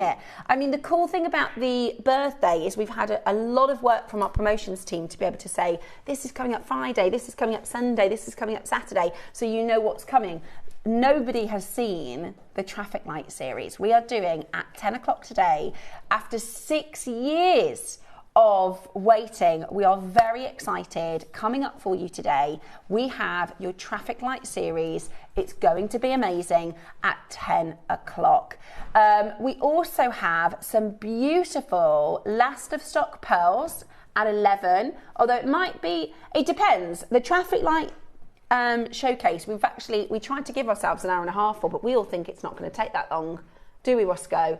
I mean, the cool thing about the birthday is we've had a lot of work from our promotions team to be able to say, this is coming up Friday, this is coming up Sunday, this is coming up Saturday, so you know what's coming. Nobody has seen the traffic light series we are doing at 10 o'clock today. After 6 years of waiting, we are very excited. Coming up for you today, we have your traffic light series. It's going to be amazing at 10 o'clock. We also have some beautiful last of stock pearls at 11, although it depends. The traffic light showcase, we tried to give ourselves an hour and a half for, but we all think it's not going to take that long, do we, Roscoe?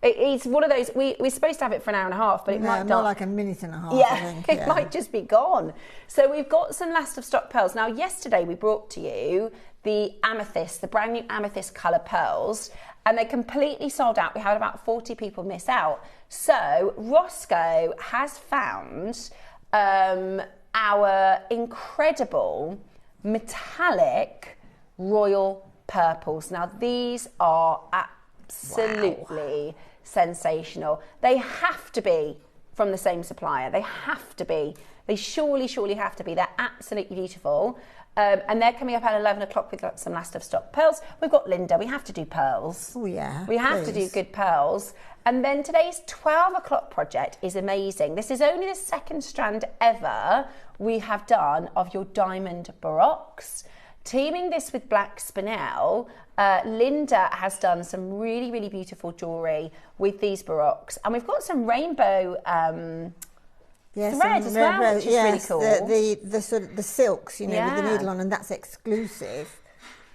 It's one of those, we're supposed to have it for an hour and a half, but it might more like a minute and a half, yeah, I think. It might just be gone. So we've got some last of stock pearls. Now, yesterday we brought to you the amethyst, the brand new amethyst colour pearls, and they completely sold out. We had about 40 people miss out. So Roscoe has found our incredible metallic royal purples. Now, these are absolutely sensational. They have to be from the same supplier. They have to be. They surely have to be. They're absolutely beautiful. And they're coming up at 11 o'clock with some last of stock pearls. We've got Linda. We have to do pearls. Oh, yeah. We have to do good pearls. And then today's 12 o'clock project is amazing. This is only the second strand ever we have done of your diamond baroques. Teaming this with black spinel, Linda has done some really beautiful jewellery with these baroques. And we've got some rainbow thread as well, which is really cool. The sort of the silks, you know, with the needle on, and that's exclusive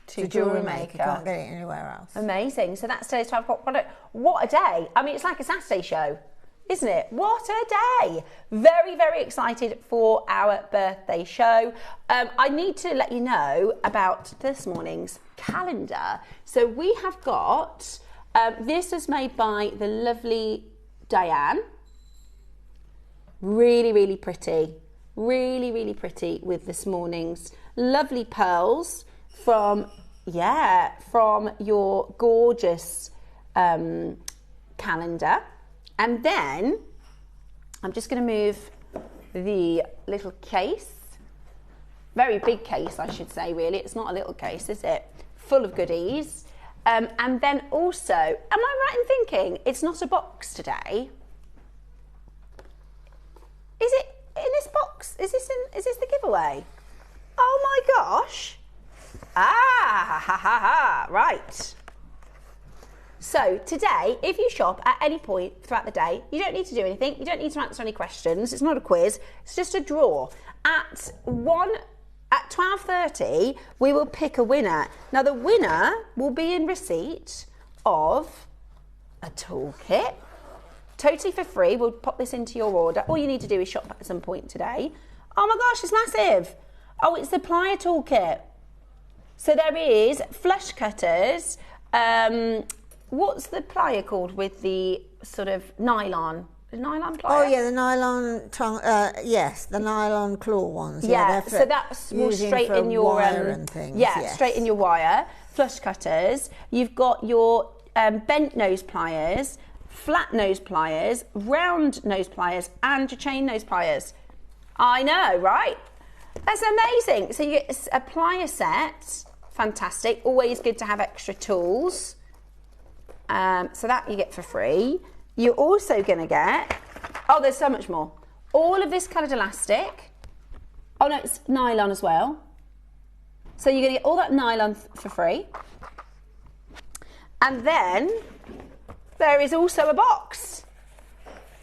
to JewelleryMaker. You can't get it anywhere else. Amazing. So that's today's 12 o'clock product. What a day. I mean, it's like a Saturday show, isn't it? What a day. Very excited for our birthday show. I need to let you know about this morning's calendar. So we have got, this was made by the lovely Diane. Really pretty. Really pretty with this morning's lovely pearls from your gorgeous calendar. And then I'm just going to move the little case, very big case, I should say, really. It's not a little case, is it? Full of goodies. And then also, am I right in thinking it's not a box today? Is it in this box? Is this the giveaway? Oh my gosh. Right. So today, if you shop at any point throughout the day, you don't need to do anything. You don't need to answer any questions. It's not a quiz. It's just a draw. At 12:30, we will pick a winner. Now, the winner will be in receipt of a toolkit. Totally for free. We'll pop this into your order. All you need to do is shop at some point today. Oh my gosh, it's massive. Oh, it's the plier toolkit. So there is flush cutters. What's the plier called with the sort of nylon? The nylon plier? Oh yeah, the nylon tongue. Yes, the nylon claw ones. Yeah, so that's more straight in your wire and things. Yeah, yes. Straight in your wire. Flush cutters. You've got your bent nose pliers, flat nose pliers, round nose pliers, and your chain nose pliers. I know, right? That's amazing. So you get a plier set. Fantastic. Always good to have extra tools. So that you get for free. You're also going to get, oh, there's so much more. All of this coloured elastic. Oh no, it's nylon as well. So you're going to get all that nylon for free. And then there is also a box.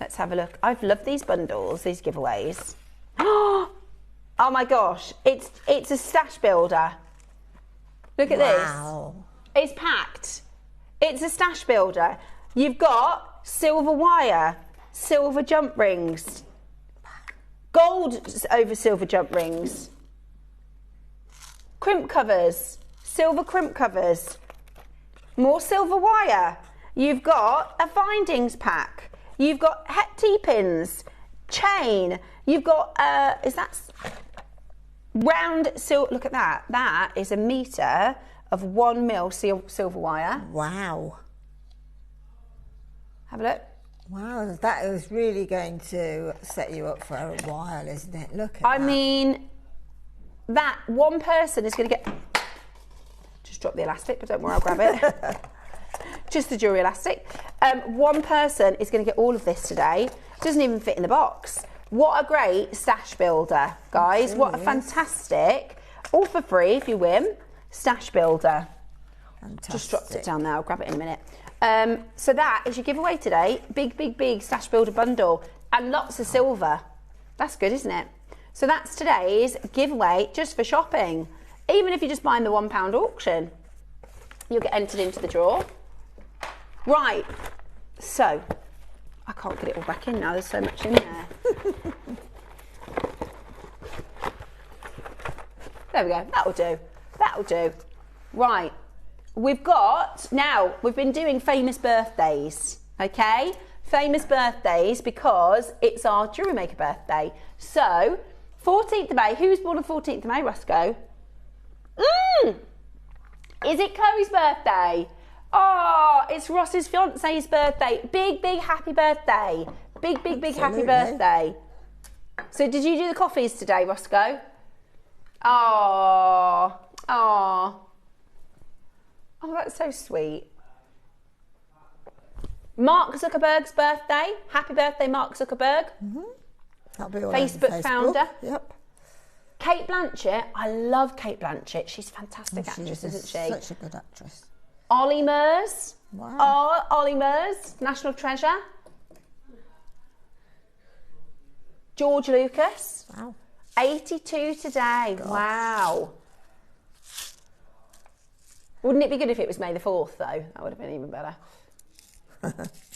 Let's have a look. I've loved these bundles, these giveaways. Oh my gosh, it's a stash builder. Look at this. It's packed. It's a stash builder. You've got silver wire, silver jump rings, gold over silver jump rings, crimp covers, silver crimp covers, more silver wire. You've got a findings pack. You've got het T-pins, chain. You've got, is that round silver? Look at that. That is a metre of 1 mil silver wire. Wow. Have a look. Wow, that is really going to set you up for a while, isn't it? Look at that. I mean, that one person is going to get... Just drop the elastic, but don't worry, I'll grab it. Just the jewellery elastic. One person is going to get all of this today. Doesn't even fit in the box. What a great stash builder, guys. What a fantastic, all for free if you win, stash builder. Fantastic. Just dropped it down there, I'll grab it in a minute. So that is your giveaway today. Big stash builder bundle and lots of silver. That's good, isn't it? So that's today's giveaway just for shopping. Even if you're just buying the £1 auction, you'll get entered into the draw. Right, so I can't get it all back in now, there's so much in there. There we go, that'll do, that'll do. Right, we've been doing famous birthdays, okay? Famous birthdays because it's our JewelleryMaker birthday. So, 14th of May, who's born on the 14th of May, Roscoe? Is it Chloe's birthday? Oh, it's Ross's fiance's birthday. Big happy birthday. Big happy birthday. So did you do the coffees today, Roscoe? Oh, that's so sweet. Mark Zuckerberg's birthday. Happy birthday, Mark Zuckerberg. That'll be all Facebook founder. Yep. Kate Blanchett. I love Kate Blanchett. She's a fantastic actress, isn't she? Such a good actress. Ollie Murs. Wow. Oh, Ollie Murs, national treasure. George Lucas. Wow. 82 today. Gosh. Wow. Wouldn't it be good if it was May the 4th, though? That would have been even better.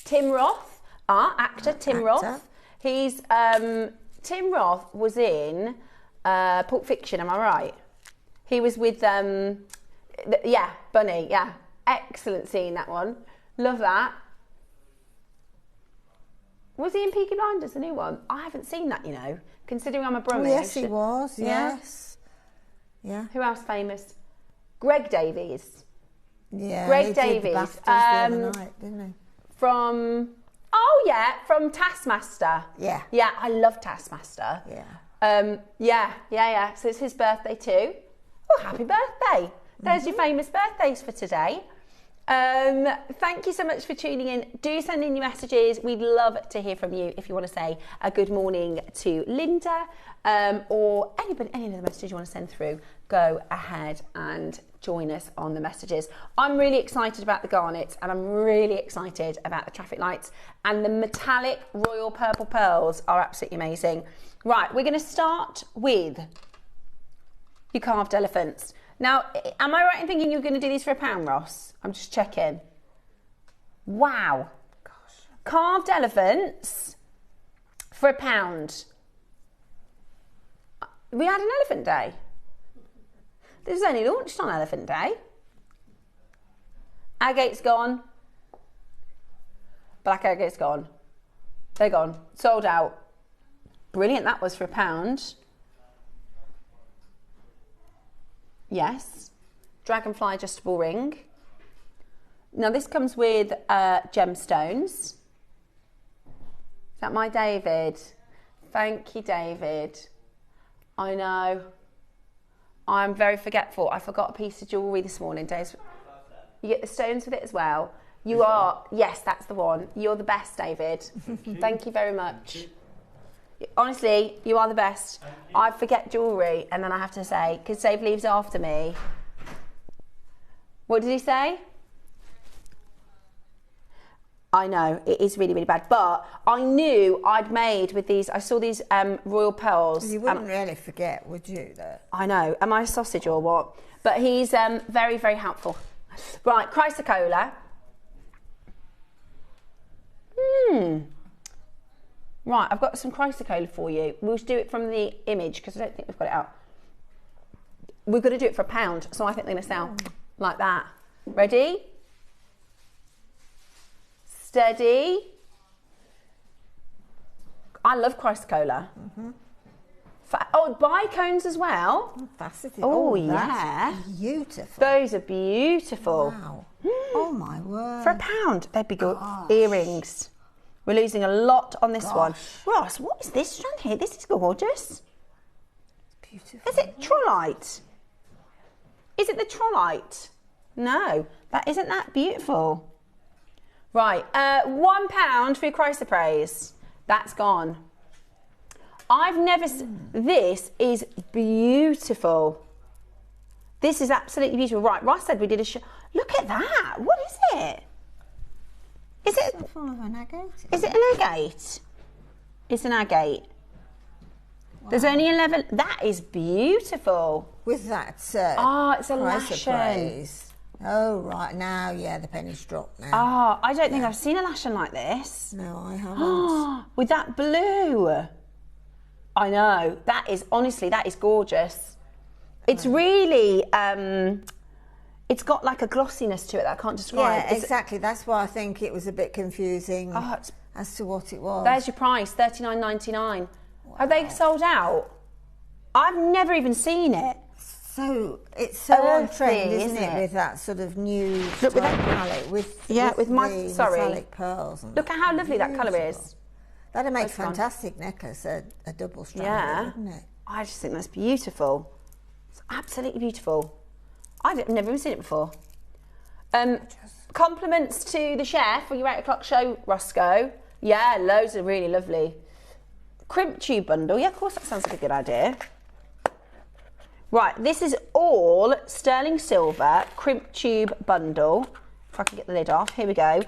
Tim Roth, actor Tim Roth. He's Tim Roth was in Pulp Fiction. Am I right? He was with Bunny. Yeah, excellent scene, that one. Love that. Was he in Peaky Blinders, the new one? I haven't seen that, you know. Considering I'm a Brummie. Yes, he was. Yes. Yeah. Who else famous? Greg Davies. Yeah. Greg Davies. Did the BAFTAs the other night, didn't he? From Taskmaster. Yeah. Yeah, I love Taskmaster. Yeah. Yeah. So it's his birthday too. Oh, happy birthday. There's your famous birthdays for today. Thank you so much for tuning in. Do send in your messages. We'd love to hear from you if you want to say a good morning to Linda or any of the messages you want to send through. Go ahead and join us on the messages. I'm really excited about the garnets and I'm really excited about the traffic lights, and the metallic royal purple pearls are absolutely amazing. Right, we're going to start with your carved elephants. Now, am I right in thinking you're going to do these for £1, Ross? I'm just checking. Wow. Gosh. Carved elephants for £1. We had an elephant day. This was only launched on Elephant Day. Agate's gone. Black agate's gone. They're gone. Sold out. Brilliant, that was for £1. Yes. Dragonfly adjustable ring. Now this comes with gemstones. Is that my David? Thank you, David. I know. I'm very forgetful. I forgot a piece of jewellery this morning, Dave. You get the stones with it as well. You are, yes, that's the one. You're the best, David. Thank you very much. Honestly, you are the best. I forget jewellery and then I have to say, because Dave leaves after me. What did he say? I know, it is really, really bad. But I knew I'd made with these, I saw these royal pearls. You wouldn't really forget, would you? That? I know. Am I a sausage or what? But he's very, very helpful. Right, chrysocolla. Right, I've got some chrysocolla for you. We'll do it from the image because I don't think we've got it out. We've got to do it for £1, so I think they're going to sell like that. Ready? Steady. I love chrysocolla. Oh, bicones as well. Faceted. Oh, yeah. Beautiful. Those are beautiful. Wow. Oh my word. For £1, they'd be good. Earrings. We're losing a lot on this one. Ross, what is this strand here? This is gorgeous. Beautiful. Is it Trollite? Is it the Trollite? No, that isn't that beautiful. Right, £1 for your chrysoprase. That's gone. I've never this is beautiful. This is absolutely beautiful. Right, Ross said we did a show. Look at that. What is it? Is it a form of an agate? Is it an agate? It's an agate. Wow. There's only 11. That is beautiful. With that, it's a lashen. Oh, right. Now, yeah, the penny's dropped now. Oh, I don't think I've seen a lashen like this. No, I haven't. With that blue. I know. That is, honestly, that is gorgeous. It's really, it's got like a glossiness to it that I can't describe. Yeah, exactly. That's why I think it was a bit confusing as to what it was. There's your price, $39.99. Wow. Have they sold out? I've never even seen it. So it's so on trend, isn't it? With that sort of new palette, with metallic pearls. And look at how lovely that colour is. That'd make a fantastic necklace, a double strand, wouldn't it? I just think that's beautiful. It's absolutely beautiful. I've never even seen it before. Compliments to the chef for your 8 o'clock show, Roscoe. Yeah, loads of really lovely. Crimp tube bundle. Yeah, of course, that sounds like a good idea. Right, this is all sterling silver crimp tube bundle. If I can get the lid off, here we go.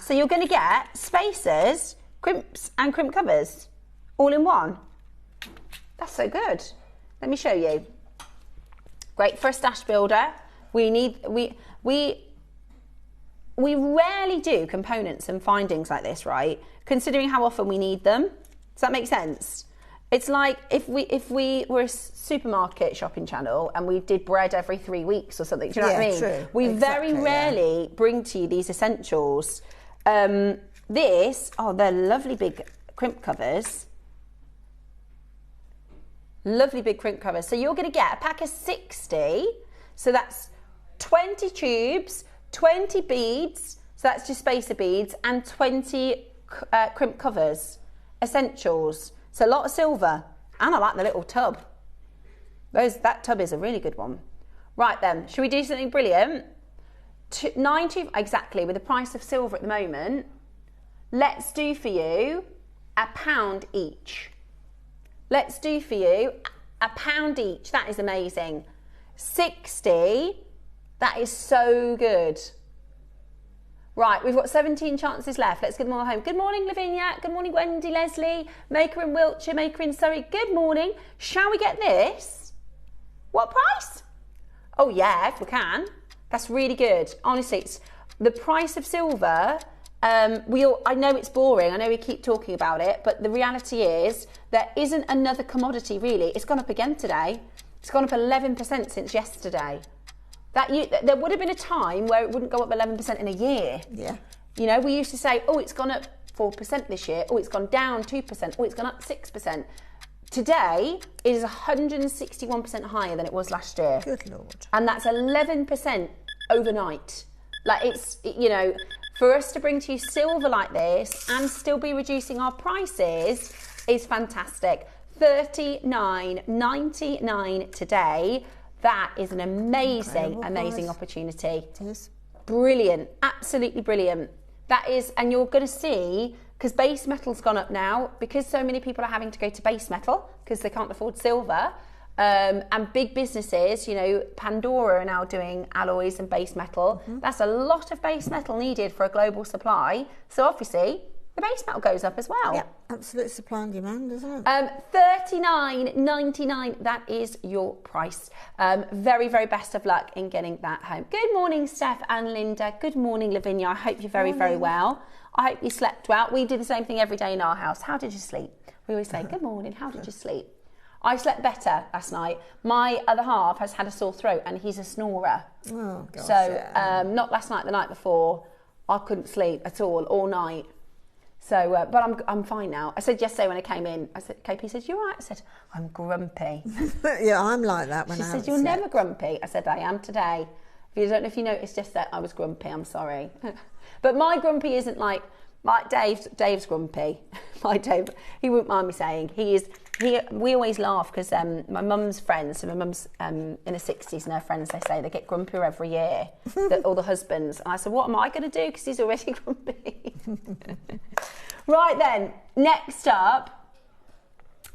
So you're going to get spacers, crimps and crimp covers all in one. That's so good. Let me show you. Great for a stash builder. We rarely do components and findings like this, right? Considering how often we need them. Does that make sense? It's like if we were a supermarket shopping channel and we did bread every 3 weeks or something. Do you know what I mean? True. We very rarely bring to you these essentials. They're lovely big crimp covers. Lovely big crimp covers. So you're going to get a pack of 60. So that's 20 tubes, 20 beads. So that's just spacer beads and 20 crimp covers. Essentials. So a lot of silver. And I like the little tub. That tub is a really good one. Right then, should we do something brilliant? Exactly, with the price of silver at the moment, let's do for you £1 each. Let's do for you £1 each. That is amazing. 60. That is so good. Right, we've got 17 chances left. Let's get them all home. Good morning, Lavinia. Good morning, Wendy, Leslie. Maker in Wiltshire, Maker in Surrey. Good morning. Shall we get this? What price? Oh, yeah, if we can. That's really good. Honestly, it's the price of silver. I know it's boring. I know we keep talking about it, but the reality is there isn't another commodity, really. It's gone up again today. It's gone up 11% since yesterday. There would have been a time where it wouldn't go up 11% in a year. Yeah. You know, we used to say, oh, it's gone up 4% this year. Oh, it's gone down 2%. Oh, it's gone up 6%. Today, it is 161% higher than it was last year. Good Lord. And that's 11% overnight. Like, it's, you know, for us to bring to you silver like this and still be reducing our prices is fantastic. $39.99 today. That is an amazing opportunity. It is. Brilliant, absolutely brilliant. That is, and you're going to see, because base metal's gone up now, because so many people are having to go to base metal because they can't afford silver, and big businesses, you know, Pandora are now doing alloys and base metal. That's a lot of base metal needed for a global supply. So obviously, the base metal goes up as well. Yeah, absolute supply and demand, isn't it? $39.99, that is your price. Very, very best of luck in getting that home. Good morning, Steph and Linda. Good morning, Lavinia. I hope you're very, very well. I hope you slept well. We do the same thing every day in our house. How did you sleep? We always say, good morning, how did you sleep? I slept better last night. My other half has had a sore throat and he's a snorer. Oh, gosh. So, not last night, the night before, I couldn't sleep at all night. So, but I'm fine now. I said yesterday when I came in, I said, KP said, you all right? I said, I'm grumpy. Yeah, I'm like that when She said, you're never grumpy. I said, I am today. I don't know if you noticed just that I was grumpy, I'm sorry. But my grumpy isn't like Dave's grumpy. My Dave, he wouldn't mind me saying. We always laugh because my mum's friends, so my mum's in her 60s and her friends, they say they get grumpier every year, all the husbands. And I said, what am I going to do? Because he's already grumpy. Right then, next up,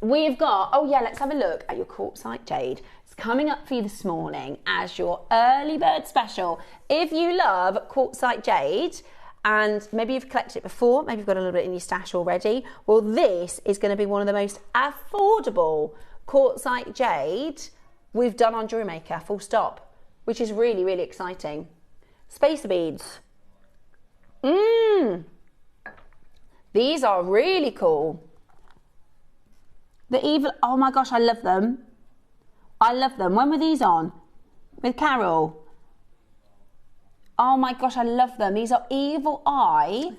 we've got, oh yeah, let's have a look at your quartzite jade. It's coming up for you this morning as your early bird special. If you love quartzite jade, and maybe you've collected it before, maybe you've got a little bit in your stash already, well, this is going to be one of the most affordable quartzite jade we've done on JewelleryMaker, full stop, which is really, really exciting. Spacer beads. These are really cool. Oh my gosh, I love them. I love them. When were these on? With Carol? Oh my gosh, I love them. These are Evil Eye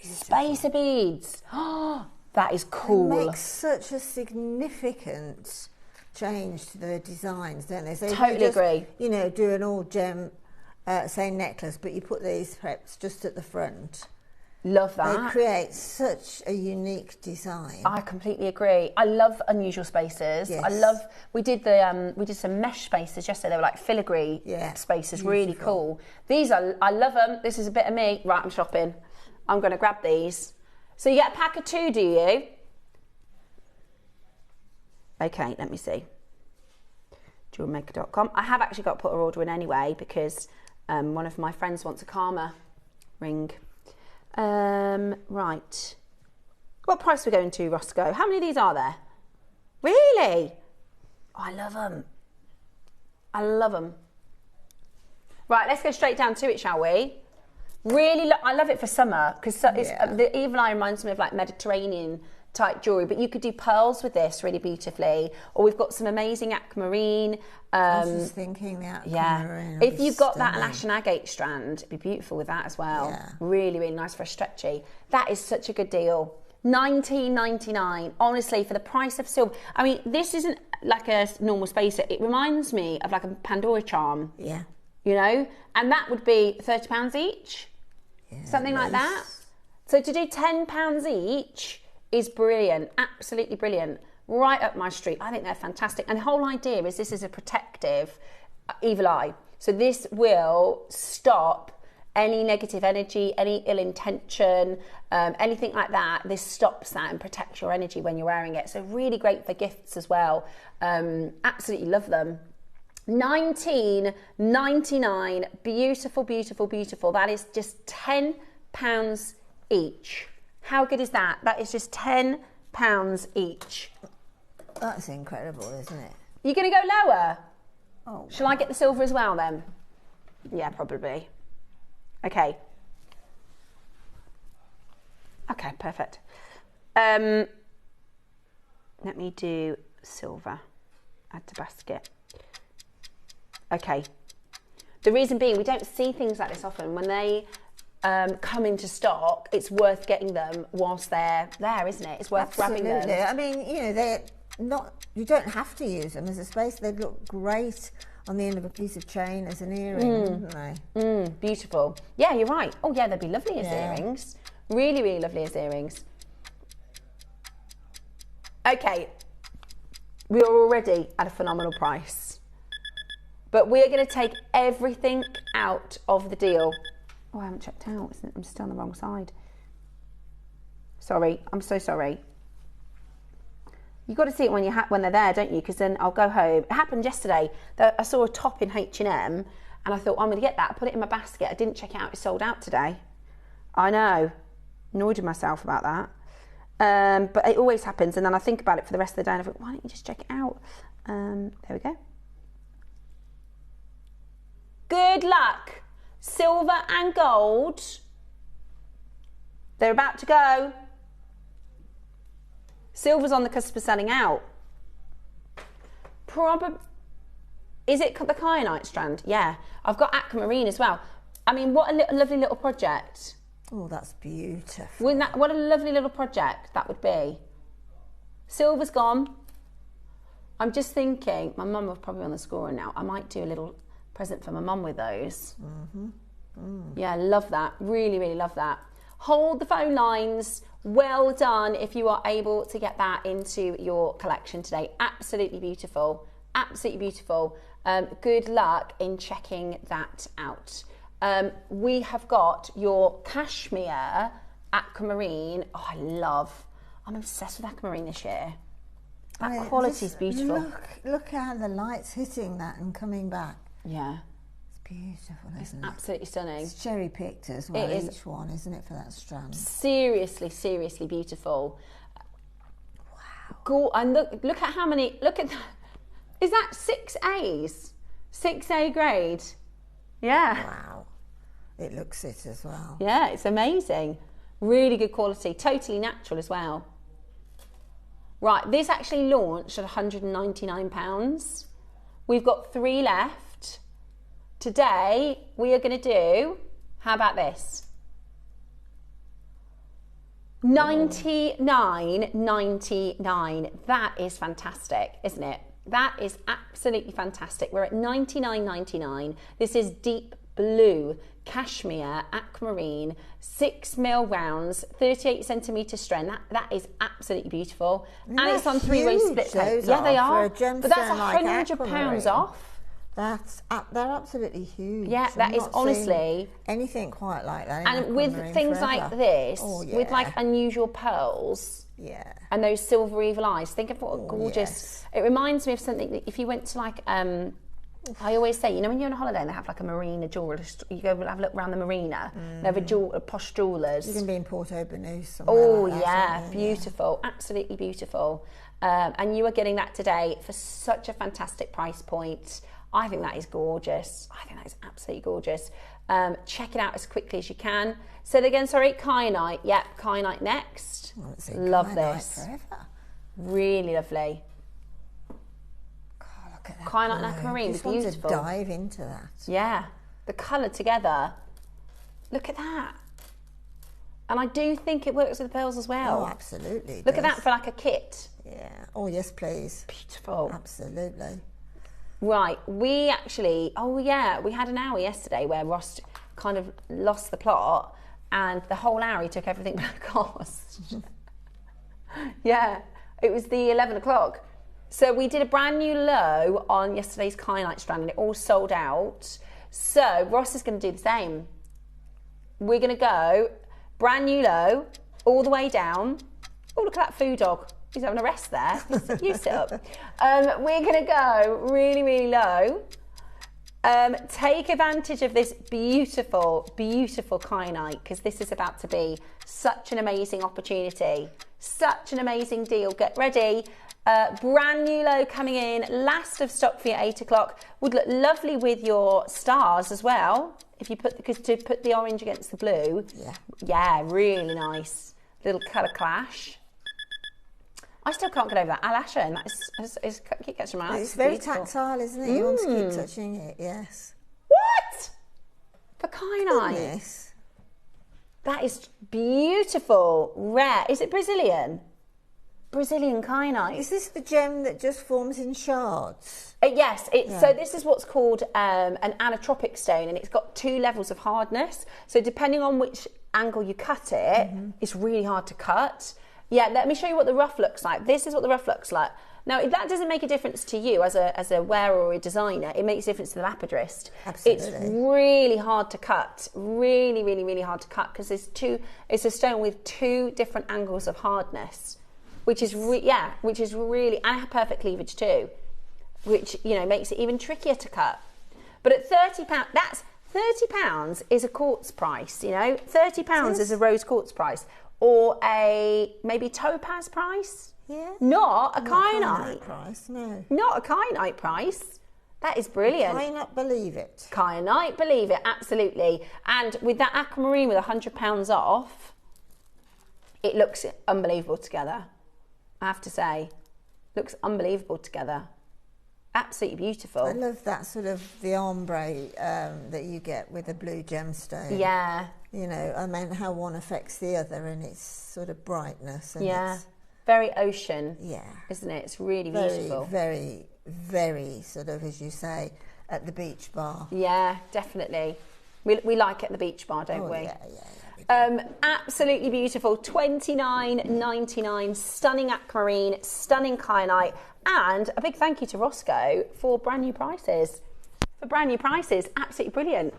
spacer beads. Oh, that is cool. It makes such a significant change to the designs, don't they? So totally agree. You know, do an all gem, say necklace, but you put these perhaps just at the front. Love that. They create such a unique design. I completely agree. I love unusual spacers. Yes. I love. We did some mesh spacers yesterday. They were like filigree spacers, beautiful. Really cool. These are. I love them. This is a bit of me. Right, I'm shopping. I'm going to grab these. So you get a pack of 2, do you? Okay, let me see. JewelleryMaker.com. I have actually got to put an order in anyway because one of my friends wants a Karma ring. Right. What price are we going to, Roscoe? How many of these are there? Really? Oh, I love them. I love them. Right, let's go straight down to it, shall we? Really, I love it for summer because the Evil Eye reminds me of like Mediterranean type jewellery, but you could do pearls with this really beautifully. Or we've got some amazing aquamarine. I was just thinking the aquamarine. If you've got that lash and agate strand, it'd be beautiful with that as well. Yeah. Really, really nice for a stretchy. That is such a good deal. $19.99, honestly, for the price of silver. I mean, this isn't like a normal spacer. It reminds me of like a Pandora charm. Yeah. You know? And that would be £30 each. Yeah, something like that. So to do £10 each is brilliant, absolutely brilliant. Right up my street. I think they're fantastic. And the whole idea is this is a protective Evil Eye. So this will stop any negative energy, any ill intention, anything like that. This stops that and protects your energy when you're wearing it. So really great for gifts as well. Absolutely love them. $19.99. Beautiful, beautiful, beautiful. That is just £10 each. How good is that? That is just £10 each. That's incredible, isn't it? You're going to go lower? Oh. Shall I get the silver as well then? Yeah, probably. Okay. Okay, perfect. Let me do silver. Add to basket. Okay. The reason being, we don't see things like this often. When they come into stock, it's worth getting them whilst they're there, isn't it? It's worth grabbing them. I mean, you know, they're not. You don't have to use them as a spacer. They'd look great on the end of a piece of chain as an earring, wouldn't they? Beautiful. Yeah, you're right. Oh yeah, they'd be lovely as earrings. Really, really lovely as earrings. Okay, we are already at a phenomenal price, but we're going to take everything out of the deal. Oh, I haven't checked out. I'm still on the wrong side. Sorry, I'm so sorry. You've got to see it when they're there, don't you? Because then I'll go home. It happened yesterday. I saw a top in H&M and I thought, I'm going to get that. I put it in my basket. I didn't check it out. It's sold out today. I know. Annoyed with myself about that. But it always happens. And then I think about it for the rest of the day and I think, why don't you just check it out? There we go. Good luck. Silver and gold. They're about to go. Silver's on the cusp of selling out. Probably. Is it the kyanite strand? Yeah. I've got aquamarine as well. I mean, what a lovely little project. Oh, that's beautiful. What a lovely little project that would be. Silver's gone. I'm just thinking, my mum was probably on the scoring now. I might do a little present for my mum with those. Yeah, love that. Really, really love that. Hold the phone lines. Well done if you are able to get that into your collection today. Absolutely beautiful. Absolutely beautiful. Good luck in checking that out. We have got your cashmere aquamarine. Oh, I'm obsessed with aquamarine this year. That quality is beautiful. Look how the light's hitting that and coming back. Yeah. It's beautiful, isn't it? Absolutely stunning. It's cherry picked as well, each one, isn't it, for that strand? Seriously, seriously beautiful. Wow. And look at how many, look at that. Is that 6As? 6A grade? Yeah. Wow. It looks it as well. Yeah, it's amazing. Really good quality. Totally natural as well. Right, this actually launched at £199. We've got 3 left. Today, we are going to do, how about this? $99.99. That is fantastic, isn't it? That is absolutely fantastic. We're at $99.99. This is deep blue cashmere aquamarine 6mm rounds, 38 centimetre strand. That is absolutely beautiful. And it's on 3-way split tape. Yeah, they are. But that's £100 off. They're absolutely huge. Yeah, that is honestly anything quite like that. And with things like this, with like unusual pearls, and those silver evil eyes, think of what a gorgeous. It reminds me of something that if you went to like I always say, you know, when you're on holiday and they have like a marina jeweller, you go have a look around the marina. They have a posh jewellers. You can be in Porto-Banús. Oh like that, beautiful, absolutely beautiful. And you are getting that today for such a fantastic price point. I think that is gorgeous. I think that is absolutely gorgeous. Check it out as quickly as you can. Say it again, sorry, kyanite. Yep, kyanite next. Love this. Forever. Really lovely. Kyanite and aquamarine, just beautiful. Want to dive into that. Yeah, the colour together. Look at that. And I do think it works with the pearls as well. Oh, absolutely. Look at that for like a kit. Yeah. Oh, yes, please. Beautiful. Absolutely. Right, we actually, we had an hour yesterday where Ross kind of lost the plot and the whole hour he took everything but a cost. Yeah, it was the 11 o'clock. So we did a brand new low on yesterday's kyanite strand and it all sold out. So Ross is going to do the same. We're going to go brand new low all the way down. Oh, look at that food dog. He's having a rest there. You sit up. We're going to go really, really low. Take advantage of this beautiful, beautiful kyanite because this is about to be such an amazing opportunity. Such an amazing deal. Get ready. Brand new low coming in, last of stock for your 8 o'clock. Would look lovely with your stars as well. If you put the orange against the blue. Yeah, really nice. Little colour clash. I still can't get over that eyelash, and that is keep catching my eyes. It's very tactile, isn't it? You want to keep touching it, yes. What? For kyanite? Goodness. That is beautiful. Rare. Is it Brazilian? Brazilian kyanite. Is this the gem that just forms in shards? Yes. So this is what's called an anisotropic stone, and it's got 2 levels of hardness. So depending on which angle you cut it, it's really hard to cut. Yeah, let me show you what the rough looks like. This is what the rough looks like. Now, if that doesn't make a difference to you as a wearer or a designer, it makes a difference to the lapidrist. Absolutely. It's really hard to cut. Really, really, really hard to cut because it's a stone with 2 different angles of hardness, which is really, and have perfect cleavage too, which, you know, makes it even trickier to cut. But at £30, that's £30 is a quartz price, you know. £30 is a rose quartz price. Or a maybe topaz price? Yeah. Not a kyanite price, no. Not a kyanite price. That is brilliant. Kyanite, believe it. Kyanite, believe it, absolutely. And with that aquamarine with £100 off, it looks unbelievable together. I have to say, looks unbelievable together. Absolutely beautiful. I love that sort of the ombre that you get with a blue gemstone. Yeah. You know, I mean, how one affects the other and its sort of brightness. And it's very ocean. Yeah. Isn't it? It's really very, beautiful. Very, very sort of, as you say, at the beach bar. Yeah, definitely. We like it at the beach bar, don't we? Yeah. Absolutely beautiful. $29.99. Stunning aquamarine, stunning kyanite, and a big thank you to Roscoe for brand new prices. Absolutely brilliant.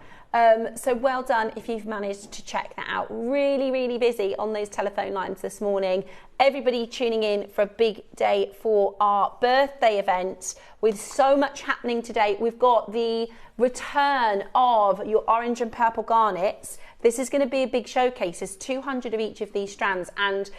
So well done if you've managed to check that out. Really, really busy on those telephone lines this morning. Everybody tuning in for a big day for our birthday event with so much happening today. We've got the return of your orange and purple garnets. This is going to be a big showcase. There's 200 of each of these strands. And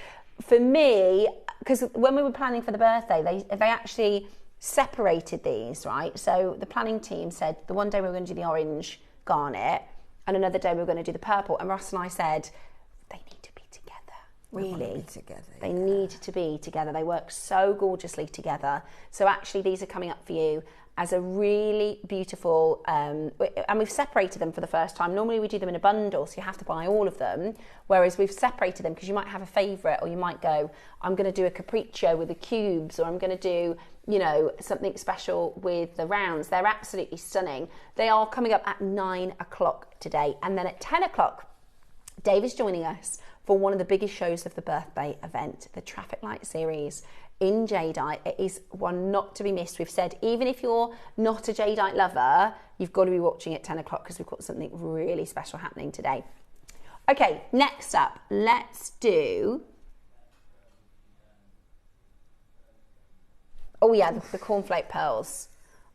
for me, because when we were planning for the birthday, they actually separated these, right? So the planning team said the one day we were going to do the orange garnet and another day we were going to do the purple, and Russ and I said they need to be together. Really, they need to be together. They work so gorgeously together. So actually these are coming up for you as a really beautiful, and we've separated them for the first time. Normally we do them in a bundle, so you have to buy all of them, whereas we've separated them because you might have a favourite, or you might go, I'm going to do a capriccio with the cubes, or I'm going to do, you know, something special with the rounds. They're absolutely stunning. They are coming up at 9 o'clock today, and then at 10 o'clock, Dave is joining us for one of the biggest shows of the birthday event, the Traffic Light Series in jadeite. It is one not to be missed. We've said even if you're not a jadeite lover, you've got to be watching at 10 o'clock because we've got something really special happening today. Okay, next up, let's do... Oh yeah, the cornflake pearls.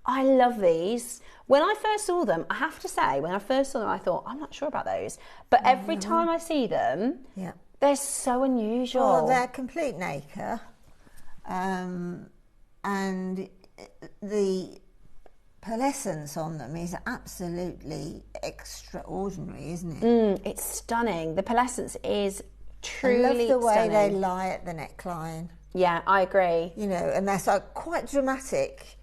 I love these. When I first saw them, I have to say, I thought, I'm not sure about those. But every time I see them, they're so unusual. Well, they're complete nacre. And the pearlescence on them is absolutely extraordinary, isn't it? It's stunning. The pearlescence is truly stunning. I love the way they lie at the neckline. Yeah, I agree. You know, and they're so quite dramatic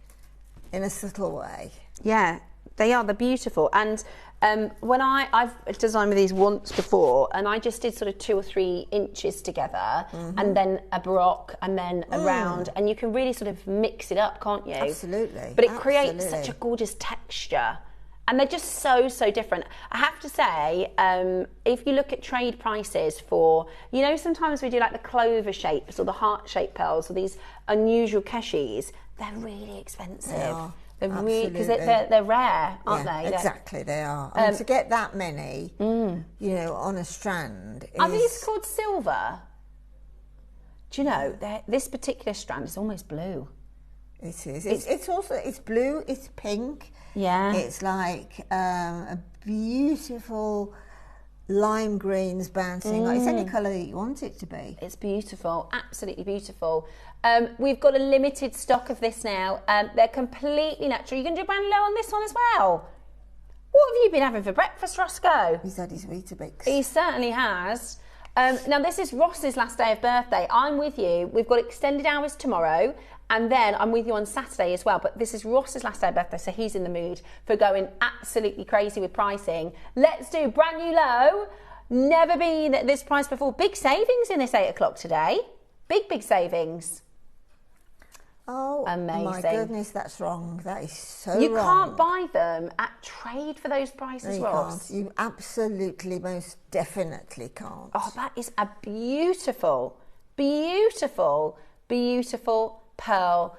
in a subtle way. Yeah, they are. They're beautiful. And when I've designed with these once before, and I just did sort of 2 or 3 inches together, and then a baroque, and then a round, and you can really sort of mix it up, can't you? Absolutely. But it creates such a gorgeous texture. And they're just so, so different. I have to say, if you look at trade prices for, you know, sometimes we do like the clover shapes or the heart-shaped pearls or these unusual keshis, they're really expensive. They are. They're really, because they're rare, aren't they? Exactly, they are. And to get that many, you know, on a strand is... Are these called silver? Do you know, this particular strand is almost blue. It is. It's also, it's blue, it's pink. Yeah. It's like a beautiful lime greens bouncing. Like, it's any colour that you want it to be. It's beautiful, absolutely beautiful. We've got a limited stock of this now. They're completely natural. You can do brand low on this one as well. What have you been having for breakfast, Roscoe? He's had his Weetabix. He certainly has. Now, this is Ross's last day of birthday. I'm with you. We've got extended hours tomorrow, and then I'm with you on Saturday as well. But this is Ross's last day of birthday, so he's in the mood for going absolutely crazy with pricing. Let's do brand new low. Never been at this price before. Big savings in this 8 o'clock today. Big, big savings. Oh, amazing. My goodness, that's wrong. That is so wrong. You can't buy them at trade for those prices, Ross. You absolutely, most definitely can't. Oh, that is a beautiful, beautiful, beautiful pearl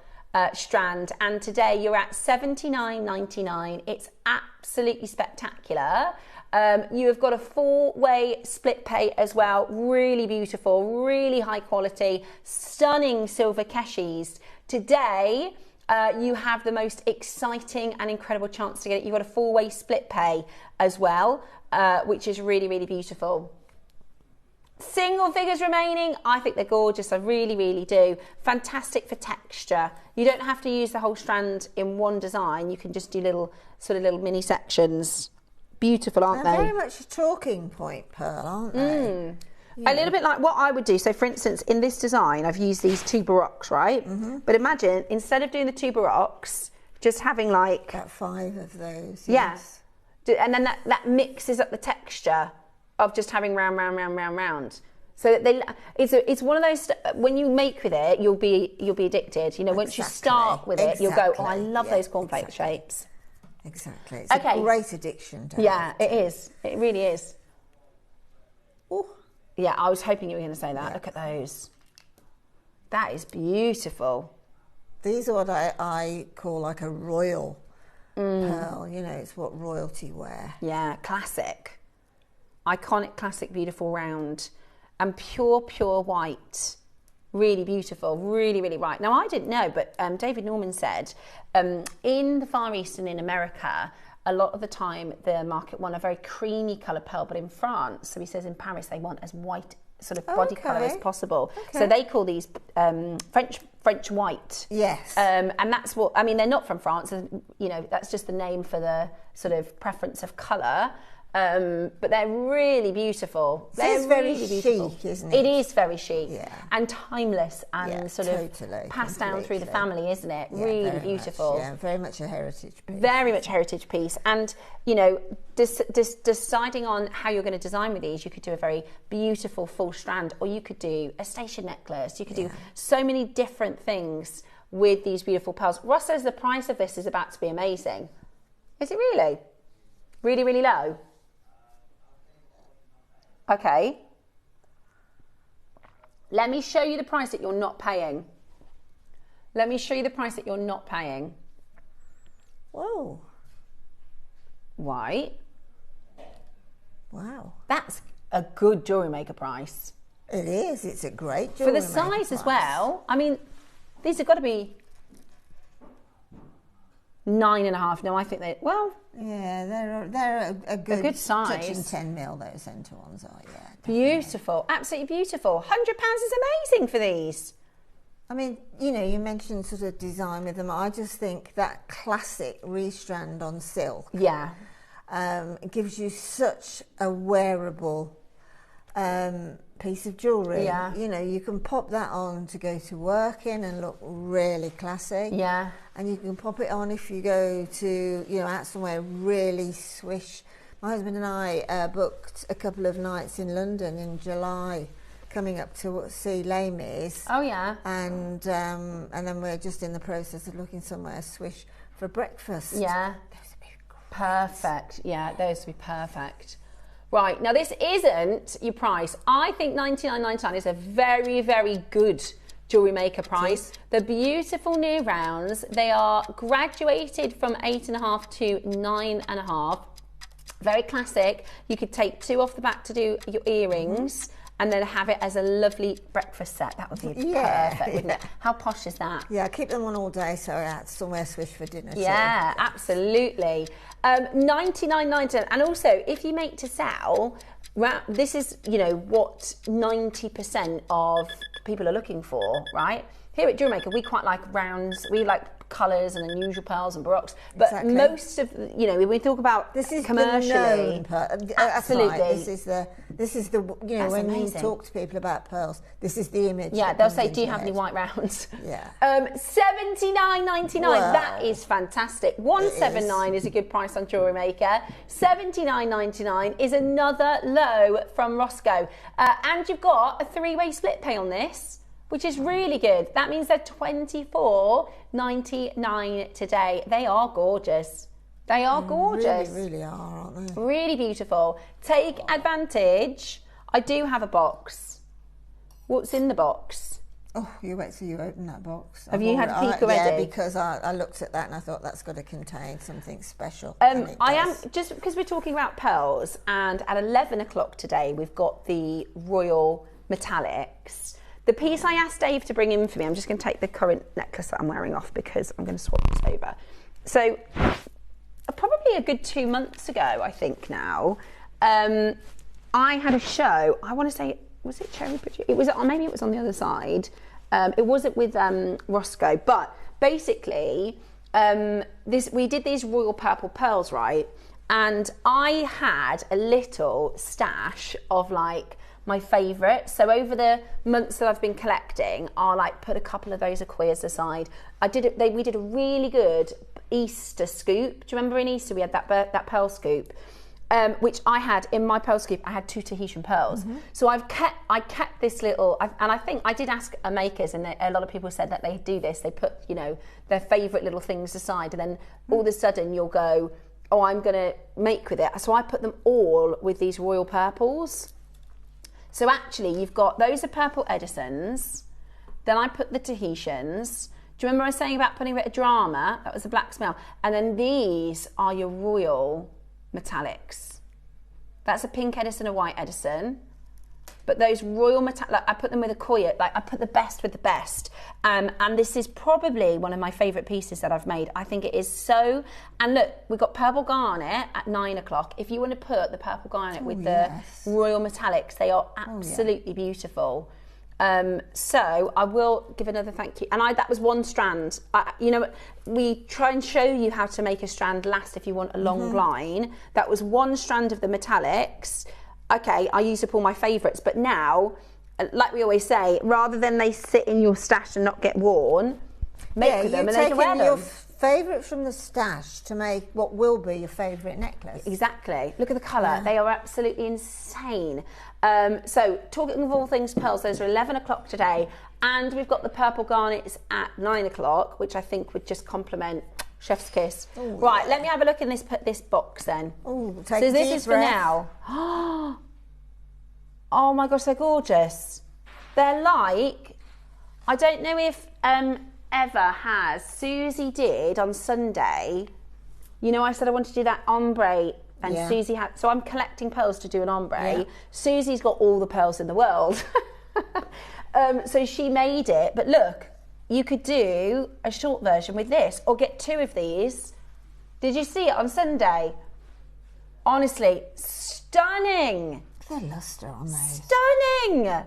strand. And today you're at $79.99. It's absolutely spectacular. You have got a 4-way split pay as well. Really beautiful, really high quality, stunning silver keshis. Today, you have the most exciting and incredible chance to get it. You've got a 4-way split pay as well, which is really, really beautiful. Single figures remaining. I think they're gorgeous. I really, really do. Fantastic for texture. You don't have to use the whole strand in one design. You can just do little mini sections. Beautiful, aren't they? They're very much a talking point pearl, aren't they? A little bit like what I would do. So, for instance, in this design, I've used these 2 baroques, right? But imagine, instead of doing the 2 baroques, just having like... About 5 of those, yes. And then that mixes up the texture of just having round. So that it's one of those, when you make with it, you'll be addicted. You know, once you start with it, you'll go, oh, I love those cornflake shapes. Exactly. It's a great addiction. It is. It really is. Ooh. Yeah, I was hoping you were going to say that. Yeah. Look at those. That is beautiful. These are what I call like a royal pearl. You know, it's what royalty wear. Yeah, classic. Iconic, classic, beautiful, round. And pure white. Really beautiful, really, really bright. Now, I didn't know, but David Norman said in the Far East and in America, a lot of the time the market want a very creamy colour pearl, but in France, so he says in Paris, they want as white sort of body colour as possible. Okay. So they call these French white. Yes. And that's what, I mean, they're not from France, and, you know, that's just the name for the sort of preference of colour. But they're really beautiful. It's very chic, isn't it? It is very chic, yeah. And timeless, and sort of passed down through the family, isn't it? Yeah, really beautiful. Much, yeah, very much a heritage piece. Very much a heritage piece. And, you know, deciding on how you're going to design with these, you could do a very beautiful full strand, or you could do a station necklace. You could do so many different things with these beautiful pearls. Ross says the price of this is about to be amazing. Is it really? Really, really low? Okay. Let me show you the price that you're not paying. Let me show you the price that you're not paying. Whoa. White. Wow. That's a good jewellery maker price. It is. It's a great jewellery maker for the size as well. I mean, these have got to be 9.5. No, I think they, well... Yeah, they're a good size. Touching 10 mil, those centre ones are, yeah. Definitely. Beautiful, absolutely beautiful. £100 is amazing for these. I mean, you know, you mentioned sort of design with them. I just think that classic restrand on silk. Yeah. It gives you such a wearable piece of jewellery. Yeah. You know, you can pop that on to go to work in and look really classy. Yeah. And you can pop it on if you go to, you know, out somewhere really swish. My husband and I booked a couple of nights in London in July, coming up to see Les Mis. Oh yeah. And then we're just in the process of looking somewhere swish for breakfast. Yeah. Those would be great. Perfect. Yeah, those would be perfect. Right, now this isn't your price. I think $99.99 is a very, very good jewellery maker price. The beautiful new rounds, they are graduated from 8.5 to 9.5. Very classic. You could take 2 off the back to do your earrings. And then have it as a lovely breakfast set. That would be perfect, wouldn't it? How posh is that? Yeah, keep them on all day so it's somewhere swish for dinner too. Yeah, absolutely. $99.99. And also, if you make to sell, this is, you know, what 90% of people are looking for, right? Here at JewelleryMaker, we quite like rounds. We like colours and unusual pearls and baroques, but most of, you know, when we talk about this is commercially, absolutely, right. This is the you know, when you talk to people about pearls, this is the image. Yeah, they'll say, "Do you have any white rounds?" Yeah. $79.99. That is fantastic. $179 is a good price on JewelleryMaker. $79.99 is another low from Roscoe, and you've got a 3-way split pay on this, which is really good. That means they're $24.99 today. They are gorgeous. They are gorgeous. Really, really are, aren't they? Really beautiful. Take advantage. I do have a box. What's in the box? Oh, you wait till you open that box. Have you had a peek already? Yeah, because I looked at that and I thought that's got to contain something special. I am, just because we're talking about pearls, and at 11 o'clock today we've got the Royal Metallics. The piece I asked Dave to bring in for me, I'm just going to take the current necklace that I'm wearing off because I'm going to swap this over. So, probably a good 2 months ago, I think now, I had a show. I want to say, was it Cherry Bridge? It was, or maybe it was on the other side. It wasn't with Roscoe, but basically, we did these royal purple pearls, right? And I had a little stash of like my favourite. So over the months that I've been collecting, I'll like put a couple of those acquires aside. We did a really good Easter scoop. Do you remember in Easter we had that pearl scoop? which I had in my pearl scoop. I had 2 Tahitian pearls. So I kept this little, and I think I did ask makers, and a lot of people said that they do this. They put, you know, their favourite little things aside, and then all of a sudden you'll go, oh, I'm going to make with it. So I put them all with these royal purples. So actually you've got, those are purple Edisons. Then I put the Tahitians. Do you remember I was saying about putting a bit of drama? That was a black smell. And then these are your royal metallics. That's a pink Edison, a white Edison. But those royal metallic, like, I put them with a Koya, like I put the best with the best. And this is probably one of my favourite pieces that I've made. I think it is so, and look, we've got purple garnet at 9 o'clock. If you want to put the purple garnet with the royal metallics, they are absolutely beautiful. So I will give another thank you. And that was one strand. You know, we try and show you how to make a strand last if you want a long line. That was one strand of the metallics. Okay, I used up all my favourites, but now, like we always say, rather than they sit in your stash and not get worn, make with them and then you wear them. Your favourite from the stash to make what will be your favourite necklace. Exactly. Look at the colour. They are absolutely insane. So, talking of all things pearls, those are 11 o'clock today, and we've got the purple garnets at 9 o'clock, which I think would just complement chef's kiss. Ooh, right, let me have a look in this box then. Ooh, so this is for now. Oh my gosh, they're gorgeous. They're like, I don't know if Eva has, Susie did on Sunday. You know, I said I wanted to do that ombre, and Susie had, so I'm collecting pearls to do an ombre. Susie's got all the pearls in the world. So she made it, but look, you could do a short version with this, or get 2 of these. Did you see it on Sunday? Honestly, stunning. The lustre on those. Stunning.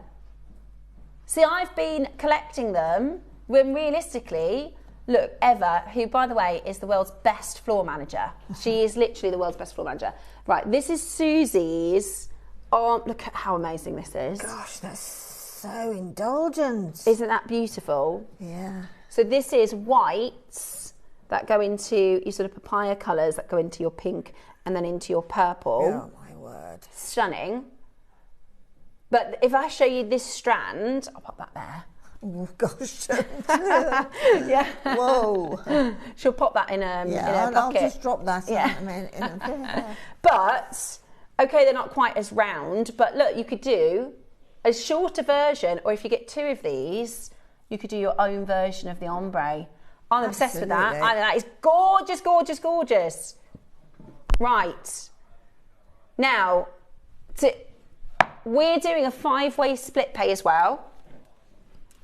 See, I've been collecting them when realistically, look, Eva, who by the way is the world's best floor manager. She is literally the world's best floor manager. Right, this is Susie's. Oh, look at how amazing this is. Gosh, that's so indulgent. Isn't that beautiful? Yeah. So this is whites that go into your sort of papaya colours that go into your pink and then into your purple. Oh my word. Stunning. But if I show you this strand, I'll pop that there. Oh gosh. Yeah. Whoa. She'll pop that in a pocket. I'll just drop that in. But, okay, they're not quite as round, but look, you could do a shorter version, or if you get 2 of these, you could do your own version of the ombre. I'm obsessed with that. I think that is gorgeous, gorgeous, gorgeous. Right. Now, we're doing a 5-way split pay as well.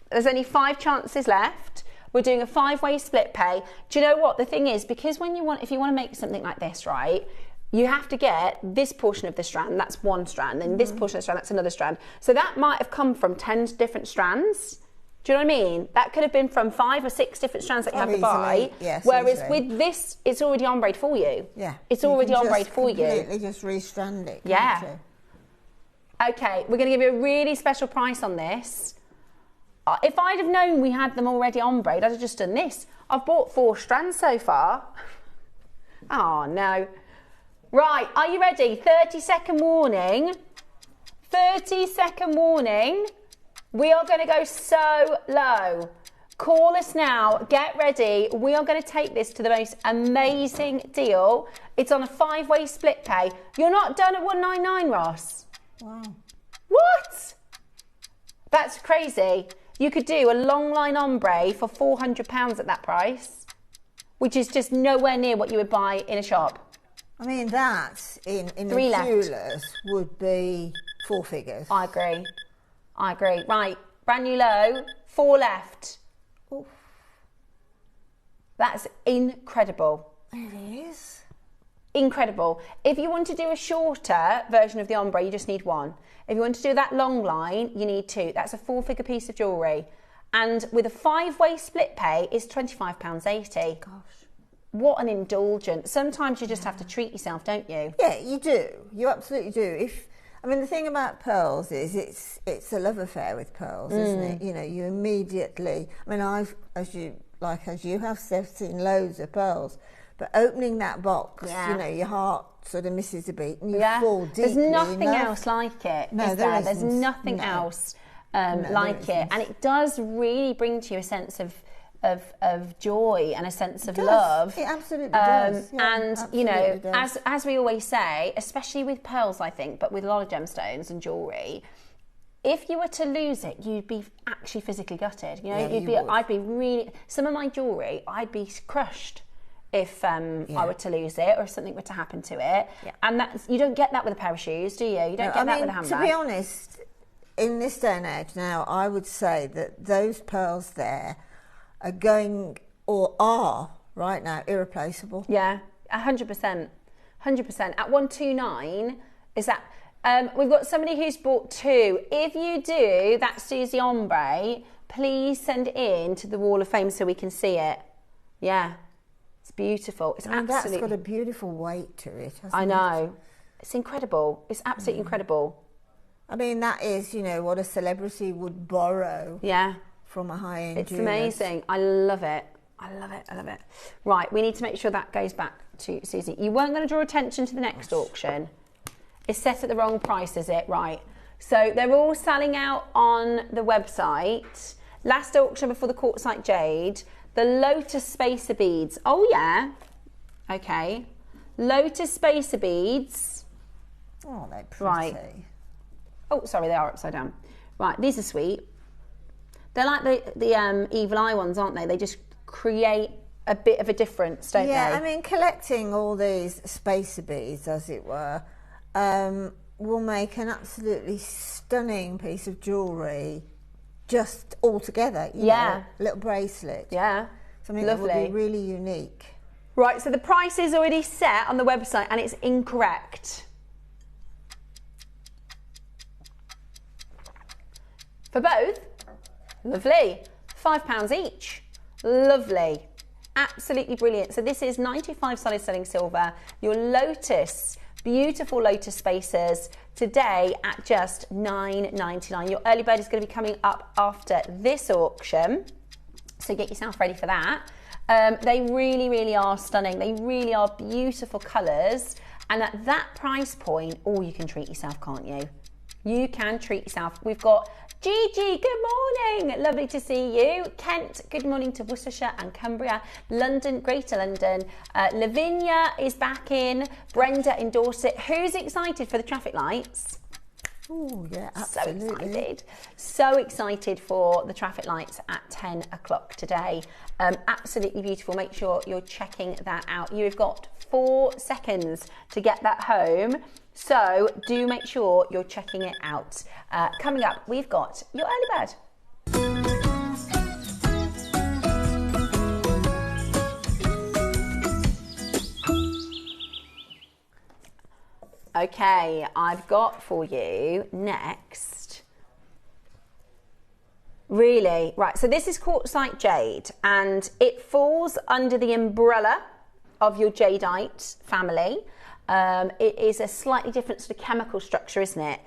There's only 5 chances left. We're doing a 5-way split pay. Do you know what? The thing is, because if you want to make something like this, right, you have to get this portion of the strand, that's one strand, then this portion of the strand, that's another strand. So that might have come from 10 different strands. Do you know what I mean? That could have been from 5 or 6 different strands that you have to buy. Yes, whereas with this, it's already ombre for you. Yeah. It's already ombre for you. Completely just restrand it. Yeah. Okay, we're going to give you a really special price on this. If I'd have known we had them already ombre, I'd have just done this. I've bought 4 strands so far. Oh, no. Right, are you ready? 30-second warning. 30-second warning. We are going to go so low. Call us now. Get ready. We are going to take this to the most amazing deal. It's on a 5-way split pay. You're not done at $199, Ross. Wow. What? That's crazy. You could do a long line ombre for £400 at that price, which is just nowhere near what you would buy in a shop. I mean, that in the jewellers would be 4 figures. I agree. I agree. Right, brand new low, 4 left. Oof. That's incredible. It is. Incredible. If you want to do a shorter version of the ombre, you just need 1. If you want to do that long line, you need 2. That's a 4-figure piece of jewellery. And with a 5-way split pay, it's £25.80. Gosh. What an indulgence. Sometimes you just have to treat yourself, don't you? Yeah, you do. You absolutely do. I mean, the thing about pearls is it's a love affair with pearls, isn't it? You know, you immediately... I mean, as you have seen loads of pearls, But opening that box, Yeah. you know, your heart sort of misses a beat and you Yeah. fall deeply There's nothing in love. else like it, No, is there? There's isn't. nothing No. else No, like there it. isn't. And it does really bring to you a sense of joy and a sense of It does. love. It absolutely does. Yeah, And, you know, absolutely does. as we always say, especially with pearls, I think, but with a lot of gemstones and jewellery, if you were to lose it, you'd be actually physically gutted. You know, Yeah, I'd be really, some of my jewellery, I'd be crushed if I were to lose it or if something were to happen to it. Yeah. And that's, you don't get that with a pair of shoes, do you? You don't get that with a handbag. To be honest, in this day and age now, I would say that those pearls there are going, or are right now, irreplaceable. Yeah, 100%. 100%. At 129, is that... we've got somebody who's bought 2. If you do, that Susie Ombre, please send it in to the Wall of Fame so we can see it. Yeah, it's beautiful. It's absolutely... That's got a beautiful weight to it, hasn't I it? know. It's incredible. It's absolutely incredible. I mean, that is, you know, what a celebrity would borrow Yeah. from a high-end It's jeweller. amazing. I love it. I love it. I love it. Right, we need to make sure that goes back to Susie. You weren't going to draw attention to the next auction. It's set at the wrong price, is it? Right. So they're all selling out on the website. Last auction before the quartzite jade. The Lotus spacer beads. Oh, yeah. Okay. Lotus spacer beads. Oh, they're pretty. Right. Oh, sorry, they are upside down. Right, these are sweet. They're like the Evil Eye ones, aren't they? They just create a bit of a difference, don't they? Yeah, I mean, collecting all these spacer beads, as it were, will make an absolutely stunning piece of jewellery just all together. You know, a little bracelet. Yeah. Something Lovely. that would be really unique. Right, so the price is already set on the website and it's incorrect. For both? Lovely. £5 each. Lovely. Absolutely brilliant. So this is 95 solid sterling silver. Your Lotus, beautiful Lotus spacers today at just $9.99. Your early bird is going to be coming up after this auction. So get yourself ready for that. They really, really are stunning. They really are beautiful colours. And at that price point, oh, you can treat yourself, can't you? You can treat yourself. We've got Gigi, good morning. Lovely to see you. Kent, good morning to Worcestershire and Cumbria. London, Greater London. Lavinia is back in. Brenda in Dorset. Who's excited for the traffic lights? Oh, yeah, absolutely. So excited. So excited for the traffic lights at 10 o'clock today. Absolutely beautiful. Make sure you're checking that out. You've got 4 seconds to get that home. So do make sure you're checking it out. Coming up, we've got your early bird. Okay, I've got for you next. Really? Right, so this is quartzite jade and it falls under the umbrella of your jadeite family. It is a slightly different sort of chemical structure, isn't it?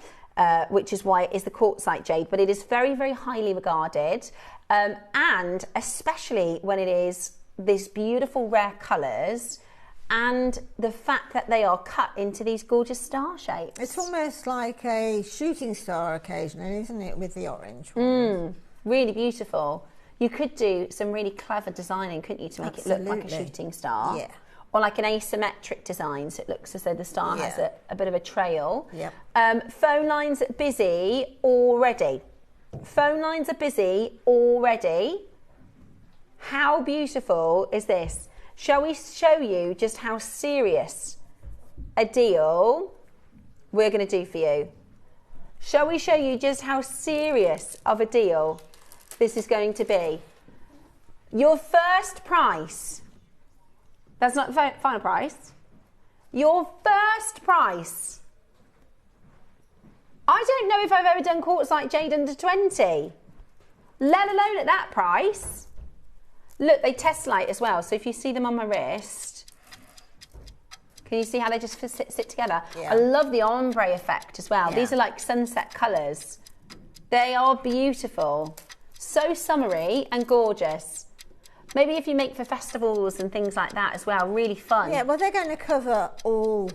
Which is why it is the quartzite jade, but it is very, very highly regarded. And especially when it is these beautiful rare colours and the fact that they are cut into these gorgeous star shapes. It's almost like a shooting star occasionally, isn't it, with the orange? Really beautiful. You could do some really clever designing, couldn't you, to make it look like a shooting star? Yeah. Or like an asymmetric design, so it looks as though the star has a bit of a trail. Yep. Phone lines busy already. Phone lines are busy already. How beautiful is this? Shall we show you just how serious a deal we're going to do for you? Shall we show you just how serious of a deal this is going to be? Your first price, that's not the final price, your first price. I don't know if I've ever done quartzite jade under 20, let alone at that price. Look, they tessellate as well, so if you see them on my wrist, can you see how they just sit together? Yeah. I love the ombre effect as well. Yeah. These are like sunset colours. They are beautiful. So summery and gorgeous. Maybe if you make for festivals and things like that as well, really fun. Yeah, well, they're going to cover all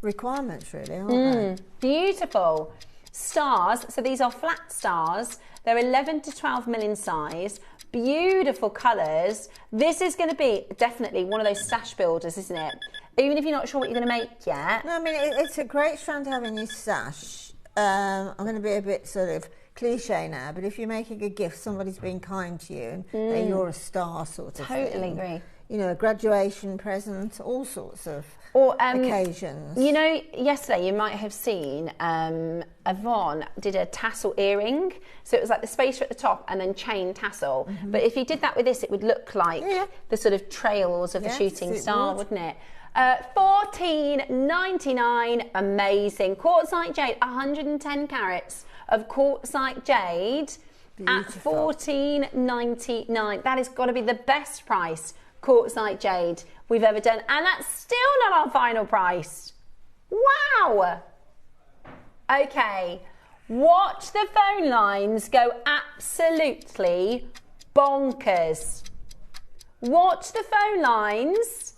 requirements, really, aren't they? Beautiful. Stars, so these are flat stars. They're 11 to 12 mil in size. Beautiful colours. This is going to be definitely one of those stash builders, isn't it? Even if you're not sure what you're going to make yet. No, I mean, it's a great strand to have in your stash. I'm going to be a bit sort of cliche now, but if you're making a gift, somebody's been kind to you, and you're a star sort of thing. Totally agree. You know, a graduation present, all sorts of occasions. You know, yesterday you might have seen Yvonne did a tassel earring. So it was like the spacer at the top and then chain tassel. But if you did that with this, it would look like the sort of trails of the shooting star, wouldn't it? $14.99, amazing. Quartzite jade, 110 carats of quartzite jade. Beautiful. At $14.99. That has got to be the best price quartzite jade we've ever done, and that's still not our final price. Wow. Okay, watch the phone lines go absolutely bonkers. Watch the phone lines.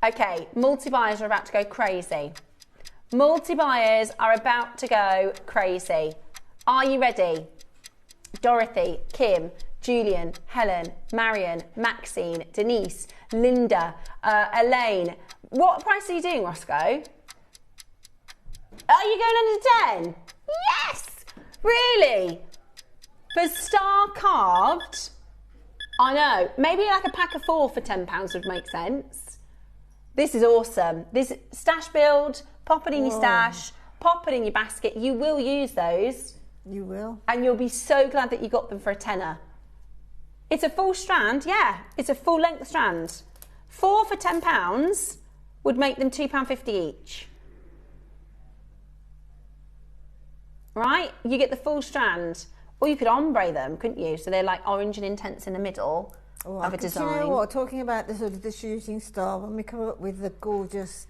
Okay, multi-buyers are about to go crazy. Multi-buyers are about to go crazy. Are you ready? Dorothy, Kim, Julian, Helen, Marion, Maxine, Denise, Linda, Elaine. What price are you doing, Roscoe? Are you going under 10? Yes! Really? For star carved? I know. Maybe like a pack of 4 for £10 would make sense. This is awesome. This stash build, pop it in your stash, pop it in your basket. You will use those. You will. And you'll be so glad that you got them for a tenner. It's a full strand, yeah. It's a full length strand. 4 for £10 would make them £2.50 each. Right? You get the full strand. Or you could ombre them, couldn't you? So they're like orange and intense in the middle of a design. You know what? Talking about the sort of the shooting star, when we come up with the gorgeous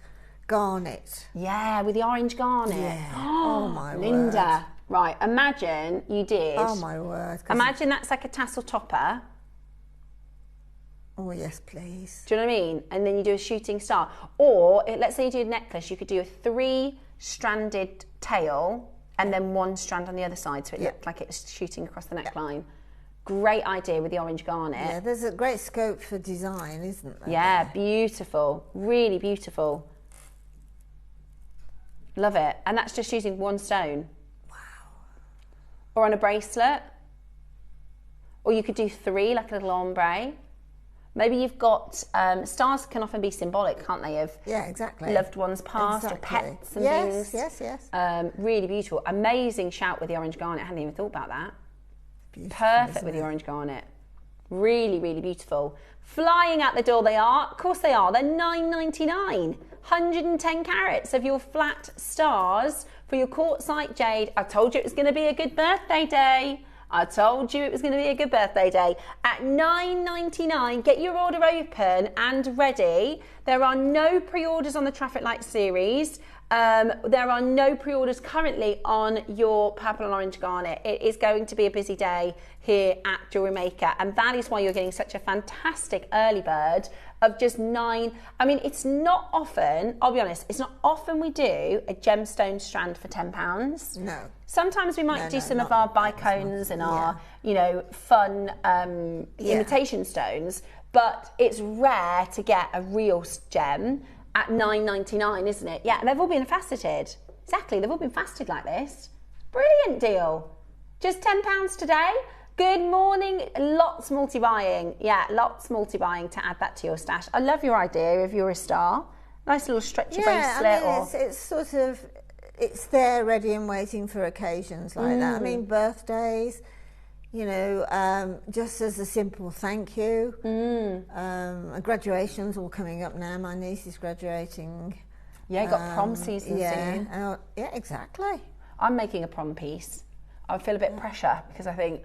garnet. Yeah, with the orange garnet. Yeah. Oh my word. Linda. Right, imagine you did. Oh my word. Imagine that's like a tassel topper. Oh yes, please. Do you know what I mean? And then you do a shooting star. Or, let's say you do a necklace, you could do a 3-stranded tail and then 1 strand on the other side so it looked like it's shooting across the neckline. Great idea with the orange garnet. Yeah, there's a great scope for design, isn't there? Yeah, beautiful. Really beautiful. Love it. And that's just using 1 stone. Or on a bracelet, or you could do 3, like a little ombre. Maybe you've got, stars can often be symbolic, can't they, of loved ones past or pets and things. Yes. Really beautiful. Amazing shout with the orange garnet. I hadn't even thought about that. Beautiful, perfect with the orange garnet. Really, really beautiful. Flying out the door they are. Of course they are. They're $9.99. 110 carats of your flat stars for your quartzite jade. I told you it was going to be a good birthday day. I told you it was going to be a good birthday day. At $9.99, get your order open and ready. There are no pre-orders on the Traffic Light series. There are no pre-orders currently on your purple and orange garnet. It is going to be a busy day here at JewelleryMaker, and that is why you're getting such a fantastic early bird of just $9. I mean, it's not often, I'll be honest, it's not often we do a gemstone strand for £10. No. Sometimes we might do some of our bicones and our, you know, fun imitation stones, but it's rare to get a real gem at $9.99, isn't it? Yeah, and they've all been faceted. Exactly, they've all been faceted like this. Brilliant deal. Just £10 today. Good morning. Lots multi-buying. Yeah, lots multi-buying to add that to your stash. I love your idea of you're a star. Nice little stretchy bracelet. I mean, it's sort of, it's there ready and waiting for occasions like that. I mean, birthdays, you know, just as a simple thank you. Graduation's all coming up now. My niece is graduating. Yeah, you got prom season soon. Yeah, exactly. I'm making a prom piece. I feel a bit pressure because I think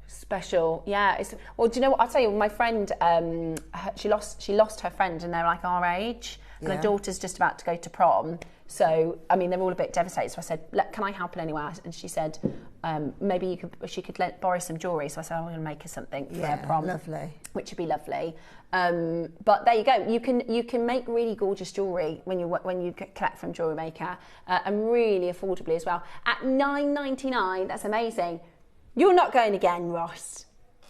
special. Yeah, it's, well, do you know what? I'll tell you, my friend, she lost her friend, and they're like our age. and her daughter's just about to go to prom. So, I mean, they're all a bit devastated. So I said, can I help in any way? And she said, maybe she could borrow some jewellery. So I said, I'm going to make her something for her prom. Lovely. Which would be lovely. But there you go. You can make really gorgeous jewellery when you collect from JewelleryMaker, and really affordably as well. At $9.99, that's amazing. You're not going again, Ross,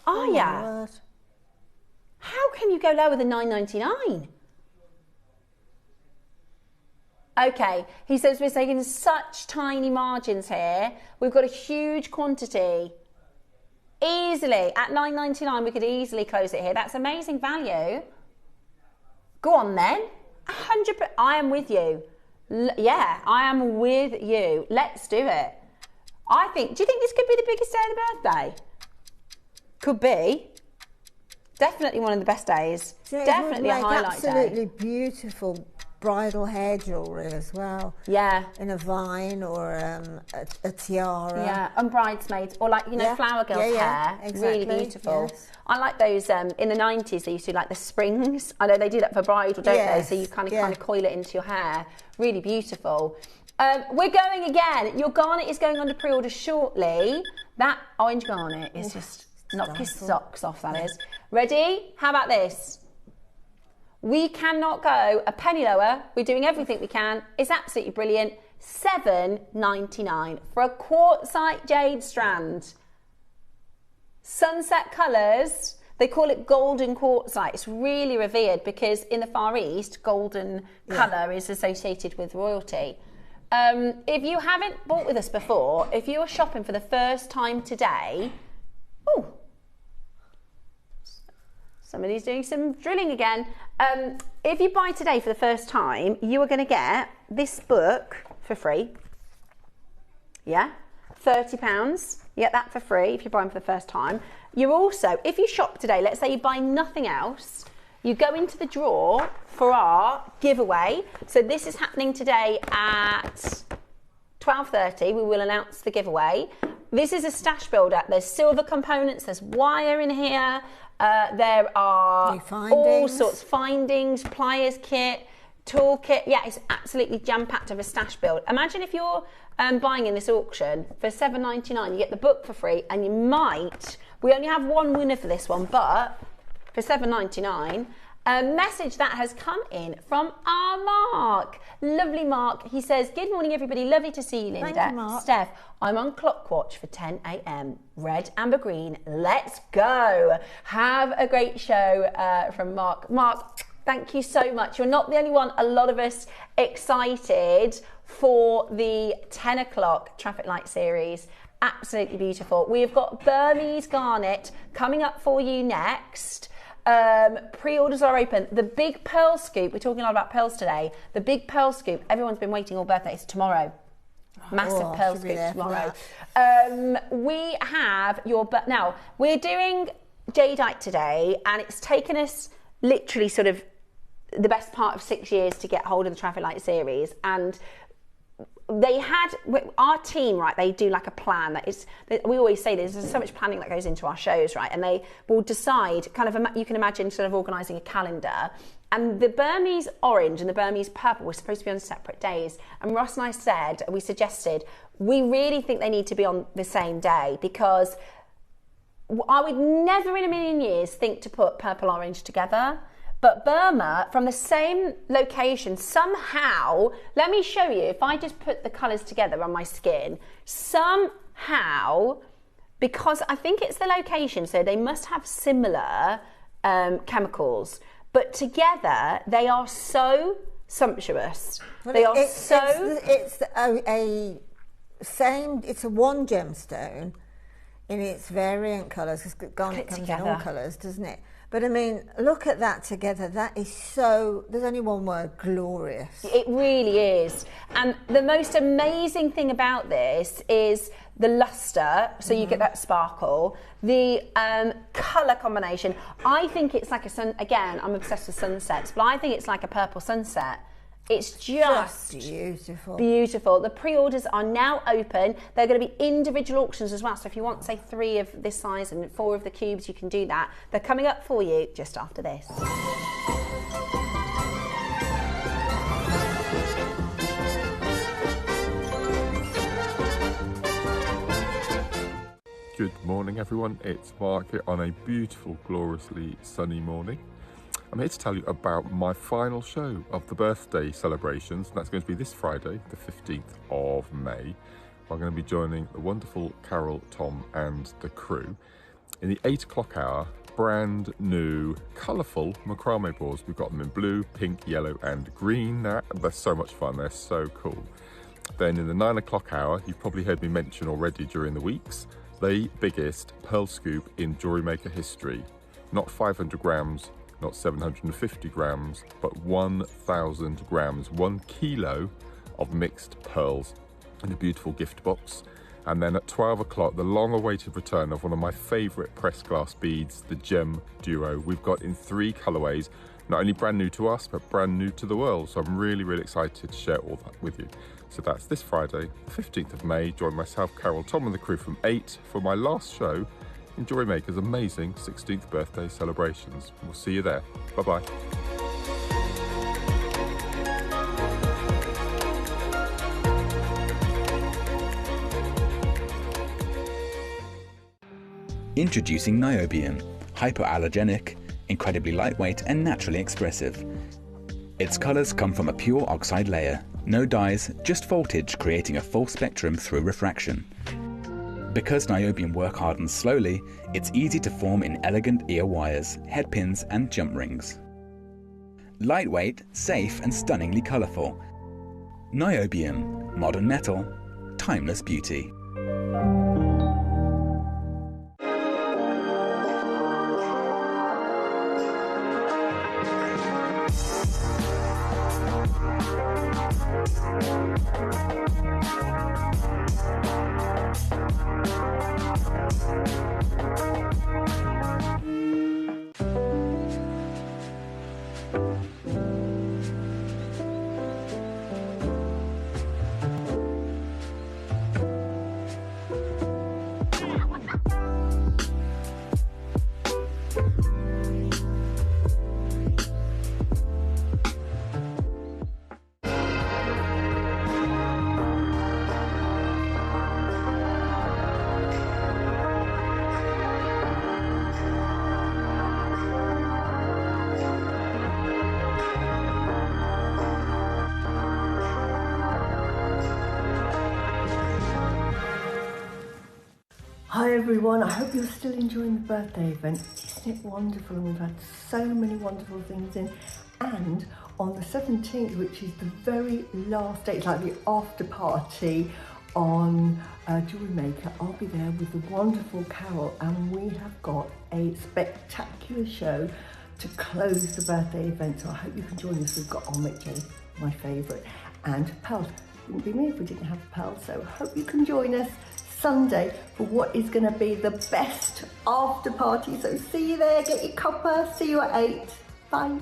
are ya? How can you go lower than $9.99? Okay, he says we're taking such tiny margins here. We've got a huge quantity. Easily, at $9.99, we could easily close it here. That's amazing value. Go on then. 100%. I am with you. Yeah, I am with you. Let's do it. Do you think this could be the biggest day of the birthday? Could be. Definitely one of the best days. Definitely a highlight day. Absolutely beautiful bridal hair jewellery as well. Yeah. In a vine or a tiara. Yeah, and bridesmaids, or like, flower girls' hair. Exactly. Really beautiful. Yes. I like those, in the 90s, they used to do like the springs. I know they do that for bridal, don't they? So you kind of coil it into your hair. Really beautiful. We're going again. Your garnet is going under pre-order shortly. That orange garnet is just knock your socks off, that is. Ready? How about this? We cannot go a penny lower. We're doing everything we can. It's absolutely brilliant. $7.99 for a quartzite jade strand. Sunset colours. They call it golden quartzite. It's really revered because in the Far East, golden colour is associated with royalty. If you haven't bought with us before, if you're shopping for the first time today, somebody's doing some drilling again. If you buy today for the first time, you are going to get this book for free. Yeah, £30. You get that for free if you're buying for the first time. You're also, if you shop today, let's say you buy nothing else, you go into the draw for our giveaway. So this is happening today at 12:30. We will announce the giveaway. This is a stash builder. There's silver components, there's wire in here. There are all sorts of findings, pliers kit, tool kit. Yeah, it's absolutely jam-packed of a stash build. Imagine if you're buying in this auction for $7.99, you get the book for free, and you might, we only have one winner for this one, but for $7.99, a message that has come in from our Mark. Lovely Mark. He says, good morning, everybody. Lovely to see you, Linda. Thank you, Mark. Steph, I'm on clock watch for 10 a.m. Red, amber, green. Let's go. Have a great show from Mark. Mark, thank you so much. You're not the only one. A lot of us excited for the 10 o'clock traffic light series. Absolutely beautiful. We've got Burmese garnet coming up for you next. Pre-orders are open. The big pearl scoop, we're talking a lot about pearls today. The big pearl scoop, everyone's been waiting all birthday. It's tomorrow. Massive pearl scoop tomorrow. We have now we're doing jadeite today, and it's taken us literally sort of the best part of 6 years to get hold of the traffic light series. And they had, our team, right, they do like a plan that is, we always say there's so much planning that goes into our shows, right, and they will decide, kind of, you can imagine sort of organising a calendar, and the Burmese orange and the Burmese purple were supposed to be on separate days, and Ross and I suggested, we really think they need to be on the same day, because I would never in a million years think to put purple orange together. But Burma, from the same location, somehow, let me show you, if I just put the colours together on my skin, somehow, because I think it's the location, so they must have similar chemicals, but together they are so sumptuous. Well, it's a one gemstone in its variant colours, because garnet comes in all colours, doesn't it? But I mean, look at that together. That is so, there's only one word, glorious. It really is. And the most amazing thing about this is the luster, so you get that sparkle, the colour combination. I think it's like again, I'm obsessed with sunsets, but I think it's like a purple sunset. It's just beautiful. Beautiful. The pre-orders are now open. They're going to be individual auctions as well. So if you want, say, 3 of this size and 4 of the cubes, you can do that. They're coming up for you just after this. Good morning everyone, it's Mark here on a beautiful, gloriously sunny morning. I'm here to tell you about my final show of the birthday celebrations, and that's going to be this Friday, the 15th of May. I'm going to be joining the wonderful Carol, Tom and the crew in the 8 o'clock hour, brand new, colourful macrame boards. We've got them in blue, pink, yellow and green. They're so much fun, they're so cool. Then in the 9 o'clock hour, you've probably heard me mention already during the weeks, the biggest pearl scoop in JewelleryMaker history. Not 500 grams, not 750 grams, but 1,000 grams, 1 kilo of mixed pearls in a beautiful gift box. And then at 12 o'clock, the long-awaited return of one of my favourite pressed glass beads, the Gem Duo. We've got in 3 colourways, not only brand new to us, but brand new to the world. So I'm really, really excited to share all that with you. So that's this Friday, the 15th of May. Join myself, Carol, Tom and the crew from 8 for my last show in JewelleryMaker's amazing 16th birthday celebrations. We'll see you there. Bye-bye. Introducing niobium, hypoallergenic, incredibly lightweight and naturally expressive. Its colours come from a pure oxide layer, no dyes, just voltage creating a full spectrum through refraction. Because niobium work hardens slowly, it's easy to form in elegant ear wires, head pins and jump rings. Lightweight, safe and stunningly colourful. Niobium, modern metal, timeless beauty. Hi everyone, I hope you're still enjoying the birthday event. Isn't it wonderful? And we've had so many wonderful things in. And on the 17th, which is the very last day, it's like the after party on JewelleryMaker, I'll be there with the wonderful Carol, and we have got a spectacular show to close the birthday event. So I hope you can join us. We've got Omid J, my favourite, and pearls. Wouldn't be me if we didn't have pearls. So I hope you can join us Sunday for what is going to be the best after party. So see you there, get your copper, see you at 8. Bye.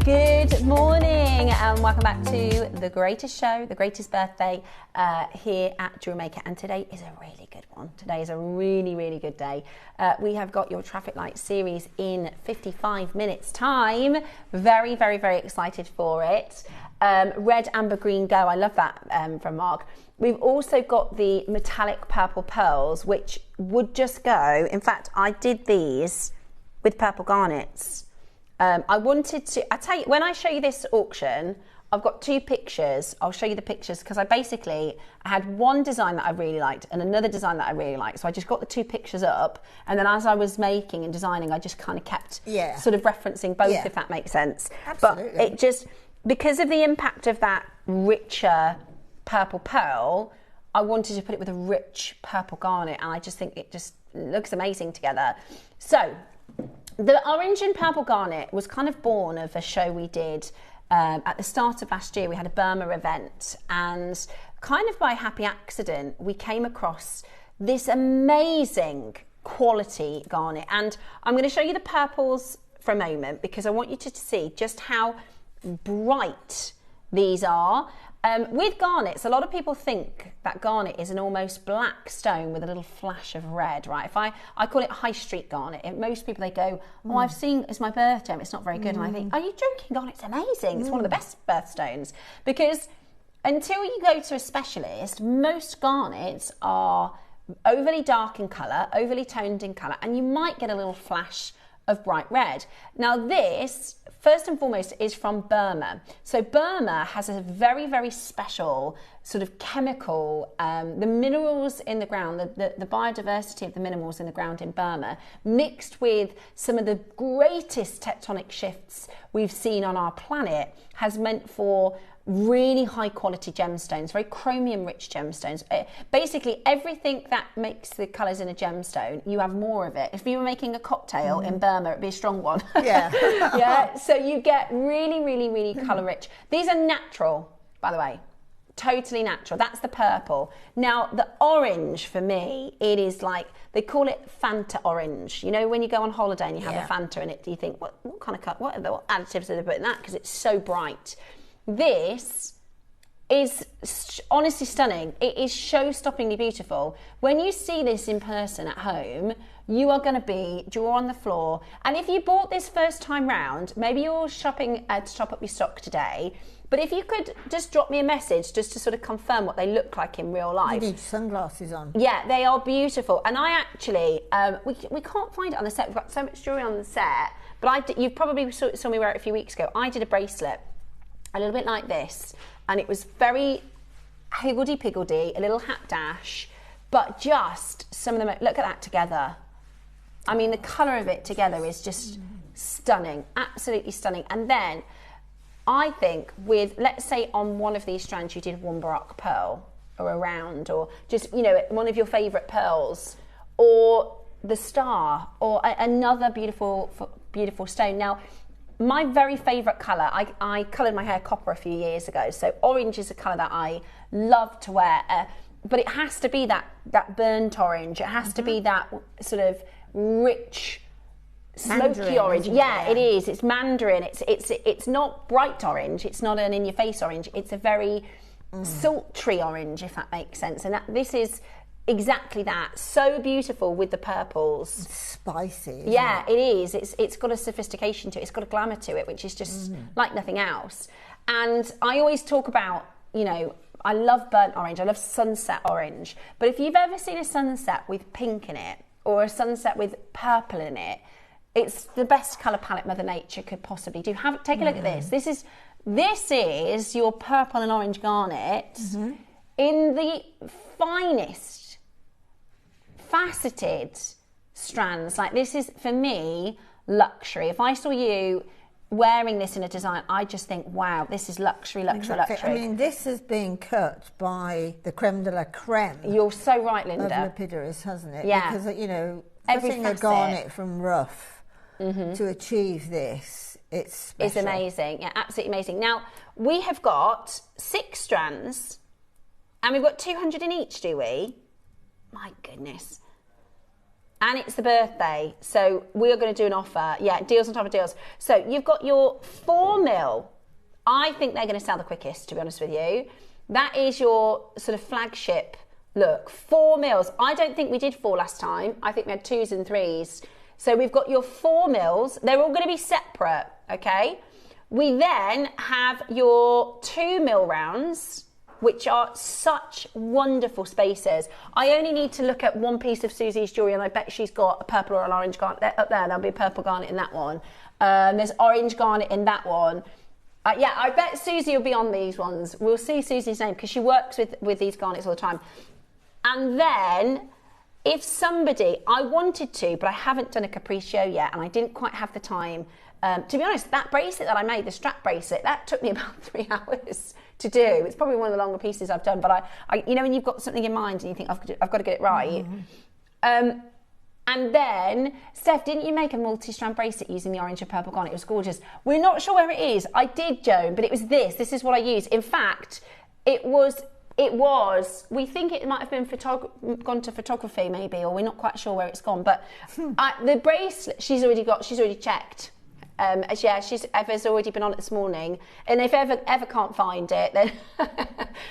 Good morning and welcome back to the greatest show, the greatest birthday here at JewelleryMaker, and today is a really good one. Today is a really, really good day. We have got your traffic light series in 55 minutes time. Very, very, very excited for it. Red, amber, green, go. I love that from Mark. We've also got the metallic purple pearls, which would just go. In fact, I did these with purple garnets. I wanted to, I tell you, when I show you this auction, I've got 2 pictures. I'll show you the pictures because I had one design that I really liked and another design that I really liked. So I just got the 2 pictures up, and then as I was making and designing, I just kind of kept sort of referencing both, if that makes sense. Absolutely. But it just, because of the impact of that richer purple pearl, I wanted to put it with a rich purple garnet, and I just think it just looks amazing together. So the orange and purple garnet was kind of born of a show we did at the start of last year. We had a Burma event, and kind of by happy accident, we came across this amazing quality garnet. And I'm going to show you the purples for a moment, because I want you to see just how bright these are. With garnets, a lot of people think that garnet is an almost black stone with a little flash of red, right? If I call it high street garnet. Most people, they go, oh, I've seen, it's my birthday, it's not very good. And I think, are you joking? Garnet's amazing. It's one of the best birthstones. Because until you go to a specialist, most garnets are overly dark in colour, overly toned in colour, and you might get a little flash of bright red. Now this, first and foremost, is from Burma. So Burma has a very, very special sort of chemical, the minerals in the ground, the biodiversity of the minerals in the ground in Burma, mixed with some of the greatest tectonic shifts we've seen on our planet, has meant for really high quality gemstones, very chromium rich gemstones. Basically everything that makes the colours in a gemstone, you have more of it. If you were making a cocktail in Burma, it'd be a strong one. Yeah. Yeah, so you get really, really, really colour rich. These are natural, by the way, totally natural. That's the purple. Now the orange, for me, it is like, they call it Fanta orange. You know, when you go on holiday and you have a Fanta in it, do you think, what kind of color, what additives are they put in that? Because it's so bright. This is honestly stunning. It is show-stoppingly beautiful. When you see this in person at home, you are going to be jaw on the floor. And if you bought this first time round, maybe you're shopping to top up your stock today, but if you could just drop me a message just to sort of confirm what they look like in real life. You need sunglasses on. Yeah, they are beautiful. And I actually, we can't find it on the set. We've got so much jewellery on the set, but you probably saw me wear it a few weeks ago. I did a bracelet a little bit like this, and it was very higgledy-piggledy, a little hapdash, but just some of them, look at that together. I mean, the colour of it together is just stunning, absolutely stunning. And then I think with, let's say on one of these strands you did one Baroque pearl, or a round, or just, you know, one of your favourite pearls, or the star, or another beautiful stone. Now, my very favourite colour, I coloured my hair copper a few years ago, so orange is a colour that I love to wear, but it has to be that burnt orange, it has to be that sort of rich, smoky Mandarin, orange. isn't Yeah, it? it is, it's mandarin, it's not bright orange, it's not an in-your-face orange, it's a very sultry orange, if that makes sense, and this is exactly that. So beautiful with the purples. It's spicy. Yeah, it is. It's got a sophistication to it. It's got a glamour to it, which is just like nothing else. And I always talk about, you know, I love burnt orange. I love sunset orange. But if you've ever seen a sunset with pink in it, or a sunset with purple in it, it's the best colour palette Mother Nature could possibly do. Take a look at this. This is your purple and orange garnet in the finest faceted strands. Like, this is, for me, luxury. If I saw you wearing this in a design, I just think, wow, this is luxury, luxury, Exactly. luxury. I mean, this has been cut by the creme de la creme. You're so right, Linda. Of lapidaries, hasn't it? Yeah. Because, you know, Every cutting a facet. garnet from rough to achieve this, it's special. It's amazing. Yeah, absolutely amazing. Now, we have got 6 strands, and we've got 200 in each, do we? My goodness. And it's the birthday, so we are going to do an offer. Yeah, deals on top of deals. So you've got your 4mm. I think they're going to sell the quickest, to be honest with you. That is your sort of flagship look. 4mm. I don't think we did 4 last time. I think we had 2s and 3s. So we've got your 4mm. They're all going to be separate, okay? We then have your 2mm rounds, which are such wonderful spaces. I only need to look at one piece of Susie's jewellery, and I bet she's got a purple or an orange garnet up there. There'll be a purple garnet in that one. There's orange garnet in that one. Yeah, I bet Susie will be on these ones. We'll see Susie's name, because she works with these garnets all the time. And then if somebody, I wanted to, but I haven't done a capriccio yet, and I didn't quite have the time. To be honest, that bracelet that I made, the strap bracelet, that took me about 3 hours to do. It's probably one of the longer pieces I've done, but I you know, when you've got something in mind and you think, I've got to get it right. And then, Steph, didn't you make a multi-strand bracelet using the orange and purple garnet? It was gorgeous. We're not sure where it is. I did, Joan, but it was this. This is what I used. In fact, it was, we think it might have been gone to photography maybe, or we're not quite sure where it's gone. But the bracelet, she's already checked. Eva's already been on it this morning, and if Eva can't find it, then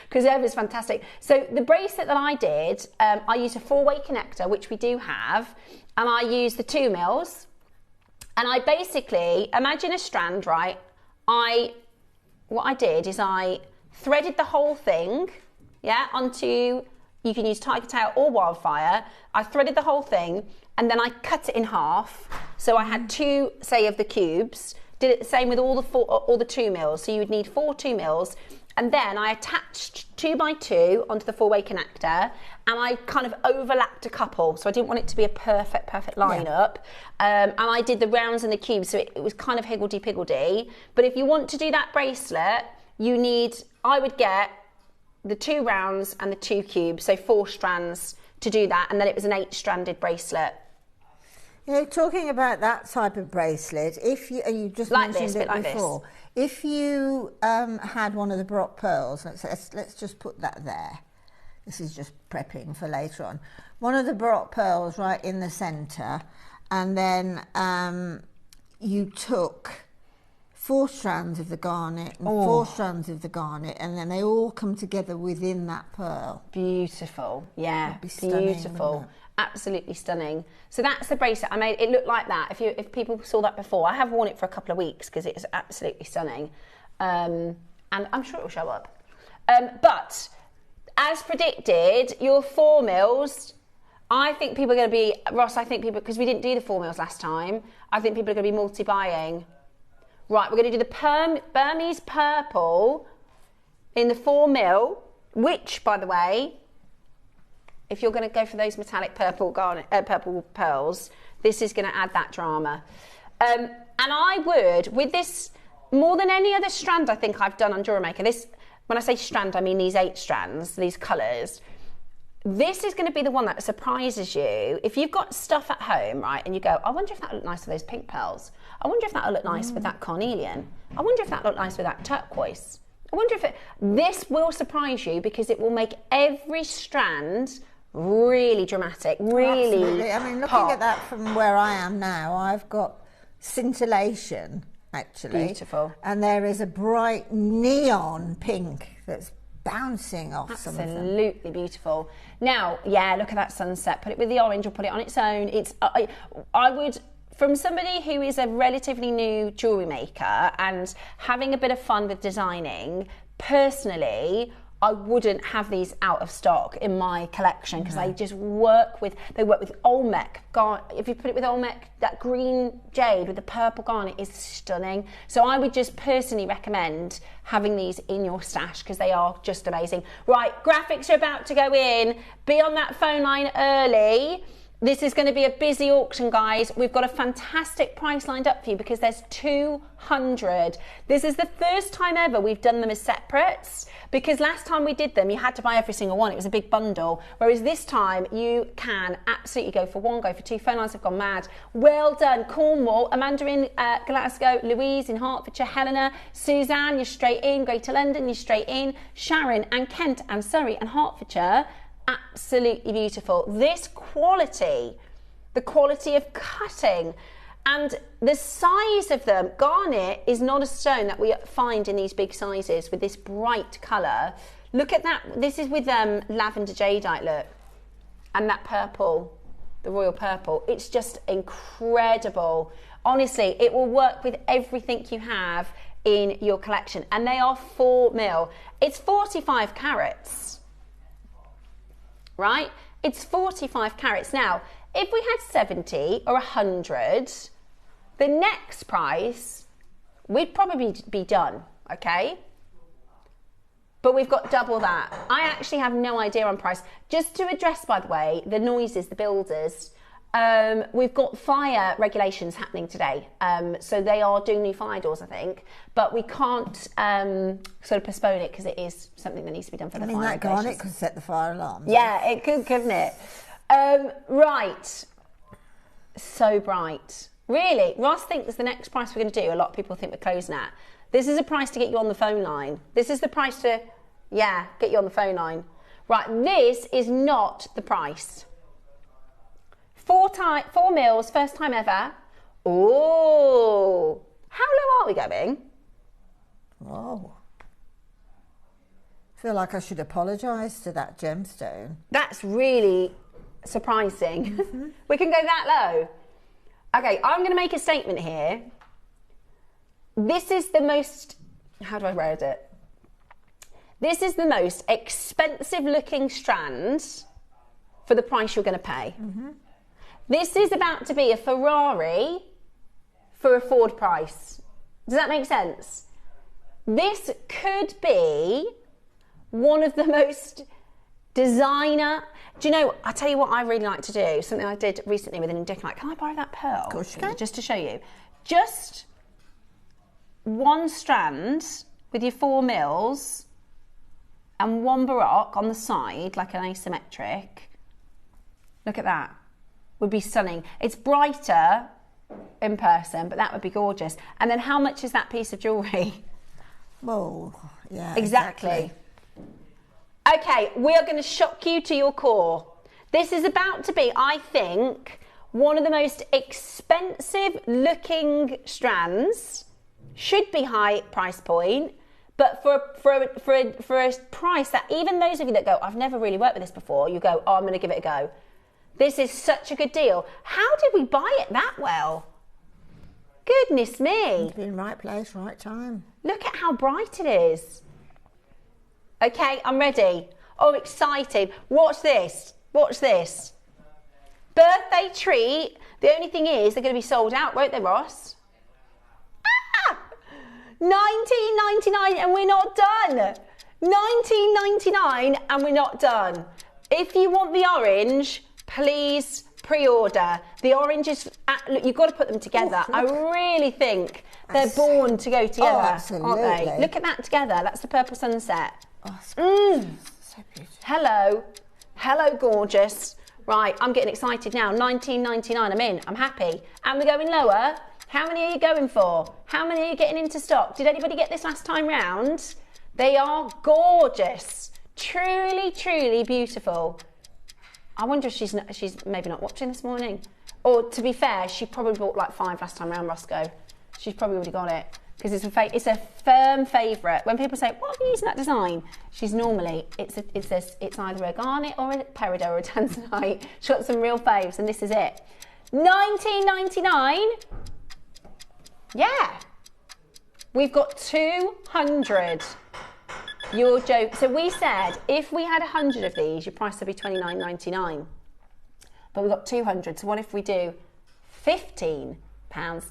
because Eva's fantastic. So the bracelet that I did, I used a 4-way connector, which we do have, and I used the 2 mils, and I basically imagine a strand, right? What I did is I threaded the whole thing, onto, you can use tiger tail or wildfire. I threaded the whole thing, and then I cut it in half. So I had 2, say, of the cubes. Did it the same with all the 2 mils. So you would need 4 2 mils. And then I attached 2 by 2 onto the 4-way connector, and I kind of overlapped a couple. So I didn't want it to be a perfect lineup. And I did the rounds and the cubes, so it was kind of higgledy-piggledy. But if you want to do that bracelet, I would get the 2 rounds and the 2 cubes, so 4 strands to do that, and then it was an 8-stranded bracelet. You know, talking about that type of bracelet, if you just like mentioned this, it before, if you had one of the Brock pearls, let's just put that there. This is just prepping for later on. One of the Brock pearls right in the centre, and then you took 4 strands of the garnet and 4 strands of the garnet, and then they all come together within that pearl. Beautiful, yeah, That'd be stunning, beautiful, absolutely stunning. So that's the bracelet I made. It looked like that. If people saw that before, I have worn it for a couple of weeks because it is absolutely stunning, and I'm sure it will show up. But as predicted, your 4 mils. I think people are going to be, Ross. I think people, because we didn't do the 4 mils last time. I think people are going to be multi-buying. Right, we're going to do the Burmese purple in the 4 mil, which, by the way, if you're going to go for those metallic purple pearls, this is going to add that drama. And I would, with this, more than any other strand I think I've done on JewelleryMaker, this, when I say strand, I mean these 8 strands, these colours. This is going to be the one that surprises you. If you've got stuff at home, right, and you go, I wonder if that would look nice with those pink pearls. I wonder if that would look nice with that carnelian. I wonder if that would look nice with that turquoise. I wonder if this will surprise you because it will make every strand really dramatic, really Absolutely. I mean, looking at that from where I am now, I've got scintillation, actually. Beautiful. And there is a bright neon pink that's bouncing off some of them. Absolutely beautiful. Now, yeah, look at that sunset. Put it with the orange or put it on its own. It's I would, from somebody who is a relatively new jewellery maker and having a bit of fun with designing, personally, I wouldn't have these out of stock in my collection because they just work with Olmec. If you put it with Olmec, that green jade with the purple garnet is stunning. So I would just personally recommend having these in your stash because they are just amazing. Right, graphics are about to go in. Be on that phone line early. This is going to be a busy auction, guys. We've got a fantastic price lined up for you because there's 200. This is the first time ever we've done them as separates because last time we did them, you had to buy every single one. It was a big bundle. Whereas this time, you can absolutely go for 1, go for 2. Phone lines have gone mad. Well done, Cornwall, Amanda in Glasgow, Louise in Hertfordshire, Helena, Suzanne, you're straight in, Greater London, you're straight in, Sharon and Kent and Surrey and Hertfordshire. Absolutely beautiful. This quality, the quality of cutting and the size of them. Garnet is not a stone that we find in these big sizes with this bright colour. Look at that. This is with lavender jadeite, look. And that purple, the royal purple. It's just incredible. Honestly, it will work with everything you have in your collection. And they are 4 mil. It's 45 carats. Right? It's 45 carats. Now, if we had 70 or 100, the next price, we'd probably be done, okay? but we've got double that. I actually have no idea on price. Just to address, by the way, the noises, the builders, we've got fire regulations happening today. So they are doing new fire doors, I think, but we can't sort of postpone it because it is something that needs to be done for the fire that regulations. garnet could set the fire alarm. Yeah, it could, couldn't it? Right. So bright. Really, Ross thinks the next price we're going to do, a lot of people think we're closing at. This is a price to get you on the phone line. This is the price to, get you on the phone line. Right, this is not the price. 4 mils, first time ever. Oh, how low are we going? Oh. I feel like I should apologise to that gemstone. That's really surprising. Mm-hmm. We can go that low. Okay, I'm going to make a statement here. This is the most, how do I word it? This is the most expensive looking strand for the price you're going to pay. Mm-hmm. This is about to be a Ferrari for a Ford price. Does that make sense? This could be one of the most designer. Do you know, I tell you what I really like to do, something I did recently with an indica, like, can I borrow that pearl? Of course you can. Just to show you. Just one strand with your 4 mils and one baroque on the side, like an asymmetric. Look at that. Would be stunning. It's brighter in person, but that would be gorgeous. And then how much is that piece of jewellery? Oh, yeah. Exactly. Okay, we are going to shock you to your core. This is about to be, I think, one of the most expensive looking strands. Should be high price point, but for a price that even those of you that go, I've never really worked with this before, you go, oh, I'm going to give it a go. This is such a good deal. How did we buy it that well? Goodness me. Been right place, right time. Look at how bright it is. Okay, I'm ready. Oh, excited. Watch this. Watch this. Birthday treat. The only thing is, they're going to be sold out, won't they, Ross? Ah! $19.99 and we're not done. $19.99 and we're not done. If you want the orange, please pre-order. The orange is, look, you've got to put them together. I really think they're born to go together, aren't they? Look at that together. That's the purple sunset. Oh, so beautiful. Hello. Hello, gorgeous. Right, I'm getting excited now. $19.99, I'm in. I'm happy. And we're going lower. How many are you going for? How many are you getting into stock? Did anybody get this last time round? They are gorgeous. Truly, truly beautiful. I wonder if she's maybe not watching this morning. Or to be fair, she probably bought like 5 last time round, Roscoe. She's probably already got it. Because it's a firm favourite. When people say, what are you using that design? She's normally, it's either a garnet or a peridot or a tanzanite. She's got some real faves and this is it. $19.99. Yeah. We've got 200. Your joke. So we said if we had 100 of these, your price would be $29.99. But we've got 200. So what if we do £15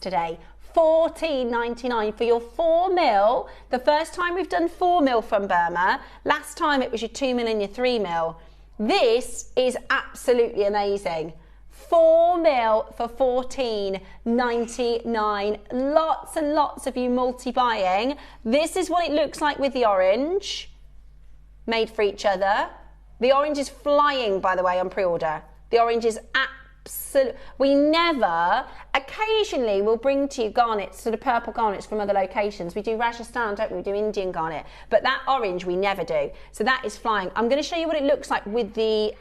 today? $14.99 for your 4 mil. The first time we've done 4 mil from Burma. Last time it was your 2 mil and your 3 mil. This is absolutely amazing. 4 mil for $14.99. Lots and lots of you multi-buying. This is what it looks like with the orange. Made for each other. The orange is flying, by the way, on pre-order. The orange is absolutely. We never, occasionally we'll bring to you garnets, sort of purple garnets from other locations. We do Rajasthan, don't we? We do Indian garnet. But that orange we never do. So that is flying. I'm going to show you what it looks like with the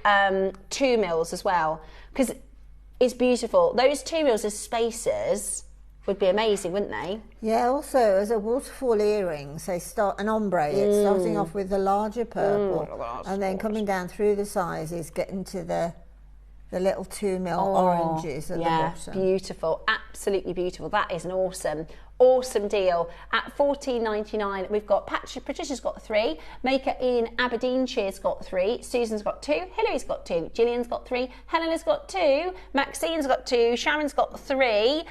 2 mils as well. Because it's beautiful. Those 2 mils as spacers would be amazing, wouldn't they? Yeah, also as a waterfall earrings, they start an ombre. It's starting off with the larger purple and then coming down through the sizes, getting to the little 2 mil oranges at the bottom. Beautiful. absolutely beautiful. That is an awesome deal. At $14.99, we've got Patricia's got 3, Maker in Aberdeenshire's got 3, Susan's got 2, Hillary's got 2, Gillian's got 3, Helena's got 2, Maxine's got 2, Sharon's got 3,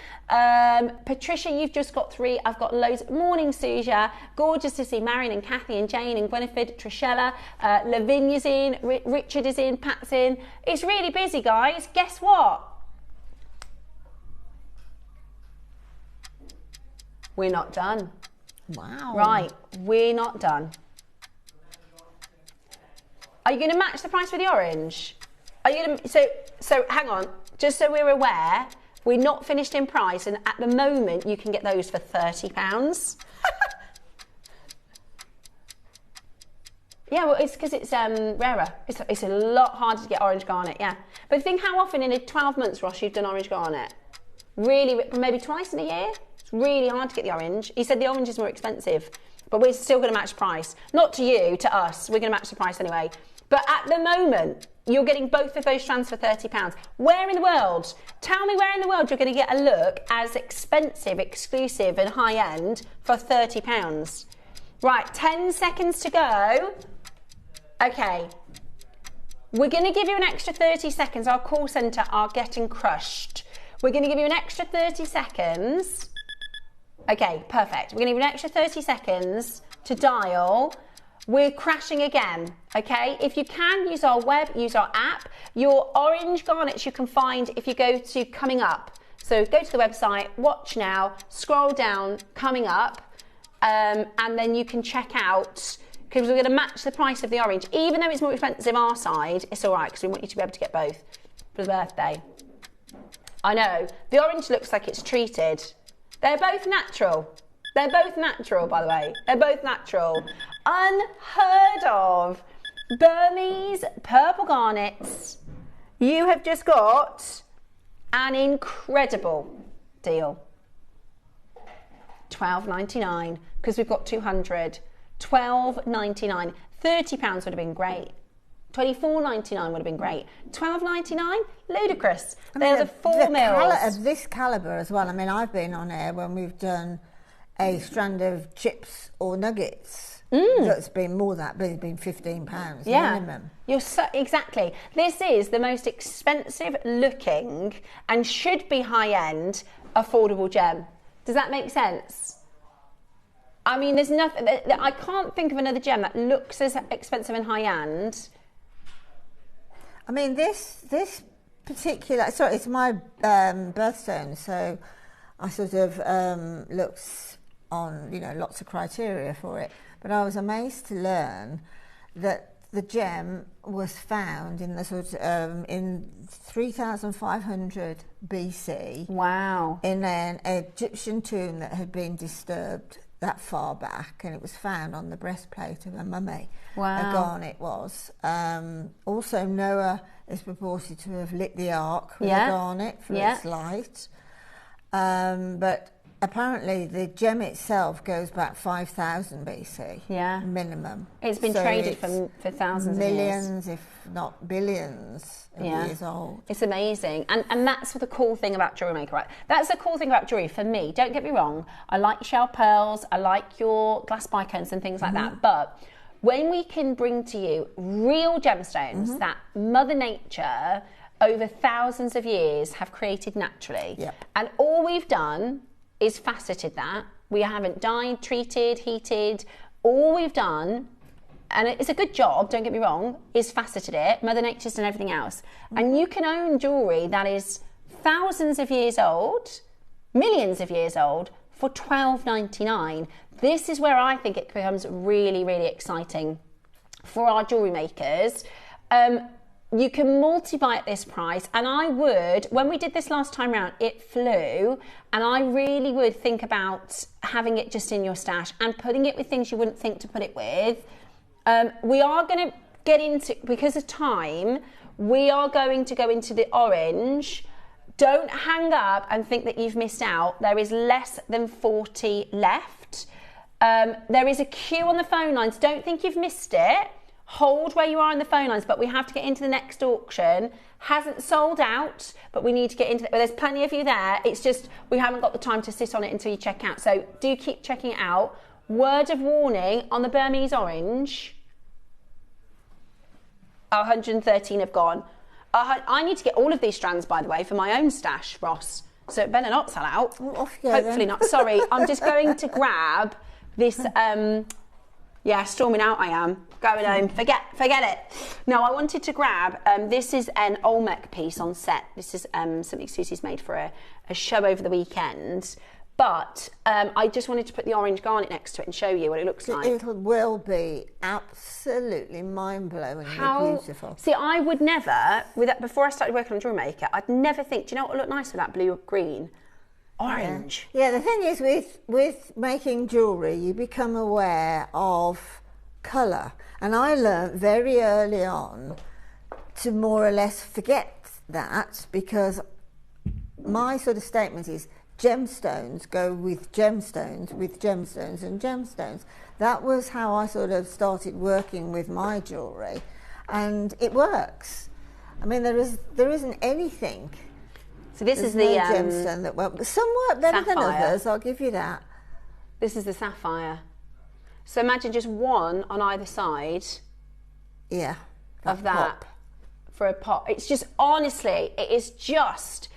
Patricia, you've just got 3, I've got loads. Morning, Suja. Gorgeous to see Marion and Kathy and Jane and Gwenifred, Trishella, Lavinia's in, Richard is in, Pat's in. It's really busy, guys. Guess what? We're not done. Wow. Right, we're not done. Are you going to match the price with the orange? Are you going to? So hang on. Just so we're aware, we're not finished in price, and at the moment you can get those for £30. Yeah, well, it's because it's rarer. It's a lot harder to get orange garnet. Yeah, but think how often in 12 months, Ross, you've done orange garnet. Really, maybe twice in a year. It's really hard to get the orange. He said the orange is more expensive, but we're still going to match price. Not to you, to us. We're going to match the price anyway. But at the moment, you're getting both of those strands for £30. Where in the world? Tell me where in the world you're going to get a look as expensive, exclusive and high-end for £30. Right, 10 seconds to go. Okay. We're going to give you an extra 30 seconds. Our call centre are getting crushed. We're going to give you an extra 30 seconds. Okay, perfect. We're going to give you an extra 30 seconds to dial. We're crashing again, okay? If you can, use our web, use our app. Your orange garnets you can find if you go to Coming Up. So go to the website, watch now, scroll down, Coming Up, and then you can check out, because we're going to match the price of the orange. Even though it's more expensive our side, it's all right, because we want you to be able to get both for the birthday. I know, the orange looks like it's treated. They're both natural. They're both natural, by the way. They're both natural. Unheard of. Burmese purple garnets. You have just got an incredible deal. $12.99, because we've got 200. $12.99. £30 would have been great. $24.99 would have been great. $12.99? Ludicrous. They're the 4 mils. Of this calibre as well. I mean, I've been on air when we've done a strand of chips or nuggets. That's been more than that, but it's been £15 minimum. Exactly. This is the most expensive looking and should be high-end affordable gem. Does that make sense? I mean, there's nothing. I can't think of another gem that looks as expensive and high-end. I mean, this particular, sorry, it's my birthstone, so I sort of looked on, lots of criteria for it. But I was amazed to learn that the gem was found in the sort of in 3,500 BC. Wow! In an Egyptian tomb that had been disturbed that far back, and it was found on the breastplate of a mummy. Wow. A garnet was. Also, Noah is purported to have lit the ark with a garnet for its light. But apparently the gem itself goes back 5,000 BC. Yeah. Minimum. It's been traded for thousands of years. Millions, if not billions of years old. It's amazing. And that's the cool thing about JewelleryMaker, right? That's the cool thing about jewellery for me. Don't get me wrong. I like shell pearls. I like your glass bicones and things like that. But when we can bring to you real gemstones that Mother Nature over thousands of years have created naturally, and all we've done is faceted that. We haven't dyed, treated, heated. All we've done, and it's a good job, don't get me wrong, is faceted it. Mother Nature's done everything else. And you can own jewellery that is thousands of years old, millions of years old, for $12.99. This is where I think it becomes really, really exciting for our jewellery makers. You can multi-buy at this price, and I would, when we did this last time round, it flew, and I really would think about having it just in your stash and putting it with things you wouldn't think to put it with. We are going to get into, because of time, we are going to go into the orange. Don't hang up and think that you've missed out. There is less than 40 left. There is a queue on the phone lines. Don't think you've missed it. Hold where you are in the phone lines, but we have to get into the next auction. Hasn't sold out, but we need to get into it. Well, there's plenty of you there. It's just we haven't got the time to sit on it until you check out. So do keep checking it out. Word of warning on the Burmese orange. 113 have gone. I need to get all of these strands, by the way, for my own stash, Ross. So it better not sell out. Well, off you go, Hopefully then. not. Sorry, I'm just going to grab this. Yeah, storming out I am. Going home. Forget it. No, I wanted to grab, this is an Olmec piece on set. This is something Susie's made for a show over the weekend. But I just wanted to put the orange garnet next to it and show you what it looks like. It will be absolutely mind-blowingly beautiful. See, I would never, before I started working on JewelleryMaker, I'd never think, do you know what would look nice with that blue or green? Orange. Yeah, the thing is with making jewellery, you become aware of colour. And I learned very early on to more or less forget that, because my sort of statement is gemstones go with gemstones and gemstones. That was how I sort of started working with my jewellery, and it works. I mean, there isn't anything. So this is the gemstone that works. Some work better than sapphire. others, I'll give you that. This is the sapphire. So imagine just one on either side. Yeah. Of that pop. For a pot. It's just, honestly, it is just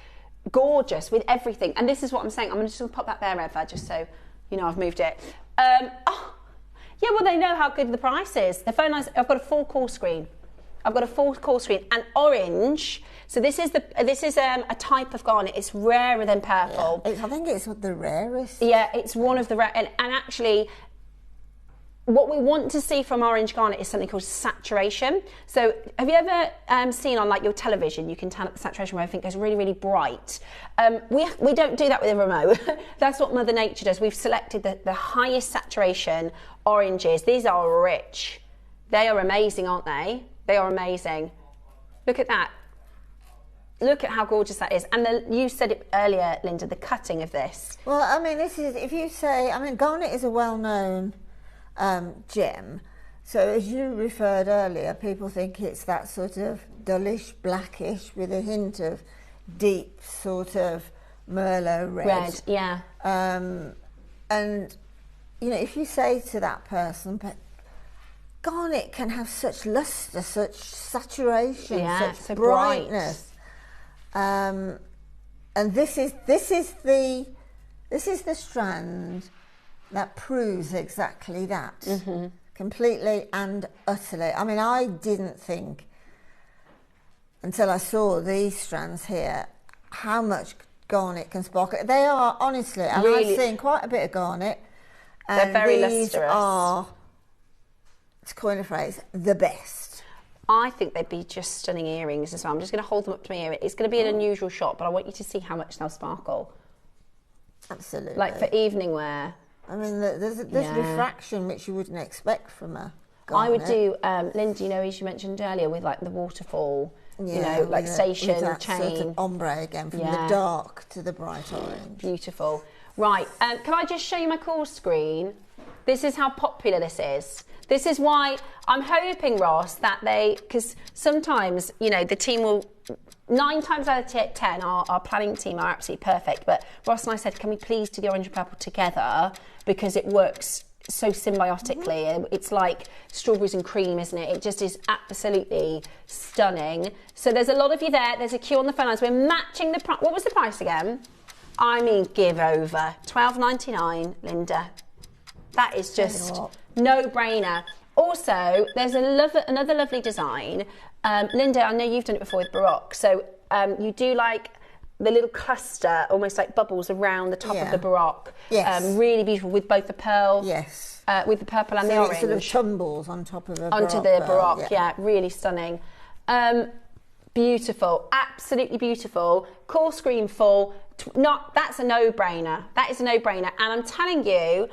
gorgeous with everything. And this is what I'm saying. I'm just going to pop that there, Eva, just so you know I've moved it. Yeah, well, they know how good the price is. The phone lines, I've got a full call screen. I've got a full call screen. And orange, so this is a type of garnet. It's rarer than purple. Yeah. I think it's the rarest. Yeah, it's one of the rare. And actually, what we want to see from orange garnet is something called saturation. So have you ever seen on like your television, you can turn up the saturation where everything goes really, really bright. We don't do that with a remote. That's what Mother Nature does. We've selected the highest saturation oranges. These are rich. They are amazing, aren't they? They are amazing. Look at that. Look at how gorgeous that is. And you said it earlier, Linda, the cutting of this. Well, I mean, this is, if you say, I mean, garnet is a well-known gem. So as you referred earlier, people think it's that sort of dullish, blackish with a hint of deep sort of Merlot red. Red, yeah. And, you know, if you say to that person, but garnet can have such luster, such saturation, such so brightness. And this is the strand that proves exactly that, completely and utterly. I mean, I didn't think until I saw these strands here how much garnet can sparkle. They are, honestly, and really, I've seen quite a bit of garnet. They're very these lustrous. are, to coin a phrase, the best. I think they'd be just stunning earrings as well. I'm just going to hold them up to my ear. It's going to be an unusual shot, but I want you to see how much they'll sparkle. Absolutely. Like for evening wear. I mean, there's refraction which you wouldn't expect from a garnet. I would do, Linda, you know, as you mentioned earlier, with like the waterfall, you know, like station, with that chain. sort of ombre again, from the dark to the bright orange. Beautiful. Right, can I just show you my call screen? This is how popular this is. This is why I'm hoping, Ross, that because sometimes, you know, the team will, 9 times out of 10, our planning team are absolutely perfect. But Ross and I said, can we please do the orange and purple together? Because it works so symbiotically. It's like strawberries and cream, isn't it? It just is absolutely stunning. So there's a lot of you there. There's a queue on the phone lines. We're matching the price. What was the price again? I mean, give over. $12.99, Linda. That is just no-brainer. Also, there's another lovely design. Linda, I know you've done it before with Baroque. So you do like the little cluster, almost like bubbles around the top of the Baroque. Yes. Really beautiful with both the pearl. Yes. With the purple and so the orange. It sort of tumbles on top of a onto Baroque the Baroque, pearl, yeah, really stunning. Beautiful, absolutely beautiful. Call screen full. That's a no-brainer. That is a no-brainer. And I'm telling you,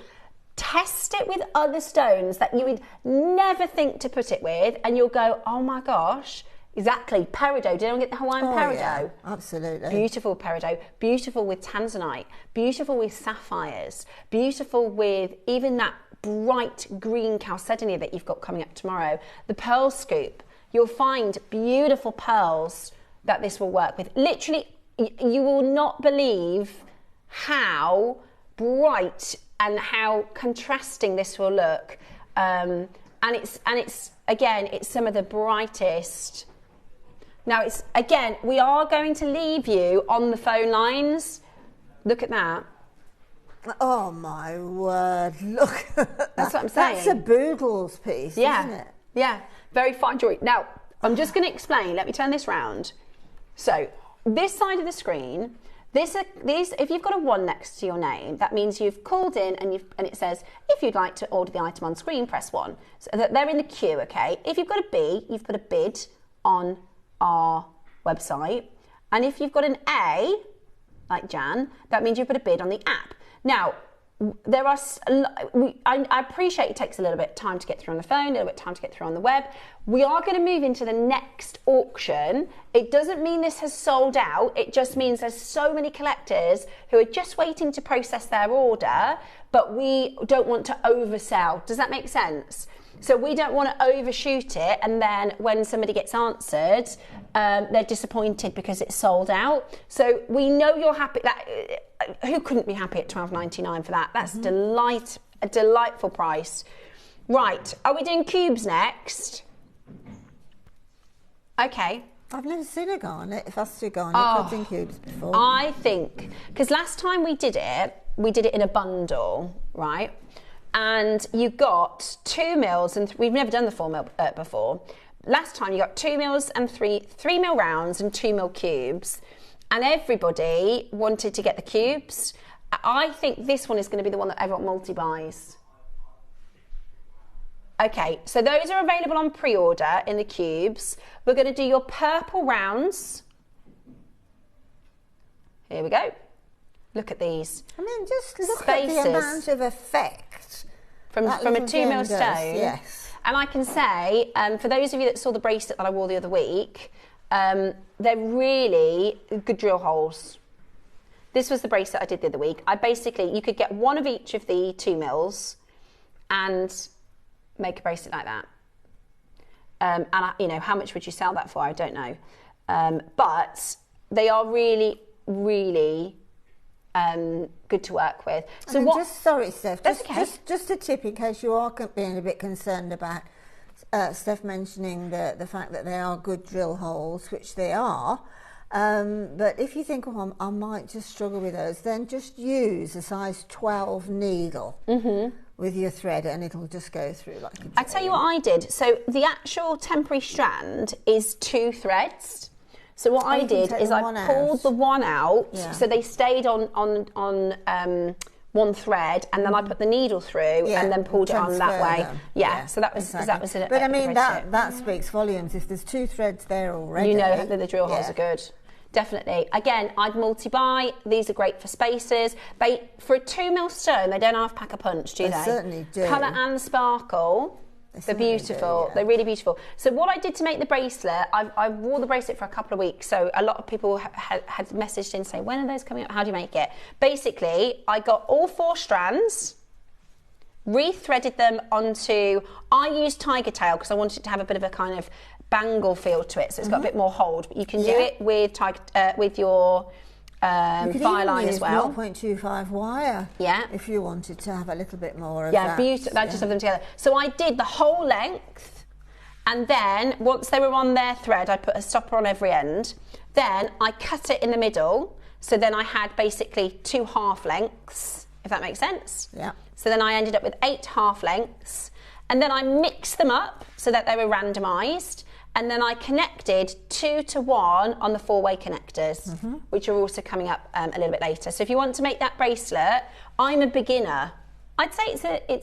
test it with other stones that you would never think to put it with, and you'll go, oh my gosh, exactly, peridot. Did anyone get the Hawaiian peridot? Yeah, absolutely. Beautiful peridot, beautiful with tanzanite, beautiful with sapphires, beautiful with even that bright green chalcedony that you've got coming up tomorrow. The pearl scoop, you'll find beautiful pearls that this will work with. Literally, you will not believe how bright and how contrasting this will look. And it's again, it's some of the brightest. Now it's, again, we are going to leave you on the phone lines. Look at that. Oh my word, look. That's what I'm saying. That's a Boodles piece, isn't it? Yeah, very fine jewelry. Now, I'm just going to explain. Let me turn this round. So, this side of the screen, these, if you've got a 1 next to your name, that means you've called in and it says, if you'd like to order the item on screen, press 1. So that they're in the queue, okay? If you've got a B, you've put a bid on our website. And if you've got an A, like Jan, that means you've put a bid on the app. Now, there are, I appreciate it takes a little bit of time to get through on the phone, a little bit of time to get through on the web. We are going to move into the next auction. It doesn't mean this has sold out. It just means there's so many collectors who are just waiting to process their order, but we don't want to oversell. Does that make sense? So we don't want to overshoot it, and then when somebody gets answered, they're disappointed because it's sold out. So we know you're happy. Who couldn't be happy at $12.99 for that? That's a delightful price. Right, are we doing cubes next? Okay. I've never seen a garnet. If I see a garnet, I've seen cubes before. I think, because last time we did it in a bundle, right? And you got 2 mils, and we've never done the 4 mil before. Last time you got 2 mils and 3 mil rounds and 2 mil cubes. And everybody wanted to get the cubes. I think this one is going to be the one that everyone multi-buys. Okay, so those are available on pre-order in the cubes. We're going to do your purple rounds. Here we go. Look at these. I mean, just look spaces. at the amount of effect from a 2 mil stone. Yes. And I can say, for those of you that saw the bracelet that I wore the other week, they're really good drill holes. This was the bracelet I did the other week. You could get one of each of the 2 mils and make a bracelet like that. How much would you sell that for? I don't know. But they are really, really good to work with. So sorry, Steph. That's okay. Just a tip in case you are being a bit concerned about Steph mentioning the fact that they are good drill holes, which they are. But if you think, oh, I might just struggle with those, then just use a size 12 needle with your thread, and it'll just go through like a dream. I tell you what I did. So the actual temporary strand is 2 threads. So what I did is I pulled the one out, so they stayed on one thread, and then I put the needle through and then pulled it on that way. Yeah, so that was it. But I mean, that speaks volumes. If there's 2 threads there already, you know that the drill holes are good. Definitely. Again, I'd multi-buy. These are great for spaces. For a 2 mil stone, they don't half pack a punch, do they? They certainly do. Colour and sparkle. They're beautiful. They're really beautiful. So what I did to make the bracelet, I wore the bracelet for a couple of weeks. So a lot of people had messaged in saying, when are those coming up? How do you make it? Basically, I got all 4 strands, re-threaded them onto, I used tiger tail because I wanted it to have a bit of a kind of bangle feel to it. So it's got a bit more hold. But you can do it with your fire line as well. 0.25 wire. Yeah. If you wanted to have a little bit more of that. Yeah, beautiful. I just have them together. So I did the whole length, and then once they were on their thread, I put a stopper on every end. Then I cut it in the middle. So then I had basically 2 half lengths, if that makes sense. Yeah. So then I ended up with 8 half lengths, and then I mixed them up so that they were randomised. And then I connected 2 to 1 on the 4-way connectors, which are also coming up a little bit later. So if you want to make that bracelet, I'm a beginner. I'd say it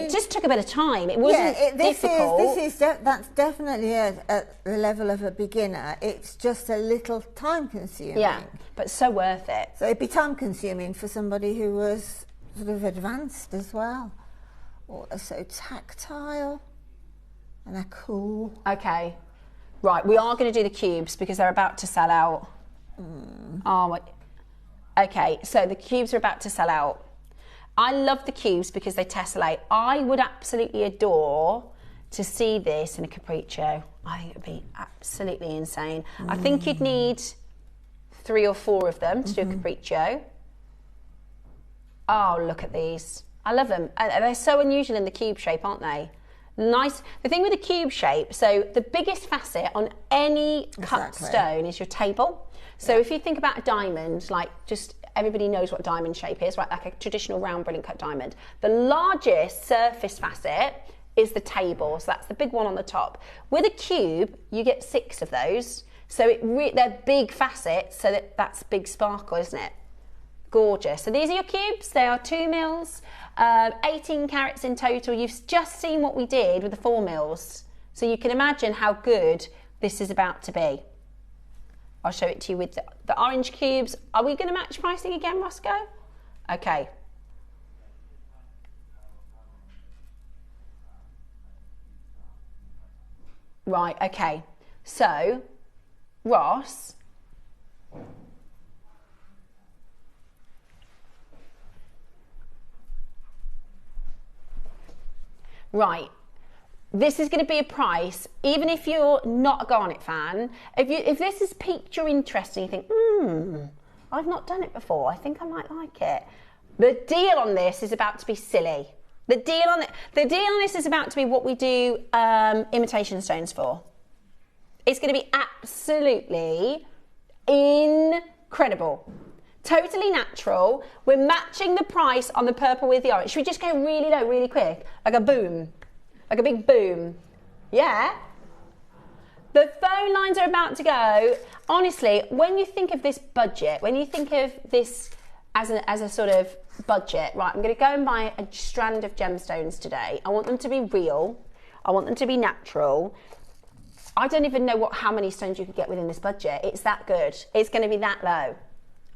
just took a bit of time. It wasn't difficult. That's definitely at the level of a beginner. It's just a little time consuming. Yeah, but so worth it. So it'd be time consuming for somebody who was sort of advanced as well, or so tactile. And they're cool. Okay. Right, we are going to do the cubes because they're about to sell out. Oh my. Okay, so the cubes are about to sell out. I love the cubes because they tessellate. I would absolutely adore to see this in a capriccio. I think it would be absolutely insane. I think you'd need 3 or 4 of them to do a capriccio. Oh, look at these. I love them. And they're so unusual in the cube shape, aren't they? Nice. The thing with the cube shape, so the biggest facet on any cut stone is your table. So if you think about a diamond, like just everybody knows what a diamond shape is, right? Like a traditional round brilliant cut diamond. The largest surface facet is the table. So that's the big one on the top. With a cube, you get 6 of those. So they're big facets, so that's big sparkle, isn't it? Gorgeous. So these are your cubes. They are 2 mils, 18 carats in total. You've just seen what we did with the 4 mils. So you can imagine how good this is about to be. I'll show it to you with the orange cubes. Are we going to match pricing again, Roscoe? Okay. Right, okay. So, Ross, right, this is going to be a price, even if you're not a garnet fan, if this has piqued your interest and you think, I've not done it before, I think I might like it. The deal on this is about to be silly. The deal on this is about to be what we do imitation stones for. It's going to be absolutely incredible. Totally natural. We're matching the price on the purple with the orange. Should we just go really low, really quick? Like a boom. Like a big boom. Yeah? The phone lines are about to go. Honestly, when you think of this budget, when you think of this as a sort of budget, right, I'm going to go and buy a strand of gemstones today. I want them to be real. I want them to be natural. I don't even know how many stones you could get within this budget. It's that good. It's going to be that low.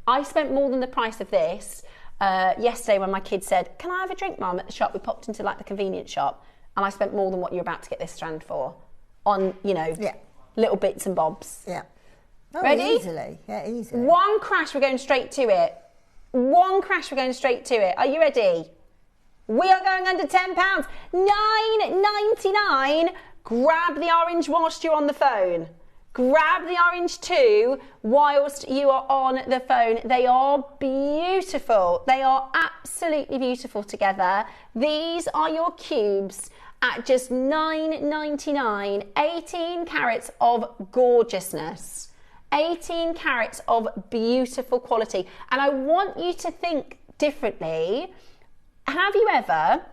I spent more than the price of this yesterday when my kids said, can I have a drink, Mum, at the shop? We popped into like the convenience shop and I spent more than what you're about to get this strand for on, little bits and bobs. Yeah. Oh, ready? Easily. Yeah, easily. One crash, we're going straight to it. One crash, we're going straight to it. Are you ready? We are going under £10. $9.99. Grab the orange whilst you're on the phone. Grab the orange too whilst you are on the phone. They are beautiful. They are absolutely beautiful together. These are your cubes at just $9.99. 18 carats of gorgeousness. 18 carats of beautiful quality. And I want you to think differently. Have you ever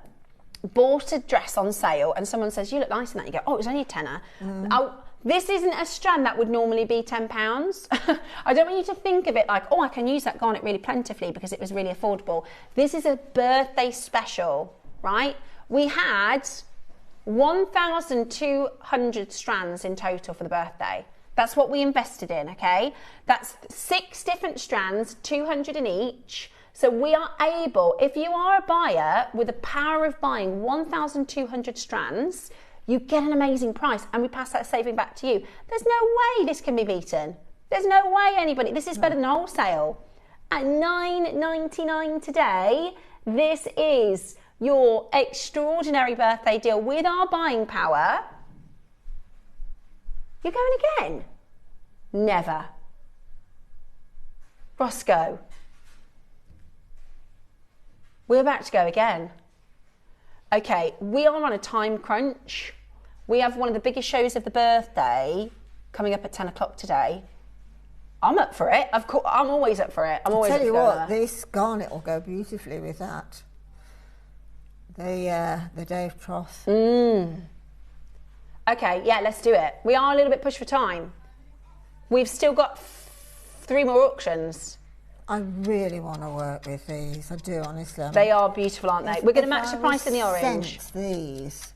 bought a dress on sale and someone says, you look nice in that? You go, oh, it was only a tenner. Oh, this isn't a strand that would normally be £10. I don't want you to think of it like, oh, I can use that garnet really plentifully because it was really affordable. This is a birthday special, right? We had 1,200 strands in total for the birthday. That's what we invested in, okay? That's 6 different strands, 200 in each. So we are able, if you are a buyer with the power of buying 1,200 strands, you get an amazing price and we pass that saving back to you. There's no way this can be beaten. There's no way anybody, this is better than wholesale. At $9.99 today, this is your extraordinary birthday deal with our buying power. You're going again? Never. Roscoe. We're about to go again. Okay, we are on a time crunch. We have one of the biggest shows of the birthday coming up at 10 o'clock today. I'm up for it. Of course, I'm always up for it. I'm always up for it. Tell you what, this garnet will go beautifully with that. The Dave Troth. Okay, yeah, let's do it. We are a little bit pushed for time. We've still got 3 more auctions. I really want to work with these. I do, honestly. They are beautiful, aren't they? We're going to match the price in the orange. These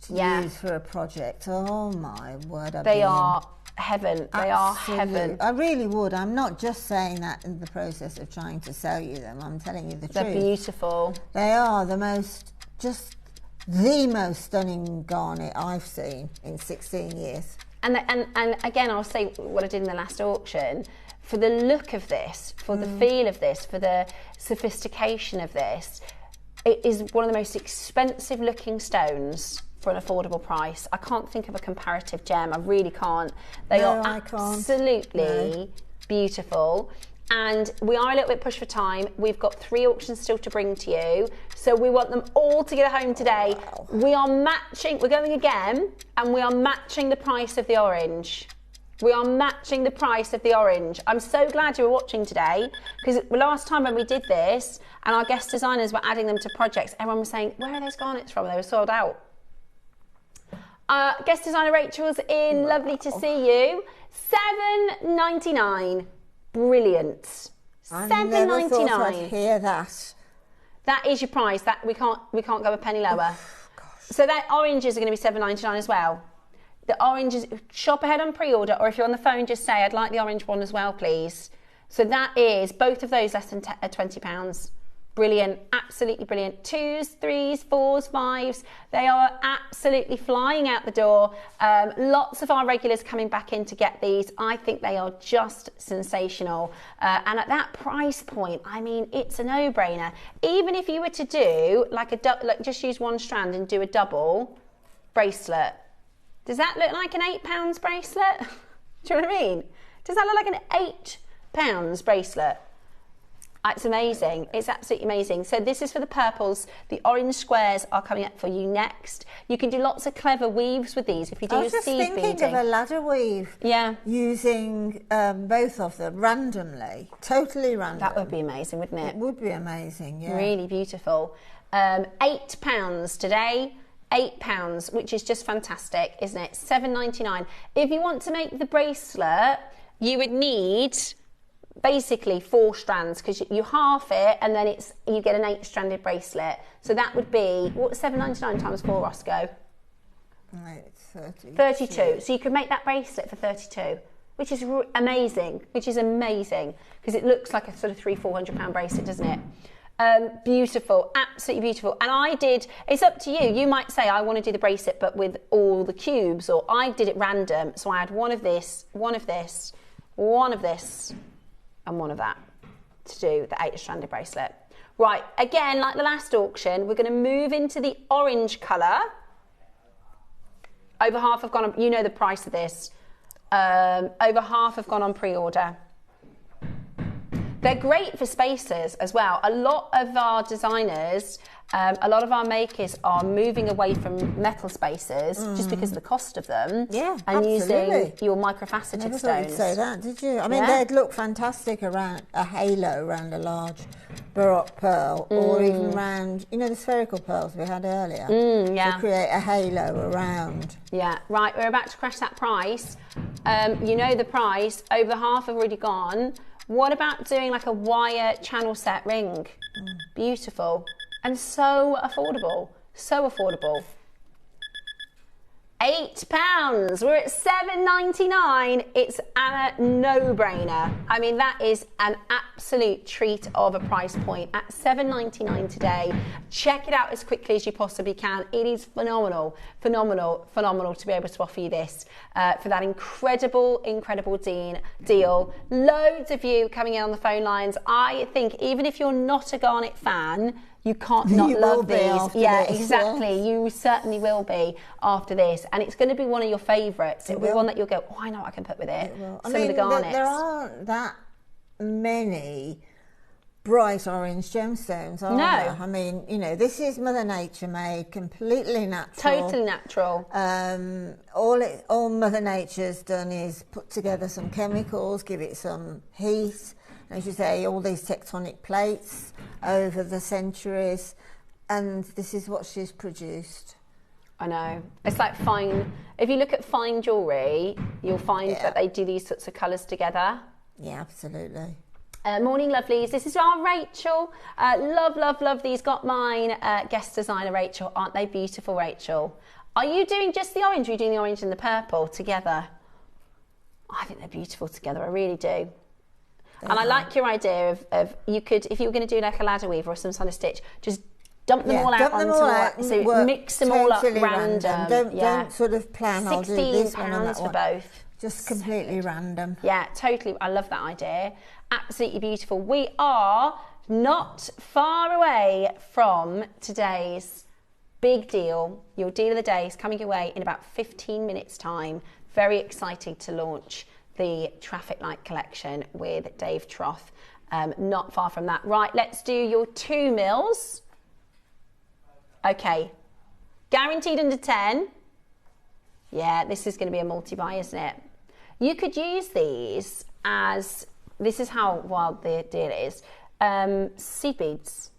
to use for a project. Oh my word! They are heaven. They are heaven. I really would. I'm not just saying that in the process of trying to sell you them. I'm telling you the truth. They're beautiful. They are the most stunning garnet I've seen in 16 years. And again, I'll say what I did in the last auction. For the look of this, for the feel of this, for the sophistication of this, it is one of the most expensive looking stones for an affordable price. I can't think of a comparative gem. I really can't. They are absolutely beautiful. And we are a little bit pushed for time. We've got 3 auctions still to bring to you. So we want them all to get home today. Wow. We are matching, we're going again, and we are matching the price of the orange. We are matching the price of the orange. I'm so glad you were watching today, because the last time when we did this and our guest designers were adding them to projects, everyone was saying, where are those garnets from? They were sold out. Guest designer Rachel's in. Wow. Lovely to see you. $7.99. Brilliant. I never thought I'd hear that. That is your price. That we can't go a penny lower. So that oranges are going to be $7.99 as well. The oranges, shop ahead on pre-order, or if you're on the phone, just say, I'd like the orange one as well, please. So that is both of those less than £20. Brilliant, absolutely brilliant. 2s, 3s, 4s, 5s, they are absolutely flying out the door. Lots of our regulars coming back in to get these. I think they are just sensational. And at that price point, I mean, it's a no-brainer. Even if you were to do like just use one strand and do a double bracelet. Does that look like an £8 bracelet? Do you know what I mean? Does that look like an £8 bracelet? It's amazing. It's absolutely amazing. So this is for the purples. The orange squares are coming up for you next. You can do lots of clever weaves with these if you do your seed beading. I was just thinking of a ladder weave. Yeah. Using both of them randomly, totally random. That would be amazing, wouldn't it? It would be amazing, yeah. Really beautiful. £8 today. £8, which is just fantastic, isn't it? $7.99. If you want to make the bracelet, you would need basically 4 strands, because you half it and then you get an 8-stranded bracelet. So that would be, what's $7.99 times 4, Roscoe? 32. So you could make that bracelet for 32, which is amazing, because it looks like a sort of £300-400 bracelet, doesn't it? Beautiful, absolutely beautiful. And it's up to you. You might say, I want to do the bracelet but with all the cubes, or I did it random, so I had one of this, one of this, one of this, and one of that to do the 8-stranded bracelet. Right, again, like the last auction, we're going to move into the orange colour. Over half have gone on, you know the price of this. Over half have gone on pre-order. They're great for spacers as well. A lot of our designers, a lot of our makers are moving away from metal spacers just because of the cost of them. Yeah, and absolutely. Using your microfaceted Never stones. Thought you'd say that, did you? I mean, they'd look fantastic around a halo around a large Baroque pearl, or even around, you know, the spherical pearls we had earlier. To create a halo around. Yeah, right. We're about to crash that price. You know the price. Over half have already gone. What about doing like a wire channel set ring? Beautiful. And so affordable. So affordable. £8. We're at $7.99. It's a no-brainer. I mean, that is an absolute treat of a price point at $7.99 today. Check it out as quickly as you possibly can. It is phenomenal, phenomenal, phenomenal to be able to offer you this for that incredible, incredible deal. Loads of you coming in on the phone lines. I think even if you're not a garnet fan, you can't not love these. Yeah, exactly. You certainly will be after this. And it's going to be one of your favourites. It'll be one that you'll go, oh, I know what I can put with it. Some of the garnets. There aren't that many bright orange gemstones, are there? I mean, you know, this is Mother Nature made, completely natural. Totally natural. All Mother Nature's done is put together some chemicals, give it some heat. As you say, all these tectonic plates over the centuries, and this is what she's produced. I know. It's like fine, if you look at fine jewellery, you'll find that they do these sorts of colours together. Yeah, absolutely. Morning, lovelies. This is our Rachel. Love these. Got mine. Guest designer Rachel. Aren't they beautiful, Rachel? Are you doing just the orange, or are you doing the orange and the purple together? I think they're beautiful together. I really do. And I like your idea of you could, if you were going to do like a ladder weave or some sort of stitch, just dump them all out onto so mix them all up random. Don't sort of plan, I'll do this one and that for one. both. Just completely random. Yeah, totally. I love that idea. Absolutely beautiful. We are not far away from today's big deal. Your deal of the day is coming your way in about 15 minutes time. Very excited to launch the traffic light collection with Dave Troth. Not far from that. Right, let's do your 2 mils. Okay, guaranteed under 10. Yeah, this is going to be a multi-buy, isn't it? You could use these as, this is how wild the deal is, seed beads,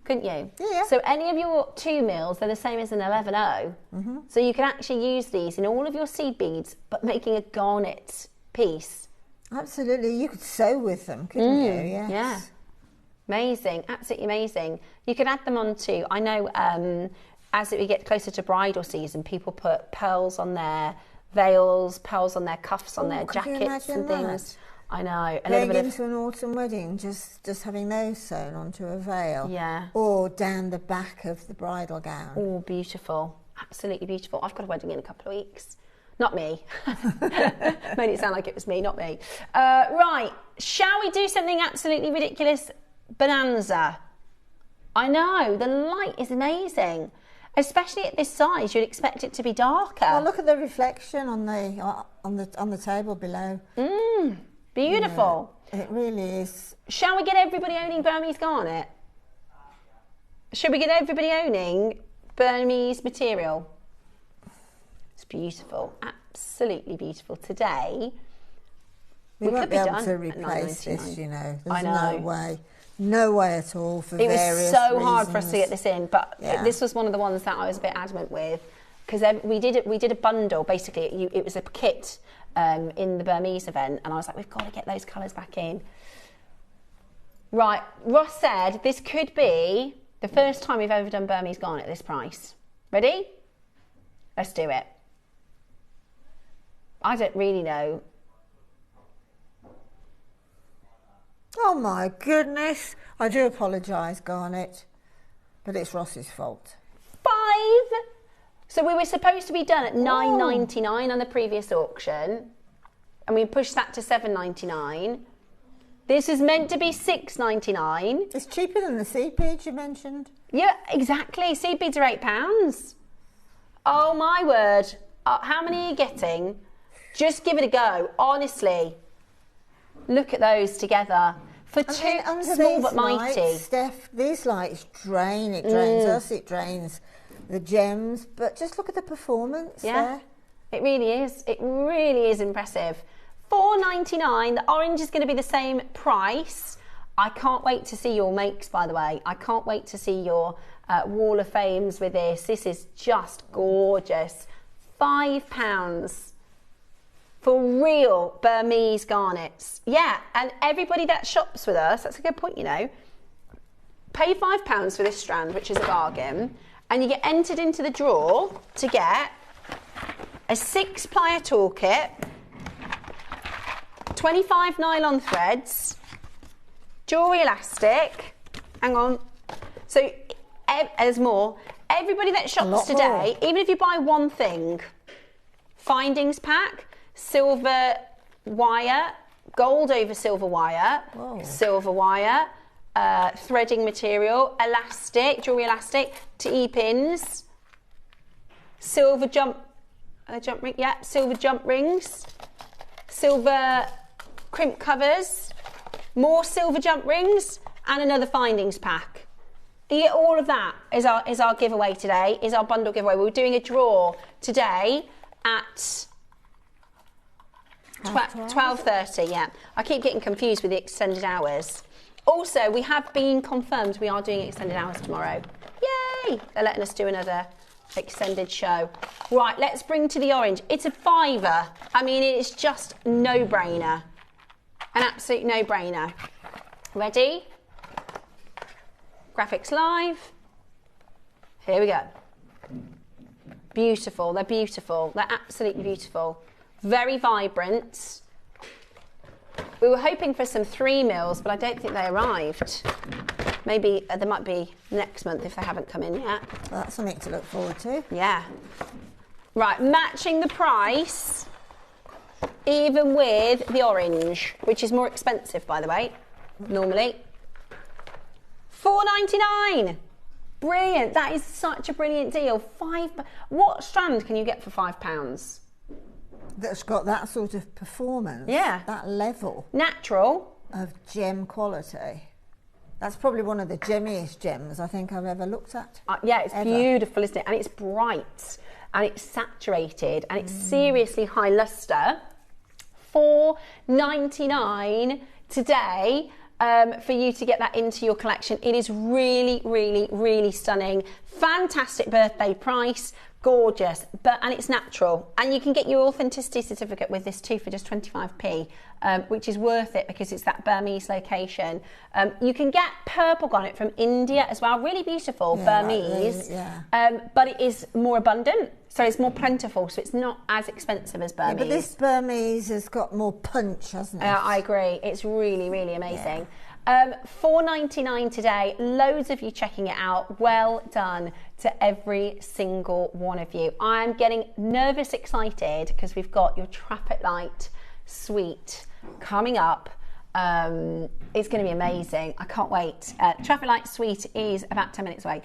couldn't you? Yeah. So any of your 2 mils, they're the same as an 11.0. So you can actually use these in all of your seed beads, but making a garnet piece. Absolutely, you could sew with them, couldn't you? Yes. Yeah. Amazing, absolutely amazing. You can add them on to, I know as we get closer to bridal season, people put pearls on their veils, pearls on their cuffs, on their jackets and things. That? I know. Going into an autumn wedding, just having those sewn onto a veil. Yeah. Or down the back of the bridal gown. Oh, beautiful. Absolutely beautiful. I've got a wedding in a couple of weeks. Not me. Made it sound like it was me, not me. Right, shall we do something absolutely ridiculous? Bonanza. I know, the light is amazing. Especially at this size, you'd expect it to be darker. Well, look at the reflection on the table below. Beautiful. Yeah, it really is. Shall we get everybody owning Burmese garnet? Should we get everybody owning Burmese material? It's beautiful, absolutely beautiful. Today, we won't be able to replace this, you know. There's no way at all for various reasons. It was so hard for us to get this in, but this was one of the ones that I was a bit adamant with, because we did a bundle, basically. It was a kit in the Burmese event, and I was like, we've got to get those colours back in. Right, Ross said this could be the first time we've ever done Burmese garnet at this price. Ready? Let's do it. I don't really know. Oh my goodness. I do apologise, Garnet, but it's Ross's fault. 5. So we were supposed to be done at $9.99 on the previous auction, and we pushed that to $7.99. This is meant to be $6.99. It's cheaper than the seed beads you mentioned. Yeah, exactly. Seed beads are £8. Oh my word. How many are you getting? Just give it a go, honestly. Look at those together. For two, small but mighty. Lights, Steph, these lights drain. It drains us, it drains the gems. But just look at the performance there. It really is. It really is impressive. $4.99. The orange is going to be the same price. I can't wait to see your makes, by the way. I can't wait to see your wall of fames with this. This is just gorgeous. £5. For real Burmese garnets. Yeah, and everybody that shops with us, that's a good point, you know, pay £5 for this strand, which is a bargain, and you get entered into the draw to get a 6-plier toolkit, 25 nylon threads, jewellery elastic, hang on, so there's more. Everybody that shops today, even if you buy one thing, findings pack, silver wire, gold over silver wire, silver wire, threading material, elastic, jewellery elastic, T-pins, silver jump ring, silver jump rings, silver crimp covers, more silver jump rings, and another findings pack. You get all of that is our giveaway today, is our bundle giveaway. We're doing a draw today at 12:30, yeah. I keep getting confused with the extended hours. Also, we have been confirmed we are doing extended hours tomorrow. Yay! They're letting us do another extended show. Right, let's bring to the orange. It's a £5. I mean, it's just no-brainer. An absolute no-brainer. Ready? Graphics live. Here we go. Beautiful, they're beautiful. They're absolutely beautiful. Very vibrant. We were hoping for some 3 mils, but I don't think they arrived. maybe there might be next month if they haven't come in yet. Well, that's something to look forward to. Yeah. Right, matching the price, even with the orange, which is more expensive, by the way, normally. £4.99. Brilliant. That is such a brilliant deal. What strand can you get for £5? That's got that sort of performance. Yeah. That level. Natural. Of gem quality. That's probably one of the gemmiest gems I think I've ever looked at. Yeah, it's ever. Beautiful, isn't it? And it's bright, and it's saturated, and it's seriously high luster. £4.99 today for you to get that into your collection. It is really, really, really stunning. Fantastic birthday price. Gorgeous, and it's natural, and you can get your authenticity certificate with this too for just 25p, which is worth it because it's that Burmese location. You can get purple garnet from India as well, really beautiful, Burmese, but it is more abundant, so it's more plentiful, so it's not as expensive as Burmese. Yeah, but this Burmese has got more punch, hasn't it? I agree, it's really, really amazing. Yeah. £4.99 today, loads of you checking it out. Well done to every single one of you. I'm getting nervous excited because we've got your traffic light suite coming up. It's going to be amazing. I can't wait. Traffic light suite is about 10 minutes away.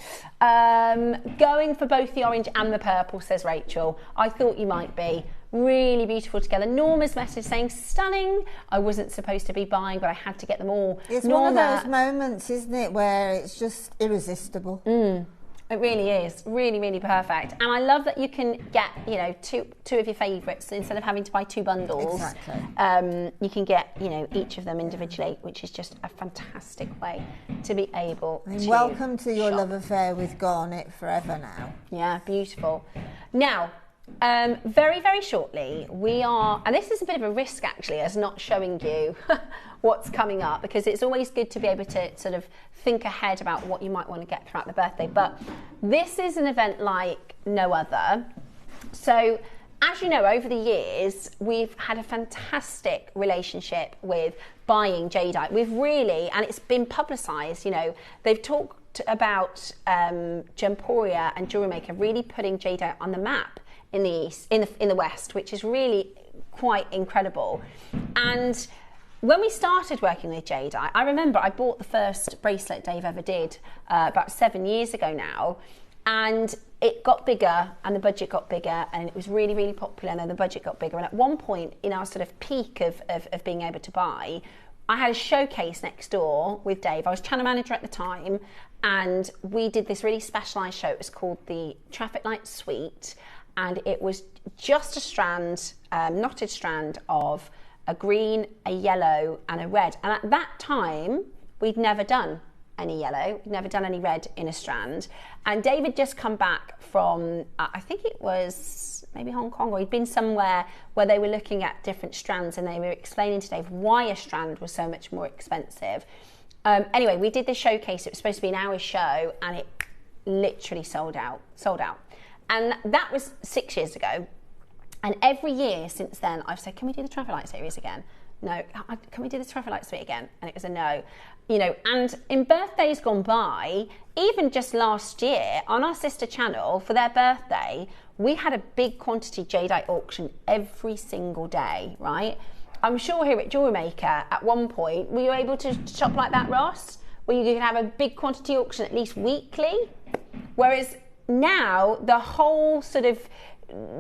Going for both the orange and the purple, says Rachel. I thought you might be. Really beautiful together. Norma's message saying stunning. I wasn't supposed to be buying, but I had to get them all. It's Norma, one of those moments, isn't it, where it's just irresistible. It really is. Really, really perfect. And I love that you can get, you know, two of your favourites instead of having to buy two bundles. Exactly. You can get, you know, each of them individually, which is just a fantastic way to be able to welcome to your shop. love affair with garnet forever now. Yeah, beautiful. Now, very, very shortly, we are, and this is a bit of a risk actually, as not showing you what's coming up, because it's always good to be able to sort of think ahead about what you might want to get throughout the birthday. But this is an event like no other. So, as you know, over the years, we've had a fantastic relationship with buying jadeite. We've really, and it's been publicised, you know, they've talked about Gemporia and JewelleryMaker really putting jadeite on the map in the east, in the west, which is really quite incredible. And when we started working with jadeite, I remember I bought the first bracelet Dave ever did about 7 years ago now, and it got bigger and the budget got bigger, and it was really, really popular, and then the budget got bigger. And at one point in our sort of peak of being able to buy, I had a showcase next door with Dave. I was channel manager at the time, and we did this really specialised show. It was called the Traffic Light Suite, and it was just a strand, knotted strand of a green, a yellow and a red. And at that time, we'd never done any yellow, we'd never done any red in a strand. And Dave had just come back from, I think it was maybe Hong Kong, or he'd been somewhere where they were looking at different strands, and they were explaining to Dave why a strand was so much more expensive. Anyway, we did this showcase. It was supposed to be an hour show, and it literally sold out. And that was 6 years ago. And every year since then, I've said, can we do the traffic light series again? No. Can we do the traffic light suite again? And it was a no. You know, and in birthdays gone by, even just last year, on our sister channel, for their birthday, we had a big quantity jadeite auction every single day, right? I'm sure here at JewelleryMaker, at one point, were you able to shop like that, Ross? Where you could have a big quantity auction at least weekly? Whereas now, the whole sort of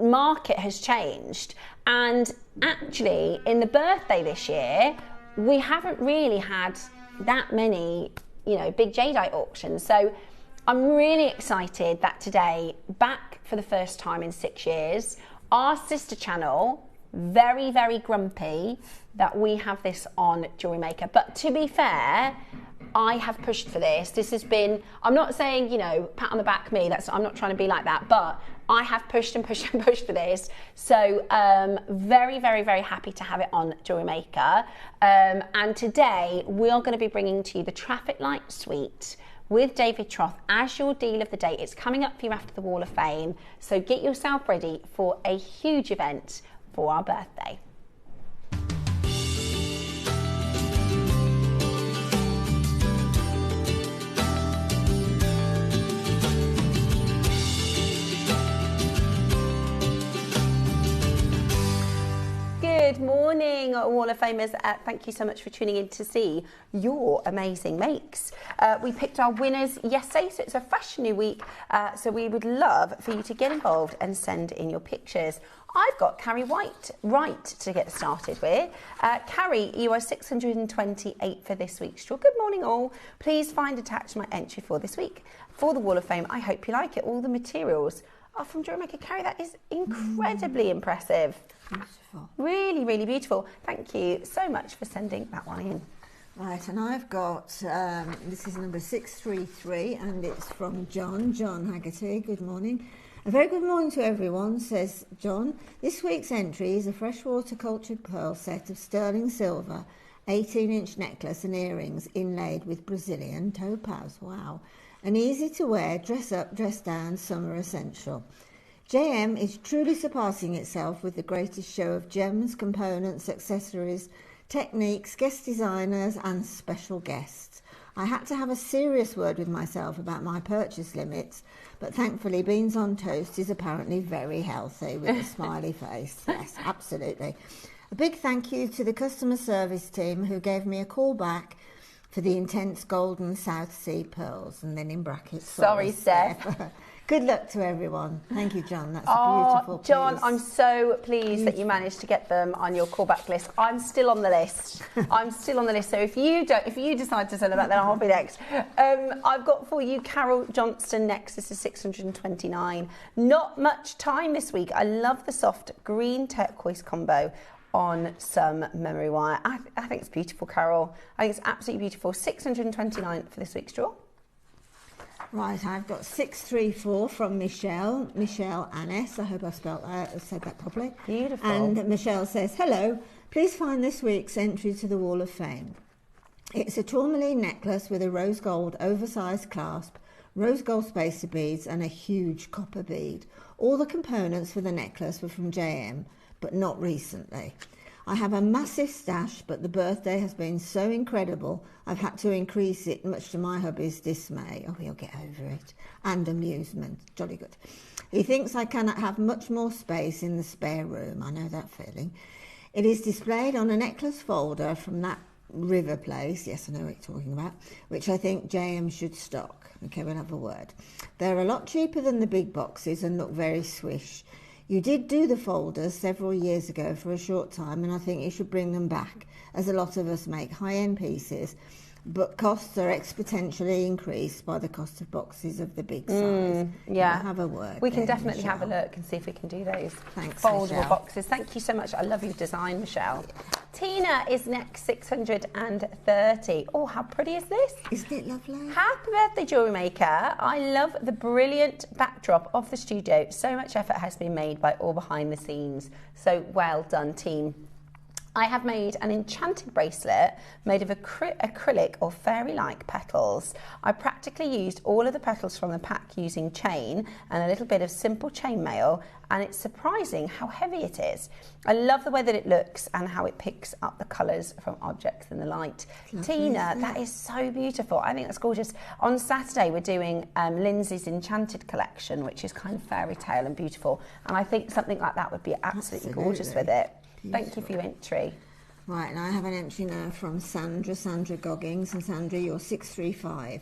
market has changed, and actually in the birthday this year we haven't really had that many, you know, big jadeite auctions. So I'm really excited that today, back for the first time in 6 years, our sister channel, very, very grumpy that we have this on JewelleryMaker. But to be fair, I have pushed for this. This has been, I'm not saying, you know, pat on the back me, I'm not trying to be like that, but I have pushed and pushed and pushed for this. So very, very, very happy to have it on JewelleryMaker. And today we are going to be bringing to you the Traffic Light Suite with David Troth as your deal of the day. It's coming up for you after the Wall of Fame. So get yourself ready for a huge event for our birthday. Wall of Famers. Thank you so much for tuning in to see your amazing makes. We picked our winners yesterday, so it's a fresh new week. So we would love for you to get involved and send in your pictures. I've got Carrie Right to get started with. Carrie, you are 628 for this week's draw. Good morning all. Please find attached my entry for this week for the Wall of Fame. I hope you like it. All the materials are from JewelleryMaker. Carrie, that is incredibly impressive. Beautiful. Really, really beautiful. Thank you so much for sending that one in. Right, and I've got, this is number 633, and it's from John Haggerty. Good morning. A very good morning to everyone, says John. This week's entry is a freshwater cultured pearl set of sterling silver, 18-inch necklace and earrings inlaid with Brazilian topaz. Wow. An easy to wear, dress up, dress down, summer essential. JM is truly surpassing itself with the greatest show of gems, components, accessories, techniques, guest designers and special guests. I had to have a serious word with myself about my purchase limits, but thankfully Beans on Toast is apparently very healthy with a smiley face. Yes, absolutely. A big thank you to the customer service team who gave me a call back for the intense golden South Sea pearls, and then in brackets. Sorry, Steph. Good luck to everyone. Thank you, John. That's a beautiful piece. John, I'm so pleased that you managed to get them on your callback list. I'm still on the list. So if you decide to send them back, then I'll be next. I've got for you Carol Johnston next. This is 629. Not much time this week. I love the soft green turquoise combo on some memory wire. I think it's beautiful, Carol. I think it's absolutely beautiful. 629 for this week's draw. Right, I've got 634 from Michelle Annes. I hope I've said that properly. Beautiful. And Michelle says, hello, please find this week's entry to the Wall of Fame. It's a tourmaline necklace with a rose gold oversized clasp, rose gold spacer beads and a huge copper bead. All the components for the necklace were from JM, but not recently. I have a massive stash, but the birthday has been so incredible, I've had to increase it, much to my hubby's dismay. Oh, he'll get over it. And amusement. Jolly good. He thinks I cannot have much more space in the spare room. I know that feeling. It is displayed on a necklace folder from that river place. Yes, I know what you're talking about. Which I think JM should stock. Okay, we'll have a word. They're a lot cheaper than the big boxes and look very swish. You did do the folders several years ago for a short time, and I think you should bring them back, as a lot of us make high-end pieces, but costs are exponentially increased by the cost of boxes of the big size. Yeah. We'll have a word. We can then, definitely Michelle. have a look and see if we can do those Thanks, foldable Michelle. boxes. Thank you so much. I love your design, Michelle. Tina is next, 630. Oh, how pretty is this? Isn't it lovely? Happy birthday, Jewellery Maker. I love the brilliant backdrop of the studio. So much effort has been made by all behind the scenes. So well done, team. I have made an enchanted bracelet made of acrylic or fairy-like petals. I practically used all of the petals from the pack using chain and a little bit of simple chainmail, and it's surprising how heavy it is. I love the way that it looks and how it picks up the colours from objects in the light. Tina, that is so beautiful. I think that's gorgeous. On Saturday, we're doing Lindsay's Enchanted collection, which is kind of fairy tale and beautiful, and I think something like that would be absolutely gorgeous with it. Beautiful. Thank you for your entry. Right, and I have an entry now from Sandra Goggins. And Sandra, you're 635.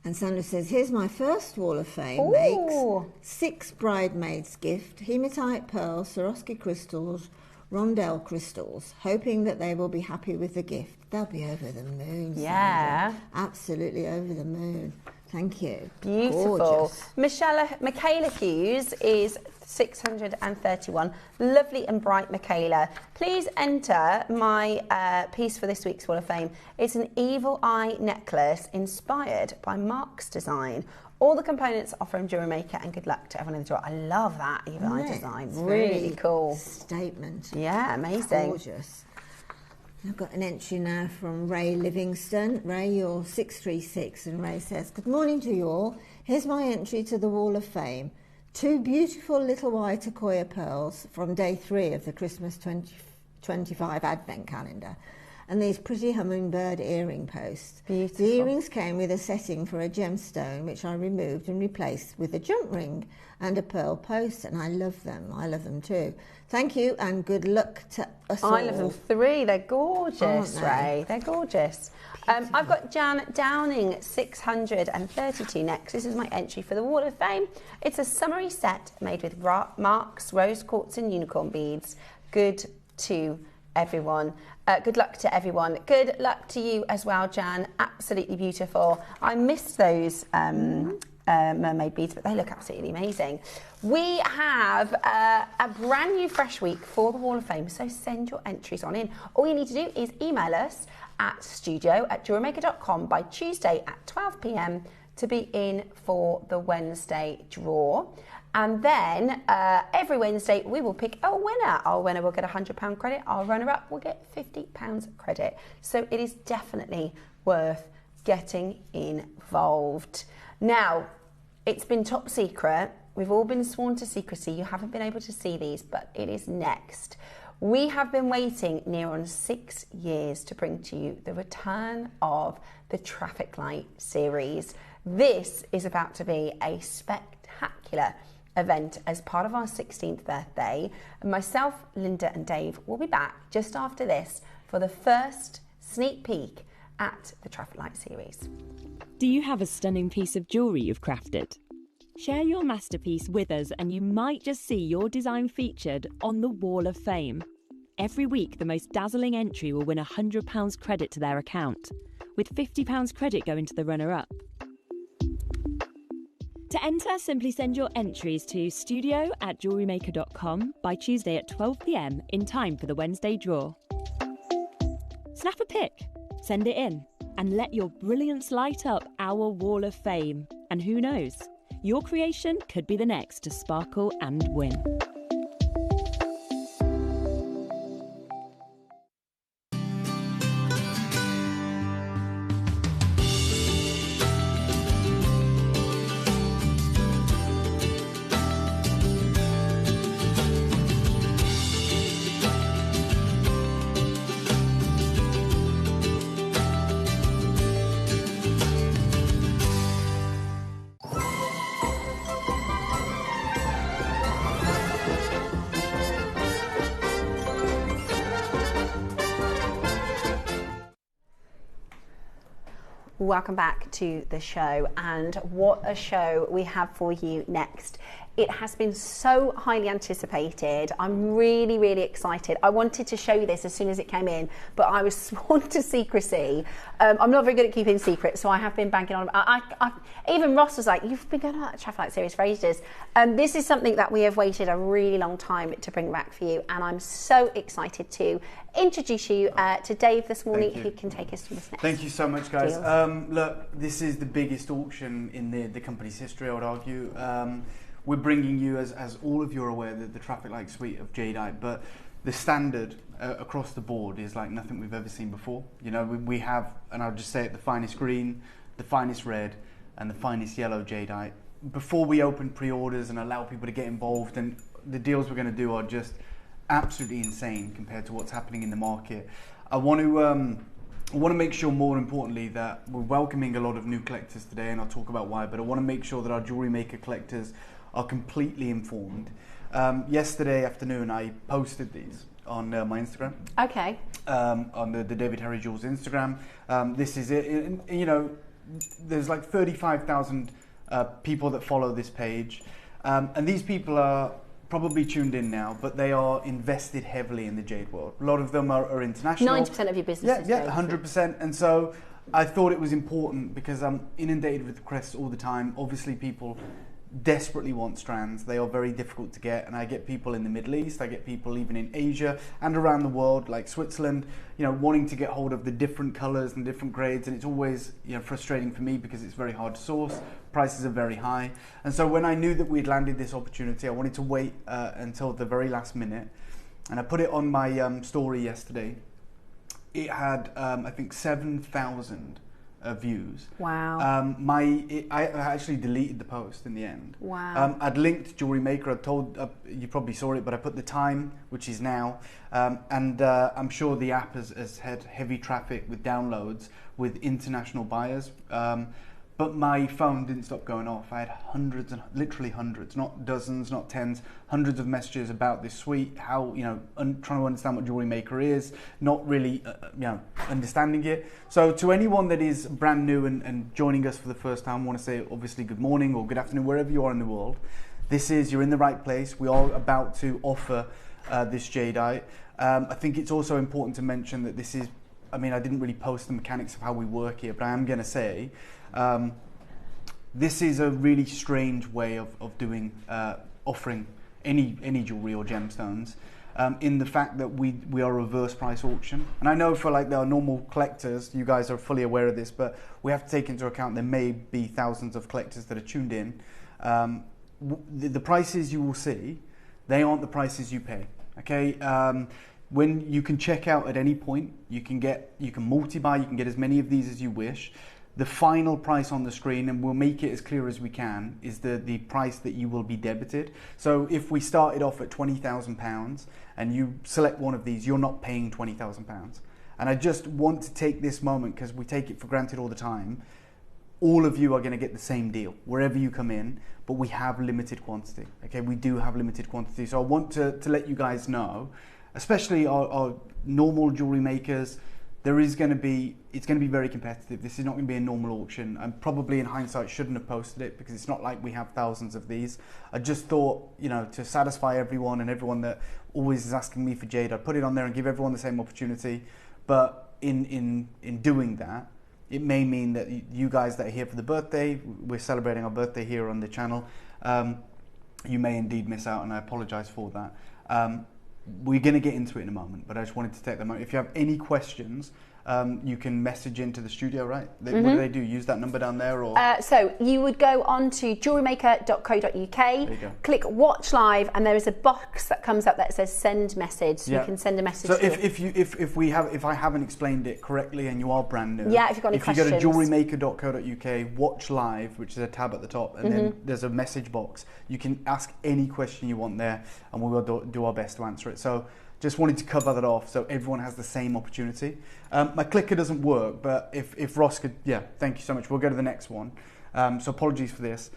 And Sandra says, here's my first Wall of Fame makes. 6 bridesmaids gift, hematite pearls, Swarovski crystals, rondelle crystals, hoping that they will be happy with the gift. They'll be over the moon, Yeah. Sandra. Absolutely over the moon. Thank you. Beautiful. Gorgeous. Michaela Hughes is 631. Lovely and bright, Michaela. Please enter my piece for this week's Wall of Fame. It's an evil eye necklace inspired by Mark's design. All the components are from JewelleryMaker, and good luck to everyone in the draw. I love that evil eye design. It's Really very cool. Statement. Yeah, amazing. Gorgeous. I've got an entry now from Ray Livingston. Ray, you're 636, and Ray says, good morning to you all. Here's my entry to the Wall of Fame. 2 beautiful little white Akoya pearls from day 3 of the Christmas 2025 Advent calendar. and these pretty hummingbird earring posts. Beautiful. The earrings came with a setting for a gemstone, which I removed and replaced with a jump ring and a pearl post, and I love them. I love them too. Thank you, and good luck to us all. I love them 3. They're gorgeous, Aren't they? Ray. They're gorgeous. I've got Jan Downing 632 next. This is my entry for the Wall of Fame. It's a summery set made with marks, rose quartz and unicorn beads. Good to everyone. Good luck to everyone. Good luck to you as well, Jan. Absolutely beautiful. I missed those mermaid beads, but they look absolutely amazing. We have a brand new fresh week for the Wall of Fame, so send your entries on in. All you need to do is email us at studio@jewellerymaker.com by Tuesday at 12 p.m. to be in for the Wednesday draw. And then every Wednesday we will pick a winner. Our winner will get £100 credit. Our runner-up will get £50 credit. So it is definitely worth getting involved. Now, it's been top secret. We've all been sworn to secrecy. You haven't been able to see these, but it is next. We have been waiting near on 6 years to bring to you the return of the Traffic Light series. This is about to be a spectacular event as part of our 16th birthday. And myself, Linda and Dave will be back just after this for the first sneak peek at the Traffic Light series. Do you have a stunning piece of jewellery you've crafted? Share your masterpiece with us and you might just see your design featured on the Wall of Fame. Every week, the most dazzling entry will win £100 credit to their account, with £50 credit going to the runner-up. To enter, simply send your entries to studio@jewellerymaker.com by Tuesday at 12 p.m. in time for the Wednesday draw. Snap a pic, send it in, and let your brilliance light up our Wall of Fame. And who knows, your creation could be the next to sparkle and win. Welcome back to the show, and what a show we have for you next. It has been so highly anticipated. I'm really, really excited. I wanted to show you this as soon as it came in, but I was sworn to secrecy. I'm not very good at keeping secrets, so I have been banking on. Even Ross was like, "You've been going on that Traffic Light series for ages." This is something that we have waited a really long time to bring back for you, and I'm so excited to introduce you to Dave this morning, who can take us through this next. Thank you so much, guys. Look, this is the biggest auction in the company's history, I would argue. We're bringing you, as all of you are aware, the Traffic Light suite of jadeite, but the standard across the board is like nothing we've ever seen before. You know, we have, and I'll just say it, the finest green, the finest red, and the finest yellow jadeite. Before we open pre-orders and allow people to get involved, and the deals we're going to do are just absolutely insane compared to what's happening in the market. I want to make sure, more importantly, that we're welcoming a lot of new collectors today, and I'll talk about why, but I want to make sure that our Jewellery Maker collectors are completely informed. Yesterday afternoon, I posted these on my Instagram. Okay. On the David Harry Jewels Instagram. This is it. You know, there's like 35,000 people that follow this page, and these people are probably tuned in now, but they are invested heavily in the jade world. A lot of them are international. 90% of your business is jade. 100%. And so I thought it was important because I'm inundated with requests all the time. Obviously, people desperately want strands. They are very difficult to get, and I get people in the Middle East, I get people even in Asia and around the world, like Switzerland, you know, wanting to get hold of the different colors and different grades, and it's always, you know, frustrating for me because it's very hard to source. Prices are very high, and so when I knew that we'd landed this opportunity, I wanted to wait until the very last minute, and I put it on my story yesterday. It had I think 7,000 views. Wow. I actually deleted the post in the end. Wow. I'd linked JewelleryMaker. I told you probably saw it, but I put the time, which is now, and I'm sure the app has had heavy traffic with downloads with international buyers. But my phone didn't stop going off. I had hundreds and literally hundreds, not dozens, not tens, hundreds of messages about this suite, how, trying to understand what JewelleryMaker is, not really, understanding it. So to anyone that is brand new and joining us for the first time, I want to say obviously good morning or good afternoon, wherever you are in the world. You're in the right place. We are about to offer this jadeite. I think it's also important to mention that this is, I didn't really post the mechanics of how we work here, but I am going to say, this is a really strange way of doing offering any jewelry or gemstones, in the fact that we are a reverse price auction. And I know for like our normal collectors, you guys are fully aware of this, but we have to take into account there may be thousands of collectors that are tuned in. The prices you will see, they aren't the prices you pay. Okay. When you can check out at any point, you can multi-buy, you can get as many of these as you wish. The final price on the screen, and we'll make it as clear as we can, is the price that you will be debited. So if we started off at £20,000 and you select one of these, you're not paying £20,000. And I just want to take this moment, because we take it for granted all the time, all of you are going to get the same deal wherever you come in, but we have limited quantity. Okay, we do have limited quantity. So I want to let you guys know, especially our normal jewelry makers, it's going to be very competitive. This is not going to be a normal auction. And probably in hindsight shouldn't have posted it, because it's not like we have thousands of these. I just thought, to satisfy everyone and everyone that always is asking me for jade, I'd put it on there and give everyone the same opportunity. But in doing that, it may mean that you guys that are here for the birthday, we're celebrating our birthday here on the channel, you may indeed miss out, and I apologize for that. We're going to get into it in a moment, but I just wanted to take the moment. If you have any questions, you can message into the studio, right? What do they do? Use that number down there? Or so you would go on to jewellerymaker.co.uk, click watch live, and there is a box that comes up that says send message, so you can send a message. So if I haven't explained it correctly and you are brand new, if you've got any questions, you go to jewellerymaker.co.uk, watch live, which is a tab at the top, and then there's a message box. You can ask any question you want there, and we will do our best to answer it. So just wanted to cover that off so everyone has the same opportunity. My clicker doesn't work, but if Ross could, thank you so much. We'll go to the next one. So apologies for this.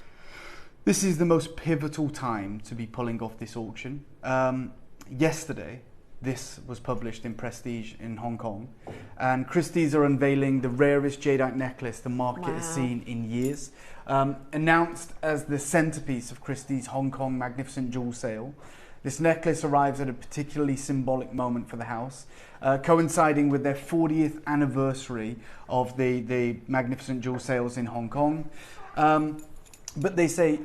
This is the most pivotal time to be pulling off this auction. Yesterday, this was published in Prestige in Hong Kong, and Christie's are unveiling the rarest jadeite necklace the market has seen in years. Announced as the centerpiece of Christie's Hong Kong Magnificent Jewel Sale, this necklace arrives at a particularly symbolic moment for the house, coinciding with their 40th anniversary of the Magnificent Jewel Sales in Hong Kong. But they say,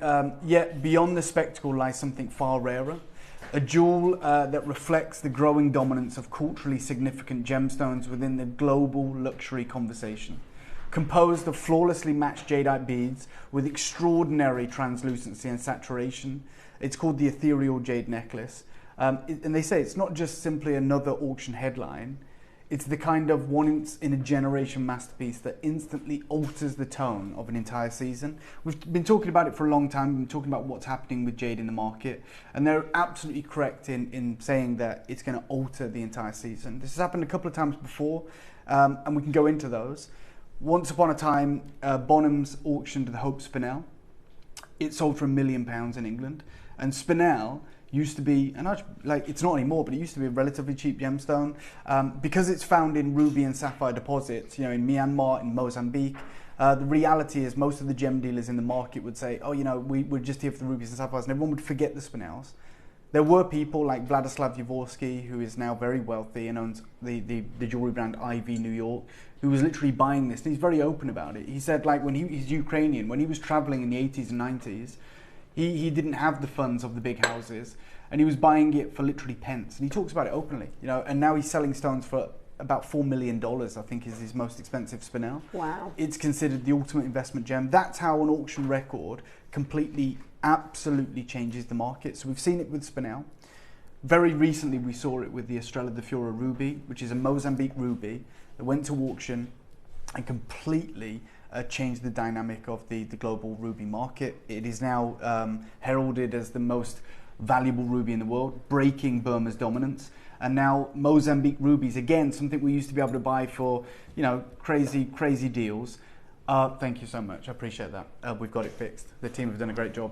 yet beyond the spectacle lies something far rarer, a jewel that reflects the growing dominance of culturally significant gemstones within the global luxury conversation. Composed of flawlessly matched jadeite beads with extraordinary translucency and saturation, it's called the Ethereal Jade Necklace. And they say it's not just simply another auction headline, it's the kind of once-in-a-generation masterpiece that instantly alters the tone of an entire season. We've been talking about it for a long time, we've been talking about what's happening with jade in the market, and they're absolutely correct in saying that it's going to alter the entire season. This has happened a couple of times before, and we can go into those. Once upon a time, Bonhams auctioned the Hope Spinel. It sold for £1 million in England. And Spinel used to be, and it's not anymore, but it used to be a relatively cheap gemstone. Because it's found in ruby and sapphire deposits, in Myanmar, in Mozambique, the reality is most of the gem dealers in the market would say, we're just here for the rubies and sapphires, and everyone would forget the Spinels. There were people like Vladislav Yavorsky, who is now very wealthy and owns the jewelry brand Ivy New York, who was literally buying this, and he's very open about it. He said, when he's Ukrainian, when he was traveling in the 80s and 90s, he didn't have the funds of the big houses, and he was buying it for literally pence. And he talks about it openly, and now he's selling stones for about $4 million, I think is his most expensive Spinel. Wow. It's considered the ultimate investment gem. That's how an auction record completely, absolutely changes the market. So we've seen it with Spinel. Very recently we saw it with the Estrella de Fiora ruby, which is a Mozambique ruby that went to auction. and completely changed the dynamic of the global ruby market. It is now heralded as the most valuable ruby in the world, breaking Burma's dominance. And now Mozambique rubies, again, something we used to be able to buy for, you know, crazy deals. Thank you so much. I appreciate that. We've got it fixed. The team have done a great job.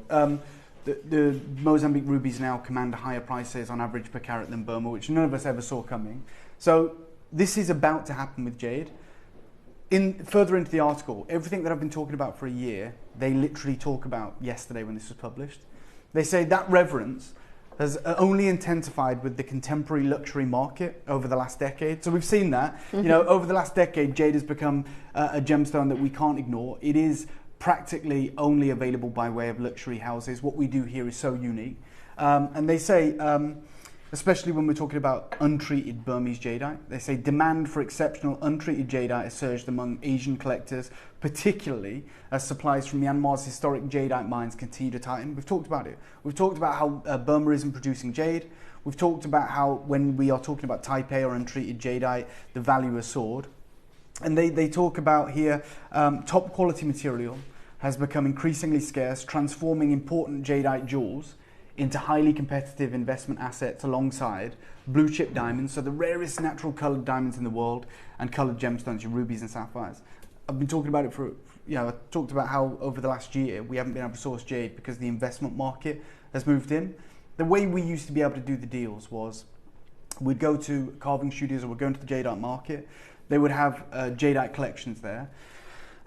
The Mozambique rubies now command higher prices on average per carat than Burma, which none of us ever saw coming. So this is about to happen with jade. Further into the article, everything that I've been talking about for a year, they literally talk about yesterday when this was published. They say that reverence has only intensified with the contemporary luxury market over the last decade. So we've seen that. You know, over the last decade, jade has become a gemstone that we can't ignore. It is practically only available by way of luxury houses. What we do here is so unique. And they say, especially when we're talking about untreated Burmese jadeite, they say demand for exceptional untreated jadeite has surged among Asian collectors, particularly as supplies from Myanmar's historic jadeite mines continue to tighten. We've talked about it. We've talked about how Burma isn't producing jade. We've talked about how when we are talking about Taipei or untreated jadeite, the value has soared. And they talk about here, top quality material has become increasingly scarce, transforming important jadeite jewels into highly competitive investment assets alongside blue chip diamonds, so the rarest natural coloured diamonds in the world, and coloured gemstones, your rubies and sapphires. I've been talking about it for, you know, I talked about how over the last year we haven't been able to source jade because the investment market has moved in. The way we used to be able to do the deals was we'd go to carving studios or we'd go into the jadeite market. They would have jadeite collections there.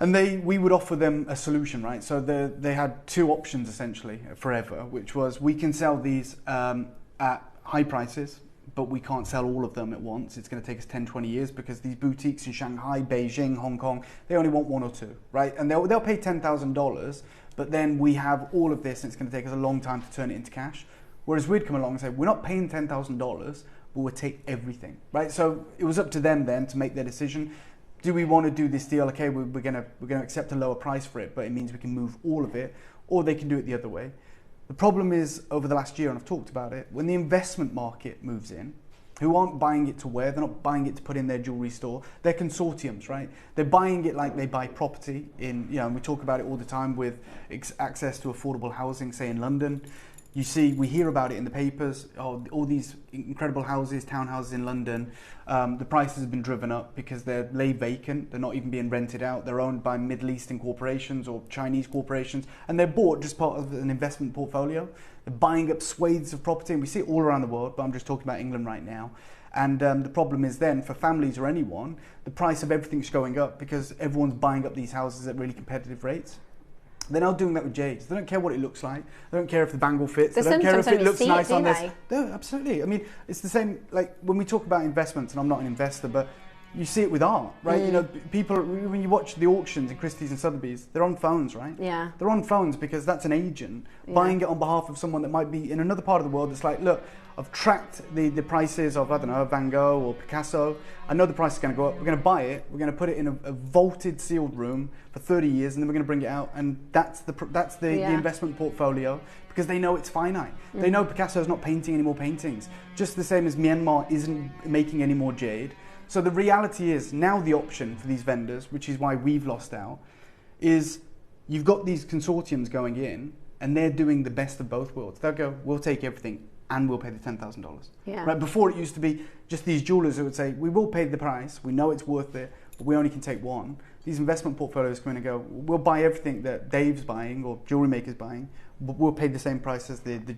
And we would offer them a solution, right? So they had two options essentially forever, which was we can sell these at high prices, but we can't sell all of them at once. It's going to take us 10, 20 years because these boutiques in Shanghai, Beijing, Hong Kong, they only want one or two, right? And they'll pay $10,000, but then we have all of this and it's going to take us a long time to turn it into cash. Whereas we'd come along and say, we're not paying $10,000, but we'll take everything, right? So it was up to them then to make their decision. Do we want to do this deal? Okay, we're gonna accept a lower price for it, but it means we can move all of it, or they can do it the other way. The problem is, over the last year, and I've talked about it, when the investment market moves in, who aren't buying it to wear, they're not buying it to put in their jewelry store, they're consortiums, right? They're buying it like they buy property in, you know, and we talk about it all the time with access to affordable housing, say in London. You see, we hear about it in the papers, all these incredible houses, townhouses in London. The prices have been driven up because they're laid vacant. They're not even being rented out. They're owned by Middle Eastern corporations or Chinese corporations, and they're bought just part of an investment portfolio. They're buying up swathes of property, and we see it all around the world, but I'm just talking about England right now. And the problem is then, for families or anyone, the price of everything's going up because everyone's buying up these houses at really competitive rates. They're now doing that with jades. They don't care what it looks like. They don't care if the bangle fits. They don't care if it looks nice on this. No, absolutely. I mean, it's the same, like when we talk about investments, and I'm not an investor, but you see it with art, right? You know, people, when you watch the auctions in Christie's and Sotheby's, they're on phones, right? Yeah. They're on phones because that's an agent buying it on behalf of someone that might be in another part of the world that's like, look, I've tracked the prices of, I don't know, Van Gogh or Picasso. I know the price is going to go up. We're going to buy it. We're going to put it in a vaulted, sealed room for 30 years, and then we're going to bring it out. And that's the investment portfolio because they know it's finite. They know Picasso's not painting any more paintings, just the same as Myanmar isn't making any more jade. So the reality is now the option for these vendors, which is why we've lost out, is you've got these consortiums going in, and they're doing the best of both worlds. They'll go, we'll take everything, and we'll pay the $10,000. Yeah. Right? Before it used to be just these jewelers who would say, we will pay the price, we know it's worth it, but we only can take one. These investment portfolios come in and go, we'll buy everything that Dave's buying or JewelleryMaker's buying, but we'll pay the same price as the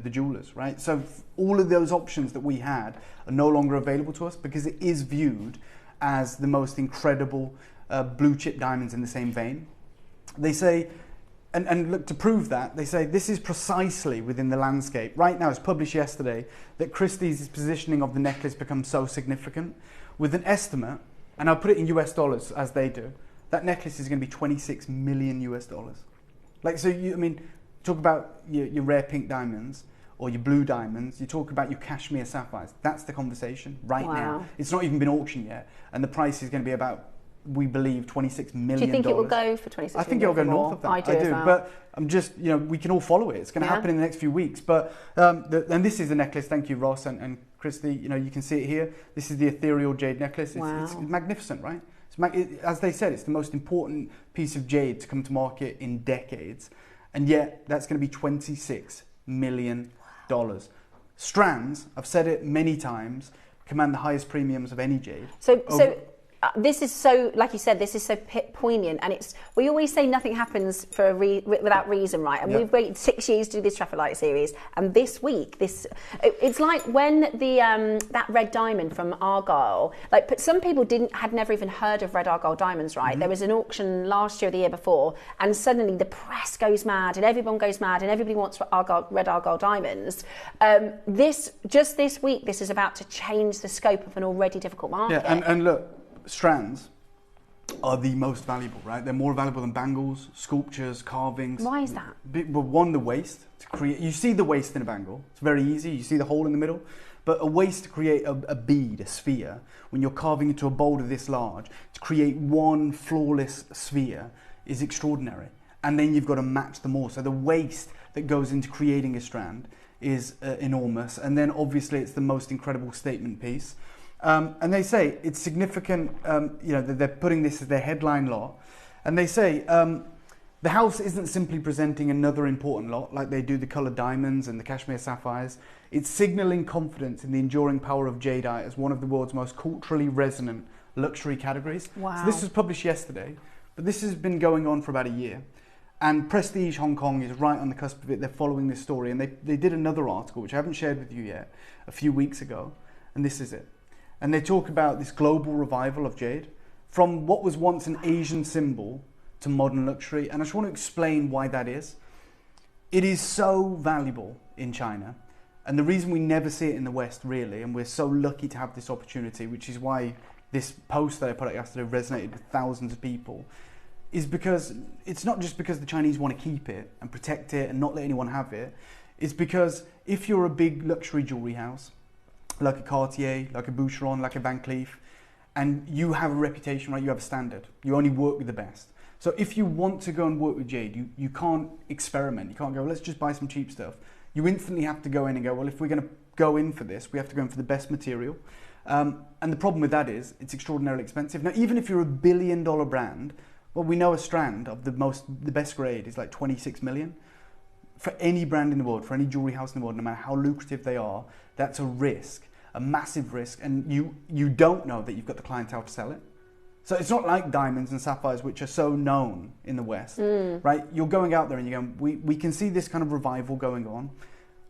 jewelers, right? So all of those options that we had are no longer available to us because it is viewed as the most incredible blue chip diamonds in the same vein. They say, and look, to prove that, they say this is precisely within the landscape. Right now, it's published yesterday that Christie's positioning of the necklace becomes so significant with an estimate, and I'll put it in US dollars as they do, that necklace is going to be $26 million US. Like, so I mean, talk about your rare pink diamonds or your blue diamonds, you talk about your cashmere sapphires. That's the conversation right now. It's not even been auctioned yet, and the price is going to be about, we believe, $26 million. Do you think it will go for 26 million? I think it will go north of that. I do. Well. But I'm just, you know, we can all follow it. It's going to happen in the next few weeks. But and this is the necklace. Thank you, Ross and Christy. You know, you can see it here. This is the ethereal jade necklace. It's magnificent, right? As they said, it's the most important piece of jade to come to market in decades. And yet, that's going to be $26 million. Strands, I've said it many times, command the highest premiums of any jade. This is so, like you said, this is so poignant, and we always say nothing happens for without reason, right? And we've waited 6 years to do this traffic light series, and this week, it's like when that red diamond from Argyle, but some people had never even heard of red Argyle diamonds, right? There was an auction last year or the year before, and suddenly the press goes mad, and everyone goes mad, and everybody wants red Argyle diamonds. Just this week, this is about to change the scope of an already difficult market. Yeah, and look, strands are the most valuable, right? They're more valuable than bangles, sculptures, carvings. Why is that? Well, one, the waste to create. You see the waste in a bangle. It's very easy. You see the hole in the middle. But a waste to create a bead, a sphere, when you're carving into a boulder this large, to create one flawless sphere is extraordinary. And then you've got to match them all. So the waste that goes into creating a strand is enormous. And then obviously it's the most incredible statement piece. And they say it's significant, they're putting this as their headline lot. And they say the house isn't simply presenting another important lot like they do the coloured diamonds and the cashmere sapphires. It's signalling confidence in the enduring power of jadeite as one of the world's most culturally resonant luxury categories. Wow. So this was published yesterday, but this has been going on for about a year. And Prestige Hong Kong is right on the cusp of it. They're following this story. And they did another article, which I haven't shared with you yet, a few weeks ago. And this is it. And they talk about this global revival of jade from what was once an Asian symbol to modern luxury. And I just want to explain why that is. It is so valuable in China. And the reason we never see it in the West, really, and we're so lucky to have this opportunity, which is why this post that I put out yesterday resonated with thousands of people, is because it's not just because the Chinese want to keep it and protect it and not let anyone have it. It's because if you're a big luxury jewellery house, like a Cartier, like a Boucheron, like a Van Cleef, and you have a reputation, right? You have a standard. You only work with the best. So if you want to go and work with jade, you can't experiment. You can't go, let's just buy some cheap stuff. You instantly have to go in and go, well, if we're going to go in for this, we have to go in for the best material. And the problem with that is it's extraordinarily expensive. Now, even if you're $1 billion brand, well, we know a strand of the best grade is like 26 million. For any brand in the world, for any jewelry house in the world, no matter how lucrative they are, that's a risk. A massive risk, and you don't know that you've got the clientele to sell it. So it's not like diamonds and sapphires, which are so known in the West, right? You're going out there and you're going, we can see this kind of revival going on.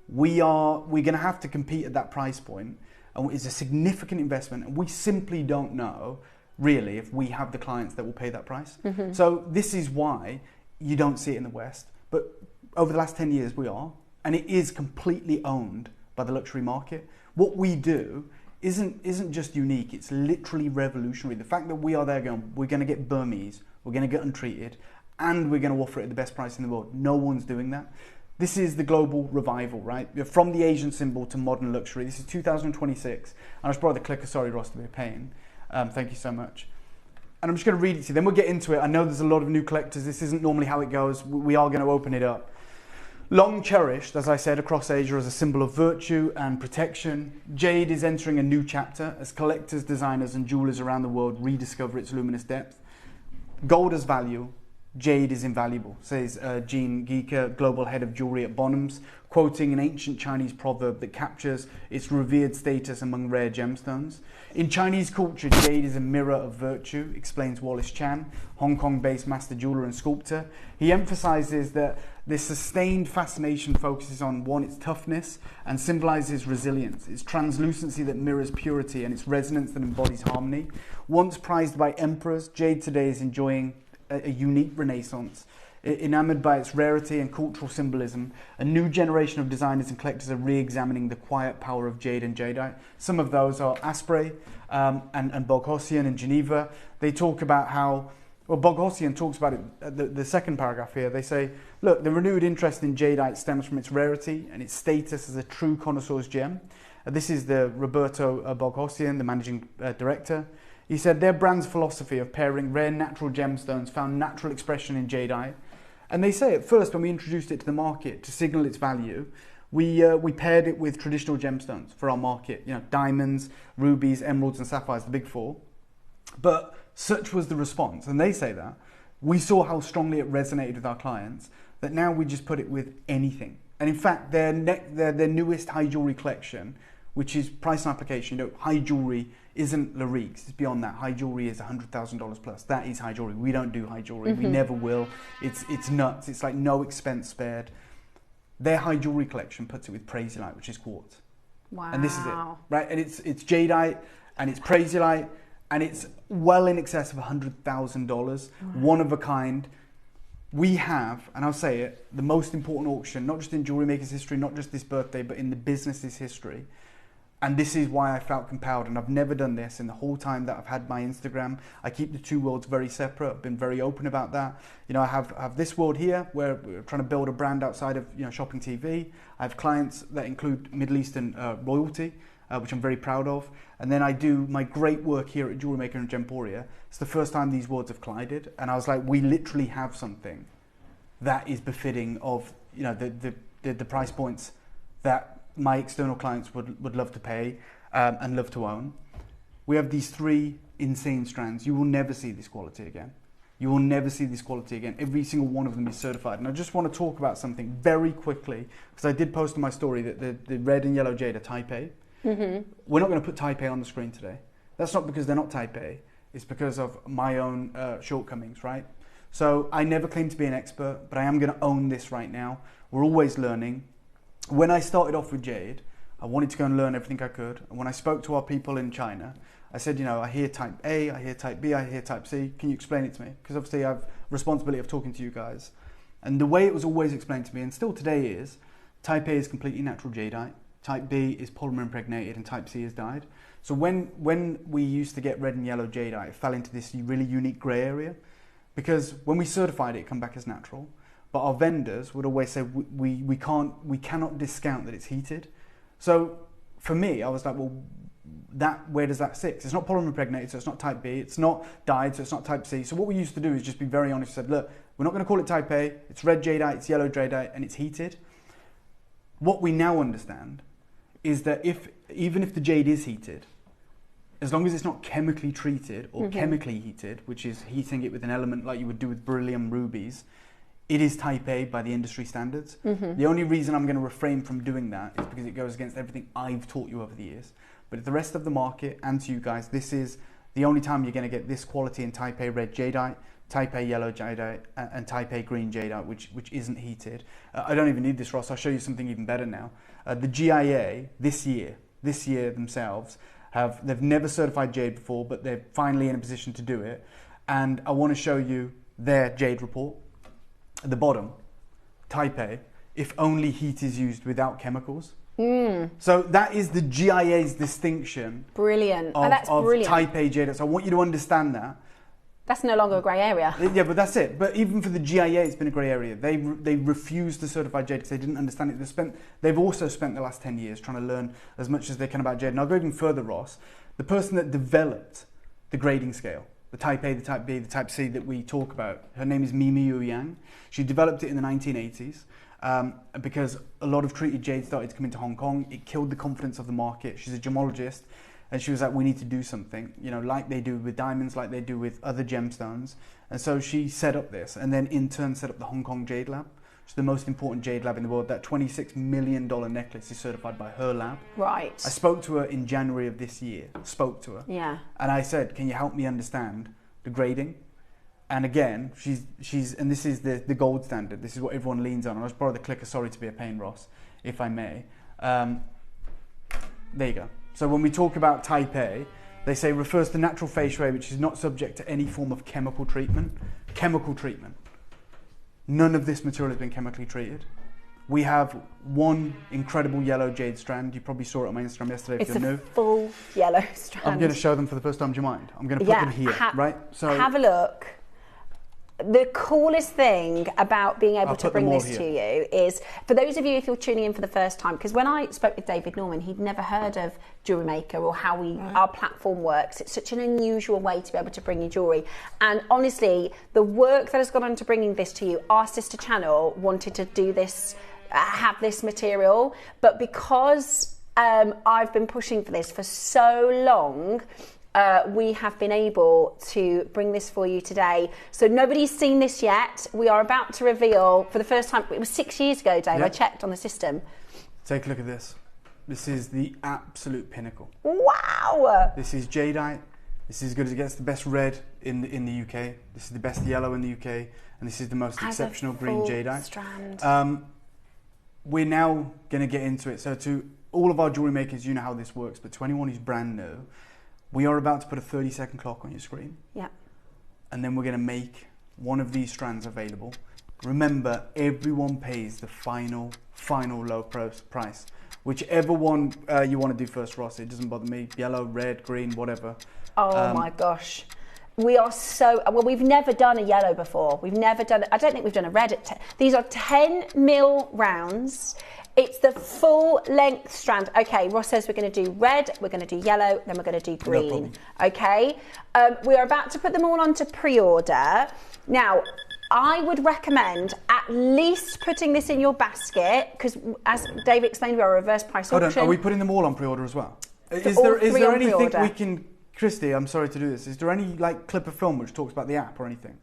We're going to have to compete at that price point, and it's a significant investment, and we simply don't know really if we have the clients that will pay that price. So this is why you don't see it in the West, but over the last 10 years we are, and it is completely owned by the luxury market. What we do isn't just unique, it's literally revolutionary. The fact that we are there going, we're going to get Burmese, we're going to get untreated, and we're going to offer it at the best price in the world. No one's doing that. This is the global revival, right? From the Asian symbol to modern luxury. This is 2026. And I just brought the clicker, sorry Ross to be a pain. Thank you so much. And I'm just going to read it to you, then we'll get into it. I know there's a lot of new collectors. This isn't normally how it goes. We are going to open it up. Long cherished, as I said, across Asia as a symbol of virtue and protection, jade is entering a new chapter as collectors, designers and jewelers around the world rediscover its luminous depth. Gold as value, jade is invaluable, says Jean Geeker, global head of jewelry at Bonhams, quoting an ancient Chinese proverb that captures its revered status among rare gemstones. In Chinese culture, jade is a mirror of virtue, explains Wallace Chan, Hong Kong-based master jeweler and sculptor. He emphasizes that this sustained fascination focuses on, one, its toughness and symbolizes resilience, its translucency that mirrors purity and its resonance that embodies harmony. Once prized by emperors, jade today is enjoying a unique renaissance. Enamored by its rarity and cultural symbolism, a new generation of designers and collectors are re-examining the quiet power of jade and jadeite. Some of those are Asprey and Boghossian in Geneva. They talk about how, well, Boghossian talks about it, the second paragraph here. They say, look, the renewed interest in jadeite stems from its rarity and its status as a true connoisseur's gem. This is the Roberto Boghossian, the managing director. He said their brand's philosophy of pairing rare natural gemstones found natural expression in jadeite. And they say at first, when we introduced it to the market to signal its value, we paired it with traditional gemstones for our market, diamonds, rubies, emeralds and sapphires, the big four. But such was the response, and they say that, we saw how strongly it resonated with our clients, that now we just put it with anything. And in fact, their newest high jewelry collection, which is price and application, high jewelry isn't Larique's, it's beyond that. High jewelry is $100,000 plus. That is high jewelry. We don't do high jewelry. We never will. It's nuts. It's like no expense spared. Their high jewelry collection puts it with Praisilite, which is quartz. Wow. And this is it, right? And it's jadeite, and it's Praisilite, and it's well in excess of $100,000. One of a kind. We have, and I'll say it, the most important auction, not just in Jewellery Maker's history, not just this birthday, but in the business's history. And this is why I felt compelled, and I've never done this in the whole time that I've had my Instagram. I keep the two worlds very separate. I've been very open about that. I have this world here where we're trying to build a brand outside of shopping TV. I have clients that include Middle Eastern royalty, which I'm very proud of. And then I do my great work here at Jewellery Maker and Gemporia. It's the first time these worlds have collided, and I was like, we literally have something that is befitting of the price points that my external clients would love to pay and love to own. We have these 3 insane strands. You will never see this quality again. You will never see this quality again. Every single one of them is certified. And I just want to talk about something very quickly, because I did post in my story that the red and yellow jade are type A. We're not going to put type A on the screen today. That's not because they're not type A. It's because of my own shortcomings, right? So I never claim to be an expert, but I am going to own this right now. We're always learning. When I started off with jade, I wanted to go and learn everything I could. And when I spoke to our people in China, I said, I hear type A, I hear type B, I hear type C. Can you explain it to me? Because obviously I have responsibility of talking to you guys. And the way it was always explained to me, and still today is, type A is completely natural jadeite, type B is polymer impregnated, and type C is dyed. So when we used to get red and yellow jadeite, it fell into this really unique grey area. Because when we certified it, it came back as natural. But our vendors would always say, we cannot discount that it's heated. So for me, I was like, well, where does that sit? It's not polymer impregnated, so it's not type B. It's not dyed, so it's not type C. So what we used to do is just be very honest and said, look, we're not going to call it type A. It's red jadeite, it's yellow jadeite, and it's heated. What we now understand is that even if the jade is heated, as long as it's not chemically treated or chemically heated, which is heating it with an element like you would do with beryllium rubies, it is type A by the industry standards. The only reason I'm going to refrain from doing that is because it goes against everything I've taught you over the years. But the rest of the market and to you guys, this is the only time you're going to get this quality in type A red jadeite, type A yellow jadeite, and type A green jadeite, which isn't heated. I don't even need this, Ross. I'll show you something even better now. The GIA this year themselves, they've never certified jade before, but they're finally in a position to do it. And I want to show you their jade report. At the bottom, type A, if only heat is used without chemicals. So that is the GIA's distinction. Brilliant. Of brilliant. type A jade. So I want you to understand that. That's no longer a grey area. Yeah, but that's it. But even for the GIA, it's been a grey area. They refused to certify jade because they didn't understand it. They've also spent the last 10 years trying to learn as much as they can about jade. And I'll go even further, Ross. The person that developed the grading scale, the type A, the type B, the type C that we talk about, her name is Mimi Yu Yang. She developed it in the 1980s because a lot of treated jade started to come into Hong Kong. It killed the confidence of the market. She's a gemologist. And she was like, we need to do something, like they do with diamonds, like they do with other gemstones. And so she set up this, and then in turn set up the Hong Kong Jade Lab, which is the most important jade lab in the world. That $26 million necklace is certified by her lab. Right. I spoke to her in January of this year, Yeah. And I said, can you help me understand the grading? And again, she's and this is the gold standard. This is what everyone leans on. And I'll just borrow the clicker, sorry to be a pain, Ross, if I may. There you go. So when we talk about type A, they say refers to natural face ray which is not subject to any form of chemical treatment. Chemical treatment. None of this material has been chemically treated. We have one incredible yellow jade strand. You probably saw it on my Instagram yesterday if you're new. It's a full yellow strand. I'm going to show them for the first time. Do you mind? I'm going to put them here, right? So have a look. The coolest thing about being able to bring this to you is, for those of you, if you're tuning in for the first time, because when I spoke with David Norman, he'd never heard of Jewellery Maker or how our platform works. It's such an unusual way to be able to bring you jewellery. And honestly, the work that has gone into bringing this to you, our sister channel wanted to do this, have this material, but because I've been pushing for this for so long, we have been able to bring this for you today. So nobody's seen this yet. We are about to reveal for the first time. It was 6 years ago, Dave. Yep. I checked on the system. Take a look at this. This is the absolute pinnacle. Wow! This is jadeite. This is good. It gets the best red in the UK. This is the best yellow in the UK, and this is the most exceptional green jadeite strand. We're now going to get into it. So to all of our jewellery makers, you know how this works, but to anyone who's brand new, we are about to put a 30-second clock on your screen. Yeah. And then we're going to make one of these strands available. Remember, everyone pays the final low price. Whichever one you want to do first, Ross, it doesn't bother me. Yellow, red, green, whatever. Oh my gosh. We are so, well, we've never done a yellow before. We've never done, I don't think we've done a red at 10. These are 10 mil rounds. It's the full length strand. Okay, Ross says we're going to do red, we're going to do yellow, then we're going to do green. No, okay, we are about to put them all onto pre-order. Now, I would recommend at least putting this in your basket because, as Dave explained, we are a reverse price auction. Hold on, are we putting them all on pre-order as well? Is all there three on anything pre-order. we can, Christy, I'm sorry to do this, is there any like clip of film which talks about the app or anything?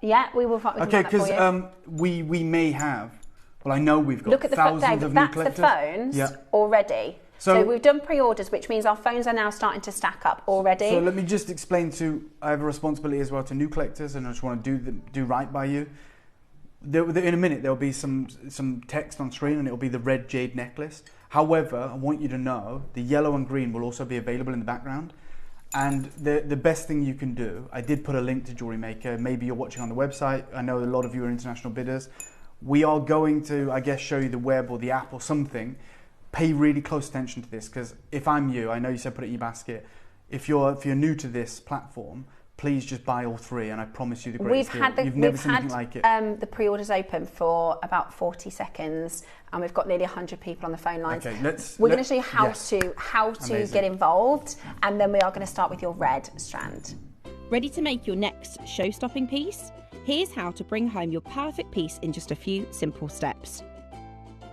Yeah, we will find Okay, because we may have, well, I know we've got Look at the thousands of new that's collectors. the phones Yeah. already. So we've done pre-orders, which means our phones are now starting to stack up already. So let me just explain I have a responsibility as well to new collectors, and I just want to do right by you. In a minute, there'll be some text on screen, and it'll be the red jade necklace. However, I want you to know the yellow and green will also be available in the background. And the best thing you can do, I did put a link to JewelleryMaker. Maybe you're watching on the website. I know a lot of you are international bidders. We are going to, I guess, show you the web or the app or something. Pay really close attention to this, because if I'm you, I know you said put it in your basket. If you're new to this platform, please just buy all three, and I promise you the greatest deal. You've never seen anything like it. The pre-orders open for about 40 seconds, and we've got nearly 100 people on the phone lines. Okay, we're going to show you how to get involved, and then we are going to start with your red strand. Ready to make your next show-stopping piece? Here's how to bring home your perfect piece in just a few simple steps.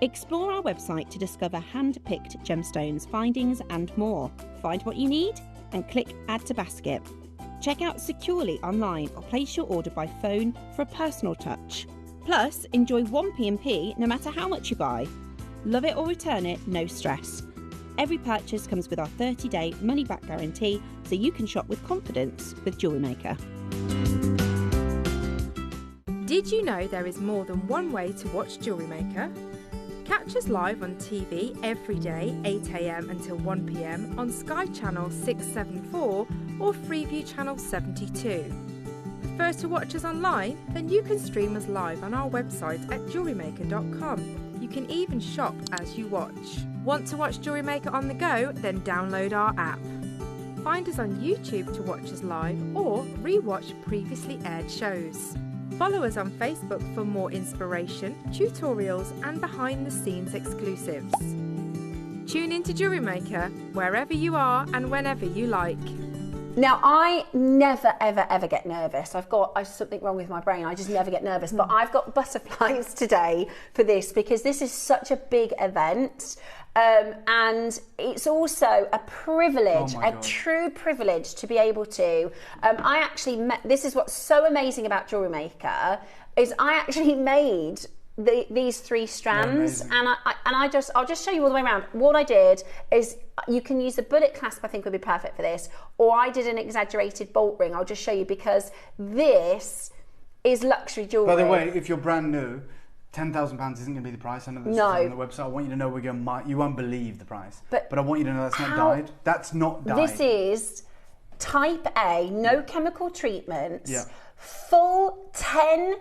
Explore our website to discover hand-picked gemstones, findings and more. Find what you need and click Add to Basket. Check out securely online or place your order by phone for a personal touch. Plus, enjoy one P&P no matter how much you buy. Love it or return it, no stress. Every purchase comes with our 30-day money-back guarantee, so you can shop with confidence with JewelleryMaker. Did you know there is more than one way to watch JewelleryMaker? Catch us live on TV every day, 8 AM until 1 PM on Sky Channel 674 or Freeview Channel 72. Prefer to watch us online? Then you can stream us live on our website at JewelleryMaker.com. You can even shop as you watch. Want to watch JewelleryMaker on the go? Then download our app. Find us on YouTube to watch us live or re-watch previously aired shows. Follow us on Facebook for more inspiration, tutorials and behind-the-scenes exclusives. Tune in to JewelleryMaker wherever you are and whenever you like. Now, I never, ever, ever get nervous. I've something wrong with my brain. I just never get nervous. But I've got butterflies today for this because this is such a big event. And it's also a privilege, a true privilege to be able to. I actually met, this is what's so amazing about JewelleryMaker, is I actually made these three strands, and I'll just show you all the way around. What I did is, you can use a bullet clasp, I think would be perfect for this, or I did an exaggerated bolt ring. I'll just show you because this is luxury jewellery. By the way, if you're brand new, £10,000 isn't going to be the price. I know that's on the website. I want you to know you won't believe the price. But I want you to know that's not dyed. That's not dyed. This is type A, no chemical treatments, full 10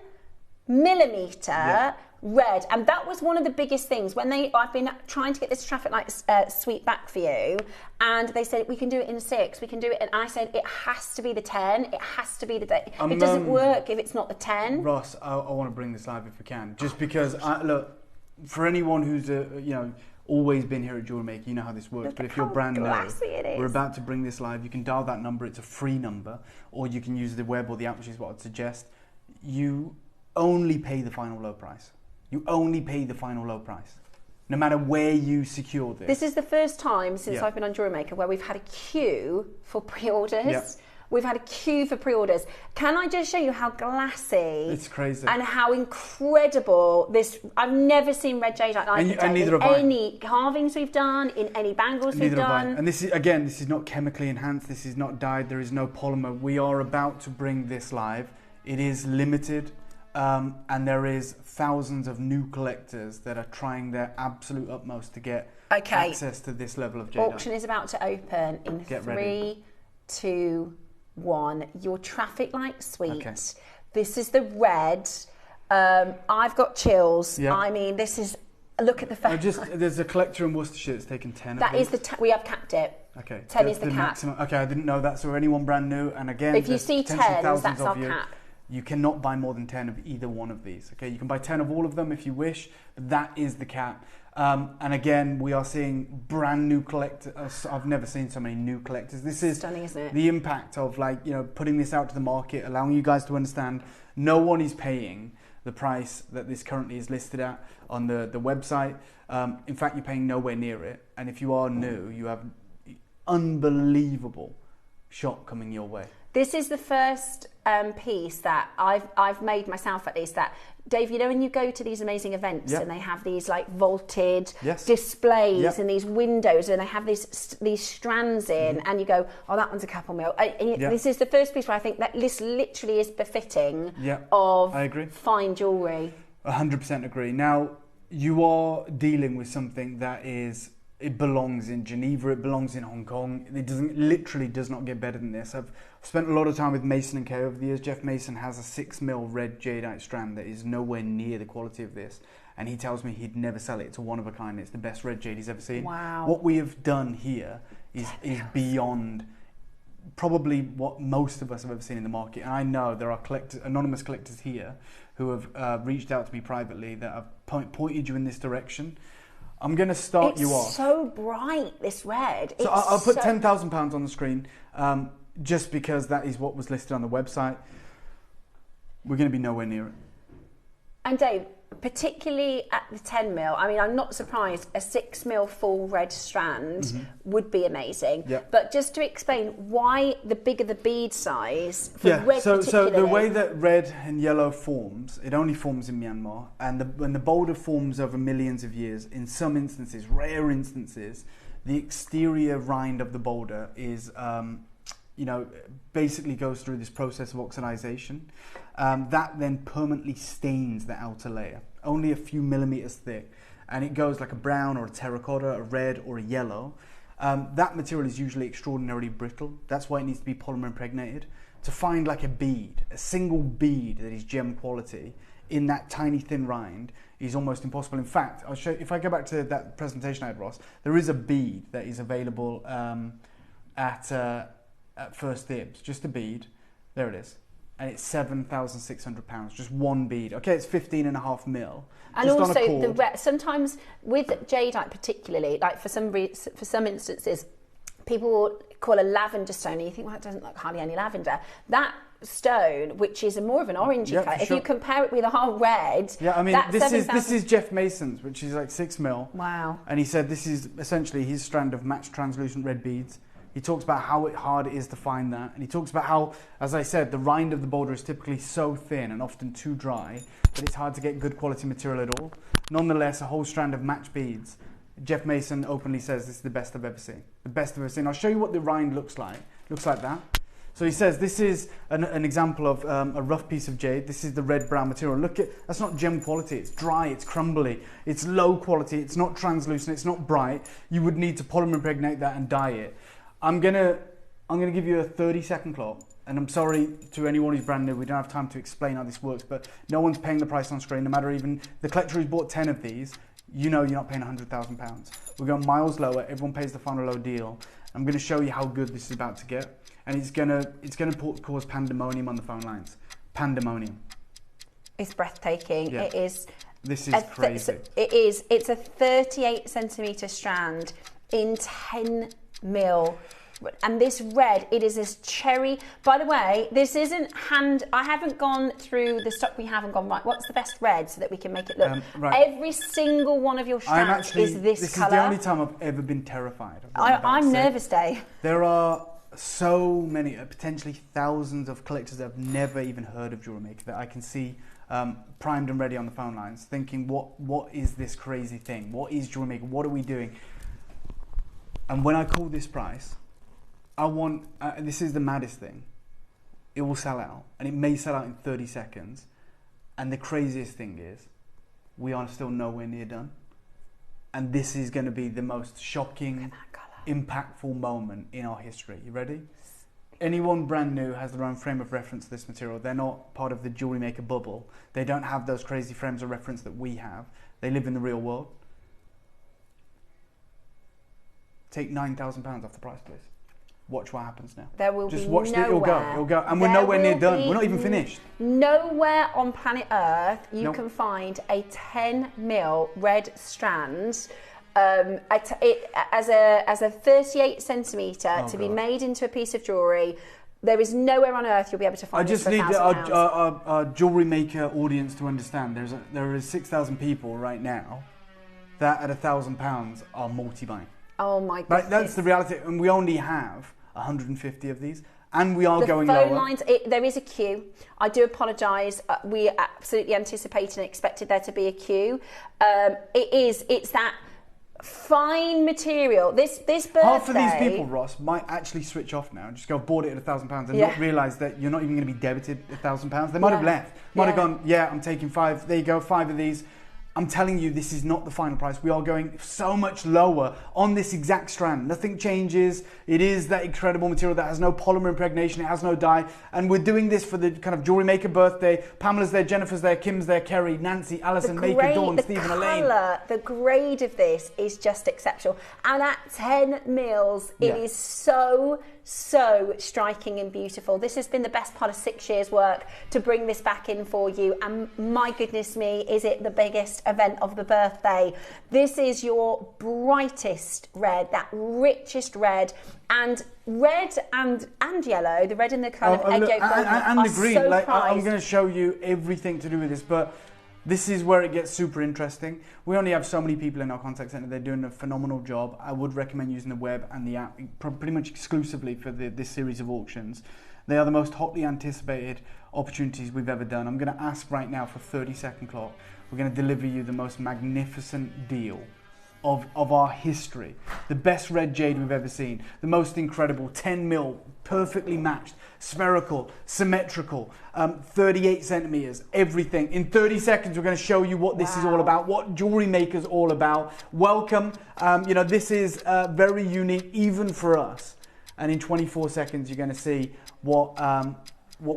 millimeter red, and that was one of the biggest things when I've been trying to get this traffic light suite back for you, and they said we can do it in 6, we can do it, and I said it has to be the 10, it has to be the it doesn't work if it's not the 10. Ross, I want to bring this live if we can, just because look, for anyone who's always been here at JewelleryMaker, you know how this works. But if you're brand new, we're about to bring this live. You can dial that number, it's a free number, or you can use the web or the app, which is what I'd suggest. You only pay the final low price. You only pay the final low price. no matter where you secure this. This is the first time since Yeah. I've been on JewelleryMaker where we've had a queue for pre-orders. Yeah. We've had a queue for pre-orders. Can I just show you how glassy It's crazy. and how incredible this... I've never seen red jade like And it. neither In have I. any carvings we've done, in any bangles we've Neither have I. done. And this is, again, this is not chemically enhanced, this is not dyed, there is no polymer. We are about to bring this live. It is limited, and there is thousands of new collectors that are trying their absolute utmost to get access to this level of jadeite. Auction is about to open in Get 3, ready. 2, 1. Your traffic light suite. Okay. This is the red. I've got chills. Yeah. I mean, this is... Look at the fact. There's a collector in Worcestershire that's taken 10 That of is these. we have capped it. Okay. 10 that's is the cap. maximum. Okay, I didn't know that. So anyone brand new, and again, If you there's see potentially 10s, thousands that's of our you. cap. You cannot buy more than 10 of either one of these. Okay, you can buy 10 of all of them if you wish, but that is the cap. And again, we are seeing brand new collectors. I've never seen so many new collectors. This is stunning, isn't it? The impact of, like, you know, putting this out to the market, allowing you guys to understand no one is paying the price that this currently is listed at on the website. In fact, you're paying nowhere near it. And if you are new, you have unbelievable shot coming your way. This is the first piece that I've made myself, at least, that, Dave, you know, when you go to these amazing events Yep. and they have these like vaulted Yes. displays Yep. and these windows and they have these strands in, and you go, oh, that one's a couple mil. Yep. This is the first piece where I think that this literally is befitting Yep. of I agree. fine jewellery. 100% agree. Now, you are dealing with something that is, it belongs in Geneva, it belongs in Hong Kong. It literally does not get better than this. I've spent a lot of time with Mason & Kay over the years. Jeff Mason has a 6mm red jadeite strand that is nowhere near the quality of this. And he tells me he'd never sell it. It's a one of a kind. It's the best red jade he's ever seen. Wow. What we have done here is beyond probably what most of us have ever seen in the market. And I know there are anonymous collectors here who have reached out to me privately that have pointed you in this direction. I'm going to start you off. It's so bright, this red. So I'll put £10,000 on the screen, just because that is what was listed on the website. We're going to be nowhere near it. And Dave, particularly at the 10mm, I mean, I'm not surprised a 6mm full red strand would be amazing. Yep. But just to explain why the bigger the bead size for red so particularly. the way that red and yellow forms, it only forms in Myanmar, and when the boulder forms over millions of years, in some instances, rare instances, the exterior rind of the boulder is, basically goes through this process of oxidization. That then permanently stains the outer layer, only a few millimeters thick, and it goes like a brown or a terracotta, a red or a yellow. That material is usually extraordinarily brittle. That's why it needs to be polymer impregnated. To find like a bead, a single bead that is gem quality in that tiny thin rind is almost impossible. In fact, I'll show you, if I go back to that presentation I had, Ross, there is a bead that is available at First Dibs, just a bead. There it is. And it's £7,600, just one bead. Okay, it's 15.5 mil. And just also, on a cord. sometimes with jadeite particularly, like for some instances, people will call a lavender stone, and you think, well, it doesn't look hardly any lavender. That stone, which is more of an orangey Yeah, colour, for if sure. you compare it with our red, Yeah, I mean, that's this is Jeff Mason's, which is like 6 mil. Wow. And he said this is essentially his strand of matched translucent red beads. He talks about how hard it is to find that. And he talks about how, as I said, the rind of the boulder is typically so thin and often too dry that it's hard to get good quality material at all. Nonetheless, a whole strand of matched beads. Jeff Mason openly says this is the best I've ever seen. The best I've ever seen. I'll show you what the rind looks like. It looks like that. So he says this is an example of a rough piece of jade. This is the red-brown material. Look at, that's not gem quality. It's dry, it's crumbly, it's low quality, it's not translucent, it's not bright. You would need to polymer impregnate that and dye it. I'm gonna give you a 30-second clock, and I'm sorry to anyone who's brand new, we don't have time to explain how this works, but no one's paying the price on screen, no matter even the collector who's bought 10 of these, you know you're not paying £100,000. We're going miles lower, everyone pays the final low deal. I'm gonna show you how good this is about to get, and it's gonna cause pandemonium on the phone lines. Pandemonium. It's breathtaking. Yeah. It is. This is crazy. It is. It's a 38 centimetre strand in 10 mil And this red, it is this cherry. By the way, this isn't I haven't gone through the stock we have and gone, right, what's the best red so that we can make it look. Every single one of your strands is this colour. This is the only time I've ever been terrified. I'm nervous, Dave. There are so many, potentially thousands of collectors that have never even heard of JewelleryMaker that I can see primed and ready on the phone lines, thinking, what is this crazy thing? What is JewelleryMaker? What are we doing? And when I call this price, I want, this is the maddest thing, it will sell out, and it may sell out in 30 seconds. And the craziest thing is, we are still nowhere near done. And this is going to be the most shocking, impactful moment in our history. You ready? Anyone brand new has their own frame of reference to this material. They're not part of the JewelleryMaker bubble. They don't have those crazy frames of reference that we have. They live in the real world. Take £9,000 off the price, please. Watch what happens now. There will Just be watch nowhere. It'll go. And we're nowhere near done. We're not even finished. Nowhere on planet Earth you can find a 10mm red strand as a 38 centimetre to be made into a piece of jewellery. There is nowhere on earth you'll be able to find this for £1,000. I just need our JewelleryMaker audience to understand. There is 6,000 people right now that at £1,000 are multi-buying. Oh my goodness. That's the reality, and we only have 150 of these, and we are going lower. The phone lines, there is a queue. I do apologise. We absolutely anticipated and expected there to be a queue. It's that fine material. This birthday. Half of these people, Ross, might actually switch off now and just go, bought it at £1,000 and not realise that you're not even going to be debited £1,000. They might have left. Might have gone, I'm taking 5. There you go, 5 of these. I'm telling you, this is not the final price. We are going so much lower on this exact strand. Nothing changes. It is that incredible material that has no polymer impregnation. It has no dye. And we're doing this for the kind of JewelleryMaker birthday. Pamela's there, Jennifer's there, Kim's there, Kerry, Nancy, Alison, Maker, Dawn, Stephen, Elaine. The grade of this is just exceptional. And at 10 mils, it is so striking and beautiful. This has been the best part of 6 years' work to bring this back in for you. And my goodness me, is it the biggest event of the birthday. This is your brightest red, that richest red, and red and yellow, the red in the kind of egg yolk and the green. I'm going to show you everything to do with this, but this is where it gets super interesting. We only have so many people in our contact center. They're doing a phenomenal job. I would recommend using the web and the app pretty much exclusively for this series of auctions. They are the most hotly anticipated opportunities we've ever done. I'm going to ask right now for 30-second clock. We're going to deliver you the most magnificent deal of our history. The best red jade we've ever seen. The most incredible 10mm, perfectly matched, spherical, symmetrical, 38 centimeters, everything. In 30 seconds, we're going to show you what this is all about, what JewelleryMaker's all about. Welcome. This is very unique even for us. And in 24 seconds, you're going to see what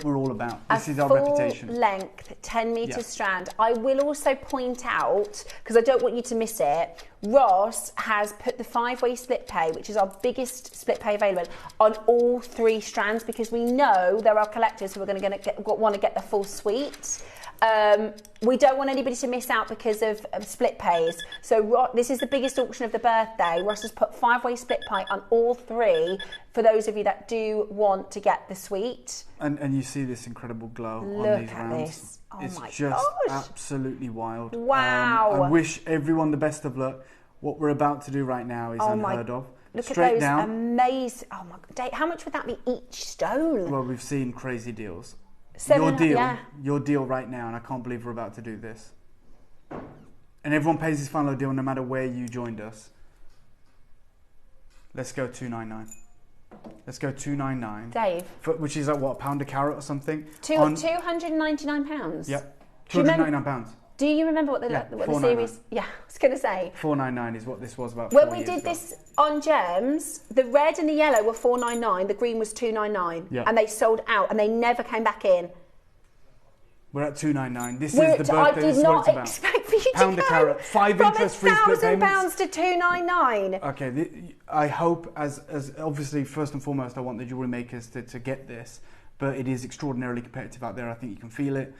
we're all about. This is our reputation. Full length, 10 metre strand. I will also point out, because I don't want you to miss it, Ross has put the 5-way split pay, which is our biggest split pay available, on all 3 strands, because we know there are collectors who are going to want to get the full suite. We don't want anybody to miss out because of split pays. So this is the biggest auction of the birthday. Ross has put 5-way split pay on all 3 for those of you that do want to get the suite. And you see this incredible glow on these rounds. This. Oh it's my just gosh. Absolutely wild. Wow. I wish everyone the best of luck. What we're about to do right now is unheard of. Look Straight at those down. amazing. Oh my God. How much would that be each stone? Well, we've seen crazy deals. 7, Your deal right now, and I can't believe we're about to do this. And everyone pays this final deal no matter where you joined us. Let's go 299. Let's go 299. Dave. Which is like what, £1 a carat or something? £299. Yep. £299. Do you remember what the series? Yeah, I was going to say. £499 is what this was about. When we did this on gems, the red and the yellow were £499, the green was £299, and they sold out and they never came back in. We're at £299. This is the birthday. I did not expect for you to £1 a carat, 5 interest-free split payments. £1,000 to £299. Okay, I hope as obviously first and foremost, I want the jewellery makers to get this. But it is extraordinarily competitive out there. I think you can feel it.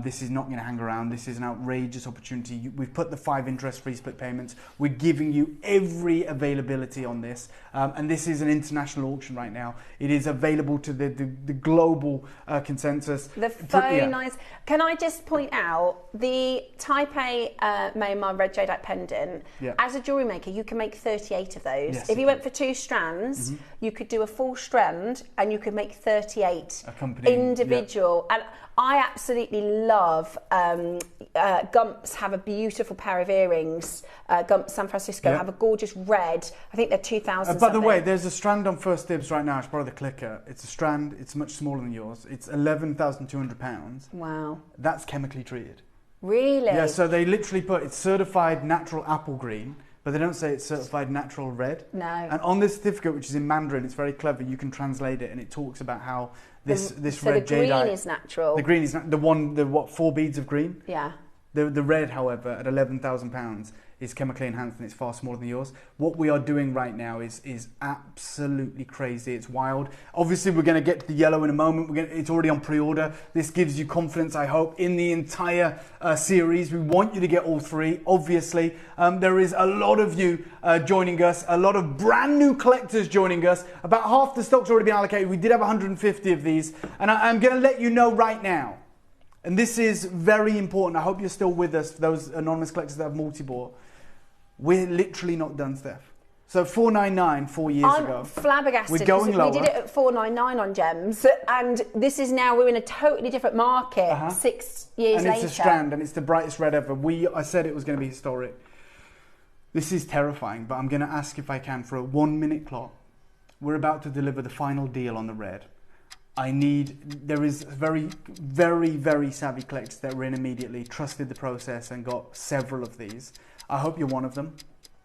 This is not going to hang around. This is an outrageous opportunity. We've put the 5 interest-free split payments. We're giving you every availability on this. And this is an international auction right now. It is available to the global consensus. The phone lines. Can I just point out the Type A Myanmar red jadeite pendant? Yeah. As a jewellery maker, you can make 38 of those. Yes, if you went for 2 strands, you could do a full strand and you could make 38 individual. And I absolutely love Gumps have a beautiful pair of earrings. Gumps San Francisco have a gorgeous red. I think they're 2,000. By the way, there's a strand on First Dibs right now. I should borrow the clicker. It's a strand. It's much smaller than yours. It's £11,200. Wow. That's chemically treated. Really? Yeah. So they literally put it's certified natural apple green, but they don't say it's certified natural red. No. And on this certificate, which is in Mandarin, it's very clever. You can translate it, and it talks about how this so red the green jadeite is natural. The green is the 4 beads of green. Yeah. The red, however, at £11,000 is chemically enhanced and it's far smaller than yours. What we are doing right now is absolutely crazy. It's wild. Obviously, we're going to get to the yellow in a moment. It's already on pre-order. This gives you confidence, I hope, in the entire series. We want you to get all 3. Obviously, there is a lot of you joining us, a lot of brand new collectors joining us. About half the stock's already been allocated. We did have 150 of these. And I'm going to let you know right now, and this is very important. I hope you're still with us, for those anonymous collectors that have multi-bought. We're literally not done, Steph. So $499 4 years ago. I'm flabbergasted. We're going lower. We did it at $499 on gems, and this is now we're in a totally different market 6 years later. And it's a strand, and it's the brightest red ever. I said it was going to be historic. This is terrifying, but I'm going to ask if I can for a 1-minute clock. We're about to deliver the final deal on the red. There is very, very, very savvy collectors that were in immediately, trusted the process and got several of these. I hope you're one of them.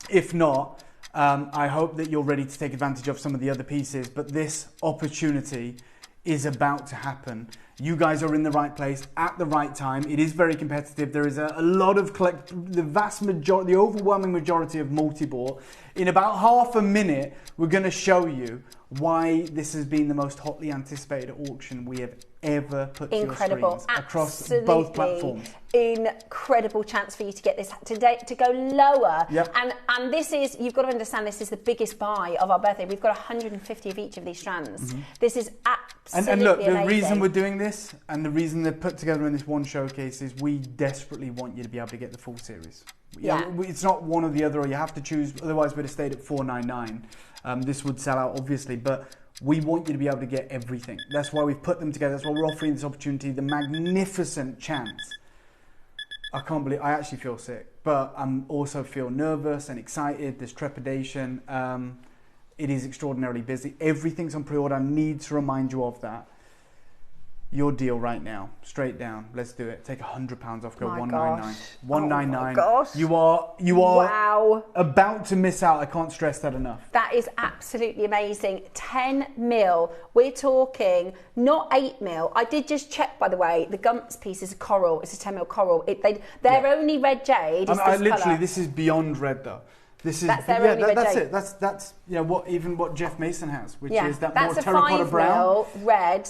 If not, I hope that you're ready to take advantage of some of the other pieces, but this opportunity is about to happen. You guys are in the right place at the right time. It is very competitive. There is a lot of the overwhelming majority of multi-bought. In about half a minute, we're going to show you why this has been the most hotly anticipated auction we have ever put to your screens across both platforms. Incredible chance for you to get this today, to go lower. Yep. And this is, you've got to understand, this is the biggest buy of our birthday. We've got 150 of each of these strands. This is absolutely and look, the amazing. reason we're doing this and the reason they're put together in this one showcase is we desperately want you to be able to get the full series. It's not one or the other, or you have to choose, otherwise we'd have stayed at $499. This would sell out, obviously, but we want you to be able to get everything. That's why we've put them together. That's why we're offering this opportunity, the magnificent chance. I can't believe, I actually feel sick, but I also feel nervous and excited. There's trepidation. It is extraordinarily busy. Everything's on pre-order. I need to remind you of that. Your deal right now, straight down. Let's do it. Take £100 off. Go $199. $199. You are about to miss out. I can't stress that enough. That is absolutely amazing. 10 mil. We're talking not 8 mil. I did just check, by the way. The Gumps piece is a coral. It's a 10 mil coral. They're only red jade. This is beyond red though. That's it. That's what Jeff Mason has, which is that more terracotta brown. Mil red.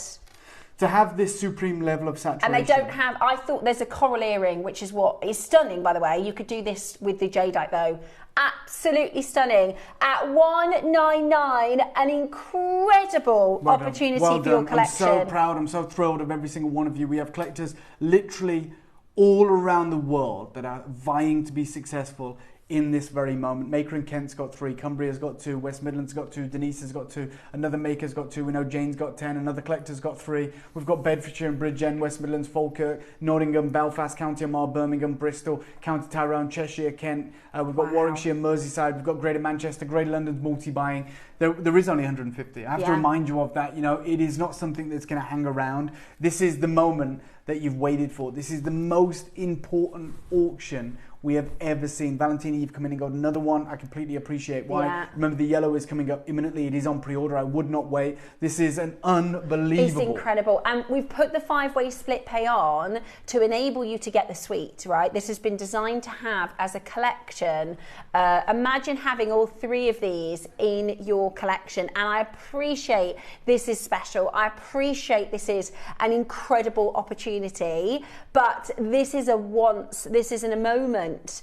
To have this supreme level of saturation. And they don't have, I thought there's a coral earring, which is what is stunning, by the way. You could do this with the jadeite though. Absolutely stunning. At $199, an incredible opportunity for your collection. I'm so proud, I'm so thrilled of every single one of you. We have collectors literally all around the world that are vying to be successful in this very moment. Maker in Kent's got 3, Cumbria's got 2, West Midlands got 2, Denise has got 2, another Maker's got 2, we know Jane's got 10, another collector's got 3. We've got Bedfordshire and Bridgend, West Midlands, Falkirk, Nottingham, Belfast, County Armagh, Birmingham, Bristol, County Tyrone, Cheshire, Kent. We've got Warwickshire, Merseyside, we've got Greater Manchester, Greater London's multi-buying. There is only 150. I have to remind you of that. It is not something that's going to hang around. This is the moment that you've waited for. This is the most important auction we have ever seen. Valentina, you've come in and got another one. I completely appreciate why. Yeah. Remember, the yellow is coming up imminently. It is on pre-order. I would not wait. This is an unbelievable. It's incredible. And we've put the 5-way split pay on to enable you to get the suite, right? This has been designed to have as a collection. Imagine having all 3 of these in your your collection. And I appreciate this is special. I appreciate this is an incredible opportunity, but this is a once, this isn't a moment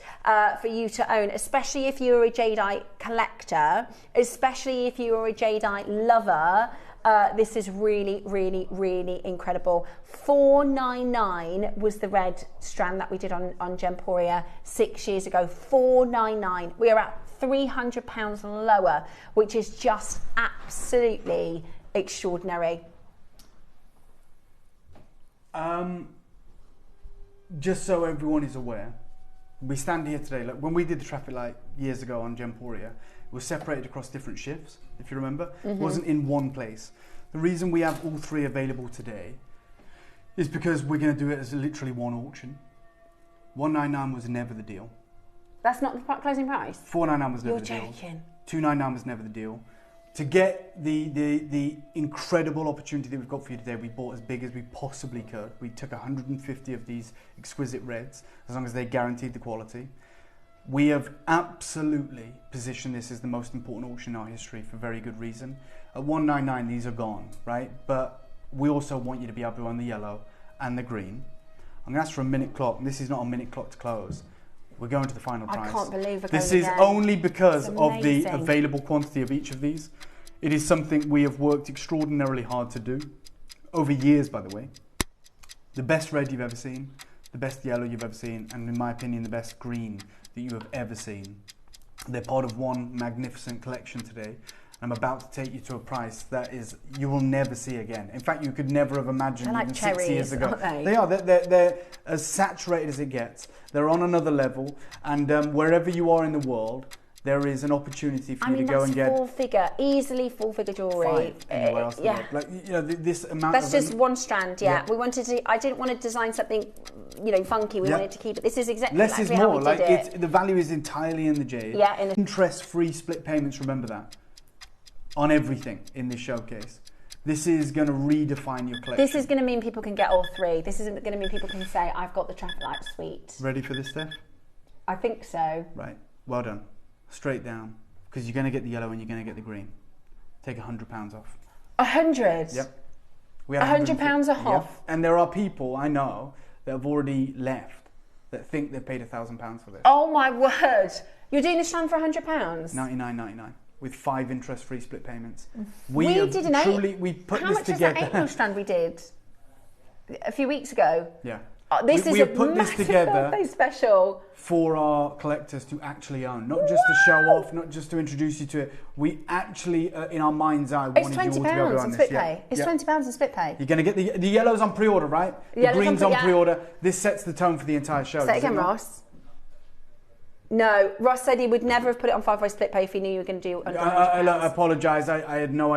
for you to own, especially if you're a jadeite collector, especially if you're a jadeite lover. This is really, really, really incredible. $499 was the red strand that we did on Gemporia 6 years ago. $499. We are at £300 lower, which is just absolutely extraordinary. Just so everyone is aware, we stand here today. Like when we did the traffic light years ago on Gemporia, it was separated across different shifts, if you remember. It wasn't in one place. The reason we have all three available today is because we're going to do it as literally one auction. $199 was never the deal. That's not the closing price? $499 was never the deal. You're joking. $299 was never the deal. To get the incredible opportunity that we've got for you today, we bought as big as we possibly could. We took 150 of these exquisite reds, as long as they guaranteed the quality. We have absolutely positioned this as the most important auction in our history for very good reason. At $199, these are gone, right? But we also want you to be able to own the yellow and the green. I'm going to ask for a minute clock. This is not a minute clock to close. We're going to the final price. I can't believe we're This going is again. only because of the amazing. available quantity of each of these. It is something we have worked extraordinarily hard to do. Over years, by the way. The best red you've ever seen, the best yellow you've ever seen, and in my opinion, the best green that you have ever seen. They're part of one magnificent collection today. I'm about to take you to a price that is you will never see again. In fact, you could never have imagined They're even like 6 years cherries, ago. aren't they? They are. They're as saturated as it gets. They're on another level, and wherever you are in the world, there is an opportunity for you to go and get easily full-figure jewellery. 5 anywhere else. Yeah. Like this amount. That's of just one strand, yeah. Yeah. We wanted to. I didn't want to design something, funky. We Yeah. wanted to keep it. This is exactly Less is how more. we Like did it. the value is entirely in the jade. Yeah, in the interest-free split payments. Remember that on everything in this showcase. This is going to redefine your collection. This is going to mean people can get all three. This isn't going to mean people can say, "I've got the traffic light suite." Ready for this, Steph? I think so. Right. Well done. Straight down, because you're going to get the yellow and you're going to get the green. Take £100 off. 100. Yep. We had £100 off. Yep. And there are people I know that have already left that think they've paid £1,000 for this. Oh my word! You're doing this strand for £100? $99.99 with 5 interest-free split payments. We have did an truly, we put How this much together. was that 8 mil strand we did a few weeks ago? Yeah. This we is have a put this massive together birthday special. for our collectors to actually own, not just to show off, not just to introduce you to it. We actually, in our mind's eye, It's wanted you all to be able to £20 own on this. split Yeah. pay. It's Yeah. £20 on split pay. You're going to get the yellow's on pre-order, right? The Yellow's green's on on pre-order. This sets the tone for the entire show. Say it does again, not? Ross. No, Ross said he would never have put it on 5-way split pay if he knew you were going to do under I apologise. I have no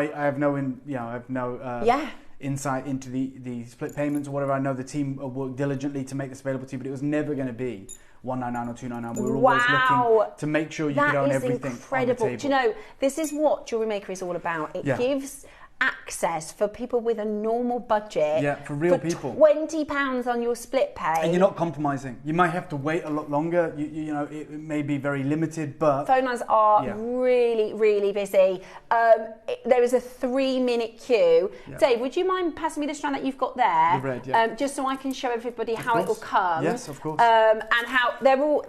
Yeah. insight into the split payments or whatever. I know the team worked diligently to make this available to you, but it was never going to be $199 or $299. We were always looking to make sure you could own everything. That is incredible. On the Do you know, this is what Jewellery Maker is all about. It Yeah. gives access for people with a normal budget. Yeah, for real people. £20 on your split pay. And you're not compromising. You might have to wait a lot longer. You know, it may be very limited, but Phone lines are Yeah. really, really busy. There is a 3-minute queue. Yeah. Dave, would you mind passing me the strand that you've got there? The red, yeah. Just so I can show everybody how it will course. come. Yes, of course. And how they're all.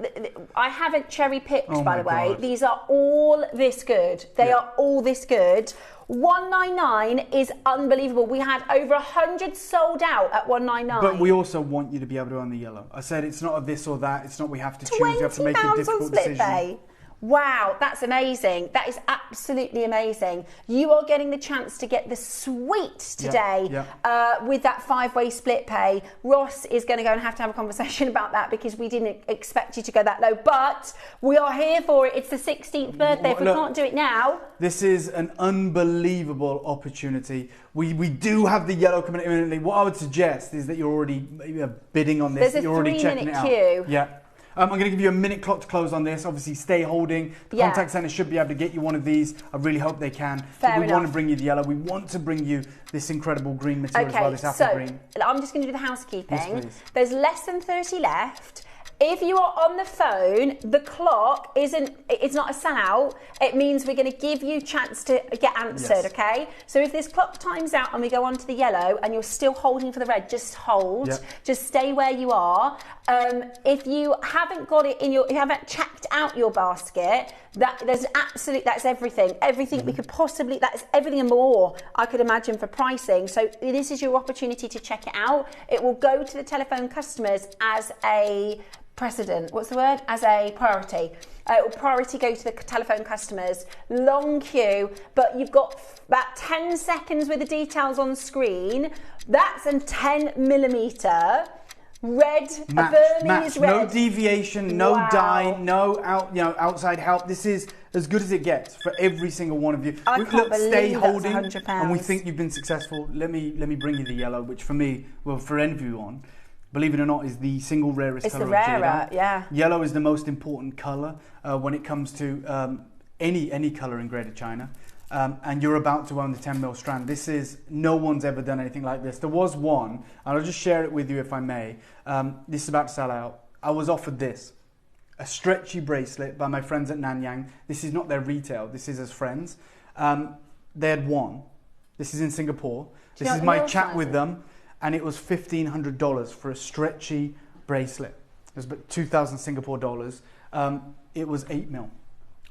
I haven't cherry picked, Oh by my the way. God. These are all this good. They Yeah. are all this good. $199 is unbelievable. We had over 100 sold out at $199. But we also want you to be able to own the yellow. I said it's not a this or that. It's not we have to choose. We have to make a £20 on difficult split decision. pay. Wow, that's amazing. That is absolutely amazing. You are getting the chance to get the suite today with that 5-way split pay. Ross is going to go and have a conversation about that because we didn't expect you to go that low. But we are here for it. It's the 16th birthday. If we can't do it now... This is an unbelievable opportunity. We do have the yellow coming imminently. What I would suggest is that you're already bidding on this. There's a You're already checking it 3-minute out. queue. Yeah. I'm going to give you a minute clock to close on this. Obviously, stay holding. The contact centre should be able to get you one of these. I really hope they can. Fair we enough. want to bring you the yellow. We want to bring you this incredible green material as well, this apple green. I'm just going to do the housekeeping. Yes, please. There's less than 30 left. If you are on the phone, the clock it's not a sellout. It means we're going to give you a chance to get answered, okay? So if this clock times out and we go on to the yellow and you're still holding for the red, just hold. Yep. Just stay where you are. If you haven't got it in you haven't checked out your basket, that's everything. Everything we could possibly, that's everything and more I could imagine for pricing. So this is your opportunity to check it out. It will go to the telephone customers as a precedent. What's the word? As a priority. It will priority go to the telephone customers. Long queue, but you've got about 10 seconds with the details on screen. That's a 10mm. Red, Burmese red. No deviation, no dye, no outside help. This is as good as it gets for every single one of you. Stay holding, and we think you've been successful. Let me bring you the yellow, which for me, well, for everyone, believe it or not, is the single rarest colour of jadeite. Yeah. Yellow is the most important colour when it comes to any colour in Greater China. And you're about to own the 10mm strand. No one's ever done anything like this. There was one, and I'll just share it with you if I may. This is about to sell out. I was offered this, a stretchy bracelet by my friends at Nanyang. This is not their retail, this is as friends. They had one. This is in Singapore. This is my chat with them, and it was $1,500 for a stretchy bracelet. It was about 2,000 Singapore dollars. It was 8mm.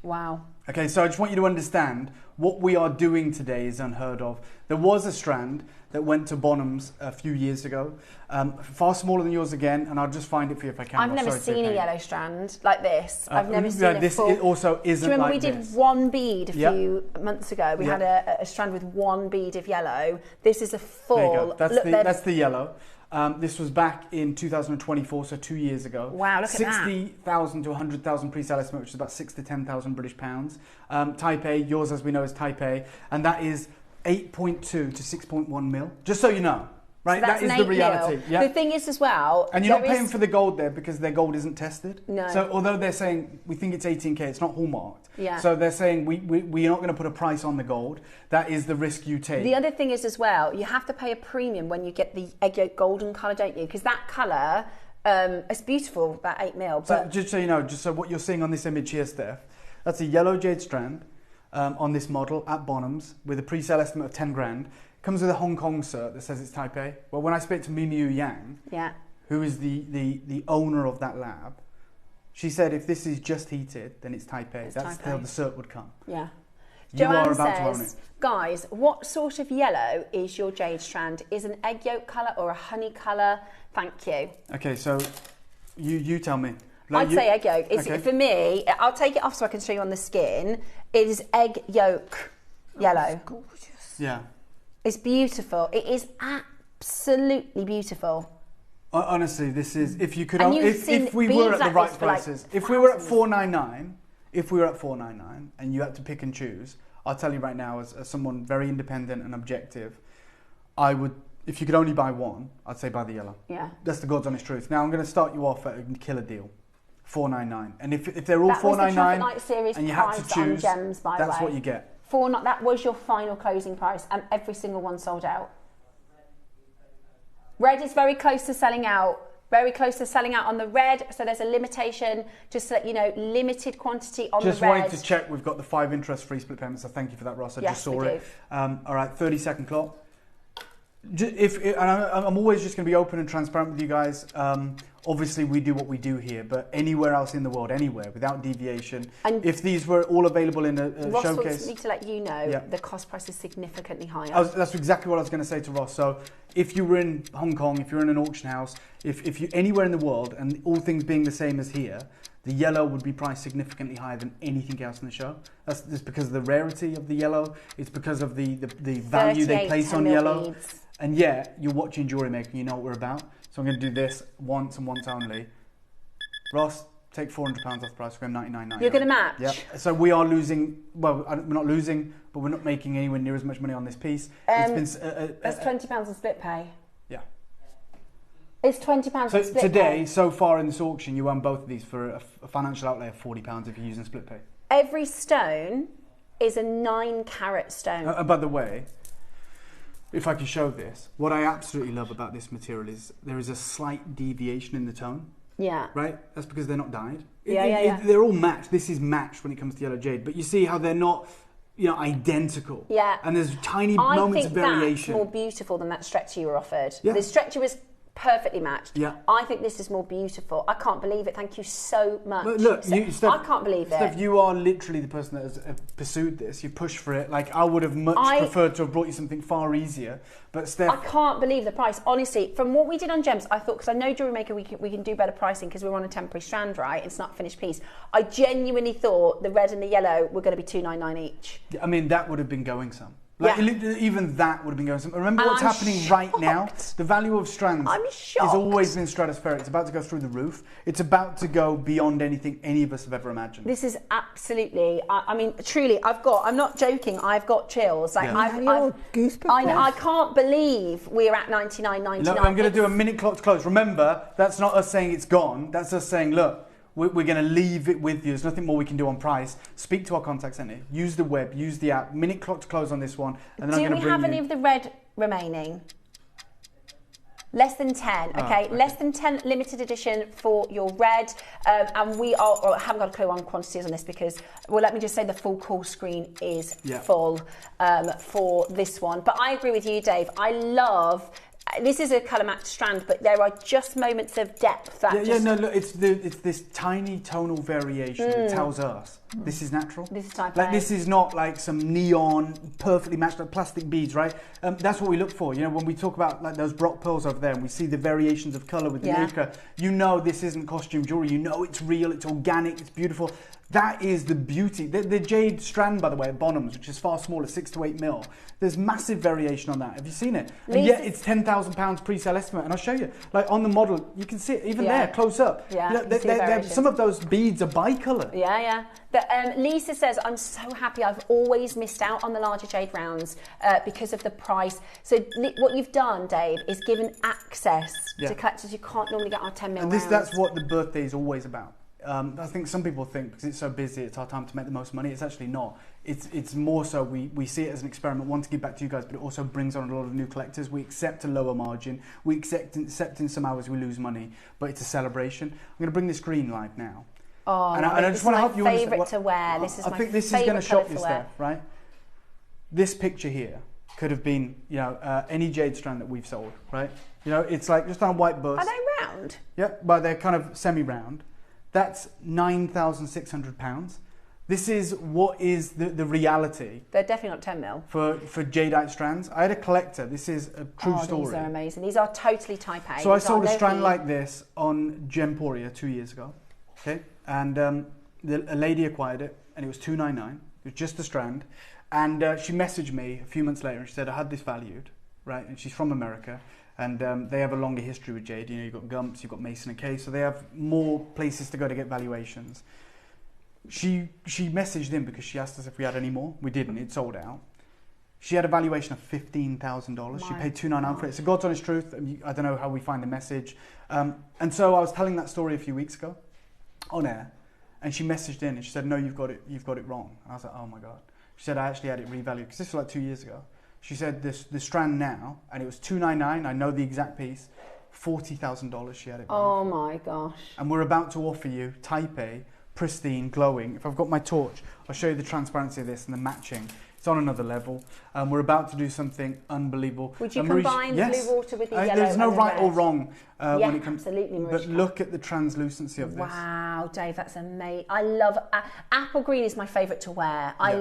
Wow. Okay, so I just want you to understand what we are doing today is unheard of. There was a strand that went to Bonhams a few years ago, far smaller than yours again, and I'll just find it for you if I can. I've never seen a yellow strand like this. I've never seen a full... This also isn't. Do you remember like we did one bead a few months ago? We had a strand with one bead of yellow. This is a full... There you go. That's the yellow. This was back in 2024, so 2 years ago. Wow, look at that. 60,000 to 100,000 pre-sale estimate, which is about 6 to 10,000 British pounds. Taipei, yours as we know is Taipei, and that is 8.2 to 6.1 mil, just so you know. Right, so that is the reality. Yeah. The thing is as well... And you're not paying for the gold there because their gold isn't tested. No. So although they're saying, we think it's 18K, it's not hallmarked. Yeah. So they're saying, we're not going to put a price on the gold. That is the risk you take. The other thing is as well, you have to pay a premium when you get the egg yolk golden colour, don't you? Because that colour, it's beautiful, that 8mm. So just so you know, just so what you're seeing on this image here, Steph, that's a yellow jade strand on this model at Bonhams with a pre-sale estimate of 10 grand. Comes with a Hong Kong cert that says it's Taipei. Well, when I spoke to Minyu Yang, who is the owner of that lab, she said if this is just heated, then it's Taipei. That's how the cert would come. Yeah. You are about to own says, it. guys, what sort of yellow is your jade strand? Is an egg yolk colour or a honey colour? Thank you. Okay, so you tell me. I'd say egg yolk. For me, I'll take it off so I can show you on the skin. It is egg yolk yellow. It's gorgeous. Yeah. It's beautiful. It is absolutely beautiful. Honestly, this is if you could. And If we were at the right prices, if we were at $499, and you had to pick and choose, I'll tell you right now, as someone very independent and objective, I would. If you could only buy one, I'd say buy the yellow. Yeah. That's the God's honest truth. Now I'm going to start you off at a killer deal. $499, and if they're all $499, and you had to choose, gems, that's what you get. That was your final closing price, and every single one sold out. Red is very close to selling out. Very close to selling out on the red, so there's a limitation. Just to let you know, limited quantity on the red. Just wanted to check. We've got the 5 interest-free split payments. So thank you for that, Ross. I just saw it. All right, 30-second clock. I'm always just going to be open and transparent with you guys. Obviously, we do what we do here, but anywhere else in the world, anywhere, without deviation, and if these were all available in a Ross showcase... wants me to let you know the cost price is significantly higher. That's exactly what I was going to say to Ross. So if you were in Hong Kong, if you're in an auction house, if you're anywhere in the world, and all things being the same as here, the yellow would be priced significantly higher than anything else in the show. That's just because of the rarity of the yellow. It's because of the value they place on yellow. Beads. And yet, you're watching JewelleryMaker, you know what we're about. So I'm going to do this once and once only. Ross, take £400 off the price. We're going $99.99. You're going to match? Yeah. So we are losing, well, we're not losing, but we're not making anywhere near as much money on this piece. It's been... that's £20 on split pay. Yeah. It's £20 on split pay. Today, so far in this auction, you won both of these for a financial outlay of £40 if you're using split pay. Every stone is a 9-carat stone. And by the way, if I can show this, what I absolutely love about this material is there is a slight deviation in the tone. Yeah. Right? That's because they're not dyed. Yeah. They're all matched. This is matched when it comes to yellow jade. But you see how they're not, identical. Yeah. And there's tiny moments of variation. I think that's more beautiful than that stretcher you were offered. Yeah. The stretcher was perfectly matched. Yeah. I think this is more beautiful. I can't believe it. Thank you so much. But look, Steph, I can't believe Steph, it. you are literally the person that has pursued this. You pushed for it. Like, I would have much preferred to have brought you something far easier. But Steph, I can't believe the price. Honestly, from what we did on gems, I thought, because I know JewelleryMaker, we can do better pricing because we're on a temporary strand, right? It's not a finished piece. I genuinely thought the red and the yellow were going to be $299 each. I mean, that would have been going some. Even that would have been going some. Remember what's happening right now? The value of strands has always been stratospheric. It's about to go through the roof. It's about to go beyond anything any of us have ever imagined. This is absolutely, I mean, truly, I'm not joking, I've got chills. Like, I've goosebumps. I can't believe we're at $99.99. Look, I'm going to do a minute clock to close. Remember, that's not us saying it's gone. That's us saying, look, we're going to leave it with you. There's nothing more we can do on price. Speak to our contact centre. Use the web. Use the app. Minute clock to close on this one. And then do we have any of the red remaining? Less than 10, okay? Less than 10 limited edition for your red. And we are, I haven't got a clue on quantities on this because, well, let me just say the full call screen is full for this one. But I agree with you, Dave. I love... This is a colour matched strand, but there are just moments of depth that look, it's this tiny tonal variation that tells us this is natural. This is type like A. This is not like some neon, perfectly matched like plastic beads, right? That's what we look for. When we talk about like those Brock pearls over there, and we see the variations of colour with the maker. This isn't costume jewellery. It's real. It's organic. It's beautiful. That is the beauty. The jade strand, by the way, at Bonhams, which is far smaller, 6 to 8 mil. There's massive variation on that. Have you seen it? And yet it's £10,000 pre-sale estimate. And I'll show you. Like on the model, you can see it even there, close up. Yeah, some of those beads are bicolour. Yeah. But Lisa says, I'm so happy. I've always missed out on the larger jade rounds because of the price. So what you've done, Dave, is given access to collectors you can't normally get our 10 mil rounds. That's what the birthday is always about. I think some people think because it's so busy, it's our time to make the most money. It's actually not. It's more so we see it as an experiment, one to give back to you guys, but it also brings on a lot of new collectors. We accept a lower margin. We accept in some hours we lose money, but it's a celebration. I'm going to bring this green live now. Oh, and I just want to help you understand. Favourite to wear. This is my favourite. I think this is going to shock you, Steph, right? This picture here could have been, any jade strand that we've sold, right? It's like just on a white bust. Are they round? Yeah, but they're kind of semi-round. That's £9,600. This is what is the reality. They're definitely not 10 mil. For jadeite strands. I had a collector. This is a true story. These are amazing. These are totally type A. So I sold a strand like this on Gemporia 2 years ago. Okay, and a lady acquired it, and it was $299. It was just a strand, and she messaged me a few months later, and she said I had this valued, right? And she's from America. And they have a longer history with jade. You've got Gumps, you've got Mason & Kay, so they have more places to go to get valuations. She messaged in because she asked us if we had any more. We didn't. It sold out. She had a valuation of $15,000. She paid $299 for it. So God's honest truth. I don't know how we find the message. And so I was telling that story a few weeks ago on air, and she messaged in and she said, "No, you've got it wrong." And I was like, "Oh my God." She said, "I actually had it revalued because this was like 2 years ago." She said the strand now, and it was $299. I know the exact piece. $40,000 she had it valued. Oh my gosh! And we're about to offer you type A, pristine, glowing. If I've got my torch, I'll show you the transparency of this and the matching. It's on another level. We're about to do something unbelievable. Would you combine the blue water with the yellow? There's no and the right red? or wrong when it comes. Absolutely, But look at the translucency of this. Wow, Dave, that's amazing. I love apple green. Is my favourite to wear. I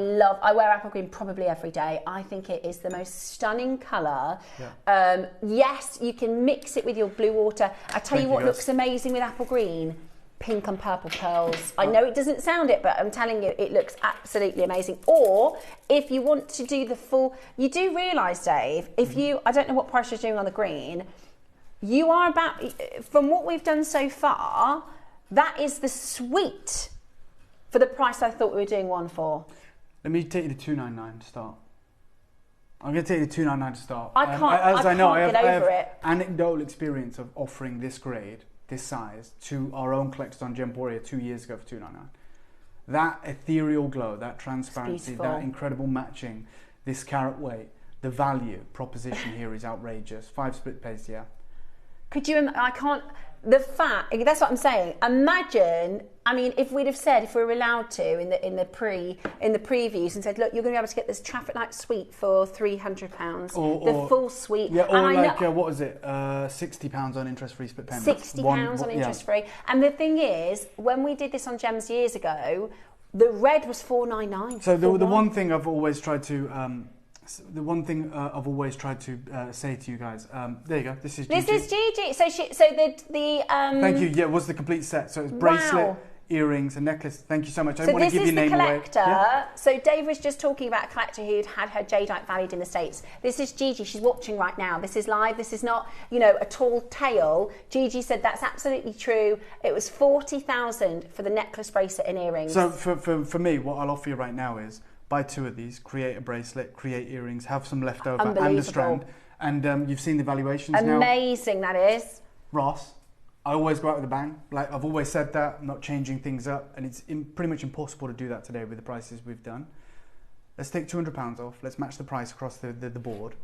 wear apple green probably every day. I think it is the most stunning colour. Yeah. Yes, you can mix it with your blue water. I tell you what looks amazing with apple green. Pink and purple pearls. I know it doesn't sound it, but I'm telling you, it looks absolutely amazing. Or if you want to do the full, you do realise, Dave, if you, I don't know what price you're doing on the green, you are about, from what we've done so far, that is the suite for the price I thought we were doing one for. Let me take you to $299 to start. I'm going to take you to $299 to start. I can't get over it. Anecdotal experience of offering this grade, this size, to our own collectors on Gemporia 2 years ago for $299. That ethereal glow, that transparency, that incredible matching, this carat weight, the value proposition here is outrageous. 5 split paste, yeah. Could you? I can't. The fact, that's what I'm saying. Imagine, I mean, if we'd have said, if we were allowed to in the previews and said, look, you're going to be able to get this traffic light suite for £300, the full suite. Yeah, or like what was it? £60 on interest-free split payments. £60 on interest-free. And the thing is, when we did this on Gems years ago, the red was $499. So the one thing I've always tried to say to you guys, there you go. This is Gigi. This is Gigi. So the Thank you. Yeah, it was the complete set. So it's bracelet, earrings, and necklace. Thank you so much. I didn't want to give your name away. So this is the collector. Yeah. So Dave was just talking about a collector who'd had her jadeite valued in the States. This is Gigi. She's watching right now. This is live. This is not, a tall tale. Gigi said that's absolutely true. It was $40,000 for the necklace, bracelet, and earrings. So for me, what I'll offer you right now is buy 2 of these, create a bracelet, create earrings, have some left over and a strand. And you've seen the valuations now. Amazing, that is. Ross, I always go out with a bang. Like I've always said that, I'm not changing things up. And it's pretty much impossible to do that today with the prices we've done. Let's take £200 off. Let's match the price across the board.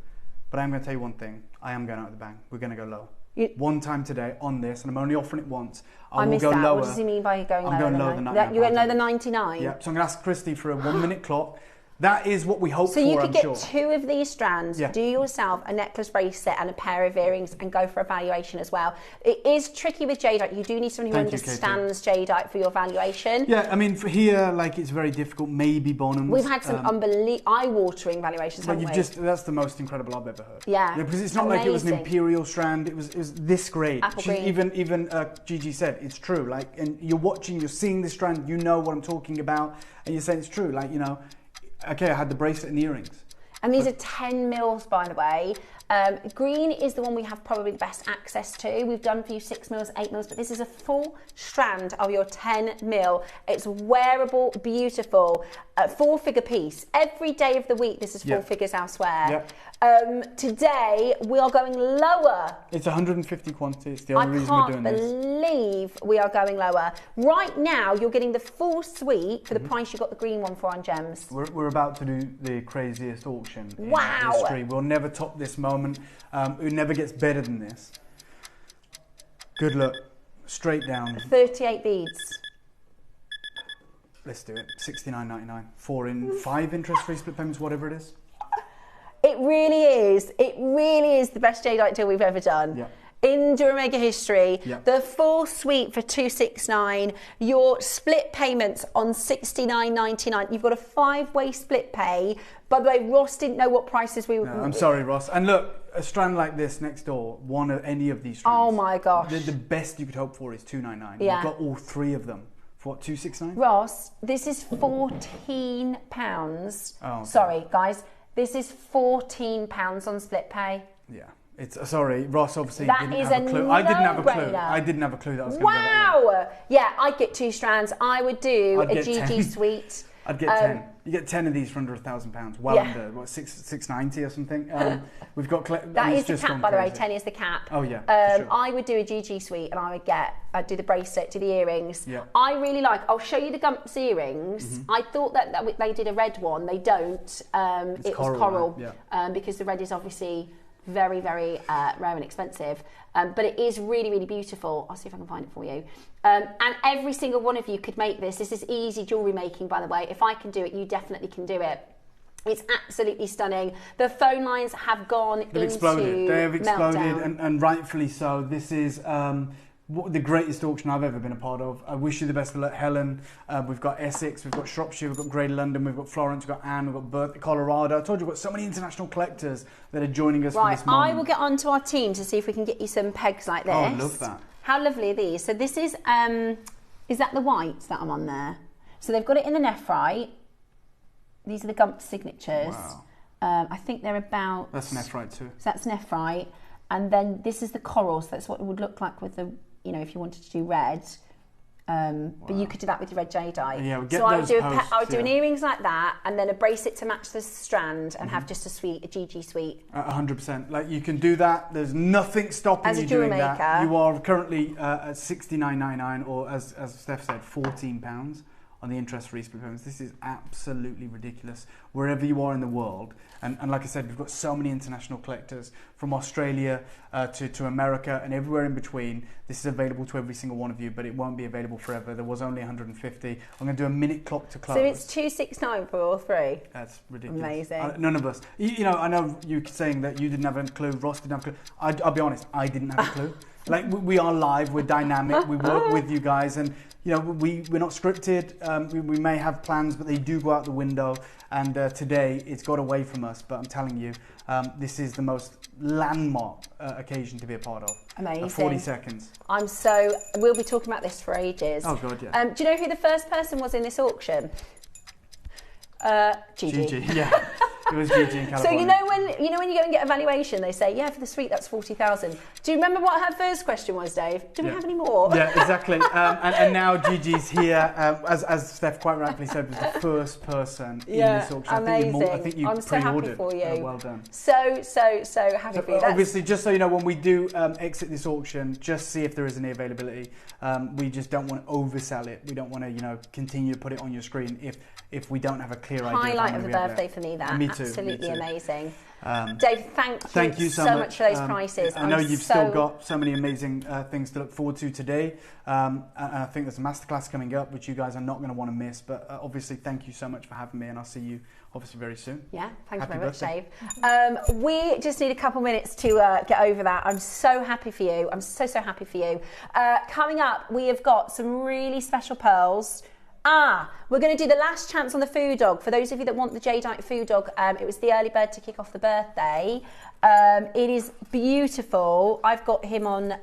But I'm going to tell you one thing. I am going out with a bang. We're going to go low. One time today on this, and I'm only offering it once. I will go lower. What does he mean by going lower? I'm going lower than £99. You're going lower than 99? Yeah, so I'm going to ask Christy for a 1-minute clock. That is what we hope for, So you could get sure. 2 of these strands, do yourself a necklace, bracelet and a pair of earrings and go for a valuation as well. It is tricky with jadeite. You do need someone who understands jadeite for your valuation. Yeah, I mean, for here, like, it's very difficult. Maybe Bonhams. We've had some eye-watering valuations, haven't we? That's the most incredible I've ever heard. Yeah. Because it's not like it was an imperial strand. It was this grade. Apple green. Even Gigi said, it's true. Like, and you're watching, you're seeing this strand, you know what I'm talking about, and you're saying it's true. Like, okay, I had the bracelet and the earrings. And these are 10 mils, by the way. Green is the one we have probably the best access to. We've done for you 6 mils, 8 mils, but this is a full strand of your 10 mil. It's wearable, beautiful, 4-figure piece. Every day of the week, this is 4 figures elsewhere. Today, we are going lower. It's 150 quantity. It's the only reason we're doing this. I can't believe we are going lower. Right now, you're getting the full suite for the price you got the green one for on Gems. We're about to do the craziest auction in Wow. history. We'll never top this moment. It never gets better than this. Good luck. Straight down. 38 beads. Let's do it. $69.99. 4 in 5 interest-free split payments, whatever it is. It really is. It really is the best jadeite deal we've ever done. Yeah. In JewelleryMaker history, the full suite for $269, your split payments on $69.99. You've got a 5-way split pay. By the way, Ross didn't know what prices we were. No, I'm sorry, Ross. And look, a strand like this next door, one of any of these strands. Oh my gosh. The best you could hope for is $299. Yeah. You've got all 3 of them. For what, $269? Ross, this is £14. Oh, sorry, guys. This is £14 on split pay. Yeah. It's sorry, Ross obviously that didn't is have a clue. I didn't have a clue. No-brainer. I didn't have a clue that was going to go that way. Wow! Yeah, I'd get 2 strands. I would do a GG suite. I'd get 10. You get 10 of these for under £1,000. Well under, what, $690 or something? We've got... That is the cap, by the way. 10 is the cap. Oh, yeah, for sure. I would do a GG suite and I'd do the bracelet, do the earrings. Yeah. I really I'll show you the Gumps earrings. I thought that they did a red one. They don't. It was coral. Yeah. Because the red is obviously very, very rare and expensive. But it is really, really beautiful. I'll see if I can find it for you. And every single one of you could make this. This is easy jewellery making, by the way. If I can do it, you definitely can do it. It's absolutely stunning. The phone lines have gone into exploded. They have exploded, meltdown. and rightfully so. This is the greatest auction I've ever been a part of. I wish you the best of luck, Helen. We've got Essex, we've got Shropshire, we've got Greater London, we've got Florence, we've got Anne, we've got Bertha, Colorado. I told you we've got so many international collectors that are joining us for this moment. I will get onto our team to see if we can get you some pegs like this. Oh, I love that. How lovely are these? So this is that the whites that I'm on there? So they've got it in the nephrite. These are the Gump signatures. Wow. I think they're about... That's nephrite too. So that's nephrite. And then this is the coral. So that's what it would look like with the, if you wanted to do red. But you could do that with your red jadeite. Yeah, we'll get so those I would do an earrings like that, and then a bracelet to match the strand, and have just a GG suite. 100%. Like, you can do that. There's nothing stopping you doing that. You are currently at $69.99, or as Steph said, £14 on on the interest-free split payments. This is absolutely ridiculous wherever you are in the world. And like I said, we've got so many international collectors from Australia to America and everywhere in between. This is available to every single one of you, but it won't be available forever. There was only 150. I'm going to do a minute clock to close. So it's 269 for all three? That's ridiculous. Amazing. None of us. You know, I know you saying that you didn't have a clue, Ross didn't have a clue. I'll be honest, I didn't have a clue. Like, we are live, we're dynamic, we work with you guys, and you know, we're not scripted. We may have plans, but they do go out the window. And today, it's got away from us. But I'm telling you, this is the most landmark occasion to be a part of. Amazing. 40 seconds. We'll be talking about this for ages. Oh God, yeah. Do you know who the first person was in this auction? Gigi. Gigi, yeah. It was Gigi in California. So you know when you go and get a valuation, they say, yeah, for the suite that's 40,000. Do you remember what her first question was, Dave? Do we have any more? Yeah, exactly. And now Gigi's here, as Steph quite rightly said, was the first person in this auction. Amazing. I think you I'm so happy for you. Well done. So happy for you. Obviously, just so you know, when we do exit this auction, just see if there is any availability. We just don't want to oversell it. We don't want to, you know, continue to put it on your screen if we don't have a clear idea. Highlight of the birthday for me, that. Me too. Absolutely me too. Amazing. Dave, thank you so much for those prices. I know you've still got so many amazing things to look forward to today. And I think there's a masterclass coming up, which you guys are not going to want to miss. But obviously, thank you so much for having me, and I'll see you obviously very soon. Yeah, thanks Happy very much, birthday. Dave. We just need a couple minutes to get over that. I'm so happy for you. I'm so happy for you. Coming up, we have got some really special pearls. We're going to do the last chance on the food dog. For those of you that want the jadeite food dog, it was the early bird to kick off the birthday. It is beautiful. I've got him on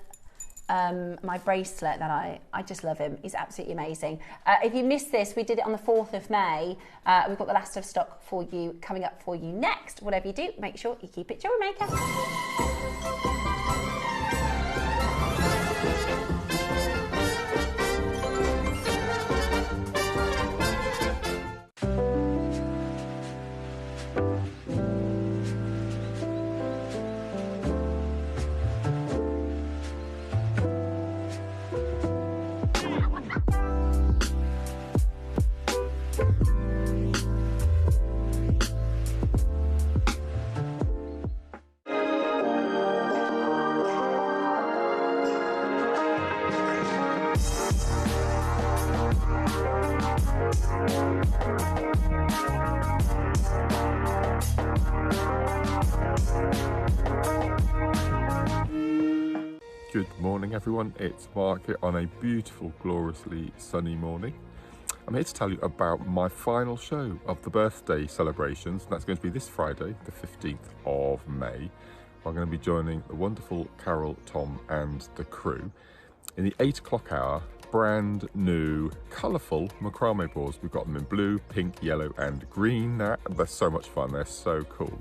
my bracelet that I just love him. He's absolutely amazing. If you missed this, we did it on the 4th of May. We've got the last of stock for you coming up for you next. Whatever you do, make sure you keep it JewelleryMaker. Good morning everyone, it's Mark here on a beautiful, gloriously sunny morning. I'm here to tell you about my final show of the birthday celebrations. That's going to be this Friday, the 15th of May. I'm going to be joining the wonderful Carol, Tom and the crew in the 8 o'clock hour. Brand new, colourful macrame balls. We've got them in blue, pink, yellow and green. They're so much fun, they're so cool.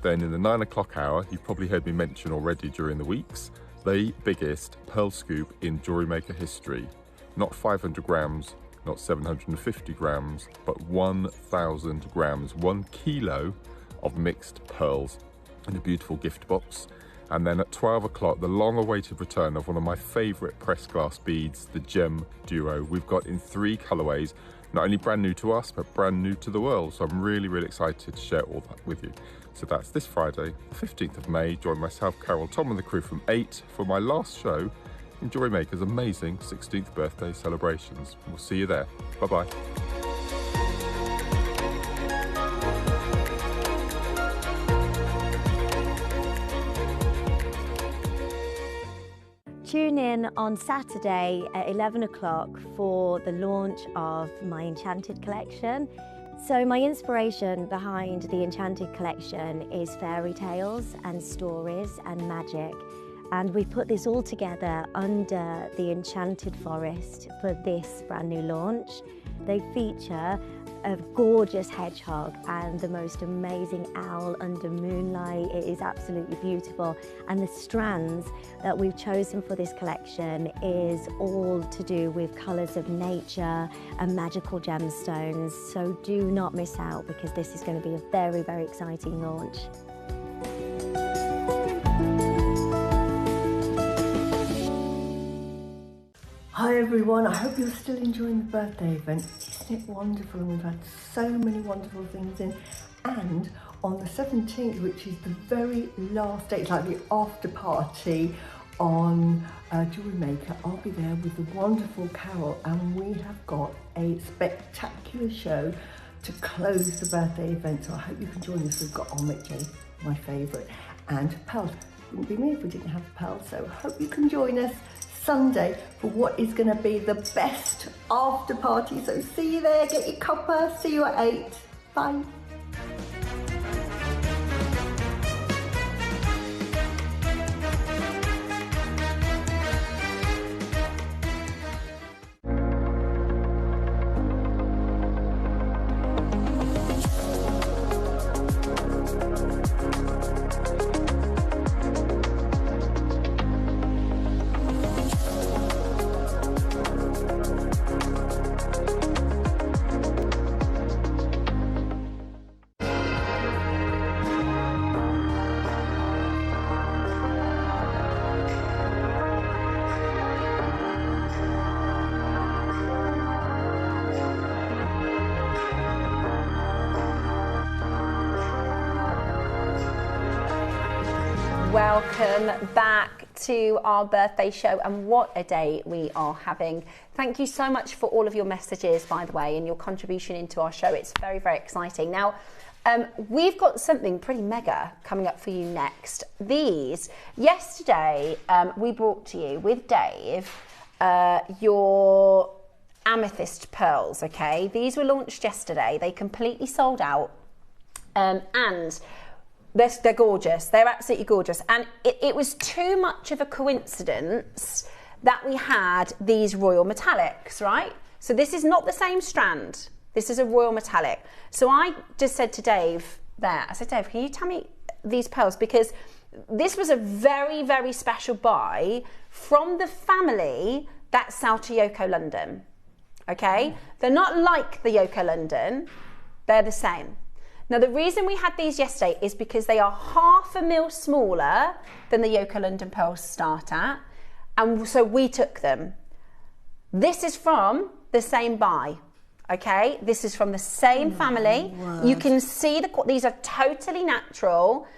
Then in the 9 o'clock hour, you've probably heard me mention already during the weeks, the biggest pearl scoop in JewelleryMaker history. Not 500 grams, not 750 grams, but 1,000 grams, 1 kilo of mixed pearls in a beautiful gift box. And then at 12 o'clock, the long-awaited return of one of my favourite pressed glass beads, the Gem Duo. We've got in 3 colourways, not only brand new to us, but brand new to the world. So I'm really, really excited to share all that with you. So that's this Friday, the 15th of May. Join myself, Carol, Tom and the crew from 8 for my last show in JewelleryMaker's amazing 16th birthday celebrations. We'll see you there. Bye-bye. Tune in on Saturday at 11 o'clock for the launch of my Enchanted collection. So my inspiration behind the Enchanted collection is fairy tales and stories and magic. And we put this all together under the Enchanted Forest for this brand new launch. They feature a gorgeous hedgehog and the most amazing owl under moonlight. It is absolutely beautiful. And the strands that we've chosen for this collection is all to do with colours of nature and magical gemstones. So do not miss out, because this is going to be a very, very exciting launch. Hi Hi everyone, I hope you're still enjoying the birthday event. Isn't it wonderful? And we've had so many wonderful things in. And on the 17th, which is the very last day, it's like the after party on JewelleryMaker, I'll be there with the wonderful Carol, and we have got a spectacular show to close the birthday event. So I hope you can join us. We've got Omit J, my favourite, and Pearl. Wouldn't be me if we didn't have Pearl. So hope you can join us Sunday for what is going to be the best after party. So see you there, get your cuppa, see you at 8. Bye. Welcome back to our birthday show, and what a day we are having. Thank you so much for all of your messages, by the way, and your contribution into our show. It's very, very exciting. Now, we've got something pretty mega coming up for you next. Yesterday, we brought to you with Dave your amethyst pearls, okay? These were launched yesterday. They completely sold out, and they're gorgeous. They're absolutely gorgeous. And it was too much of a coincidence that we had these royal metallics, right? So this is not the same strand. This is a royal metallic. So I just said to Dave there, I said, Dave, can you tell me these pearls? Because this was a very, very special buy from the family that sell to Yoko London, okay? They're not like the Yoko London. They're the same. Now, the reason we had these yesterday is because they are 0.5 mil smaller than the Yoko London pearls start at, and so we took them. This is from the same buy, okay? This is from the same family. You can see these are totally natural.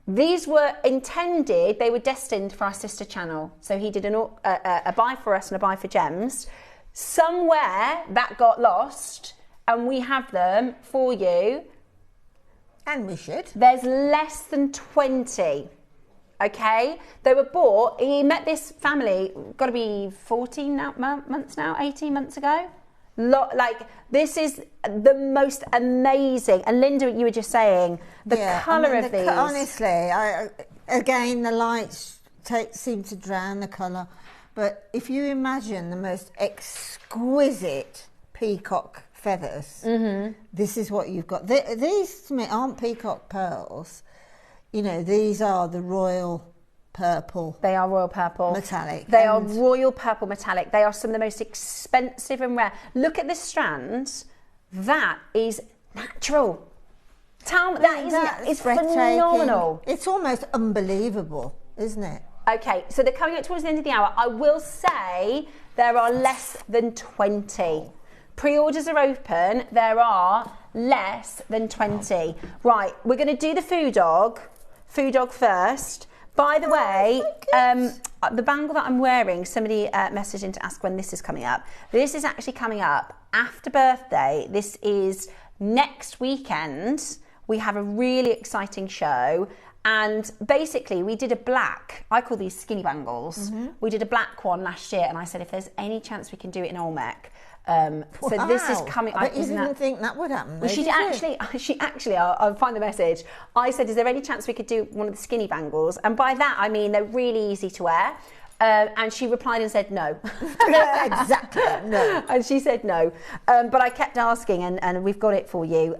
These were intended, they were destined for our sister channel. So he did a buy for us and a buy for Gems. Somewhere that got lost, and we have them for you. And we should. There's less than 20, okay? They were bought, he met this family, got to be 14 months now, 18 months ago. This is the most amazing, and Linda, you were just saying, the colour of these. Honestly, again, the lights seem to drown the colour, but if you imagine the most exquisite peacock feathers, this is what you've got. These to me aren't peacock pearls, you know, these are the royal purple. They are royal purple metallic. They are royal purple metallic. They are some of the most expensive and rare. Look at this strand. That is natural. Tell me, that is phenomenal. It's almost unbelievable, isn't it? Okay, so they're coming up towards the end of the hour. I will say there are less than 20. Pre-orders are open. There are less than 20. Right, we're going to do the food dog first. By the way, the bangle that I'm wearing, somebody messaged in to ask when this is coming up. This is actually coming up after birthday. This is next weekend. We have a really exciting show. And basically, we did a black, I call these skinny bangles. We did a black one last year, and I said, if there's any chance we can do it in Olmec. So this is coming. But you didn't think that would happen. Well, she actually, I'll find the message. I said, is there any chance we could do one of the skinny bangles? And by that, I mean, they're really easy to wear. And she replied and said no. Exactly, no. And she said no. But I kept asking, and we've got it for you.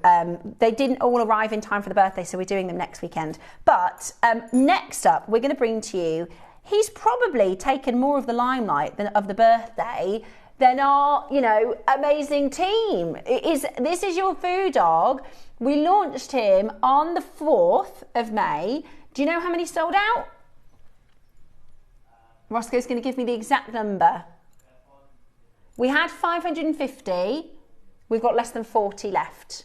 They didn't all arrive in time for the birthday, so we're doing them next weekend. But next up, we're going to bring to you, he's probably taken more of the limelight of the birthday than our, amazing team. This is your food dog. We launched him on the 4th of May. Do you know how many sold out? Roscoe's going to give me the exact number. We had 550. We've got less than 40 left.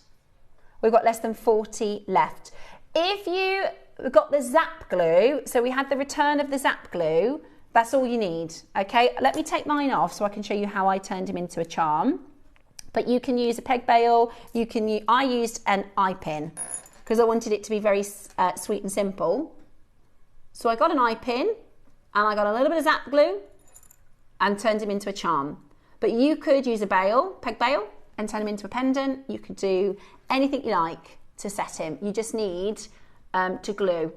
We've got less than 40 left. If you got the zap glue, so we had the return of the zap glue, that's all you need, okay? Let me take mine off so I can show you how I turned him into a charm. But you can use a peg bail, I used an eye pin because I wanted it to be very sweet and simple. So I got an eye pin and I got a little bit of zap glue and turned him into a charm. But you could use a bail, peg bail, and turn him into a pendant. You could do anything you like to set him. You just need to glue.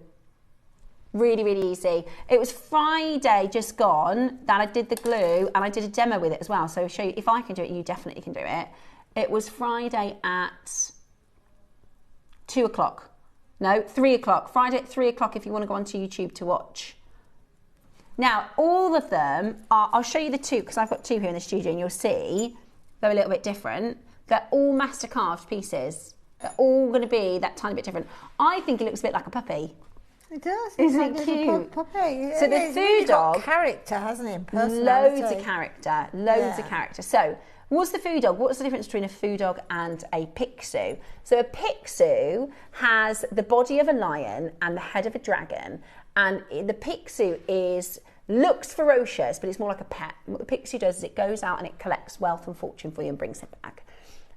Really, really easy. It was Friday just gone that I did the glue and I did a demo with it as well. So I'll show you, if I can do it, you definitely can do it. It was Friday at 2 o'clock. No, 3 o'clock. Friday at 3 o'clock if you want to go onto YouTube to watch. Now, all of them are, I'll show you the two because I've got two here in the studio and you'll see they're a little bit different. They're all master carved pieces. They're all going to be that tiny bit different. I think it looks a bit like a puppy. It does. Isn't it cute? Puppy. So the food dog, character, hasn't it? Loads of character. Loads of character. So what's the food dog? What's the difference between a food dog and a pixie? So a pixie has the body of a lion and the head of a dragon, and the pixie looks ferocious, but it's more like a pet. And what the pixie does is it goes out and it collects wealth and fortune for you and brings it back.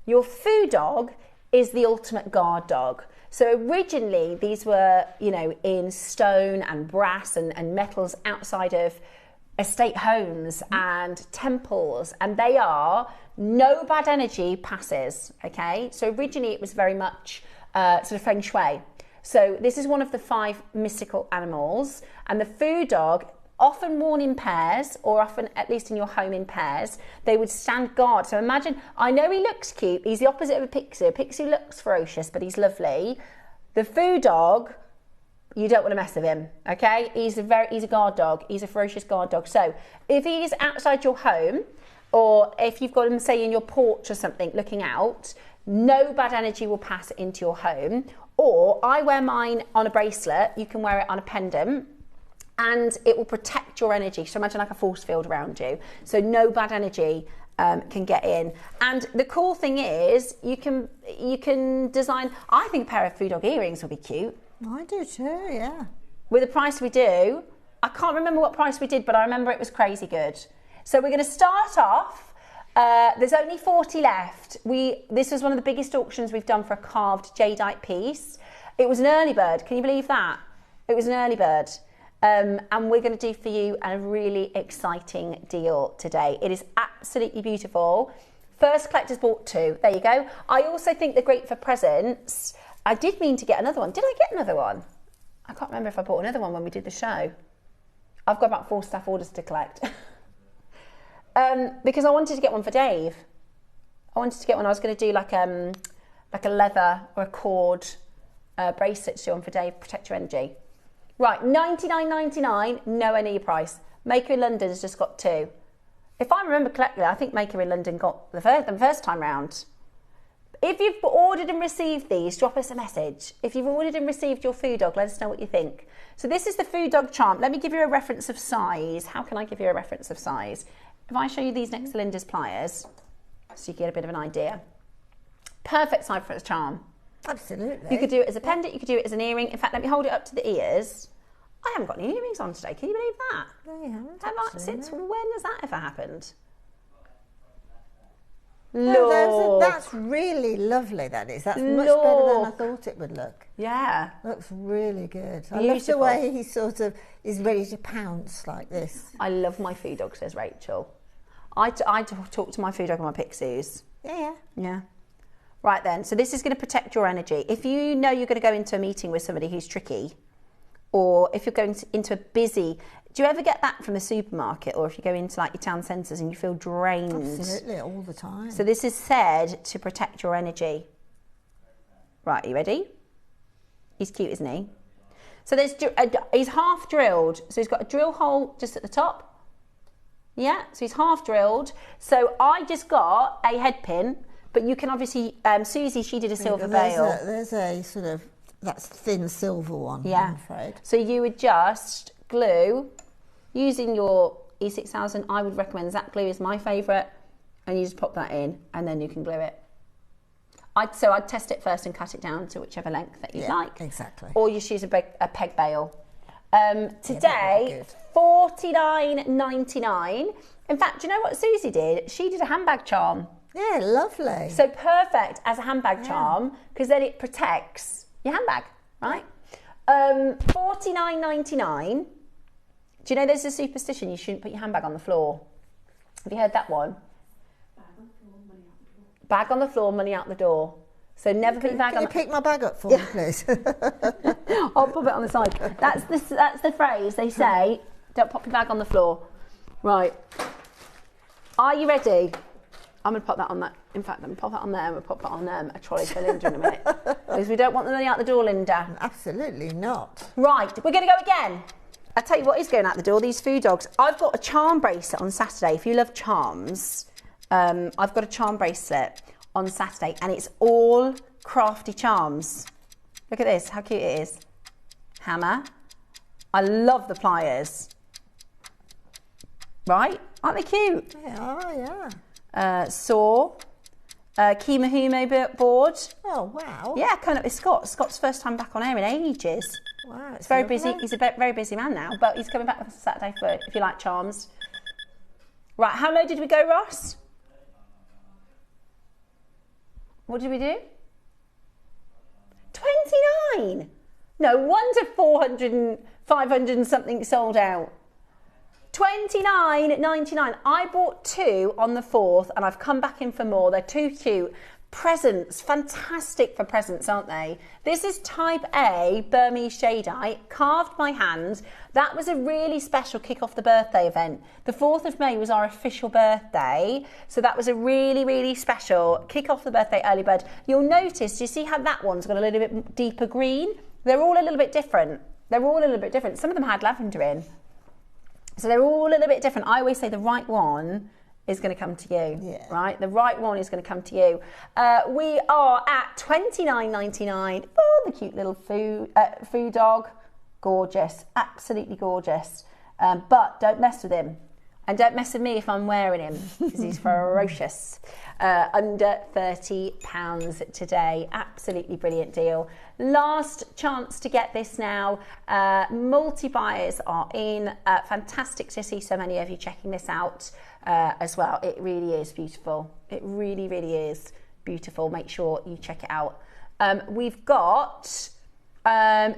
Your food dog is the ultimate guard dog. So originally these were, in stone and brass and metals outside of estate homes and temples, and they are no bad energy passes, okay? So originally it was very much sort of feng shui. So this is one of the 5 mystical animals, and the food dog, often worn in pairs, or often, at least in your home, in pairs, they would stand guard. So imagine, I know he looks cute, he's the opposite of a pixie. A pixie looks ferocious, but he's lovely. The food dog, you don't want to mess with him, okay? He's a guard dog, he's a ferocious guard dog. So if he's outside your home, or if you've got him, say, in your porch or something, looking out, no bad energy will pass into your home. Or I wear mine on a bracelet, you can wear it on a pendant, and it will protect your energy. So imagine like a force field around you. So no bad energy can get in. And the cool thing is you can design, I think a pair of food dog earrings would be cute. I do too, yeah. With the price we do, I can't remember what price we did, but I remember it was crazy good. So we're gonna start off, there's only 40 left. This was one of the biggest auctions we've done for a carved jadeite piece. It was an early bird, can you believe that? It was an early bird. And we're going to do for you a really exciting deal today. It is absolutely beautiful. First collectors bought 2. There you go. I also think they're great for presents. I did mean to get another one. Did I get another one? I can't remember if I bought another one when we did the show. I've got about 4 staff orders to collect. Because I wanted to get one for Dave. I wanted to get one. I was going to do like a leather or a cord bracelet to do one for Dave, protect your energy. Right, $99.99, nowhere near your price. Maker in London has just got 2. If I remember correctly, I think Maker in London got the first time round. If you've ordered and received these, drop us a message. If you've ordered and received your food dog, let us know what you think. So this is the food dog charm. Let me give you a reference of size. How can I give you a reference of size? If I show you these next to Linda's pliers, so you get a bit of an idea. Perfect size for a charm. Absolutely. You could do it as a pendant, you could do it as an earring. In fact, let me hold it up to the ears. I haven't got any earrings on today, can you believe that? No, you haven't. Since when has that ever happened? No, that's really lovely, that is. That's much better than I thought it would look. Yeah. Looks really good. Beautiful. I love the way he sort of is ready to pounce like this. I love my food dog, says Rachel. I talk to my food dog and my pixies. Yeah. Right then, so this is going to protect your energy. If you know you're going to go into a meeting with somebody who's tricky, or if you're going into a busy, do you ever get that from the supermarket, or if you go into like your town centres and you feel drained? Absolutely, all the time. So this is said to protect your energy. Right, are you ready? He's cute, isn't he? So he's half drilled. So he's got a drill hole just at the top. Yeah, so he's half drilled. So I just got a head pin. But you can obviously, Susie, she did a silver veil. There's a sort of, that's thin silver one, yeah. I'm afraid. So you would just glue, using your E6000, I would recommend Zap Glue is my favourite. and you just pop that in, and then you can glue it. I'd test it first and cut it down to whichever length that you like. Exactly. Or just use a peg bail. Today, $49.99. In fact, do you know what Susie did? She did a handbag charm. Yeah, lovely. So perfect as a handbag charm, because then it protects your handbag, right? $49.99. Do you know there's a superstition you shouldn't put your handbag on the floor? Have you heard that one? Bag on the floor, money out the door. So never put your bag on. Can you pick my bag up for me, please? I'll pop it on the side. That's the phrase they say. Don't pop your bag on the floor. Right. Are you ready? I'm going to pop that on that. In fact, I'm going to pop that on there and we'll pop it on a trolley for Linda in a minute. Because we don't want the money out the door, Linda. Absolutely not. Right, we're going to go again. I'll tell you what is going out the door, these food dogs. I've got a charm bracelet on Saturday. If you love charms, I've got a charm bracelet on Saturday and it's all crafty charms. Look at this, how cute it is. Hammer. I love the pliers. Right? Aren't they cute? They are, yeah. Saw. Kimahumo board. Oh, wow. Yeah, coming up with Scott. Scott's first time back on air in ages. Wow, It's very busy. He's a very busy man now, but he's coming back on Saturday for if you like charms. Right, how low did we go, Ross? What did we do? 29. No wonder 400 and 500 and something sold out. $29.99. I bought 2 on the 4th and I've come back in for more. They're too cute. Presents, fantastic for presents, aren't they? This is type A Burmese jadeite, carved by hand. That was a really special kick off the birthday event. The 4th of May was our official birthday, so that was a really, really special kick off the birthday early bird. You'll notice, do you see how that one's got a little bit deeper green? They're all a little bit different. They're all a little bit different. Some of them had lavender in. So they're all a little bit different. I always say the right one is going to come to you, right? The right one is going to come to you. We are at $29.99 for the cute little food dog. Gorgeous, absolutely gorgeous. But don't mess with him. And don't mess with me if I'm wearing him, because he's ferocious. Under £30 today. Absolutely brilliant deal. Last chance to get this now. Multi-buyers are in. Fantastic to see so many of you checking this out as well. It really is beautiful. It really, really is beautiful. Make sure you check it out. We've got a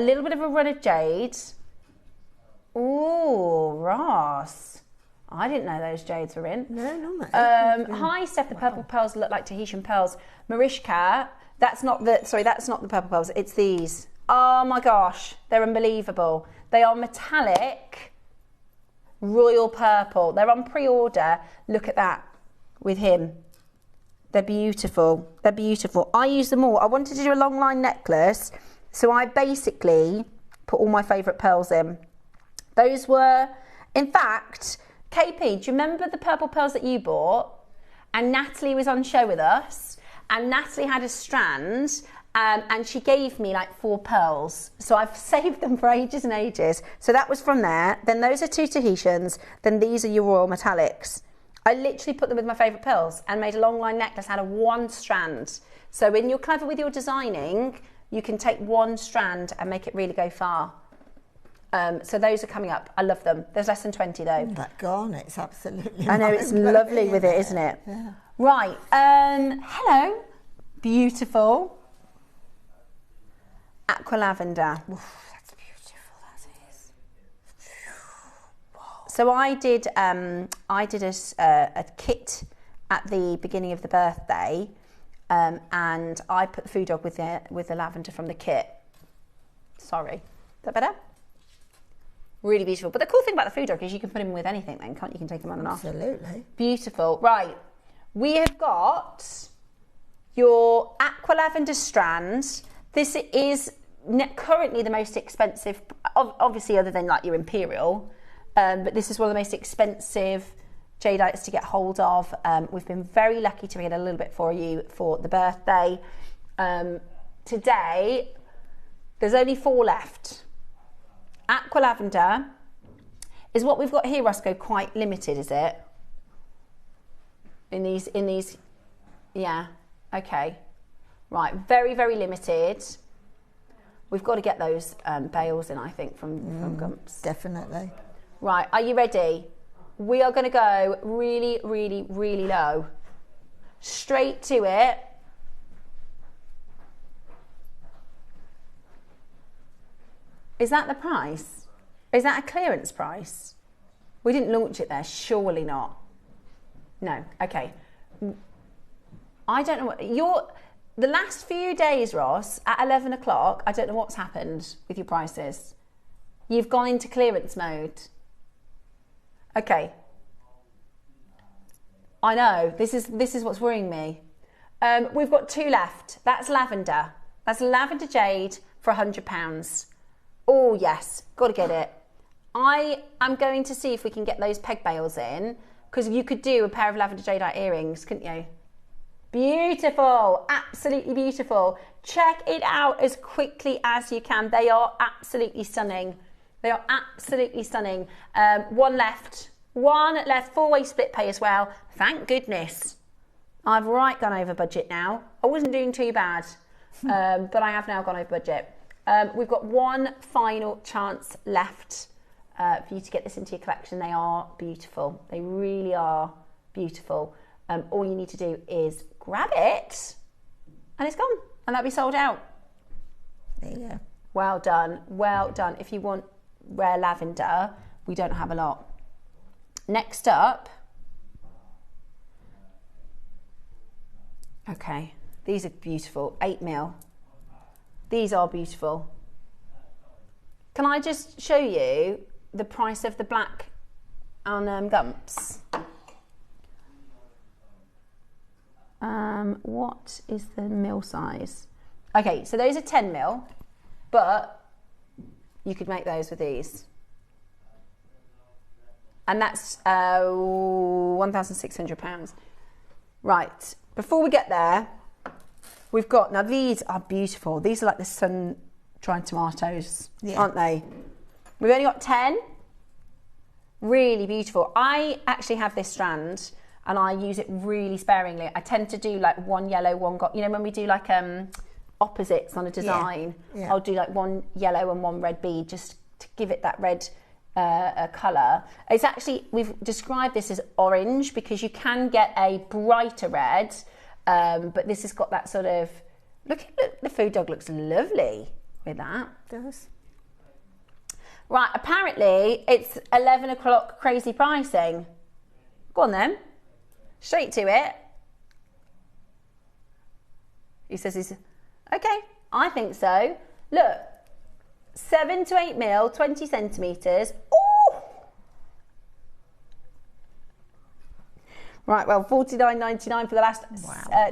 little bit of a run of jade. Ooh, Ross. I didn't know those jades were in. No, not Hi, Steph. The purple pearls look like Tahitian pearls. Marishka, that's not the purple pearls. It's these. Oh my gosh, they're unbelievable. They are metallic, royal purple. They're on pre-order. Look at that with him. They're beautiful. They're beautiful. I use them all. I wanted to do a long line necklace, so I basically put all my favourite pearls in. Those were, in fact, KP, do you remember the purple pearls that you bought? And Natalie was on show with us, and Natalie had a strand, and she gave me like 4 pearls. So I've saved them for ages and ages. So that was from there. Then those are 2 Tahitians. Then these are your royal metallics. I literally put them with my favourite pearls and made a long line necklace out of 1 strand. So when you're clever with your designing, you can take 1 strand and make it really go far. So those are coming up. I love them. There's less than 20 though. That garnet's absolutely. I know, it's lovely with it, isn't it? Yeah. Right. Hello. Beautiful. Aqua lavender. Oof, that's beautiful. That is. Wow. So I did a kit at the beginning of the birthday, and I put the food dog with the lavender from the kit. Sorry. Is that better? Really beautiful. But the cool thing about the food dog is you can put him with anything then, can't you? You can take him on and off. Absolutely. Beautiful. Right. We have got your aqua lavender strand. This is currently the most expensive, obviously other than like your imperial, but this is one of the most expensive jadeites to get hold of. We've been very lucky to get a little bit for you for the birthday. Today, there's only 4 left. Aqua lavender is what we've got here, Roscoe, quite limited, is it? In these, yeah, okay. Right, very, very limited. We've got to get those bales in, I think, from Gumps. Definitely. Right, are you ready? We are going to go really, really, really low. Straight to it. Is that the price? Is that a clearance price? We didn't launch it there, surely not. No, okay. I don't know what the last few days, Ross, at 11 o'clock, I don't know what's happened with your prices. You've gone into clearance mode. Okay. I know, this is what's worrying me. We've got 2 left. That's lavender. That's lavender jade for £100. Oh yes, got to get it. I am going to see if we can get those peg bales in, because you could do a pair of lavender jadeite earrings, couldn't you? Beautiful, absolutely beautiful. Check it out as quickly as you can. They are absolutely stunning. They are absolutely stunning. One left, 4-way split pay as well. Thank goodness. I've gone over budget now. I wasn't doing too bad, but I have now gone over budget. We've got one final chance left for you to get this into your collection. They are beautiful. They really are beautiful. All you need to do is grab it and it's gone, and that'll be sold out. There you go. Well done, well done. If you want rare lavender, we don't have a lot. Next up, okay, these are beautiful, 8mm. These are beautiful. Can I just show you the price of the black on Gumps? What is the mil size? Okay, so those are 10mm, but you could make those with these. And that's £1,600. Right, before we get there, we've got, now these are beautiful. These are like the sun-dried tomatoes, aren't they? We've only got 10. Really beautiful. I actually have this strand and I use it really sparingly. I tend to do like one yellow, one you know, when we do like opposites on a design, I'll do like one yellow and one red bead just to give it that red colour. It's actually, we've described this as orange because you can get a brighter red, but this has got that sort of, look, the food dog looks lovely with that. It does. Right, apparently it's 11 o'clock crazy pricing. Go on then, straight to it. He says he's, okay, I think so. Look, 7 to 8mm, 20 centimetres. Ooh! Right, well, $49.99 for the last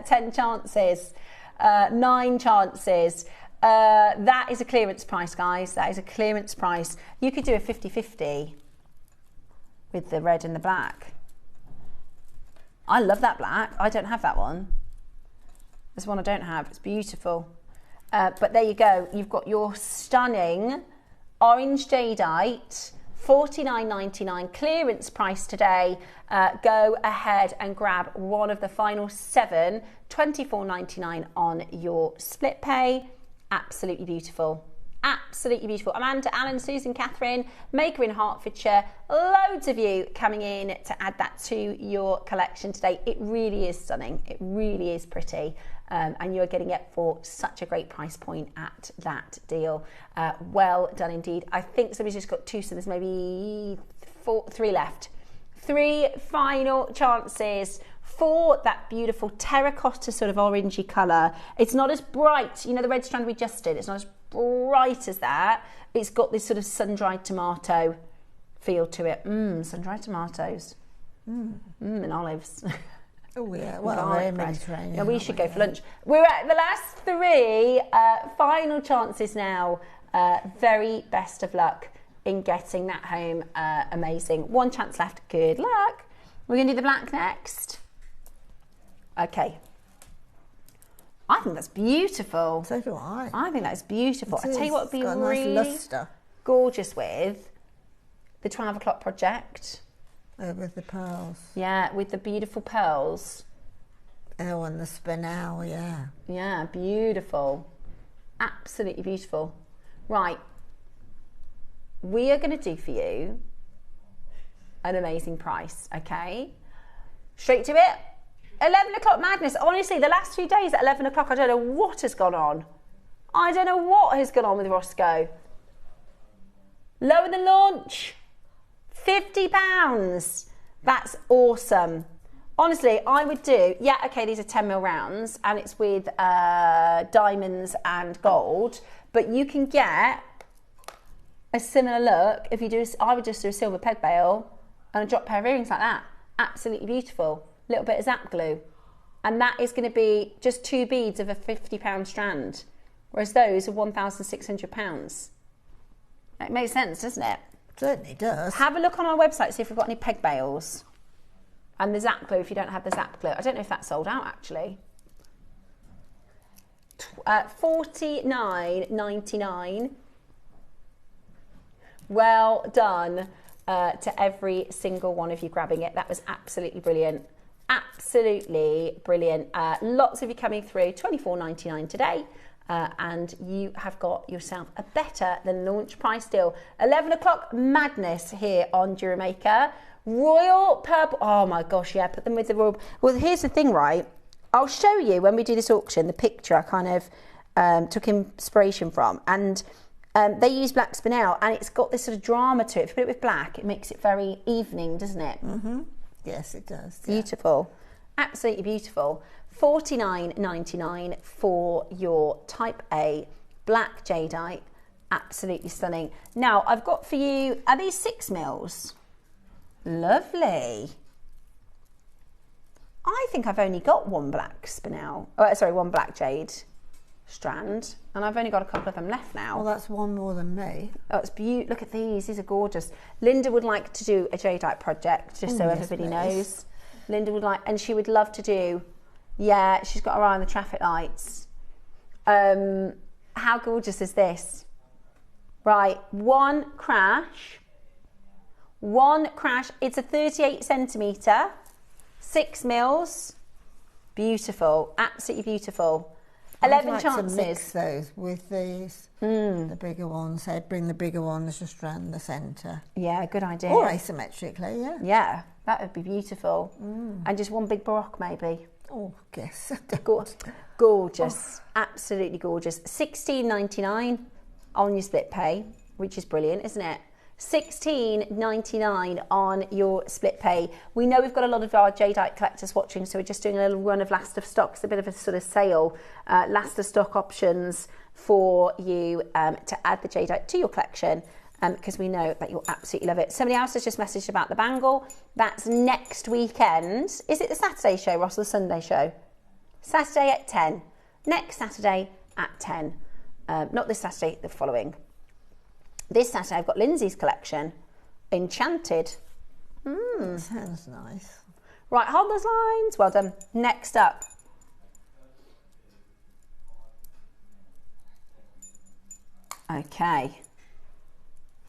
10 chances, 9 chances. That is a clearance price, guys. That is a clearance price. You could do a 50-50 with the red and the black. I love that black. I don't have that one. There's one I don't have. It's beautiful. But there you go. You've got your stunning orange jadeite, $49.99 clearance price today. Go ahead and grab one of the final 7, $24.99 on your split pay. Absolutely beautiful. Absolutely beautiful. Amanda, Alan, Susan, Catherine, Maker in Hertfordshire, loads of you coming in to add that to your collection today. It really is stunning. It really is pretty. And you are getting it for such a great price point at that deal. Well done indeed. I think somebody's just got 2, so there's maybe 3 left. 3 final chances for that beautiful terracotta sort of orangey colour. It's not as bright, you know, the red strand we just did, it's not as bright as that. It's got this sort of sun-dried tomato feel to it. Sun-dried tomatoes. And olives. Oh yeah, well, very Mediterranean. Yeah, we should go for lunch. We're at the last 3 final chances now. Very best of luck in getting that home. Amazing. 1 chance left. Good luck. We're going to do the black next. Okay. I think that's beautiful. So do I. I think that's beautiful. I tell you what would be really nice lustre. Gorgeous with the 12 o'clock project. with the pearls. Yeah, with the beautiful pearls. Oh, and the spinel, yeah. Yeah, beautiful. Absolutely beautiful. Right. We are going to do for you an amazing price, okay? Straight to it. 11 o'clock madness. Honestly, the last few days at 11 o'clock, I don't know what has gone on. I don't know what has gone on with Roscoe. Lower than launch. £50. That's awesome. Honestly, I would do, yeah, okay, these are 10mm rounds and it's with diamonds and gold, but you can get a similar look if you do, I would just do a silver peg bail and a drop pair of earrings like that. Absolutely beautiful. A little bit of zap glue. And that is going to be just 2 beads of a £50 strand, whereas those are £1,600. It makes sense, doesn't it? Certainly does. Have a look on our website, see if we've got any peg bails. And the zap glue if you don't have the zap glue. I don't know if that's sold out actually. $49.99. Well done to every single one of you grabbing it. That was absolutely brilliant. Absolutely brilliant. Lots of you coming through. $24.99 today. And you have got yourself a better than launch price deal. 11 o'clock madness here on JewelleryMaker. Royal purple. Oh my gosh, yeah, put them with the royal. Well, here's the thing, right? I'll show you when we do this auction the picture I kind of took inspiration from. And they use black spinel and it's got this sort of drama to it. If you put it with black, it makes it very evening, doesn't it? Mm-hmm. Yes, it does. Beautiful. Yeah. Absolutely beautiful. $49.99 for your type A black jadeite. Absolutely stunning. Now, I've got for you, are these 6mm? Lovely. I think I've only got one black spinel. Oh, sorry, one black jade strand, and I've only got a couple of them left now. Well, that's one more than me. Oh, it's beautiful. Look at these. These are gorgeous. Linda would like to do a jadeite project, just so everybody knows. Linda would like, and she would love to do. Yeah, she's got her eye on the traffic lights. How gorgeous is this? Right, one crash. It's a 38 centimetre, 6mm. Beautiful, absolutely beautiful. 11 I'd like chances. To mix those with these, the bigger ones. I'd bring the bigger ones just around the centre. Yeah, good idea. Or asymmetrically, yeah. Yeah, that would be beautiful. And just one big baroque maybe. Oh, yes. Gorgeous, absolutely gorgeous. $16.99 on your split pay, which is brilliant, isn't it? $16.99 on your split pay. We know we've got a lot of our jadeite collectors watching, so we're just doing a little run of last of stock. It's a bit of a sort of sale, last of stock options for you to add the jadeite to your collection, because we know that you'll absolutely love it. Somebody else has just messaged about the bangle. That's next weekend. Is it the Saturday show, Ross, or the Sunday show? Saturday at 10. Next Saturday at 10. Not this Saturday, the following. This Saturday I've got Lindsay's collection, Enchanted. Sounds nice. Right, hold those lines. Well done. Next up. Okay.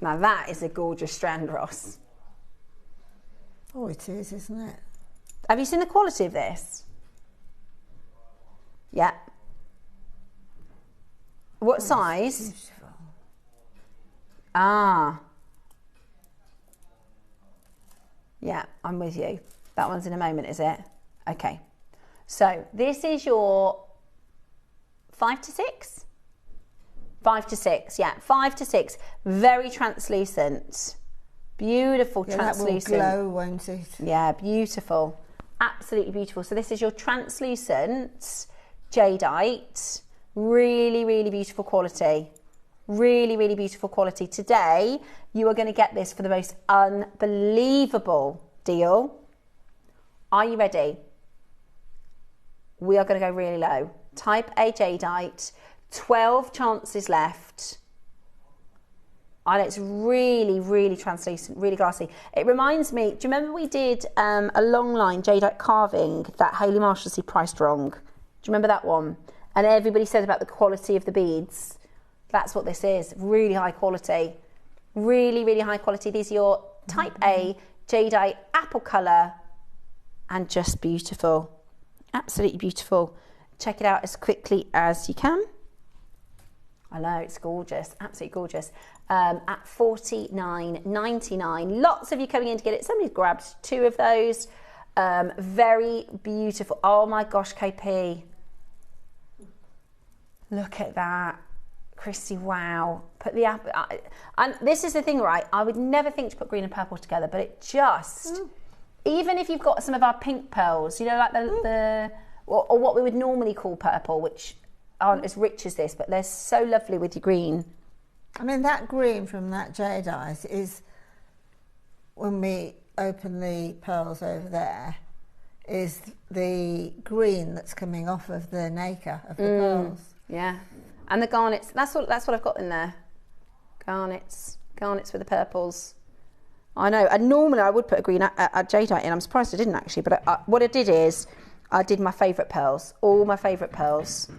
Now that is a gorgeous strand, Ross. Oh, it is, isn't it? Have you seen the quality of this? Yeah. What size? Beautiful. Ah. Yeah, I'm with you. That one's in a moment, is it? Okay. So this is your 5 to 6? 5 to 6, yeah. 5 to 6. Very translucent. Beautiful, translucent. That will glow, won't it? Yeah, beautiful. Absolutely beautiful. So this is your translucent jadeite. Really, really beautiful quality. Really, really beautiful quality. Today, you are going to get this for the most unbelievable deal. Are you ready? We are going to go really low. Type A jadeite, 12 chances left. And it's really, really translucent, really glassy. It reminds me, do you remember we did a long line jadeite carving that Hayley Marshalsea priced wrong? Do you remember that one? And everybody said about the quality of the beads. That's what this is, really high quality. Really, really high quality. These are your type A jadeite apple colour, and just beautiful. Absolutely beautiful. Check it out as quickly as you can. I know, it's gorgeous, absolutely gorgeous. At $49.99. Lots of you coming in to get it. Somebody's grabbed 2 of those. Very beautiful. Oh my gosh, KP. Look at that. Christy, wow. Put the apple. And this is the thing, right? I would never think to put green and purple together, but it just, even if you've got some of our pink pearls, you know, like or what we would normally call purple, which aren't as rich as this, but they're so lovely with your green. I mean, that green from that jadeite is, when we open the pearls over there, is the green that's coming off of the nacre of the pearls. Yeah, and the garnets. That's what I've got in there. Garnets with the purples. I know. And normally I would put a green a jadeite in. I'm surprised I didn't actually. But what I did is I did my favourite pearls, all my favourite pearls.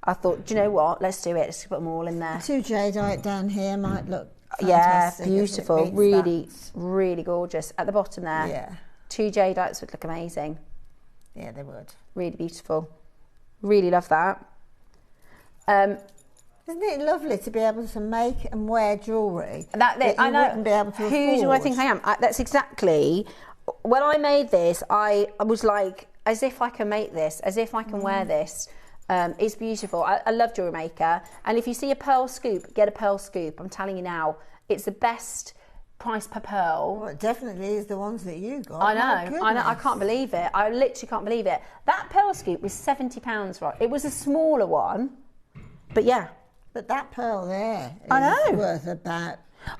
I thought, do you know what? Let's do it. Let's put them all in there. 2 jadeite down here might look fantastic. Yeah, beautiful. Really, really gorgeous. At the bottom there. Yeah. 2 jadeites would look amazing. Yeah, they would. Really beautiful. Really love that. Isn't it lovely to be able to make and wear jewellery that you I know. wouldn't be able to Who afford? do I think I am? That's exactly. When I made this, I was like, as if I can make this, as if I can wear this. It's beautiful. I love JewelleryMaker. And if you see a pearl scoop, get a pearl scoop. I'm telling you now, it's the best price per pearl. Well, it definitely is the ones that you got. I know. I can't believe it. I literally can't believe it. That pearl scoop was £70, right? It was a smaller one, but yeah. But that pearl there is worth about.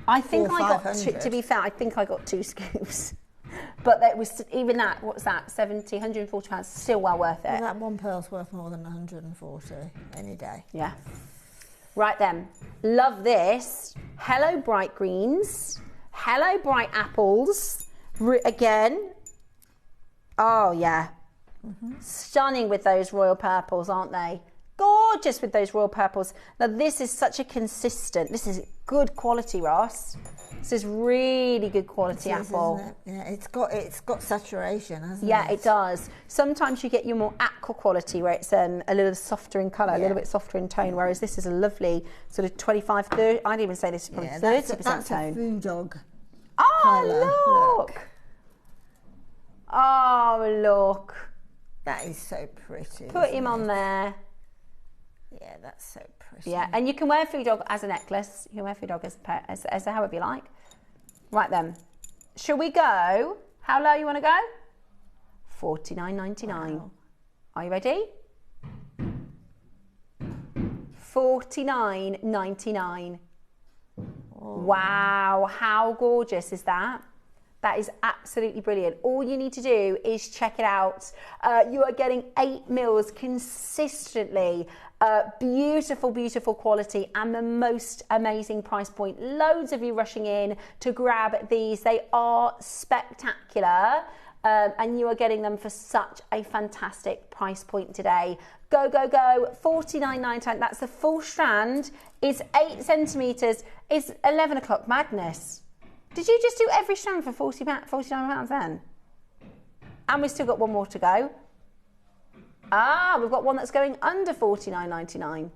I think I got to be fair. I think I got 2 scoops, but that was even that. What's that? £140. Still well worth it. Well, that one pearl's worth more than 140 any day. Yeah. Right then. Love this. Hello bright greens. Hello bright apples. Again. Oh yeah. Stunning with those royal purples, aren't they? Gorgeous with those royal purples. Now this is such a consistent, this is good quality, Ross. This is really good quality apple. Isn't it? Yeah, it's got saturation, hasn't it? Yeah, it does. Sometimes you get your more aqua quality where it's a little softer in colour, a little bit softer in tone, whereas this is a lovely sort of 25, 30, I'd even say this is probably 30% that's tone. A food dog. Oh, look. Oh, look. That is so pretty. Put him on there. Yeah, that's so pretty. Yeah, and you can wear Food Dog as a necklace. You can wear Food Dog as however you like. Right then, shall we go? How low you want to go? $49.99. Wow. Are you ready? $49.99. Wow, how gorgeous is that? That is absolutely brilliant. All you need to do is check it out. You are getting 8 mils consistently. Beautiful, beautiful quality and the most amazing price point. Loads of you rushing in to grab these. They are spectacular. And you are getting them for such a fantastic price point today. Go, go, go. $49.99. That's the full strand. It's 8 centimetres. It's 11 o'clock madness. Did you just do every strand for £49 then? And we've still got one more to go. Ah, we've got one that's going under $49.99.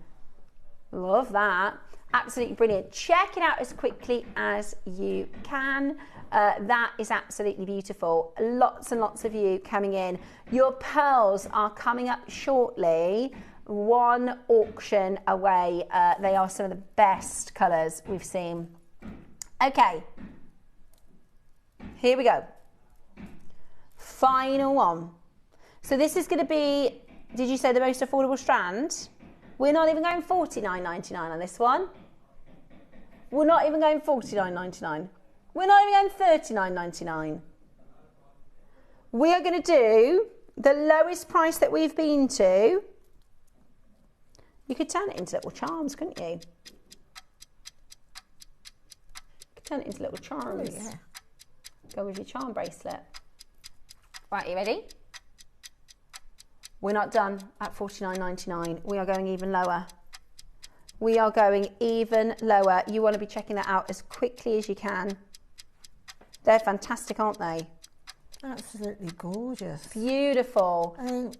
Love that. Absolutely brilliant. Check it out as quickly as you can. That is absolutely beautiful. Lots and lots of you coming in. Your pearls are coming up shortly. One auction away. They are some of the best colours we've seen. Okay. Here we go. Final one. So this is going to be, did you say the most affordable strand? We're not even going $49.99 on this one. We're not even going $49.99. We're not even going $39.99. We are going to do the lowest price that we've been to. You could turn it into little charms, couldn't you? You could turn it into little charms. Oh, yeah. Go with your charm bracelet. Right, you ready? We're not done at $49.99. We are going even lower. We are going even lower. You want to be checking that out as quickly as you can. They're fantastic, aren't they? Absolutely gorgeous. Beautiful. I mean,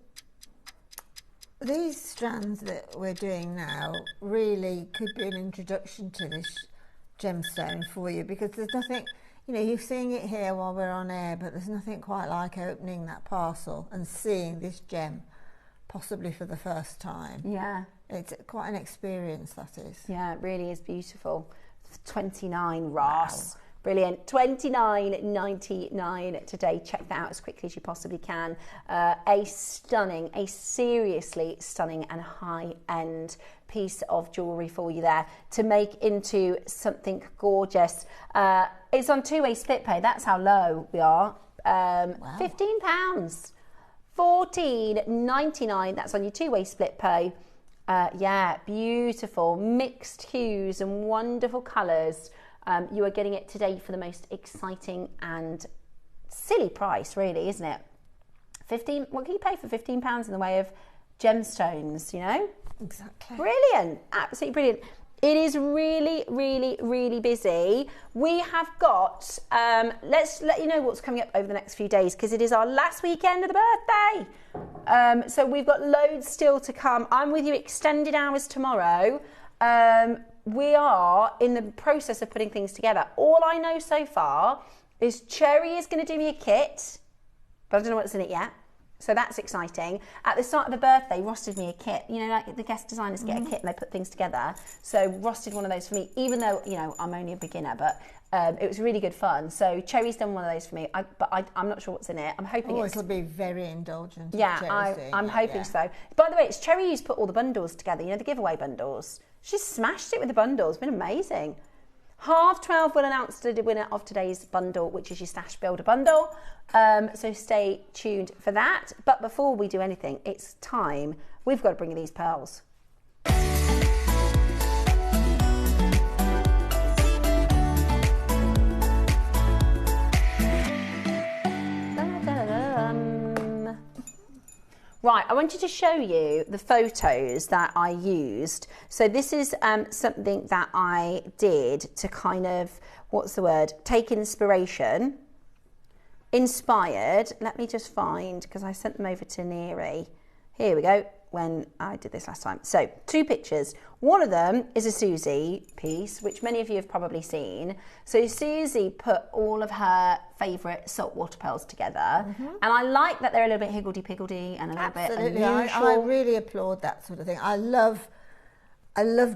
these strands that we're doing now really could be an introduction to this gemstone for you, because there's nothing, you know, you're seeing it here while we're on air, but there's nothing quite like opening that parcel and seeing this gem possibly for the first time. Yeah. It's quite an experience, that is. Yeah, it really is beautiful. 29 Ross. Wow. Brilliant. $29.99 today. Check that out as quickly as you possibly can. A seriously stunning and high-end piece of jewellery for you there to make into something gorgeous. It's on two-way split pay. That's how low we are. Wow. £15. $14.99. That's on your two-way split pay. Yeah, beautiful. Mixed hues and wonderful colours. You are getting it today for the most exciting and silly price, really, isn't it? What can you pay for £15 in the way of gemstones, you know? Exactly. Brilliant. Absolutely brilliant. It is really, really, really busy. We have got, let's let you know what's coming up over the next few days, because it is our last weekend of the birthday. So we've got loads still to come. I'm with you extended hours tomorrow. We are in the process of putting things together. All I know so far is Cherry is going to do me a kit, but I don't know what's in it yet. So that's exciting. At the start of the birthday, Ross did me a kit. You know, like the guest designers get a kit and they put things together. So Ross did one of those for me, even though, you know, I'm only a beginner, but it was really good fun. So Cherry's done one of those for me, but I'm not sure what's in it. I'm hoping it'll be very indulgent. Yeah, I'm hoping so. By the way, it's Cherry who's put all the bundles together, you know, the giveaway bundles. She's smashed it with the bundles, been amazing. 12:30 we'll announce the winner of today's bundle, which is your Stash Builder bundle. So stay tuned for that. But before we do anything, it's time. We've got to bring you these pearls. Right, I wanted to show you the photos that I used. So this is something that I did to kind of, take inspiration. Inspired, let me just find, because I sent them over to Neri. Here we go, when I did this last time. So, two pictures. One of them is a Susie piece, which many of you have probably seen. So Susie put all of her favourite saltwater pearls together. And I like that they're a little bit higgledy-piggledy and a little bit unusual. I really applaud that sort of thing. I love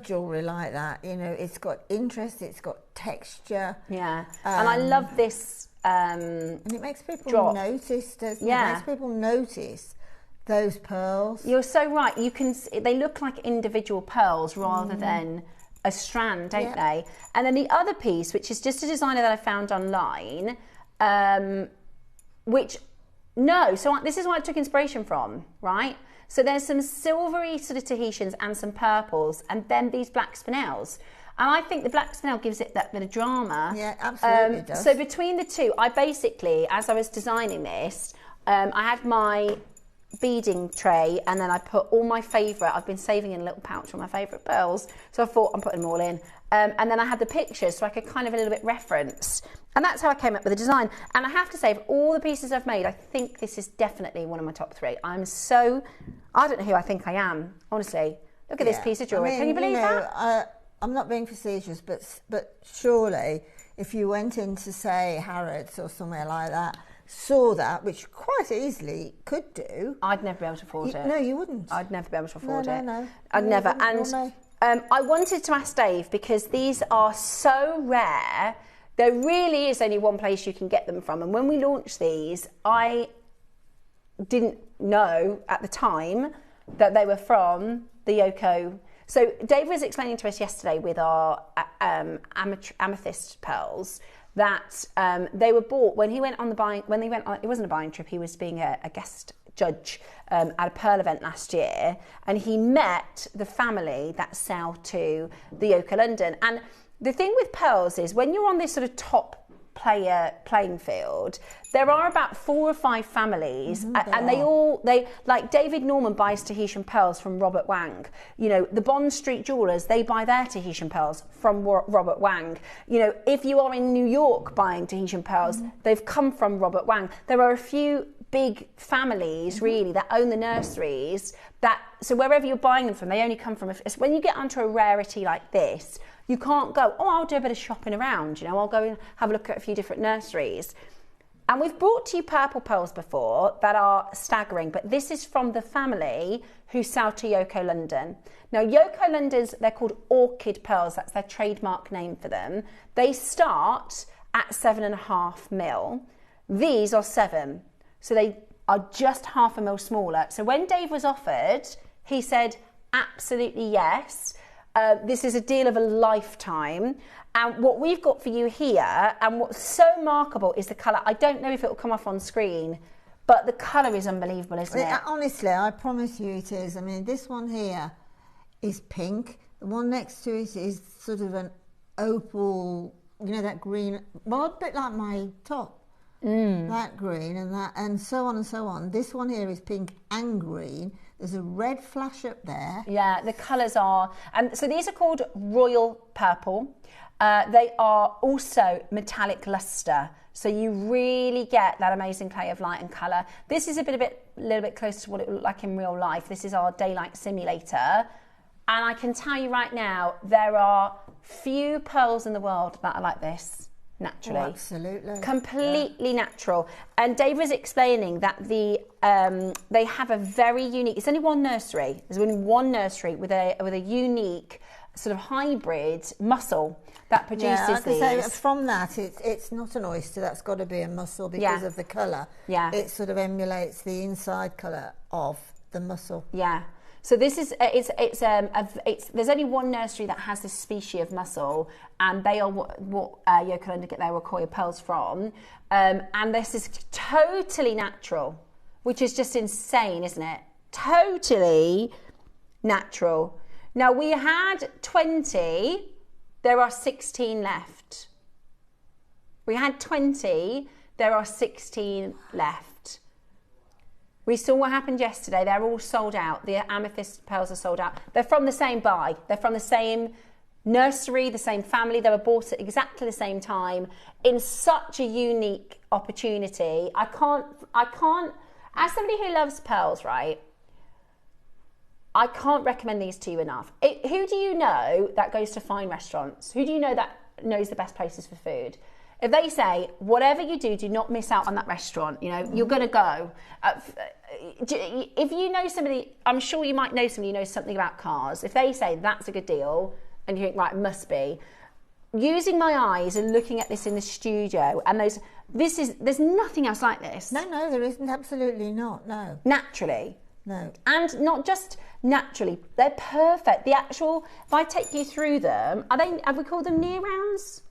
jewellery like that. You know, it's got interest, it's got texture. Yeah, and I love this and it makes people notice, doesn't it? It makes people notice those pearls. You're so right. They look like individual pearls rather than a strand, don't they? And then the other piece, which is just a designer that I found online, this is what I took inspiration from, right? So there's some silvery sort of Tahitians and some purples, and then these black spinels. And I think the black spinel gives it that bit of drama. Yeah, absolutely does. So between the two, I basically, as I was designing this, I had my beading tray, and then I put all my favourite, I've been saving in a little pouch all my favourite pearls, so I thought I'm putting them all in, and then I had the pictures so I could kind of a little bit reference, and that's how I came up with the design. And I have to say, of all the pieces I've made, I think this is definitely one of my top 3. I don't know who I think I am, honestly. Look at this piece of jewellery. Can you believe that? I'm not being facetious, but surely if you went into, say, Harrods or somewhere like that, saw that, which quite easily could do. I'd never be able to afford it. No, you wouldn't. I'd never be able to afford it. No. I'd never. And I wanted to ask Dave, because these are so rare. There really is only one place you can get them from. And when we launched these, I didn't know at the time that they were from the Yoko. So Dave was explaining to us yesterday with our amethyst pearls that they were bought when he went on it wasn't a buying trip, he was being a guest judge at a pearl event last year, and he met the family that sell to the Yoko London. And the thing with pearls is when you're on this sort of top playing field. There are about 4 or 5 families, and they like David Norman buys Tahitian pearls from Robert Wang. You know, the Bond Street jewelers, they buy their Tahitian pearls from Robert Wang. You know, if you are in New York buying Tahitian pearls, they've come from Robert Wang. There are a few big families really that own the nurseries, that so wherever you're buying them from, they only come from when you get onto a rarity like this, you can't go, oh, I'll do a bit of shopping around, you know, I'll go and have a look at a few different nurseries. And we've brought to you purple pearls before that are staggering, but this is from the family who sell to Yoko London. Now, Yoko London's, they're called orchid pearls, that's their trademark name for them. They start at 7.5 mil. These are 7, so they are just 0.5 mil smaller. So when Dave was offered, he said, absolutely yes. This is a deal of a lifetime. And what we've got for you here, and what's so remarkable, is the colour. I don't know if it will come off on screen, but the colour is unbelievable, isn't it? Honestly, I promise you it is. I mean, this one here is pink. The one next to it is sort of an opal, you know, that green, well, a bit like my top. That green and so on and so on. This one here is pink and green. There's a red flash up there. Yeah, the colours are, and so these are called royal purple. They are also metallic lustre, so you really get that amazing play of light and colour. This is a little bit closer to what it would look like in real life. This is our daylight simulator, and I can tell you right now, there are few pearls in the world that are like this. Naturally. Oh, absolutely. Completely natural. And Dave was explaining that they have a very unique, it's only one nursery. There's only one nursery with a unique sort of hybrid mussel that produces these. So from that, it's not an oyster, that's got to be a mussel because of the colour. Yeah. It sort of emulates the inside colour of the mussel. Yeah. So this is there's only one nursery that has this species of mussel, and they are what Yoko London get their Rocoya pearls from, and this is totally natural, which is just insane, isn't it? Totally natural. Now we had 20, there are 16 left. We had 20, there are 16 left. We saw what happened yesterday. They're all sold out. The amethyst pearls are sold out. They're from the same buy. They're from the same nursery, the same family. They were bought at exactly the same time in such a unique opportunity. I can't, as somebody who loves pearls, right, I can't recommend these to you enough. Who do you know that goes to fine restaurants? Who do you know that knows the best places for food? If they say, whatever you do, do not miss out on that restaurant, you know, you're going to go. If you know somebody, I'm sure you might know somebody who knows something about cars. If they say that's a good deal, and you think, right, it must be. Using my eyes and looking at this in the studio, and there's nothing else like this. No, there isn't, absolutely not, no. Naturally. No. And not just naturally, they're perfect. The actual, if I take you through them, have we called them near rounds?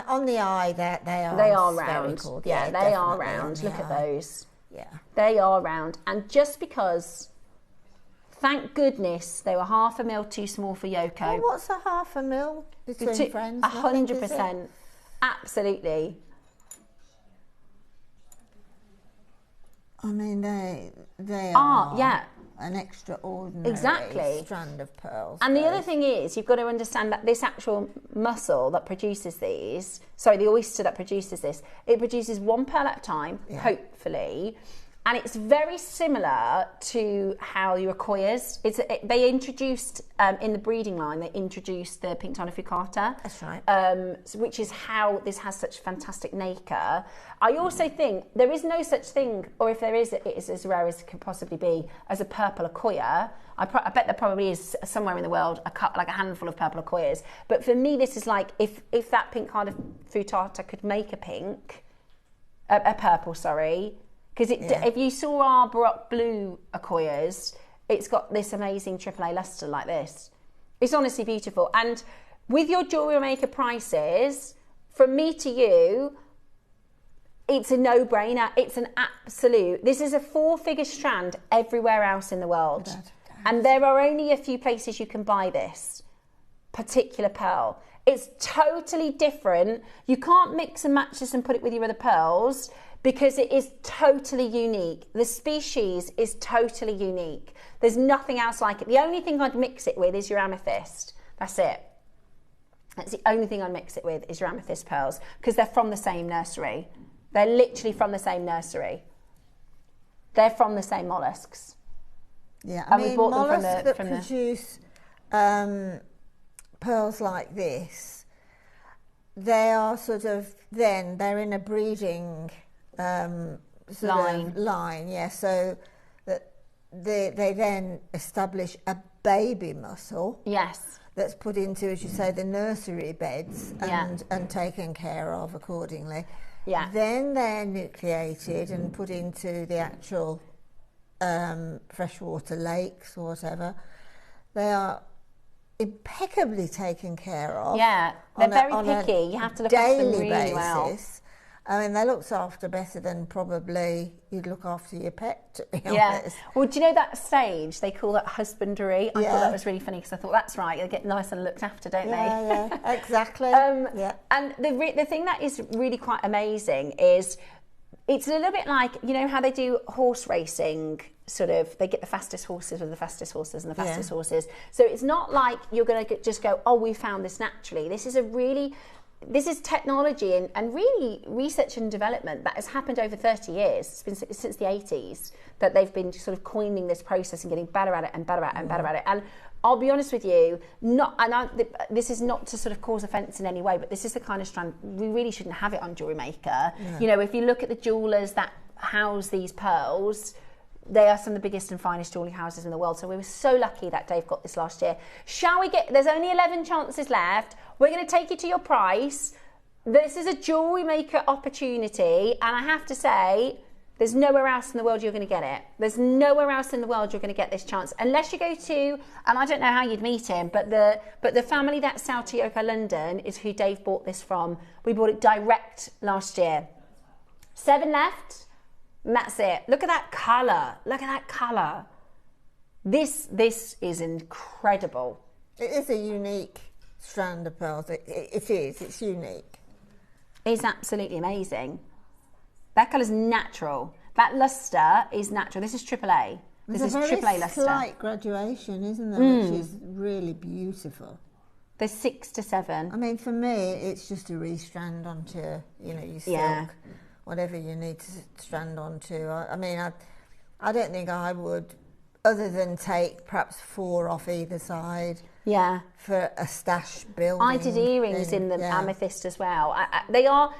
On the eye, they are. They are round. Cool. Yeah, they are round. Look at those. Yeah. They are round. And just because, thank goodness, they were 0.5 mil too small for Yoko. Well, what's a 0.5 mil between friends? 100%. Absolutely. I mean, they are an extraordinary strand of pearls. And the other thing is, you've got to understand that this actual mussel that produces these, the oyster that produces this, it produces 1 pearl at a time, hopefully. And it's very similar to how your Rocoyas. They introduced in the breeding line. They introduced the pink tonificata. That's right. Which is how this has such fantastic nacre. I also think there is no such thing, or if there is, it is as rare as it could possibly be, as a purple Rocoya. I bet there probably is somewhere in the world like a handful of purple Rocoyas. But for me, this is like if that pink kind of futata could make a purple, sorry. Because if you saw our Baroque blue Rocoyas, it's got this amazing AAA lustre like this. It's honestly beautiful. And with your JewelleryMaker prices, from me to you, it's a no-brainer. It's an absolute. This is a 4-figure strand everywhere else in the world. And there are only a few places you can buy this particular pearl. It's totally different. You can't mix and match this and put it with your other pearls because it is totally unique. The species is totally unique. There's nothing else like it. The only thing I'd mix it with is your amethyst. That's it. That's the only thing I'd mix it with is your amethyst pearls because they're from the same nursery. They're literally from the same nursery. They're from the same molluscs. Yeah, I mean, we bought them molluscs from that produce pearls like this, they are sort of, then they're in a breeding line, yeah, so that they then establish a baby mussel. Yes. That's put into, as you say, the nursery beds and taken care of accordingly. Yeah. Then they're nucleated and put into the actual freshwater lakes or whatever. They are impeccably taken care of. Yeah, they're very picky. You have to look after them really well. I mean, they're looked after better than probably you'd look after your pet, to be honest. Well, do you know that stage? They call that husbandry. I thought that was really funny because I thought, that's right, they get nice and looked after, don't they? Yeah, exactly. And the thing that is really quite amazing is it's a little bit like, you know how they do horse racing, sort of, they get the fastest horses with the fastest horses and the fastest horses. So it's not like you're going to just go, oh, we found this naturally. This is technology and really research and development that has happened over 30 years. It's been since the 80s that they've been sort of coining this process and getting better at it and better at it and better at it. And I'll be honest with you, this is not to sort of cause offence in any way, but this is the kind of strand, we really shouldn't have it on JewelleryMaker. Yeah. You know, if you look at the jewellers that house these pearls, they are some of the biggest and finest jewellery houses in the world. So we were so lucky that Dave got this last year. Shall we there's only 11 chances left. We're going to take you to your price. This is a JewelleryMaker opportunity. And I have to say, there's nowhere else in the world you're going to get it. There's nowhere else in the world you're going to get this chance. Unless you go to, and I don't know how you'd meet him, but the family that's South Tioka, London, is who Dave bought this from. We bought it direct last year. 7 left. And that's it. Look at that colour. Look at that colour. This is incredible. It is a unique strand of pearls. It is. It's unique. It's absolutely amazing. That colour's natural. That lustre is natural. This is AAA. This is AAA lustre. There's a very slight graduation, isn't there? Which is really beautiful. There's 6 to 7. I mean, for me, it's just a restrand onto, your silk. Whatever you need to strand onto. I mean, I don't think I would, other than take perhaps 4 off either side. Yeah. For a stash building. I did earrings in the amethyst as well. They are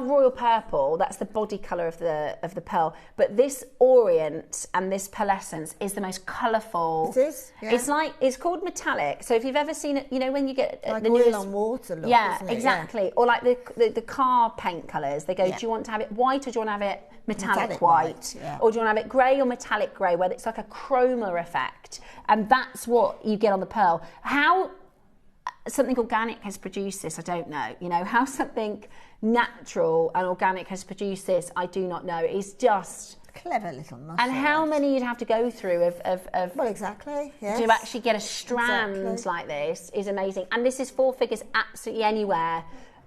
royal purple. That's the body colour of the pearl. But this orient and this pearlescence is the most colourful. It is. Yeah. It's called metallic. So if you've ever seen it, when you get like the oil newest, on water look. Yeah, isn't it? exactly. Yeah. Or like the car paint colours. They go, do you want to have it white or do you want to have it metallic white? Yeah. Or do you want to have it grey or metallic grey, where it's like a chroma effect, and that's what you get on the pearl. How something organic has produced this, I don't know. How something natural and organic has produced this, I do not know. It's just clever little muscle. And how many you'd have to go through of well, exactly. Yes. To actually get a strand like this is amazing. And this is 4 figures absolutely anywhere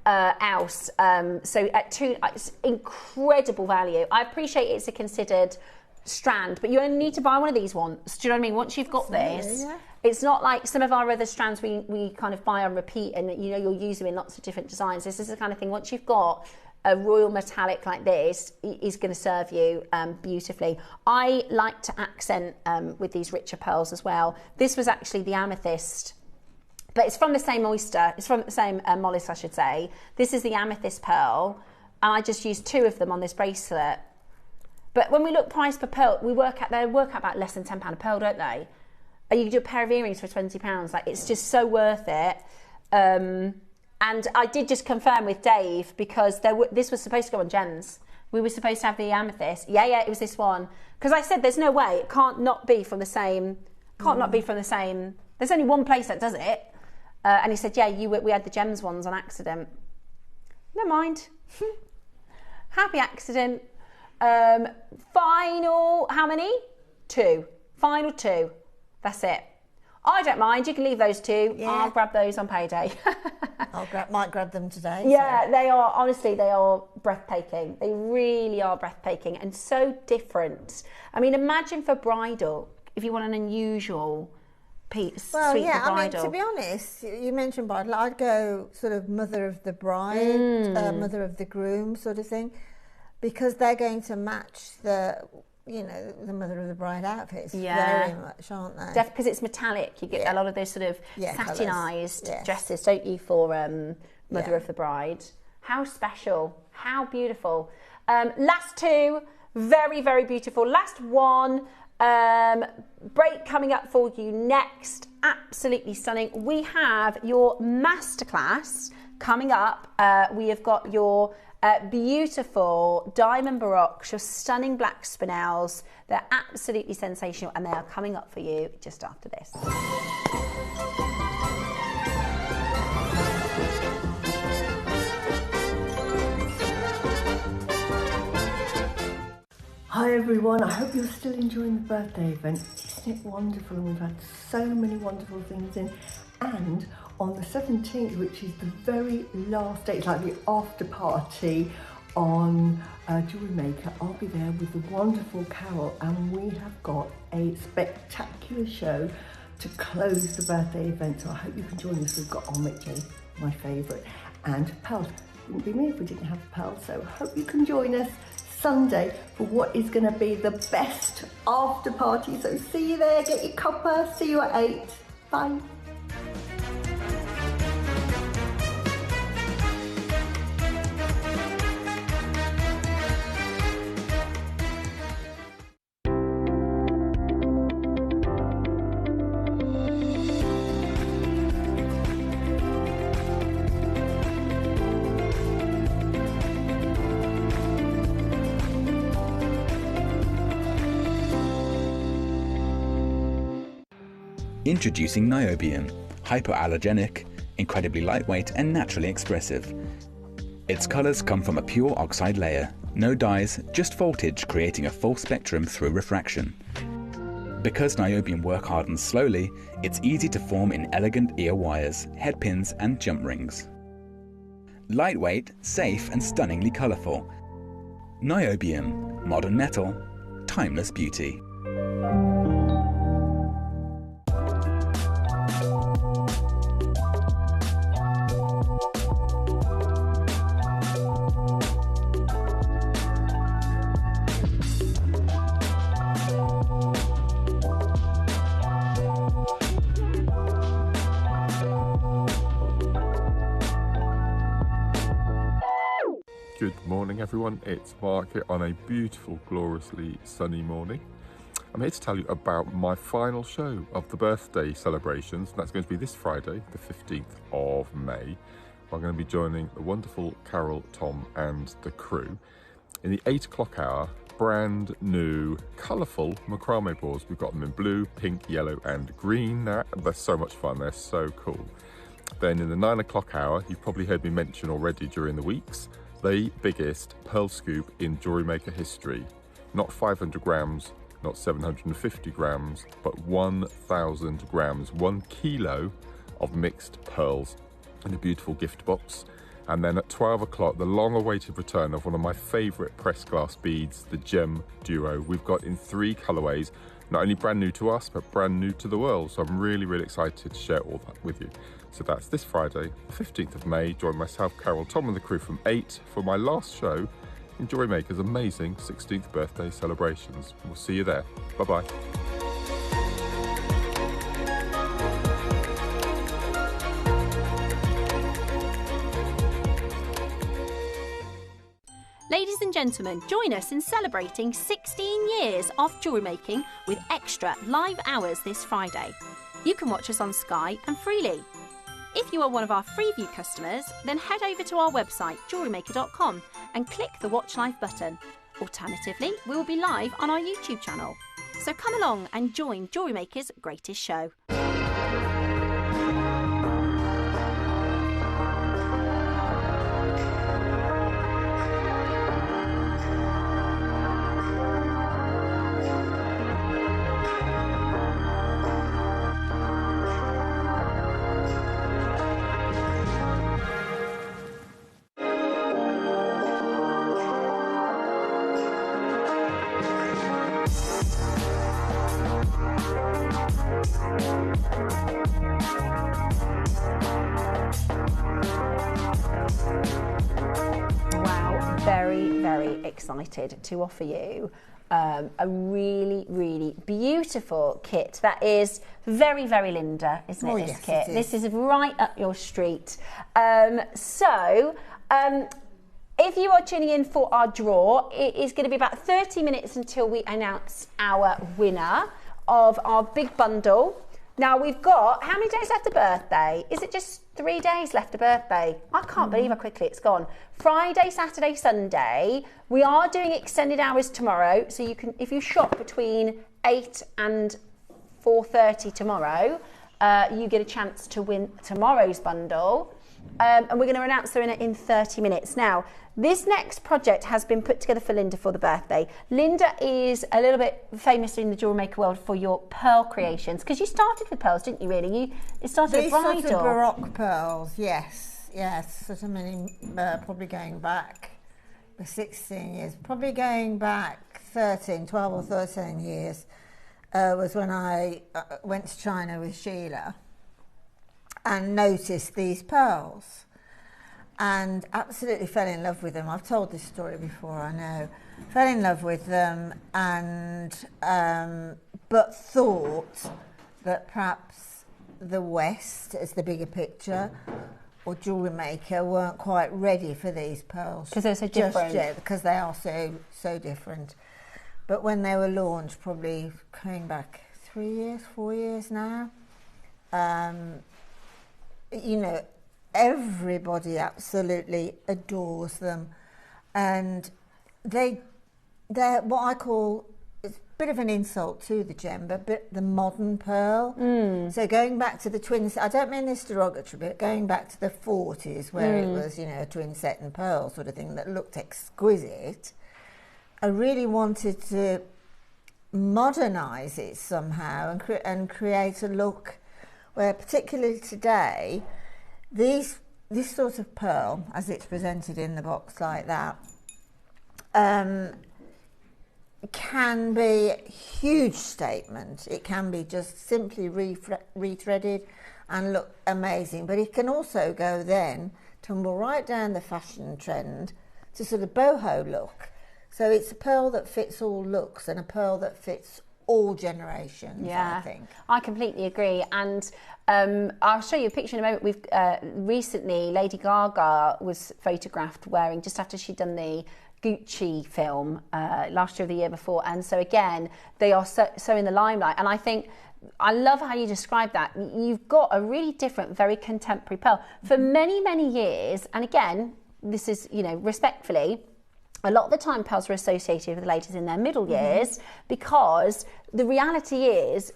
else. So it's incredible value. I appreciate it's a considered strand, but you only need to buy one of these once. Do you know what I mean? Once you've got this, it's not like some of our other strands we kind of buy on repeat and you'll use them in lots of different designs. This is the kind of thing, once you've got a royal metallic like this, is going to serve you beautifully. I like to accent with these richer pearls as well. This was actually the amethyst, but it's from the same oyster. It's from the same mollusk, I should say. This is the amethyst pearl, and I just used 2 of them on this bracelet. But when we look price per pearl, they work out about less than £10 a pearl, don't they? And you can do a pair of earrings for £20. Like, it's just so worth it. And I did just confirm with Dave, because this was supposed to go on gems. We were supposed to have the amethyst. Yeah, it was this one. Because I said there's no way, it can't not be from the same. There's only one place that does it. And he said, we had the gems ones on accident. Never mind. Happy accident. Final, how many? 2. Final 2. That's it. I don't mind. You can leave those two. Yeah. I'll grab those on payday. Might grab them today. Yeah, so. they are, honestly, they are breathtaking. They really are breathtaking and so different. I mean, imagine for bridal, if you want an unusual piece, Well, suite yeah, for I mean, bridal. to be honest, you mentioned bridal. I'd go sort of mother of the bride, mother of the groom sort of thing, because they're going to match the mother of the bride outfits very much, aren't they? Because it's metallic. You get a lot of those sort of satinized dresses, don't you, for mother of the bride. How special, how beautiful. Last two, very, very beautiful. Last one, break coming up for you next. Absolutely stunning. We have your masterclass coming up. We have got your beautiful diamond baroques, your stunning black spinels. They're absolutely sensational and they are coming up for you just after this. Hi everyone, I hope you're still enjoying the birthday event. Isn't it wonderful? And we've had so many wonderful things in. And on the 17th, which is the very last day, it's like the after party on JewelleryMaker, I'll be there with the wonderful Carol, and we have got a spectacular show to close the birthday event. So I hope you can join us. We've got Omid, my favourite, and Pearl. Wouldn't be me if we didn't have Pearl, so hope you can join us Sunday for what is going to be the best after party. So see you there, get your cuppa, see you at 8. Bye. Introducing niobium, hypoallergenic, incredibly lightweight and naturally expressive. Its colours come from a pure oxide layer, no dyes, just voltage creating a full spectrum through refraction. Because niobium work hardens slowly, it's easy to form in elegant ear wires, head pins and jump rings. Lightweight, safe and stunningly colourful. Niobium, modern metal, timeless beauty. Good morning everyone, it's Mark here on a beautiful, gloriously sunny morning. I'm here to tell you about my final show of the birthday celebrations. That's going to be this Friday, the 15th of May. I'm going to be joining the wonderful Carol, Tom and the crew in the 8 o'clock hour, brand new, colourful macrame boards. We've got them in blue, pink, yellow and green. They're so much fun, they're so cool. Then in the 9 o'clock hour, you've probably heard me mention already during the weeks, the biggest pearl scoop in JewelleryMaker history. Not 500 grams, not 750 grams, but 1,000 grams, 1 kilo of mixed pearls in a beautiful gift box. And then at 12 o'clock, the long-awaited return of one of my favourite pressed glass beads, the Gem Duo. We've got in 3 colourways, not only brand new to us, but brand new to the world. So I'm really, really excited to share all that with you. So that's this Friday, the 15th of May. Join myself, Carol, Tom and the crew from 8 for my last show in JewelleryMaker's amazing 16th birthday celebrations. We'll see you there. Bye-bye. Ladies and gentlemen, join us in celebrating 16 years of jewellery making with extra live hours this Friday. You can watch us on Sky and freely. If you are one of our Freeview customers, then head over to our website, JewelleryMaker.com, and click the Watch Live button. Alternatively, we will be live on our YouTube channel. So come along and join JewelleryMaker's greatest show. excited to offer you a really, really beautiful kit that is very, very Linda, isn't it, this yes, kit? it is. This is right up your street. If you are tuning in for our draw, it is going to be about 30 minutes until we announce our winner of our big bundle. Now we've got, how many days left to birthday? Is it just 3 days left to birthday? I can't believe how quickly it's gone. Friday, Saturday, Sunday. We are doing extended hours tomorrow. So you can, if you shop between 8 and 4:30 tomorrow, you get a chance to win tomorrow's bundle. And we're going to announce the winner in 30 minutes. Now, this next project has been put together for Linda for the birthday. Linda is a little bit famous in the jewellery maker world for your pearl creations, because you started with pearls, didn't you, really? It started with bridal. These sort of Baroque pearls, yes. Sort of probably going back 16 years, probably going back 12 or 13 years, was when I went to China with Sheila and noticed these pearls and absolutely fell in love with them. I've told this story before, I know. Fell in love with them, and but thought that perhaps the West, as the bigger picture, or Jewellery Maker, weren't quite ready for these pearls. Because they're so different. Just yet, because they are so different. But when they were launched, probably going back 3 years, 4 years now, you know, everybody absolutely adores them, and they're what I call, it's a bit of an insult to the gem, but the modern pearl. So going back to the twins, I don't mean this derogatory, but going back to the 40s where it was, you know, a twin set and pearl sort of thing that looked exquisite, I really wanted to modernise it somehow and create a look where, particularly today, this sort of pearl, as it's presented in the box like that, can be a huge statement. It can be just simply rethreaded and look amazing, but it can also go then, tumble right down the fashion trend to sort of boho look. So it's a pearl that fits all looks and a pearl that fits all generations, I think. I completely agree. And I'll show you a picture in a moment. We've recently, Lady Gaga was photographed wearing, just after she'd done the Gucci film last year or the year before. And so again, they are so in the limelight. And I think, I love how you describe that. You've got a really different, very contemporary pearl. For many, many years, and again, this is, you know, respectfully, a lot of the time pearls are associated with ladies in their middle years, because the reality is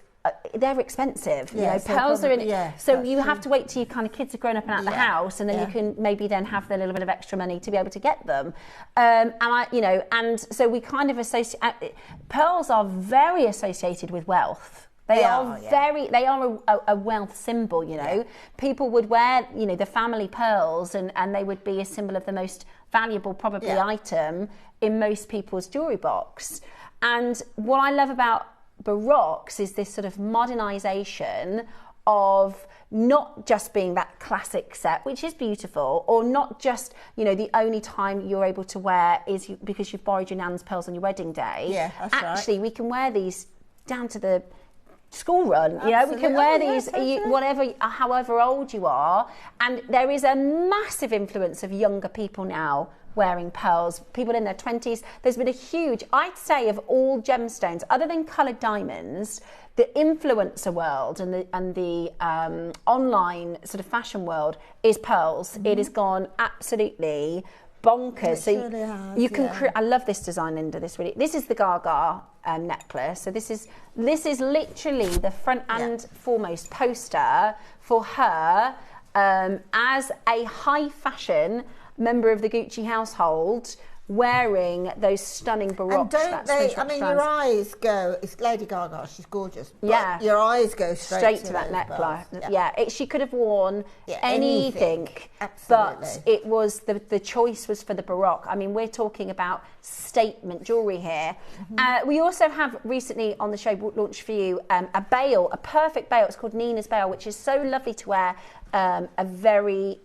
they're expensive. You know, pearls are in it. So you have to wait till your kind of kids are grown up and out the house, and then you can maybe then have the little bit of extra money to be able to get them. And so we kind of associate, pearls are very associated with wealth. They are a wealth symbol, you know. People would wear, you know, the family pearls, and they would be a symbol of the most valuable, probably, item in most people's jewellery box. And what I love about Baroques is this sort of modernisation of not just being that classic set, which is beautiful, or not just, you know, the only time you're able to wear is because you've borrowed your nan's pearls on your wedding day. Yeah, that's Actually, we can wear these down to the school run. You know, we can wear these however old you are, and there is a massive influence of younger people now wearing pearls, people in their 20s. There's been a huge, I'd say, of all gemstones, other than coloured diamonds, the influencer world and the online sort of fashion world is pearls. It has gone absolutely bonkers. So you can I love this design, Linda. This is the Gaga necklace. So this is literally the front and foremost poster for her as a high fashion member of the Gucci household, wearing those stunning Baroques. And don't I mean, your eyes go, it's Lady Gaga, she's gorgeous, but your eyes go straight to that necklace. She could have worn anything. But it was, the choice was for the Baroque. I mean, we're talking about statement jewellery here. We also have recently on the show launched for you a perfect bail. It's called Nina's bail, which is so lovely to wear a very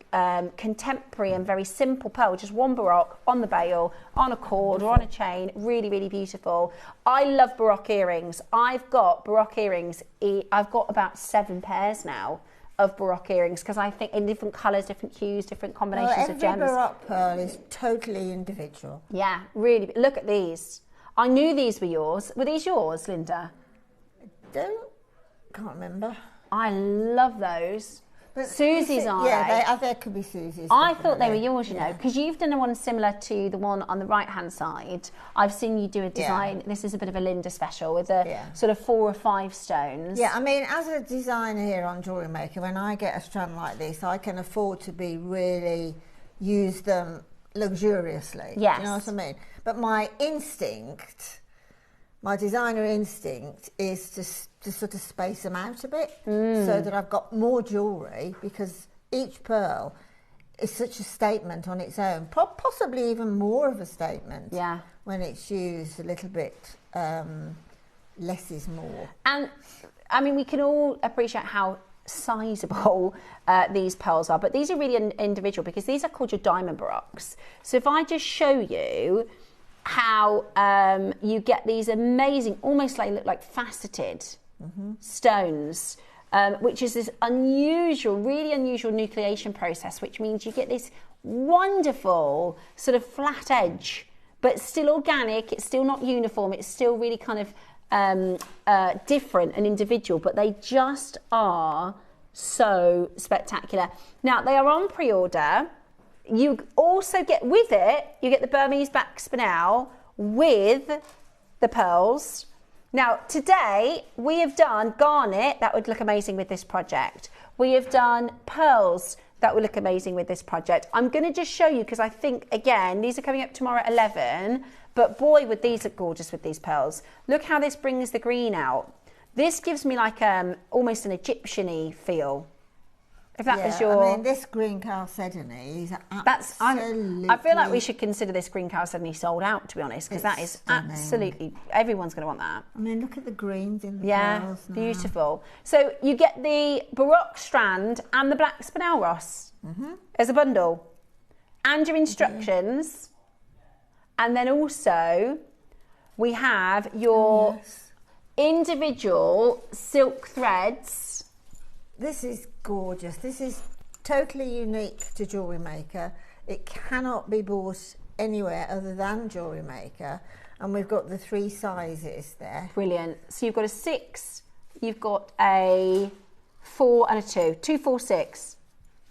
contemporary and very simple pearl, just one Baroque on the bail, on a cord or on a chain. Really, really beautiful. I love Baroque earrings. I've got Baroque earrings. I've got about 7 pairs now of Baroque earrings, because I think in different colours, different hues, different combinations of gems. Every Baroque pearl is totally individual. Yeah, really. Look at these. I knew these were yours. Were these yours, Linda? Can't remember. I love those. But Susie's, are yeah, they? They could be Susie's. I thought they were yours, you know, because you've done one similar to the one on the right-hand side. I've seen you do a design. Yeah. This is a bit of a Linda special with a sort of 4 or 5 stones. Yeah, I mean, as a designer here on Jewellery Maker, when I get a strand like this, I can afford to really use them luxuriously. Yes. You know what I mean? But my instinct, my designer instinct, is to sort of space them out a bit so that I've got more jewellery, because each pearl is such a statement on its own, possibly even more of a statement when it's used a little bit less is more. And I mean, we can all appreciate how sizable these pearls are, but these are really individual, because these are called your diamond baroques. So if I just show you how you get these amazing, almost like look like faceted stones, which is this unusual, really unusual nucleation process, which means you get this wonderful sort of flat edge, but still organic. It's still not uniform. It's still really kind of different and individual, but they just are so spectacular. Now, they are on pre-order. You also get with it, you get the Burmese back spinel with the pearls. Now, today we have done garnet. That would look amazing with this project. We have done pearls. That would look amazing with this project. I'm going to just show you, because I think, again, these are coming up tomorrow at 11, but boy, would these look gorgeous with these pearls. Look how this brings the green out. This gives me like almost an Egyptian-y feel. If that was your... I mean, this green chalcedony is absolutely... I feel like we should consider this green chalcedony sold out, to be honest, because that is stunning. Absolutely... Everyone's going to want that. I mean, look at the greens in the pearls now. Beautiful. So you get the Baroque strand and the black spinel, Ross, as a bundle. And your instructions. And then also we have your individual silk threads. This is gorgeous. This is totally unique to Jewellery Maker. It cannot be bought anywhere other than Jewellery Maker. And we've got the 3 sizes there. Brilliant. So you've got a 6, you've got a 4 and a 2. 2, 4, 6.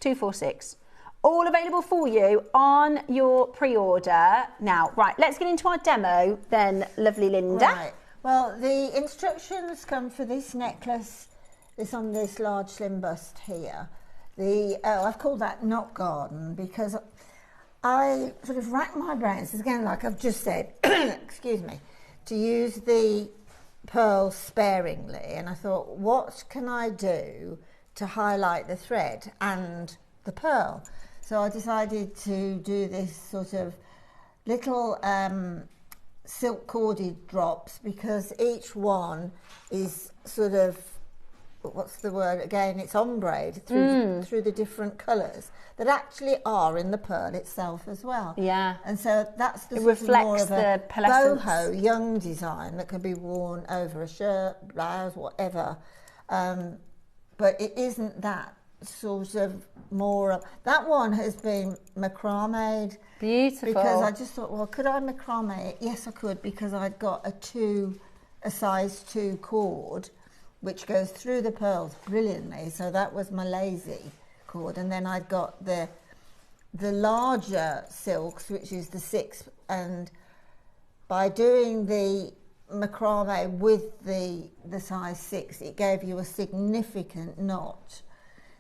2, 4, 6. All available for you on your pre-order. Now, right, let's get into our demo then, lovely Linda. Right. Well, the instructions come for this necklace. It's on this large slim bust here. I've called that Knot Garden, because I sort of racked my brains, again, like I've just said, excuse me, to use the pearls sparingly. And I thought, what can I do to highlight the thread and the pearl? So I decided to do this sort of little silk corded drops, because each one is sort of, what's the word again, it's ombre through the different colours that actually are in the pearl itself as well. Yeah. And so that's the it sort reflects of more of the a pearlescence. boho young design that can be worn over a shirt, blouse, whatever. But it isn't that sort of more of, that one has been macrame'd. Beautiful. Because I just thought, well, could I macrame it? Yes, I could, because I'd got a size 2 cord, which goes through the pearls brilliantly. So that was my lazy cord. And then I'd got the larger silks, which is the 6. And by doing the macrame with the size 6, it gave you a significant knot.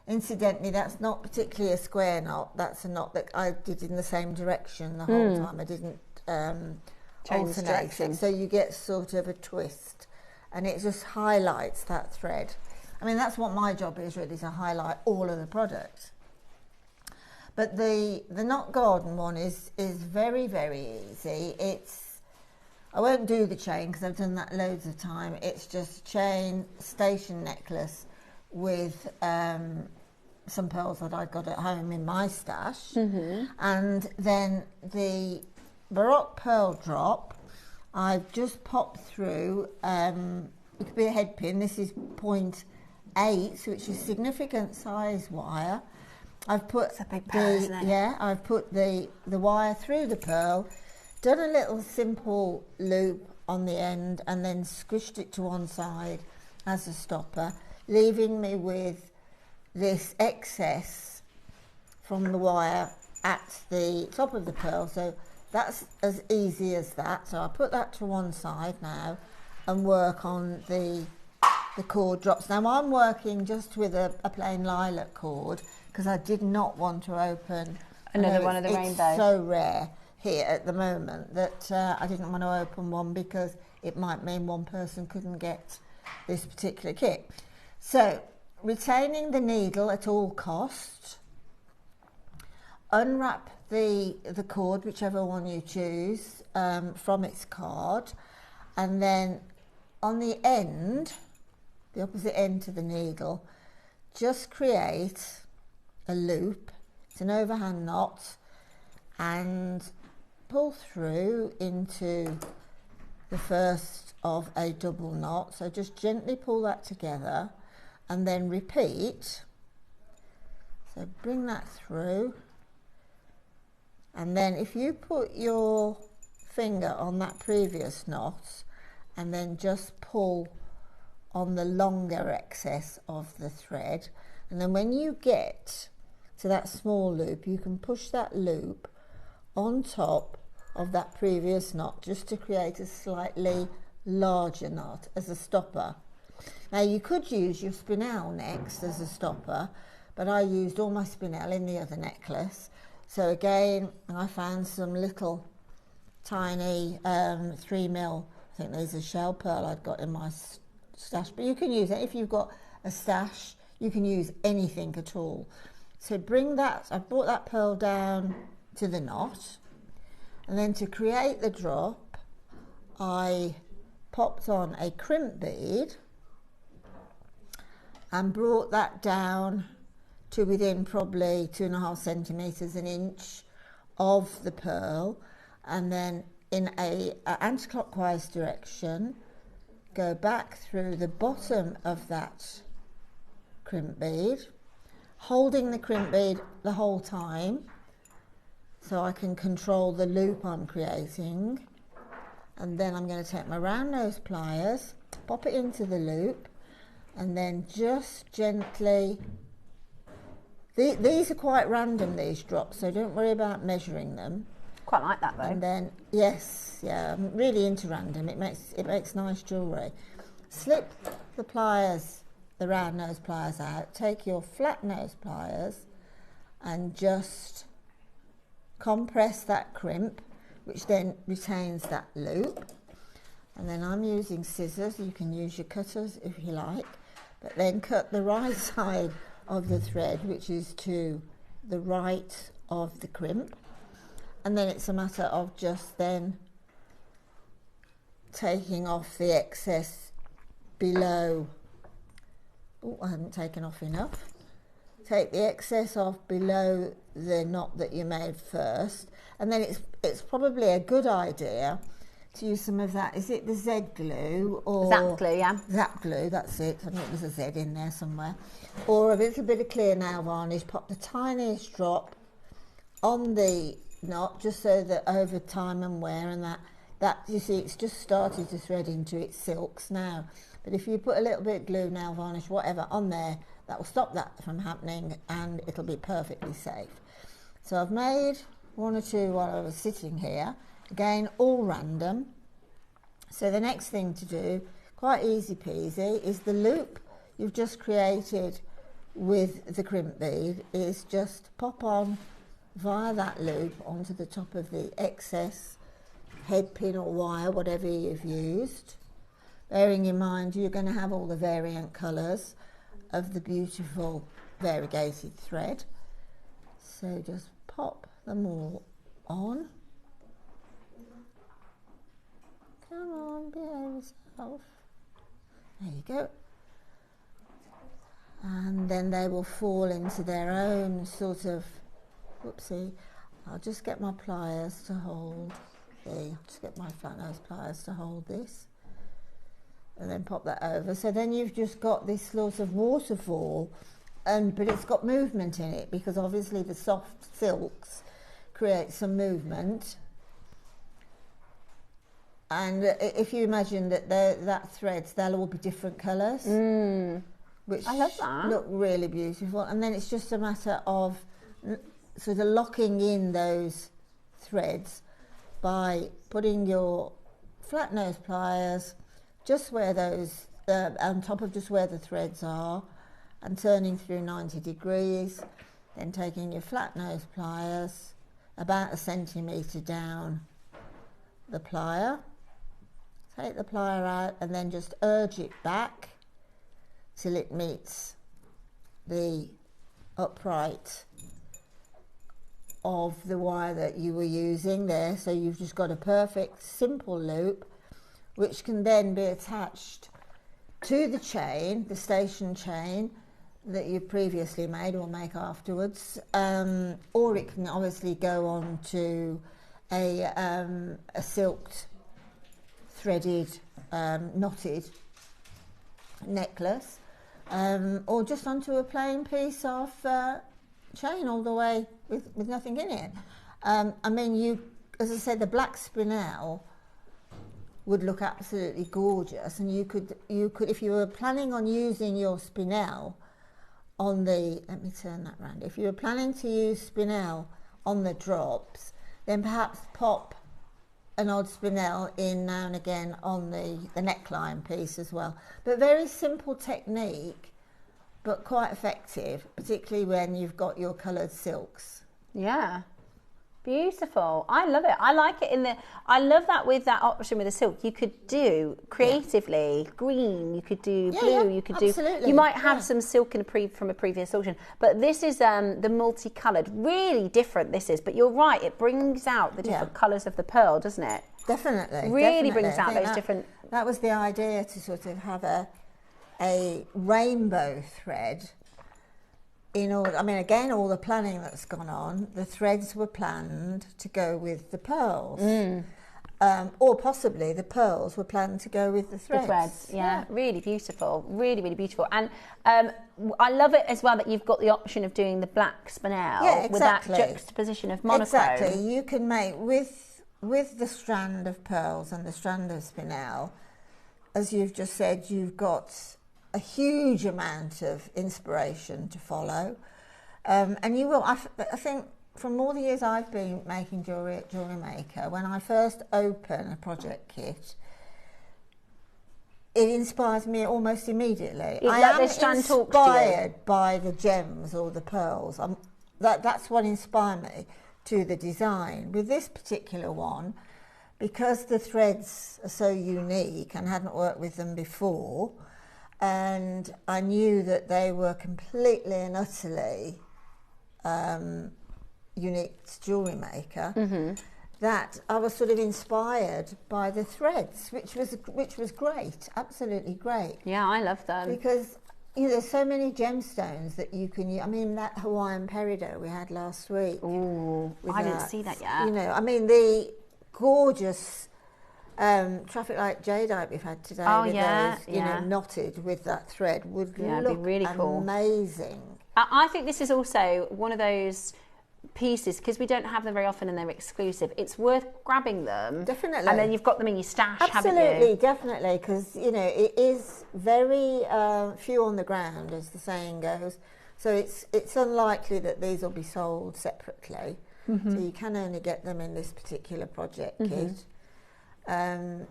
Incidentally, that's not particularly a square knot. That's a knot that I did in the same direction the whole time. I didn't change direction. So you get sort of a twist. And it just highlights that thread. I mean, that's what my job is, really, to highlight all of the products. But the Knot Garden one is very, very easy. I won't do the chain because I've done that loads of time. It's just chain station necklace with some pearls that I'd got at home in my stash. And then the Baroque pearl drop, I've just popped through, it could be a head pin, this is 0.8, which is significant size wire. I've put It's a big pearl, isn't it? Yeah, I've put the wire through the pearl, done a little simple loop on the end, and then squished it to one side as a stopper, leaving me with this excess from the wire at the top of the pearl. So that's as easy as that. So I put that to one side now and work on the cord drops. Now I'm working just with a plain lilac cord because I did not want to open Another one of the rainbow. It's so rare here at the moment that I didn't want to open one because it might mean one person couldn't get this particular kit. So retaining the needle at all costs, unwrap the cord, whichever one you choose, from its card, and then on the end, the opposite end to the needle, just create a loop. It's an overhand knot, and pull through into the first of a double knot. So just gently pull that together and then repeat. So bring that through, and then if you put your finger on that previous knot and then just pull on the longer excess of the thread, and then when you get to that small loop, you can push that loop on top of that previous knot just to create a slightly larger knot as a stopper. Now you could use your spinel next as a stopper, but I used all my spinel in the other necklace. So again, I found some little tiny 3mm, I think there's a shell pearl I'd got in my stash, but you can use it if you've got a stash, you can use anything at all. So bring that, I brought that pearl down to the knot, and then to create the drop I popped on a crimp bead and brought that down to within probably 2.5 centimetres, an inch of the pearl, and then in a anti-clockwise direction go back through the bottom of that crimp bead, holding the crimp bead the whole time so I can control the loop I'm creating. And then I'm going to take my round nose pliers, pop it into the loop, and then just gently, these are quite random, these drops, so don't worry about measuring them. Quite like that though. And then, yes, yeah, I'm really into random, it makes nice jewellery. Slip the pliers, the round nose pliers out, take your flat nose pliers and just compress that crimp, which then retains that loop. And then I'm using scissors, you can use your cutters if you like, but then cut the right side of the thread, which is to the right of the crimp. And then it's a matter of just then taking off the excess below. Oh, I haven't taken off enough. Take the excess off below the knot that you made first, and then it's probably a good idea to use some of that. Is it the Z glue or Zap glue? Yeah. Zap glue, that's it. I think there's a Z in there somewhere. Or a little bit of clear nail varnish. Pop the tiniest drop on the knot, just so that over time and wear and that you see, it's just started to thread into its silks now. But if you put a little bit of glue, nail varnish, whatever on there, that will stop that from happening and it'll be perfectly safe. So I've made one or two while I was sitting here, again all random. So the next thing to do, quite easy peasy, is the loop you've just created with the crimp bead is just pop on via that loop onto the top of the excess head pin or wire, whatever you've used, bearing in mind you're going to have all the variant colours of the beautiful variegated thread. So just pop them all on. Come on, behave yourself. There you go. and then they will fall into their own sort of, whoopsie, I'll just get my pliers to hold, I'll just get my flat nose pliers to hold this, and then pop that over. So then you've just got this sort of waterfall, but it's got movement in it, because obviously the soft silks create some movement. And if you imagine that threads, they'll all be different colours, which I love that. Look really beautiful. And then it's just a matter of sort of locking in those threads by putting your flat nose pliers just where those, on top of just where the threads are, and turning through 90 degrees, then taking your flat nose pliers about 1 centimetre down the plier. Take the plier out and then just urge it back till it meets the upright of the wire that you were using there. So you've just got a perfect simple loop, which can then be attached to the chain, the station chain that you previously made or make afterwards, or it can obviously go on to a silked, threaded, knotted necklace, or just onto a plain piece of chain all the way with nothing in it. I mean, as I said, the black spinel would look absolutely gorgeous, and you could if you were planning on using your spinel on the, let me turn that round, if you were planning to use spinel on the drops, then perhaps pop an odd spinel in now and again on the neckline piece as well. But very simple technique, but quite effective, particularly when you've got your coloured silks. Yeah. Beautiful. I love it. I like it I love that with that option with the silk. You could do creatively green, you could do blue, you could absolutely. You might have some silk from a previous auction, but this is the multicoloured, really different this is, but you're right, it brings out the different colours of the pearl, doesn't it? Definitely. Really brings out those different... That was the idea, to sort of have a rainbow thread. In order, I mean, again, all the planning that's gone on, the threads were planned to go with the pearls. Or possibly the pearls were planned to go with the threads. The threads, yeah. Really beautiful, really, really beautiful. And I love it as well that you've got the option of doing the black spinel with that juxtaposition of monochrome. Exactly, you can make, with the strand of pearls and the strand of spinel, as you've just said, you've got a huge amount of inspiration to follow, and you will. I think from all the years I've been making jewellery at JewelleryMaker, when I first open a project kit, it inspires me almost immediately. I am inspired by the gems or the pearls. That's what inspired me to the design. With this particular one, because the threads are so unique and hadn't worked with them before, and I knew that they were completely and utterly unique to JewelleryMaker, that I was sort of inspired by the threads, which was great, absolutely great. Yeah, I love them. Because there's so many gemstones that you can use. I mean, that Hawaiian peridot we had last week. Ooh, I didn't see that yet. I mean, the gorgeous traffic light jadeite we've had today, those, knotted with that thread would look really cool. Amazing. I think this is also one of those pieces, because we don't have them very often and they're exclusive. It's worth grabbing them. Definitely. And then you've got them in your stash, haven't you? Absolutely, definitely, because, it is very few on the ground, as the saying goes. So it's unlikely that these will be sold separately. So you can only get them in this particular project kit. And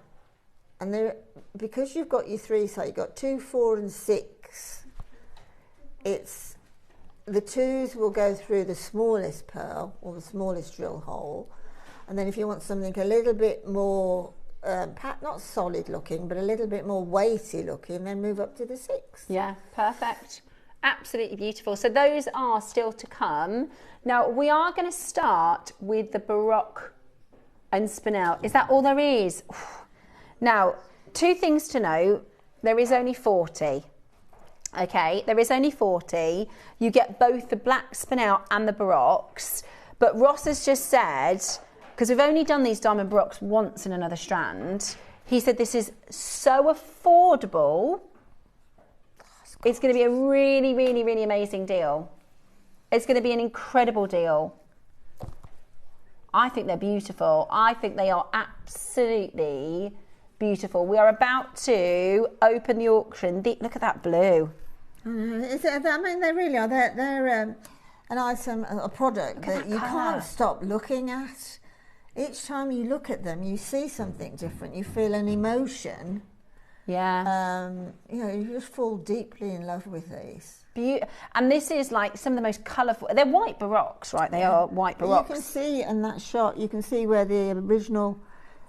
because you've got your three, so you've got 2, 4 and 6, the 2s will go through the smallest pearl or the smallest drill hole, and then if you want something a little bit more not solid looking but a little bit more weighty looking, then move up to the 6. Yeah, perfect. Absolutely beautiful. So those are still to come. Now we are going to start with the Baroque and spinel. Is that all there is? Now, 2 things to know. There is only 40. Okay, there is only 40. You get both the black spinel and the baroques. But Ross has just said, because we've only done these diamond baroques once in another strand, he said this is so affordable. It's going to be a really, really, really amazing deal. It's going to be an incredible deal. I think they're beautiful. I think they are absolutely beautiful. We are about to open the auction. Look at that blue. I mean, they really are. They're an item, a product that you can't stop looking at. Each time you look at them, you see something different. You feel an emotion. Yeah. You know, you just fall deeply in love with these. And this is like some of the most colourful. They're white baroques, right? They are white baroques. You can see in that shot, you can see where the original,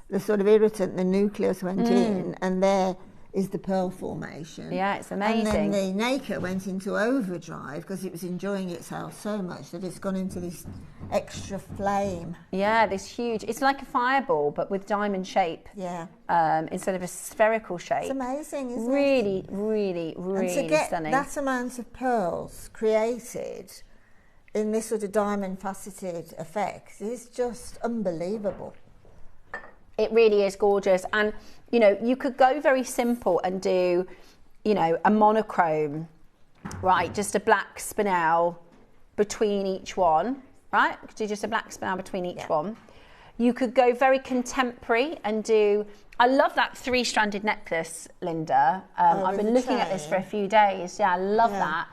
the sort of irritant, the nucleus went in, and there is the pearl formation. Yeah, it's amazing. And then the nacre went into overdrive because it was enjoying itself so much that it's gone into this extra flame. Yeah, this huge. It's like a fireball, but with diamond shape. Yeah. Instead of a spherical shape. It's amazing, isn't it? Really, really, really and to get stunning. that amount of pearls created in this sort of diamond faceted effect is just unbelievable. It really is gorgeous. And, you know, you could go very simple and do, you know, a monochrome, right? Just a black spinel between each one, right? You could do just a black spinel between each one. You could go very contemporary and do, I love that 3-stranded necklace, Linda. I've been looking at this for a few days. Yeah, I love that.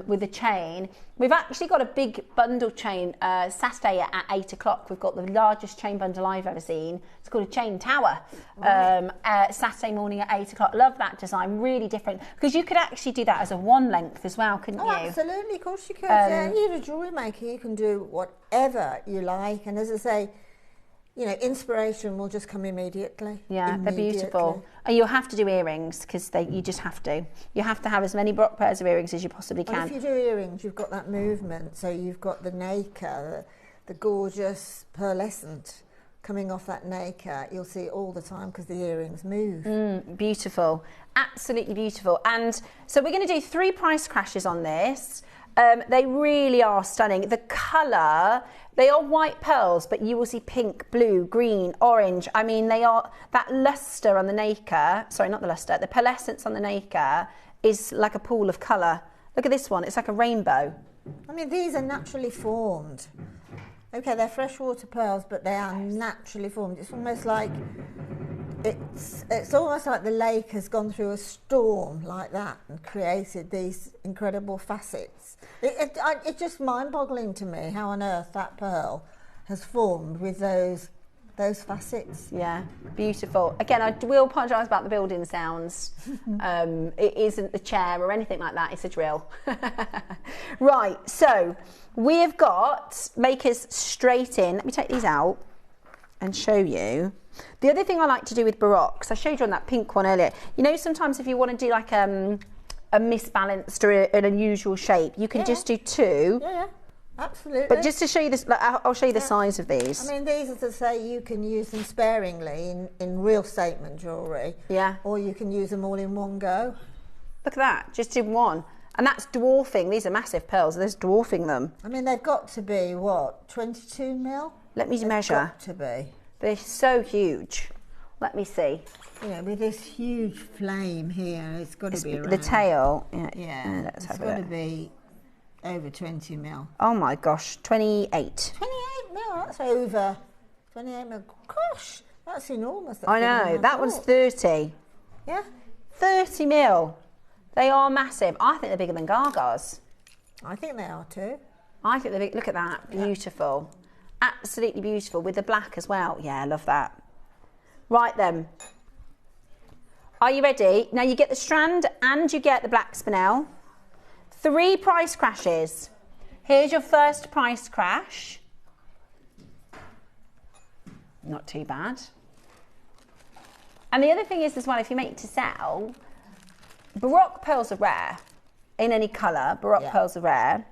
With the chain. We've actually got a big bundle chain Saturday at 8 o'clock. We've got the largest chain bundle I've ever seen. It's called a chain tower. Saturday morning at 8 o'clock. Love that design, really different. Because you could actually do that as a one length as well, couldn't you? Absolutely, of course you could. Yeah, you're a jewellery maker, you can do whatever you like. And as I say, you know, inspiration will just come immediately. Yeah, they're beautiful. And you'll have to do earrings because you just have to. You have to have as many baroque pairs of earrings as you possibly can. Well, if you do earrings, you've got that movement. So you've got the nacre, the gorgeous pearlescent coming off that nacre. You'll see it all the time because the earrings move. Beautiful. Absolutely beautiful. And so we're going to do 3 price crashes on this. They really are stunning. The colour, they are white pearls, but you will see pink, blue, green, orange. I mean, they are, that lustre on the nacre, sorry, not the lustre, the pearlescence on the nacre is like a pool of colour. Look at this one, it's like a rainbow. I mean, these are naturally formed. Okay, they're freshwater pearls, but they are naturally formed. It's almost like, it's almost like the lake has gone through a storm like that and created these incredible facets. It's just mind-boggling to me how on earth that pearl has formed with those facets. Yeah, beautiful. Again, I will apologise about the building sounds. It isn't the chair or anything like that, it's a drill. Right, so we have got makers straight in. Let me take these out and show you. The other thing I like to do with baroques, I showed you on that pink one earlier, you know, sometimes if you want to do like a misbalanced or an unusual shape, you can just do 2. Yeah, absolutely. But just to show you this, I'll show you the size of these. I mean, these, as I say, you can use them sparingly in real statement jewellery. Yeah. Or you can use them all in one go. Look at that, just in one. And that's dwarfing, these are massive pearls, there's dwarfing them. I mean, they've got to be, what, 22 mil? Let me measure. Got to be. They're so huge. Let me see. You know, with this huge flame here, it's got to be around. The tail. Yeah, it's got to be over 20 mil. Oh my gosh, 28. 28 mil, that's over 28 mil. Gosh, that's enormous. That's I know, that one's 30. Yeah. 30 mil. They are massive. I think they're bigger than Gaga's. I think they are too. I think they're big. Look at that, beautiful. Absolutely beautiful, with the black as well. Yeah, I love that. Right then. Are you ready? Now you get the strand and you get the black spinel. 3 price crashes. Here's your first price crash. Not too bad. And the other thing is as well, if you make to sell, baroque pearls are rare. In any colour, baroque pearls are rare.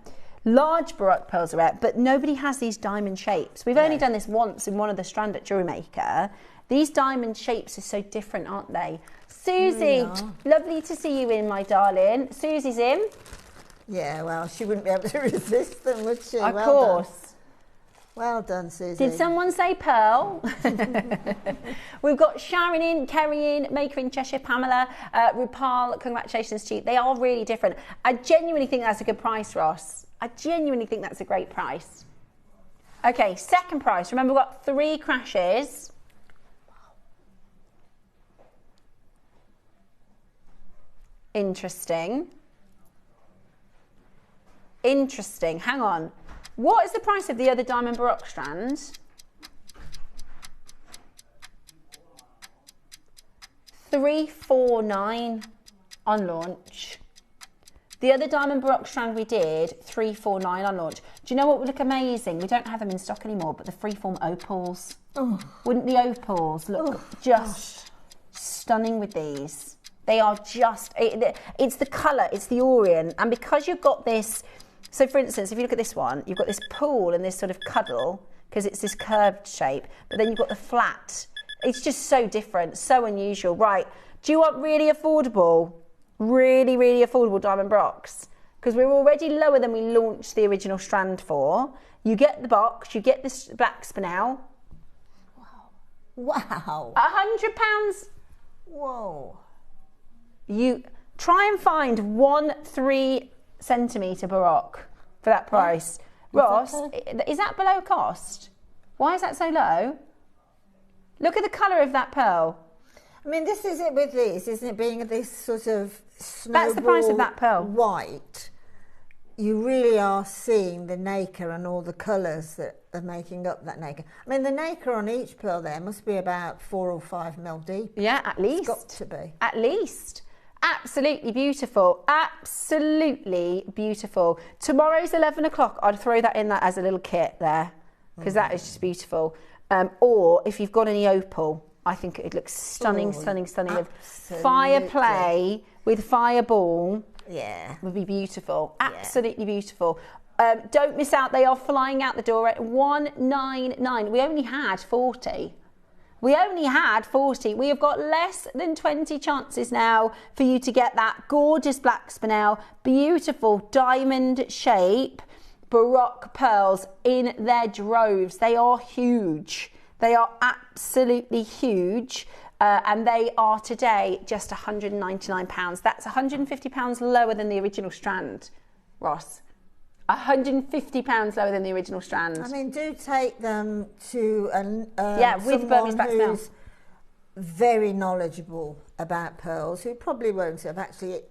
Large baroque pearls are rare, but nobody has these diamond shapes. We've only done this once in one of the strand at JewelleryMaker. These diamond shapes are so different, aren't they? Susie, lovely to see you in, my darling. Susie's in. Yeah, well, she wouldn't be able to resist them, would she? Of Well course. Done. Well done, Susie. Did someone say Pearl? We've got Sharon in, Kerry in, Maker in Cheshire, Pamela, Rupal, congratulations to you. They are really different. I genuinely think that's a good price, Ross. I genuinely think that's a great price. Okay, second price. Remember, we've got 3 crashes. Interesting. Interesting. Hang on. What is the price of the other diamond baroque strand? $349 on launch. The other diamond baroque strand we did, $349 on launch. Do you know what would look amazing? We don't have them in stock anymore, but the freeform opals. Oh. Wouldn't the opals look just stunning with these? They are just, it's the colour, it's the orient. And because you've got this, so for instance, if you look at this one, you've got this pool and this sort of cuddle, because it's this curved shape, but then you've got the flat. It's just so different, so unusual. Right, do you want really affordable? Really, really affordable diamond baroques, because we're already lower than we launched the original strand for. You get the box, you get this black spinel. Wow. £100. Whoa. You try and find 1 3-centimetre baroque for that price. Ross, is that below cost? Why is that so low? Look at the colour of that pearl. I mean, this is it with these, isn't it? Being this sort of snowball That's the price of that pearl. White. You really are seeing the nacre and all the colours that are making up that nacre. I mean, the nacre on each pearl there must be about 4 or 5 mil deep. Yeah, at least. It's got to be. At least. Absolutely beautiful. Absolutely beautiful. Tomorrow's 11 o'clock. I'd throw that in as a little kit there, because that is just beautiful. Or if you've got any opal, I think it looks stunning, stunning, stunning. With fire play, with fireball. Yeah. Would be beautiful. Absolutely beautiful. Don't miss out. They are flying out the door at 199. We only had 40. We only had 40. We have got less than 20 chances now for you to get that gorgeous black spinel, beautiful diamond shape, baroque pearls in their droves. They are huge. They are absolutely huge. And they are today just £199. That's £150 lower than the original strand, Ross. £150 lower than the original strand. I mean, do take them to with Burmese black spinel. Who's very knowledgeable about pearls, who probably won't have actually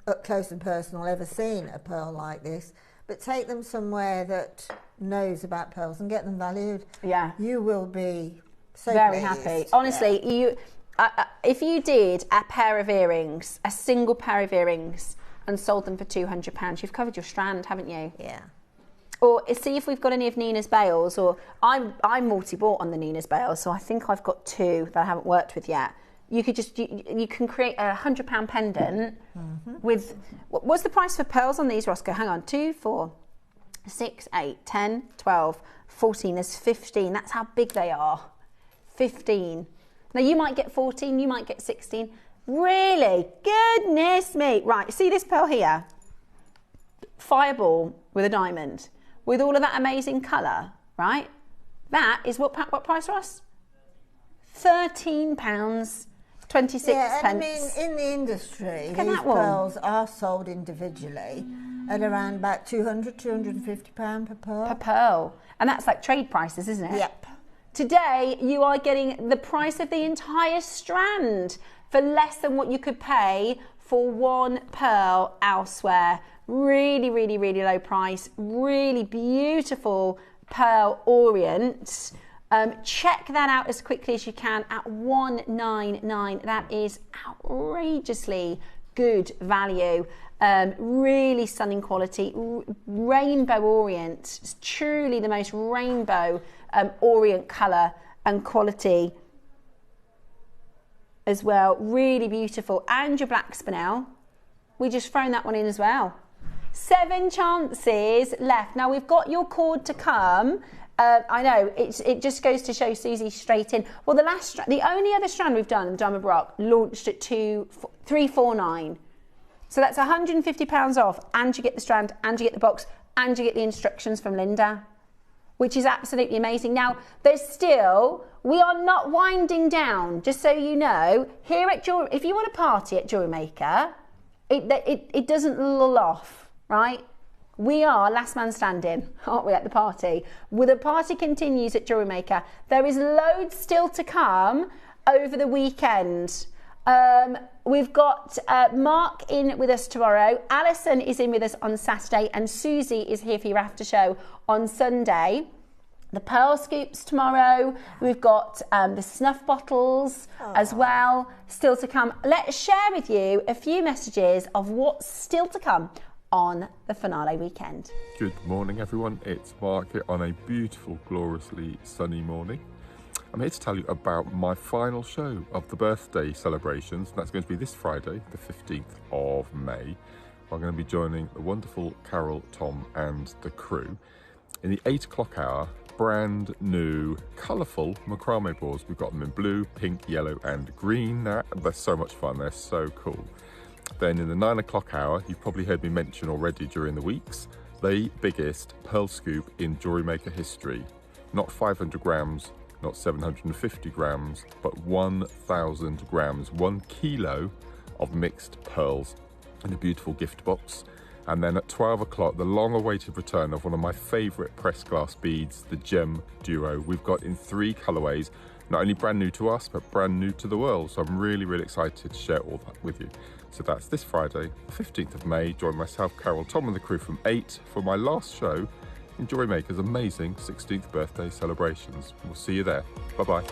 up close and personal ever seen a pearl like this, but take them somewhere that knows about pearls and get them valued. Yeah. You will be so very pleased. happy. Honestly, if you did a pair of earrings, a single pair of earrings, and sold them for £200, you've covered your strand, haven't you? Yeah. Or see if we've got any of Nina's bales, or I'm multi-bought on the Nina's bales, so I think I've got 2 that I haven't worked with yet. You could just, you can create a £100 pendant with, what's the price for pearls on these, Roscoe? Hang on, 2, 4, 6, 8, 10, 12, 14, there's 15. That's how big they are. 15. Now you might get 14, you might get 16. Really? Goodness me. Right, see this pearl here? Fireball with a diamond, with all of that amazing colour, right? That is what price, Ross? £13.26. Yeah, and I mean, in the industry, these pearls are sold individually at around about £200, £250 per pearl. Per pearl. And that's like trade prices, isn't it? Yep. Today, you are getting the price of the entire strand for less than what you could pay for 1 pearl elsewhere. Really, really, really low price. Really beautiful pearl orient. Check that out as quickly as you can at $199. That is outrageously good value. Really stunning quality. Rainbow orient. It's truly the most rainbow orient colour and quality as well. Really beautiful. And your black spinel. We just thrown that one in as well. 7 chances left. Now we've got your cord to come, I know, it just goes to show Susie straight in. Well, the only other strand we've done, the Diamond Baroque, launched at 349. So that's £150 off, and you get the strand, and you get the box, and you get the instructions from Linda, which is absolutely amazing. Now, we are not winding down, just so you know. Here at if you want to party at JewelleryMaker, it doesn't lull off, right? We are last man standing, aren't we, at the party? Well, the party continues at JewelleryMaker. There is loads still to come over the weekend. We've got Mark in with us tomorrow. Alison is in with us on Saturday, and Susie is here for your after show on Sunday. The pearl scoops tomorrow. We've got the snuff bottles as well, still to come. Let's share with you a few messages of what's still to come on the finale weekend. Good morning, everyone. It's Mark here on a beautiful, gloriously sunny morning. I'm here to tell you about my final show of the birthday celebrations. That's going to be this Friday, the 15th of May. I'm going to be joining the wonderful Carol, Tom and the crew in the 8 o'clock hour. Brand new, colourful macrame boards. We've got them in blue, pink, yellow and green. They're so much fun, they're so cool. Then in the 9 o'clock hour, you've probably heard me mention already during the weeks, the biggest pearl scoop in JewelleryMaker history. Not 500 grams, not 750 grams, but 1,000 grams, 1 kilo of mixed pearls in a beautiful gift box. And then at 12 o'clock, the long-awaited return of one of my favourite pressed glass beads, the Gem Duo. We've got in 3 colourways, not only brand new to us, but brand new to the world. So I'm really, really excited to share all that with you. So that's this Friday, 15th of May. Join myself, Carol, Tom and the crew from 8 for my last show in JewelleryMaker's amazing 16th birthday celebrations. We'll see you there. Bye-bye.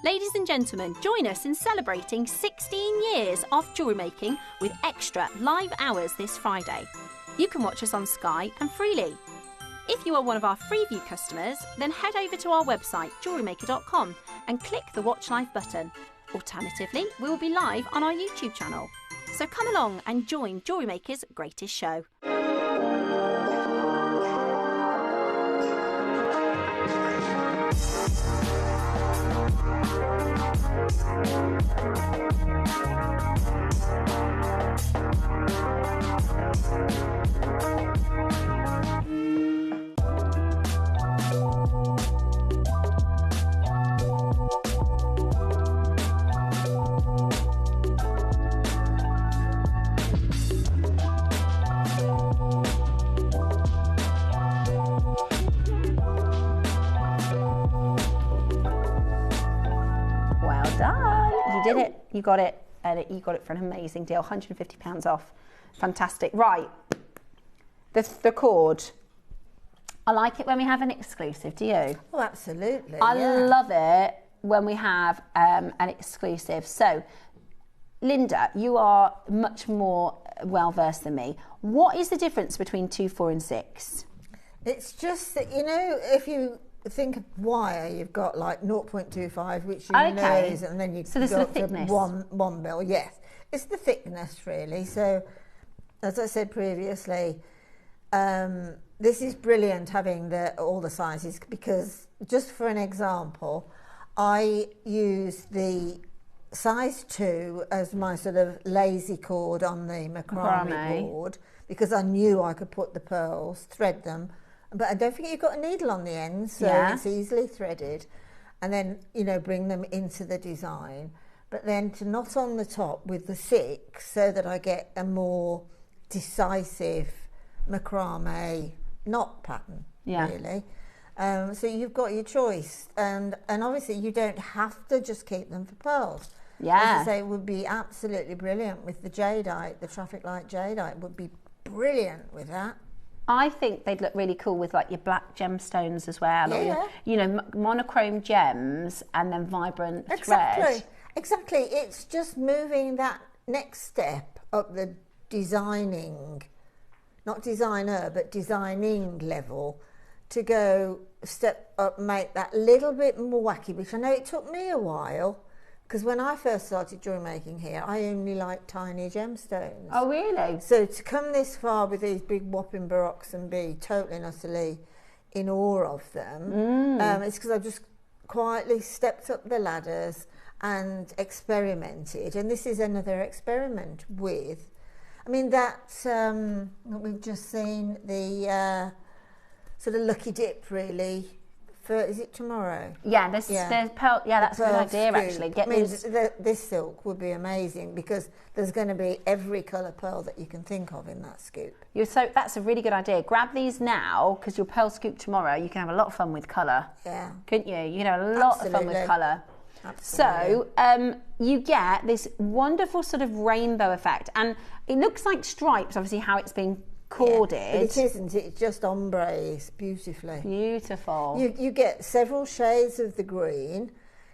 Ladies and gentlemen, join us in celebrating 16 years of jewellery making with extra live hours this Friday. You can watch us on Sky and freely. If you are one of our Freeview customers, then head over to our website JewelleryMaker.com and click the Watch Live button. Alternatively, we will be live on our YouTube channel. So come along and join JewelleryMaker's greatest show. Did it, you got it, and you got it for an amazing deal, £150 off. Fantastic. Right, the cord. I like it when we have an exclusive, do you? Oh, absolutely. I love it when we have an exclusive. So, Linda, you are much more well-versed than me. What is the difference between 2, 4 and 6? It's just that, you know, if you think of wire, you've got like 0.25, which you know is, and then you so this go is up the thickness. to 1 mil. Yes, it's the thickness really. So, as I said previously, this is brilliant having all the sizes, because just for an example, I use the size 2 as my sort of lazy cord on the macrame board, because I knew I could put the pearls, thread them. But don't forget you've got a needle on the end, so it's easily threaded. And then, you know, bring them into the design. But then to knot on the top with the 6, so that I get a more decisive macrame knot pattern, really. So you've got your choice. And obviously you don't have to just keep them for pearls. As I say, it would be absolutely brilliant with the jadeite, the traffic light jadeite would be brilliant with that. I think they'd look really cool with like your black gemstones as well, or your, you know, monochrome gems and then vibrant thread. Exactly. It's just moving that next step up the designing, not designer, but designing level, to go step up, make that little bit more wacky, which I know it took me a while, because when I first started jewellery making here, I only liked tiny gemstones. Oh, really? So to come this far with these big whopping barocks and be totally and utterly in awe of them, it's because I've just quietly stepped up the ladders and experimented. And this is another experiment with, I mean, that what we've just seen, the sort of lucky dip, really. Is it tomorrow? Yeah, there's pearl. Yeah, that's a good idea, actually. This silk would be amazing because there's going to be every colour pearl that you can think of in that scoop. That's a really good idea. Grab these now because your pearl scoop tomorrow. You can have a lot of fun with colour. Yeah, couldn't you? You can have a lot of fun with colour. Absolutely. So you get this wonderful sort of rainbow effect, and it looks like stripes. Obviously, how it's been corded. Yeah, but it isn't. It's just ombres beautifully. Beautiful. You get several shades of the green,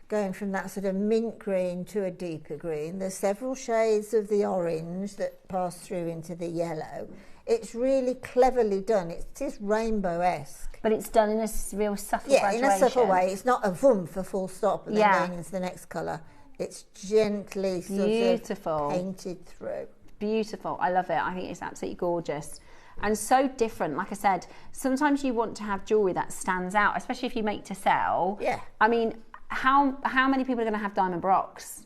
going from that sort of mint green to a deeper green. There's several shades of the orange that pass through into the yellow. It's really cleverly done. It is rainbow-esque. But it's done in a real subtle graduation. In a subtle way. It's not a voomph, a full stop, and then going into the next colour. It's gently sort of painted through. Beautiful. I love it. I think it's absolutely gorgeous. And so different. Like I said, sometimes you want to have jewellery that stands out, especially if you make to sell. Yeah. I mean, how many people are going to have diamond barocks?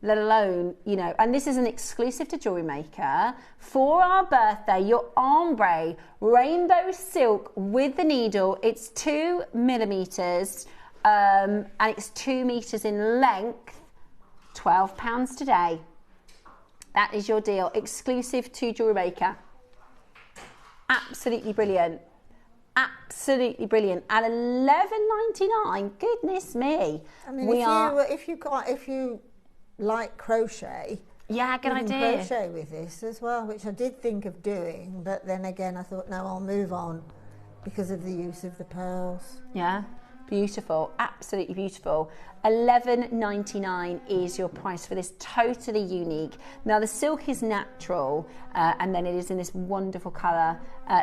Let alone, you know, and this is an exclusive to Jewellery Maker. For our birthday, your ombre rainbow silk with the needle. It's 2 millimeters and it's 2 meters in length. £12 today. That is your deal. Exclusive to Jewellery Maker. Absolutely brilliant. Absolutely brilliant. At $11.99. Goodness me. I mean, if you like crochet, good you idea. can crochet with this as well, which I did think of doing, but then again I thought, no, I'll move on because of the use of the pearls. Yeah, beautiful, absolutely beautiful. $11.99 is your price for this, totally unique. Now the silk is natural and then it is in this wonderful colour.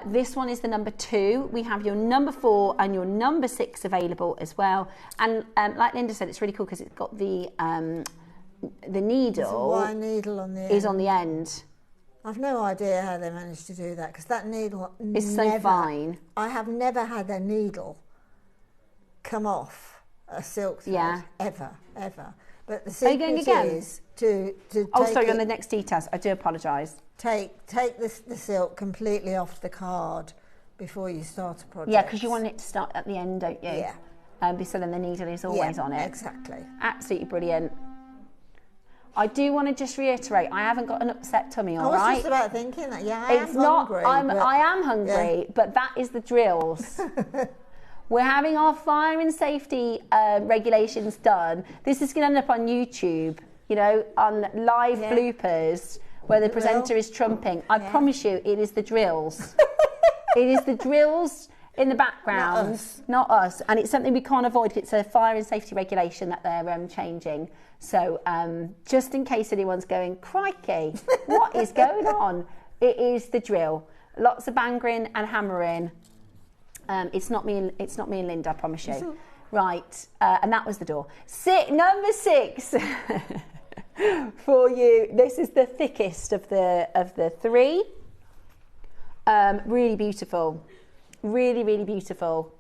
This one is the number 2. We have your number 4 and your number 6 available as well. And like Linda said, it's really cool because it's got the needle. Wire needle on the end. Is on the end. I've no idea how they managed to do that because that needle is so fine. I have never had a needle come off a silk thread ever. But the secret is to sorry, on the next details. I do apologise. Take the silk completely off the card before you start a project. Yeah, because you want it to start at the end, don't you? Yeah. So then the needle is always on it. Exactly. Absolutely brilliant. I do want to just reiterate, I haven't got an upset tummy, all right? I was just about thinking that, I am hungry. I am hungry, but that is the drills. We're having our fire and safety regulations done. This is going to end up on YouTube, you know, on live bloopers where the presenter is trumping. I promise you, it is the drills. It is the drills in the background, not us. And it's something we can't avoid. It's a fire and safety regulation that they're changing. So just in case anyone's going, crikey, what is going on? It is the drill. Lots of banging and hammering. It's not me and Linda, I promise you. Right, and that was the door. Number 6 for you. This is the thickest of the 3. Really beautiful. Really, really beautiful.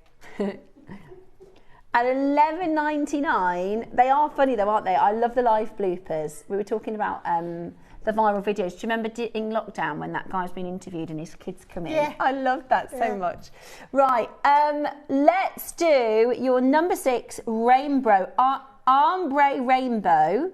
At $11.99, they are funny though, aren't they? I love the live bloopers. We were talking about the viral videos. Do you remember in lockdown when that guy's been interviewed and his kids come in? Yeah. I loved that so much. Right, let's do your number 6 rainbow, ombre rainbow.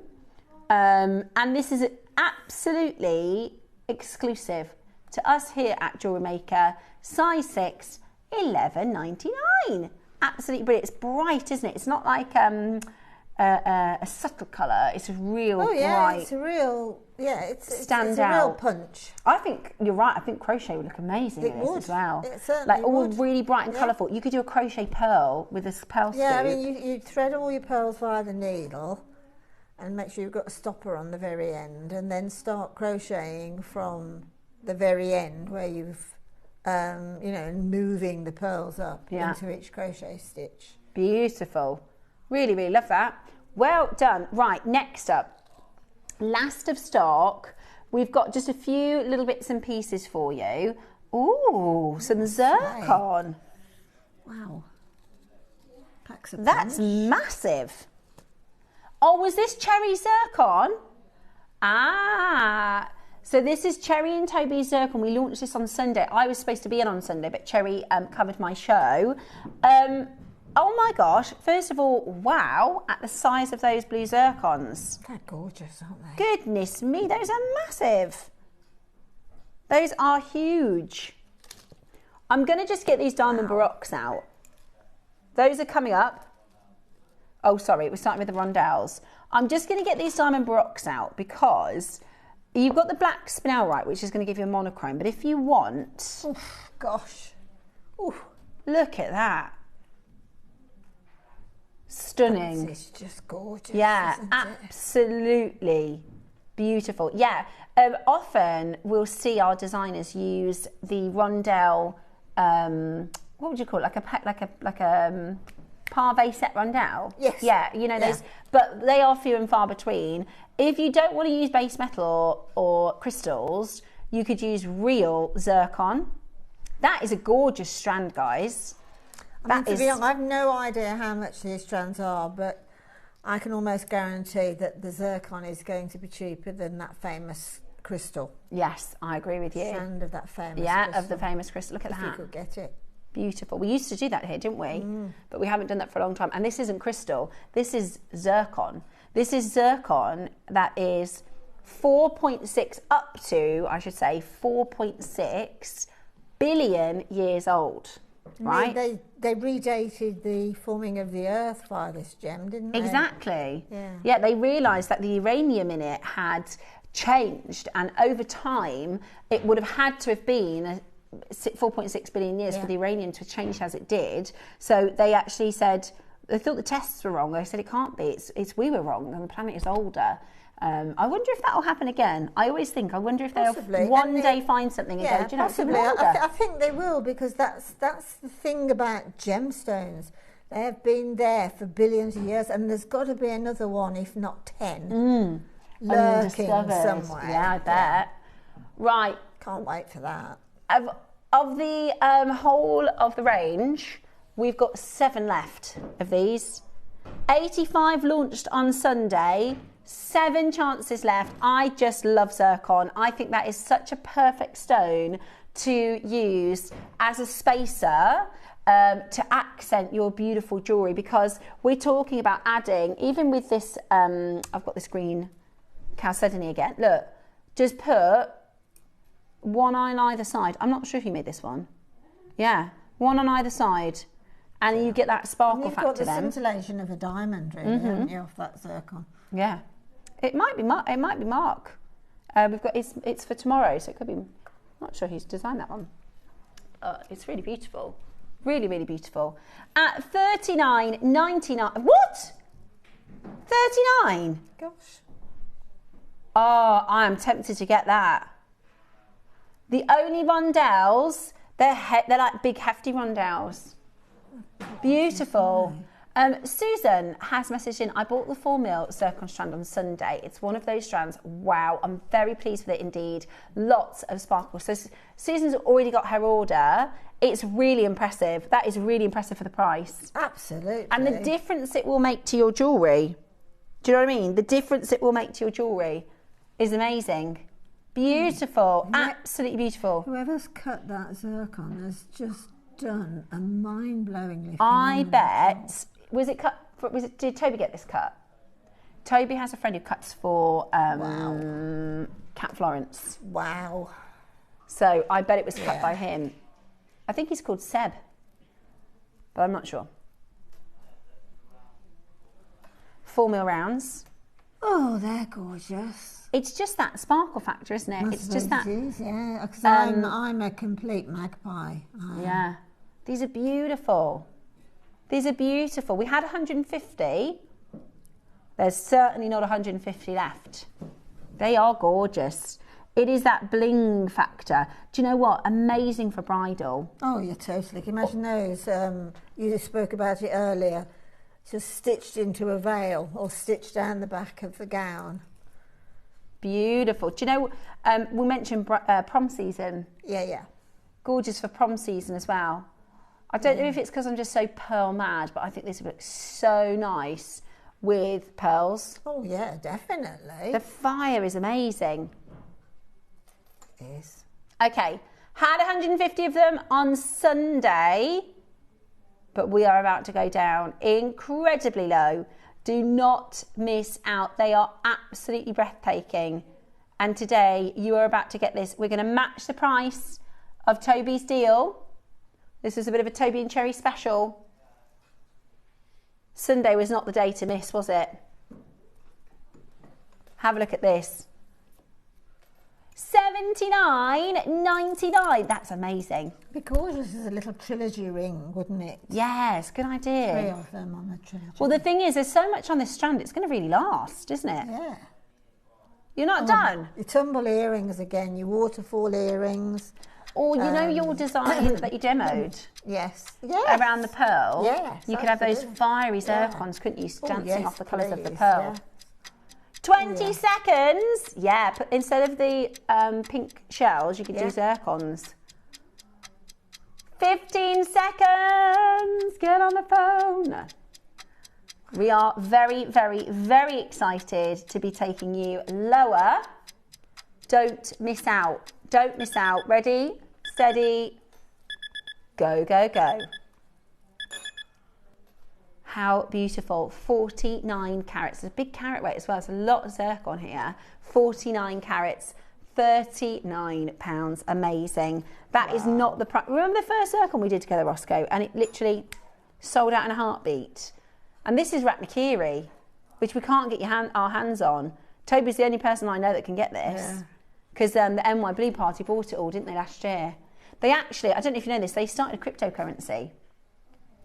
And this is absolutely exclusive to us here at Jewellery Maker. Size 6, $11.99. Absolutely brilliant. It's bright, isn't it? It's not like a subtle colour. It's a real bright. It's a real, it's a real punch. I think you're right. I think crochet would look amazing in this as well. It certainly like all would. really bright and colourful. You could do a crochet pearl with a pearl scoop. Yeah, I mean, you thread all your pearls via the needle and make sure you've got a stopper on the very end and then start crocheting from the very end where you've moving the pearls up into each crochet stitch. Beautiful. Really, really love that. Well done. Right, next up, last of stock. We've got just a few little bits and pieces for you. Ooh, some zircon. Wow. Packs of That's punch. massive. Oh, was this cherry zircon? Ah, so this is Cherry and Toby's zircon. We launched this on Sunday. I was supposed to be in on Sunday, but Cherry covered my show. Oh my gosh, first of all, wow, at the size of those blue zircons. They're gorgeous, aren't they? Goodness me, those are massive. Those are huge. I'm going to just get these diamond baroques out. Those are coming up. Oh, sorry, we're starting with the rondelles. I'm just going to get these diamond baroques out because you've got the black spinelrite, which is going to give you a monochrome. But if you want... Oof, gosh. Oof. Look at that. Stunning. It's just gorgeous. Yeah, isn't it? absolutely beautiful. Yeah, often we'll see our designers use the rondelle. What would you call it? Like a pave set rondelle. Yes. Yeah, you know those, but they are few and far between. If you don't want to use base metal or crystals, you could use real zircon. That is a gorgeous strand, guys. I mean, to be honest, I've no idea how much these strands are, but I can almost guarantee that the zircon is going to be cheaper than that famous crystal. Yes, I agree with you. Strand of that famous crystal. crystal. Of the famous crystal. Look at that. If you could get it. Beautiful. We used to do that here, didn't we? But we haven't done that for a long time. And this isn't crystal. This is zircon. This is zircon that is 4.6 up to, I should say, 4.6 billion years old. Right? They redated the forming of the Earth via this gem, didn't they? Exactly. Yeah. They realised that the uranium in it had changed, and over time it would have had to have been 4.6 billion years for the uranium to have changed as it did. So they actually said, they thought the tests were wrong. They said it can't be. It's we were wrong, and the planet is older. I wonder if that will happen again. I always think, I wonder if they'll one day find something and go, do you know, possibly. I think they will, because that's the thing about gemstones. They have been there for billions of years, and there's got to be another one, if not 10, lurking somewhere. Yeah, I bet. Right. Can't wait for that. Of the whole of the range, we've got 7 left of these. 85 launched on Sunday. 7 chances left. I just love zircon. I think that is such a perfect stone to use as a spacer to accent your beautiful jewellery, because we're talking about adding, even with this, I've got this green chalcedony again. Look, just put one on either side. I'm not sure if you made this one. Yeah, one on either side. And you get that sparkle factor. You've got the scintillation of a diamond, really, haven't you, off that zircon? Yeah. It might be Mark. We've got it's for tomorrow, so it could be. I'm not sure who's designed that one. It's really beautiful, really, really beautiful. At $39.99. What? 39. Gosh. Oh, I am tempted to get that. The only rondelles, they're like big hefty rondelles. Beautiful. Susan has messaged in, I bought the 4mm zircon strand on Sunday. It's one of those strands. Wow, I'm very pleased with it indeed. Lots of sparkle. So Susan's already got her order. It's really impressive. That is really impressive for the price. Absolutely. And the difference it will make to your jewellery. Do you know what I mean? The difference it will make to your jewellery is amazing. Beautiful. Absolutely beautiful. Whoever's cut that zircon has just done a mind-blowingly I bet... Did Toby get this cut? Toby has a friend who cuts for Cat Florence. Wow. So I bet it was cut by him. I think he's called Seb, but I'm not sure. 4mm rounds. Oh, they're gorgeous. It's just that sparkle factor, isn't it? It's just that. It is, yeah. Because I'm a complete magpie. Yeah. These are beautiful. These are beautiful. We had 150. There's certainly not 150 left. They are gorgeous. It is that bling factor. Do you know what? Amazing for bridal. Oh, yeah, totally. Can you imagine those? You spoke about it earlier. just stitched into a veil or stitched down the back of the gown. Beautiful. Do you know, we mentioned prom season. Yeah. Gorgeous for prom season as well. I don't know if it's because I'm just so pearl mad, but I think this would look so nice with pearls. Oh yeah, definitely. The fire is amazing. It is. Okay, had 150 of them on Sunday, but we are about to go down incredibly low. Do not miss out. They are absolutely breathtaking. And today you are about to get this. We're going to match the price of Toby's deal. This is a bit of a Toby and Cherry special. Sunday was not the day to miss, was it? Have a look at this. $79.99. That's amazing. It'd be gorgeous as a little trilogy ring, wouldn't it? Yes, good idea. 3 of them on the trilogy. Well, the thing is, there's so much on this strand, it's going to really last, isn't it? Yeah. You're not done? Your tumble earrings again, your waterfall earrings. Or you know your design that you demoed? Yes. Around the pearl? Yes. You could have those fiery zircons, couldn't you? Dancing off the colours of the pearl. Yeah. 20 seconds. Yeah, but instead of the pink shells, you could do zircons. 15 seconds. Get on the phone. We are very, very, very excited to be taking you lower. Don't miss out. Don't miss out. Ready, steady, go, go, go. How beautiful. 49 carats. There's a big carat weight as well. There's a lot of zircon here. 49 carats, £39. Amazing. That is not the price. Remember the first zircon we did together, Roscoe? And it literally sold out in a heartbeat. And this is Ratnakiri, which we can't get our hands on. Toby's the only person I know that can get this. Because the NY Blue Party bought it all, didn't they, last year? They actually, I don't know if you know this, they started a cryptocurrency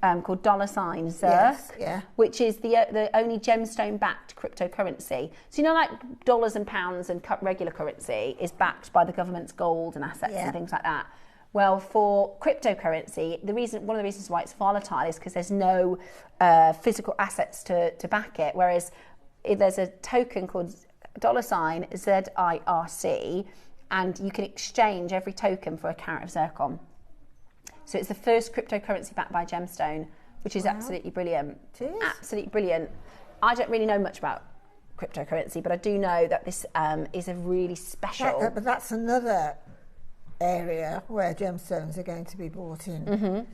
called $ Zirc, which is the only gemstone-backed cryptocurrency. So you know, like dollars and pounds and regular currency is backed by the government's gold and assets and things like that. Well, for cryptocurrency, one of the reasons why it's volatile is because there's no physical assets to back it. Whereas there's a token called $ZIRC, and you can exchange every token for a carat of zircon. So it's the first cryptocurrency backed by gemstone, which is absolutely brilliant. It is. Absolutely brilliant. I don't really know much about cryptocurrency, but I do know that this is a really special. But that's another area where gemstones are going to be bought in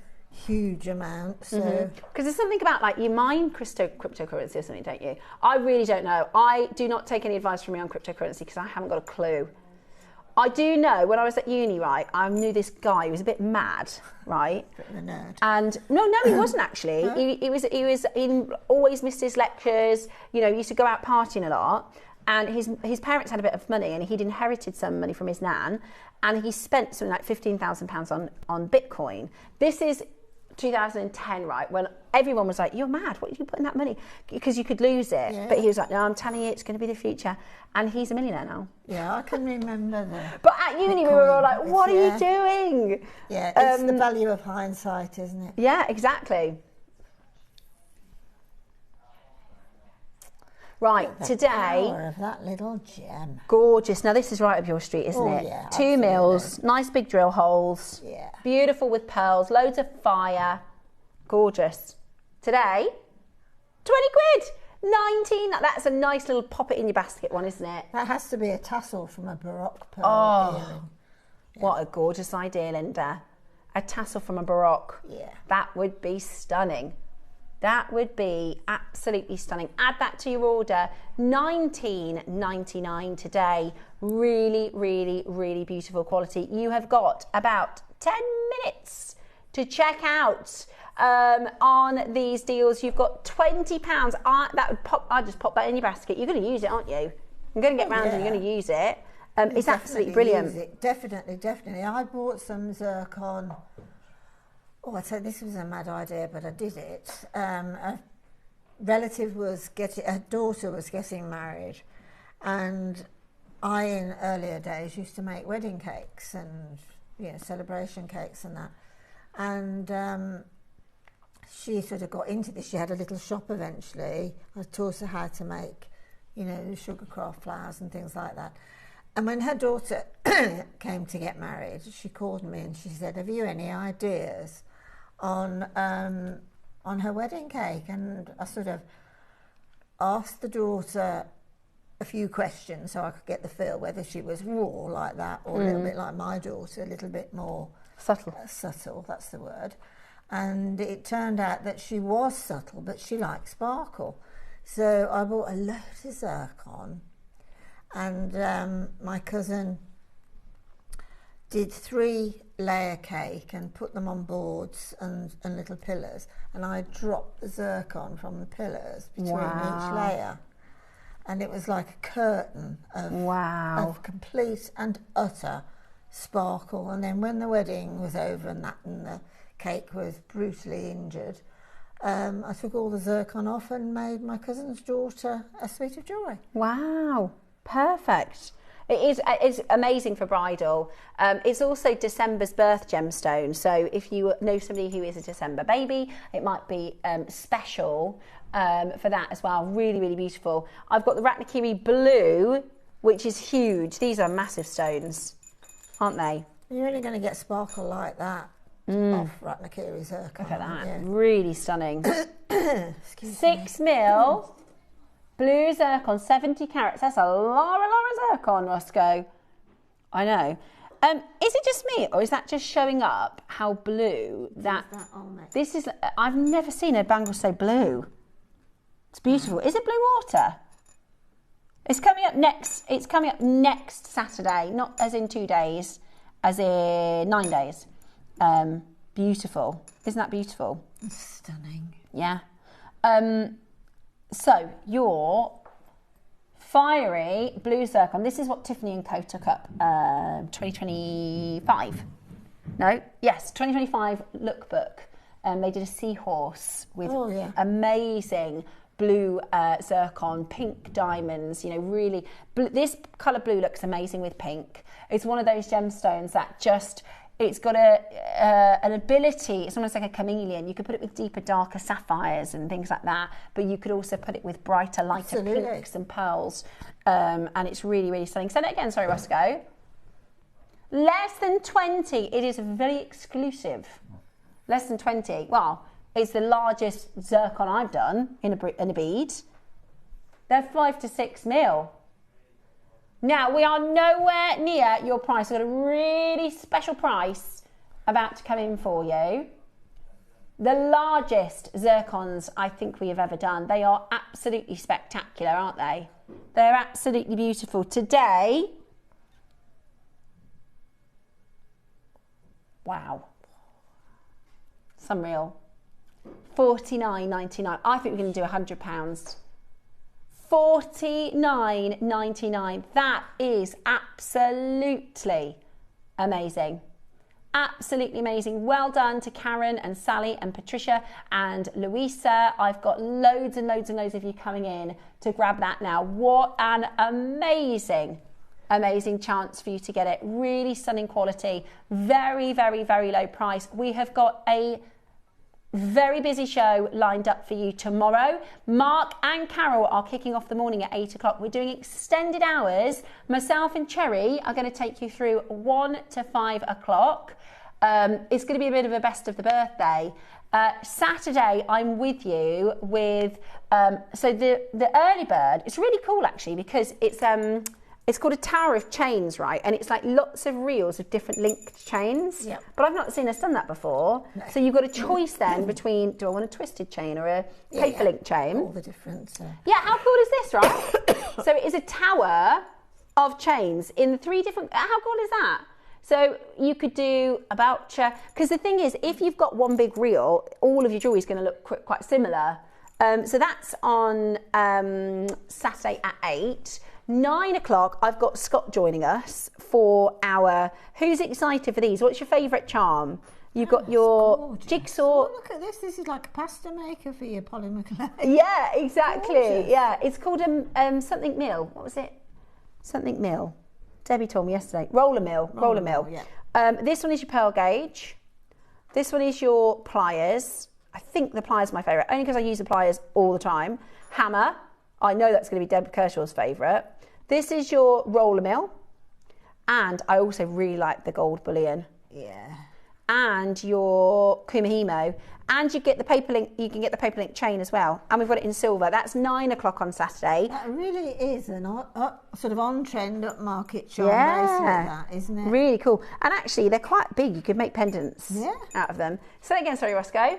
huge amounts. So because there's something about, like, you mine cryptocurrency or something, don't you? I really don't know. I do not take any advice from me on cryptocurrency because I haven't got a clue. I do know when I was at uni, right, I knew this guy who was a bit mad, right? Bit of a nerd. And no, he wasn't actually. He always missed his lectures. You know, he used to go out partying a lot. And his parents had a bit of money, and he'd inherited some money from his nan, and he spent something like £15,000 on Bitcoin. This is 2010, right, when everyone was like, you're mad, what are you putting that money? Because you could lose it. Yeah. But he was like, no, I'm telling you, it's going to be the future. And he's a millionaire now. Yeah, I can remember that. But at uni, we were all like, what are you doing? Yeah, it's the value of hindsight, isn't it? Yeah, exactly. Right, today, Power of that little gem. gorgeous. Now this is right up your street, isn't it? Yeah, 2 absolutely. mils, nice big drill holes. Yeah. Beautiful with pearls, loads of fire. Gorgeous. Today, 20 quid. 19. That's a nice little pop it in your basket one, isn't it? That has to be a tassel from a Baroque pearl earring. What a gorgeous idea, Linda. A tassel from a Baroque. Yeah. That would be stunning. That would be absolutely stunning. Add that to your order. $19.99 today. Really, really, really beautiful quality. You have got about 10 minutes to check out on these deals. You've got £20. I'd just pop that in your basket. You're going to use it, aren't you? You're going to get round and you're going to use it. It's absolutely brilliant. Use it. Definitely, definitely. I bought some zircon. Oh, I'd say this was a mad idea, but I did it. A relative her daughter was getting married, and I, in earlier days, used to make wedding cakes and celebration cakes and that. And she sort of got into this. She had a little shop eventually. I taught her how to make, you know, sugar craft flowers and things like that. And when her daughter came to get married, she called me and she said, "Have you any ideas on her wedding cake?" And I sort of asked the daughter a few questions so I could get the feel whether she was raw like that or a little bit like my daughter, a little bit more subtle. Subtle, that's the word. And it turned out that she was subtle, but she liked sparkle. So I bought a load of zircon, and my cousin did 3-layer cake and put them on boards and little pillars, and I dropped the zircon from the pillars between each layer, and it was like a curtain of complete and utter sparkle. And then when the wedding was over and the cake was brutally injured, I took all the zircon off and made my cousin's daughter a suite of jewellery. Wow, perfect. It's amazing for bridal. It's also December's birth gemstone. So if you know somebody who is a December baby, it might be special for that as well. Really, really beautiful. I've got the Ratnakiri blue, which is huge. These are massive stones, aren't they? You're only going to get sparkle like that off Ratnakiri zircon. Look at that. Yeah. Really stunning. Excuse 6 mil. Blue zircon, 70 carats. That's a lot of zircon, Roscoe. I know. Is it just me, or is that just showing up how blue that? This is. I've never seen a bangle so blue. It's beautiful. Is it blue water? It's coming up next. It's coming up next Saturday, not as in 2 days, as in 9 days. Beautiful. Isn't that beautiful? It's stunning. Yeah. So your fiery blue zircon. This is what Tiffany & Co took up 2025. No, yes, 2025 lookbook. They did a seahorse with amazing blue zircon, pink diamonds. You know, really, this colour blue looks amazing with pink. It's one of those gemstones that just. It's got an ability, it's almost like a chameleon. You could put it with deeper, darker sapphires and things like that, but you could also put it with brighter, lighter pinks and pearls. And it's really, really stunning. Say that again, sorry, Roscoe. Less than 20. It is very exclusive. Less than 20. Well, it's the largest zircon I've done in a bead. They're 5 to 6 mil. Now, we are nowhere near your price. We've got a really special price about to come in for you. The largest zircons I think we have ever done. They are absolutely spectacular, aren't they? They're absolutely beautiful. Today, wow. It's unreal. $49.99. I think we're going to do £100. $49.99. That is absolutely amazing. Absolutely amazing. Well done to Karen and Sally and Patricia and Louisa. I've got loads and loads and loads of you coming in to grab that now. What an amazing chance for you to get it. Really stunning quality. Very, very, very low price. We have got a very busy show lined up for you tomorrow. Mark and Carol are kicking off the morning at 8 o'clock. We're doing extended hours. Myself and Cherry are going to take you through 1 to 5 o'clock. It's going to be a bit of a best of the birthday. Saturday, I'm with you with, so the early bird, it's really cool actually because it's called a tower of chains, right? And it's like lots of reels of different linked chains. Yep. But I've not seen us done that before. No. So you've got a choice then between, do I want a twisted chain or a paper link chain? All the different. Yeah, how cool is this, right? So it is a tower of chains in 3 different, how cool is that? So you could do a voucher, because the thing is, if you've got one big reel, all of your jewellery is going to look quite similar. So that's on Saturday at 8. 9 o'clock, I've got Scott joining us for our... Who's excited for these? What's your favourite charm? You've got your jigsaw... Oh, look at this. This is like a pasta maker for your Polly McLean. Yeah, exactly. Gorgeous. Yeah, it's called something mill. What was it? Something mill. Debbie told me yesterday. Roller mill. Yeah. This one is your pearl gauge. This one is your pliers. I think the pliers are my favourite, only because I use the pliers all the time. Hammer, I know that's going to be Deb Kershaw's favourite. This is your roller mill, and I also really like the gold bullion. Yeah. And your Kumahimo, and you get the paper link. You can get the paper link chain as well, and we've got it in silver. That's 9 o'clock on Saturday. That really is an sort of on-trend, upmarket charm bracelet, that, isn't it? Really cool. And actually, they're quite big. You could make pendants out of them. Say that again, sorry, Roscoe.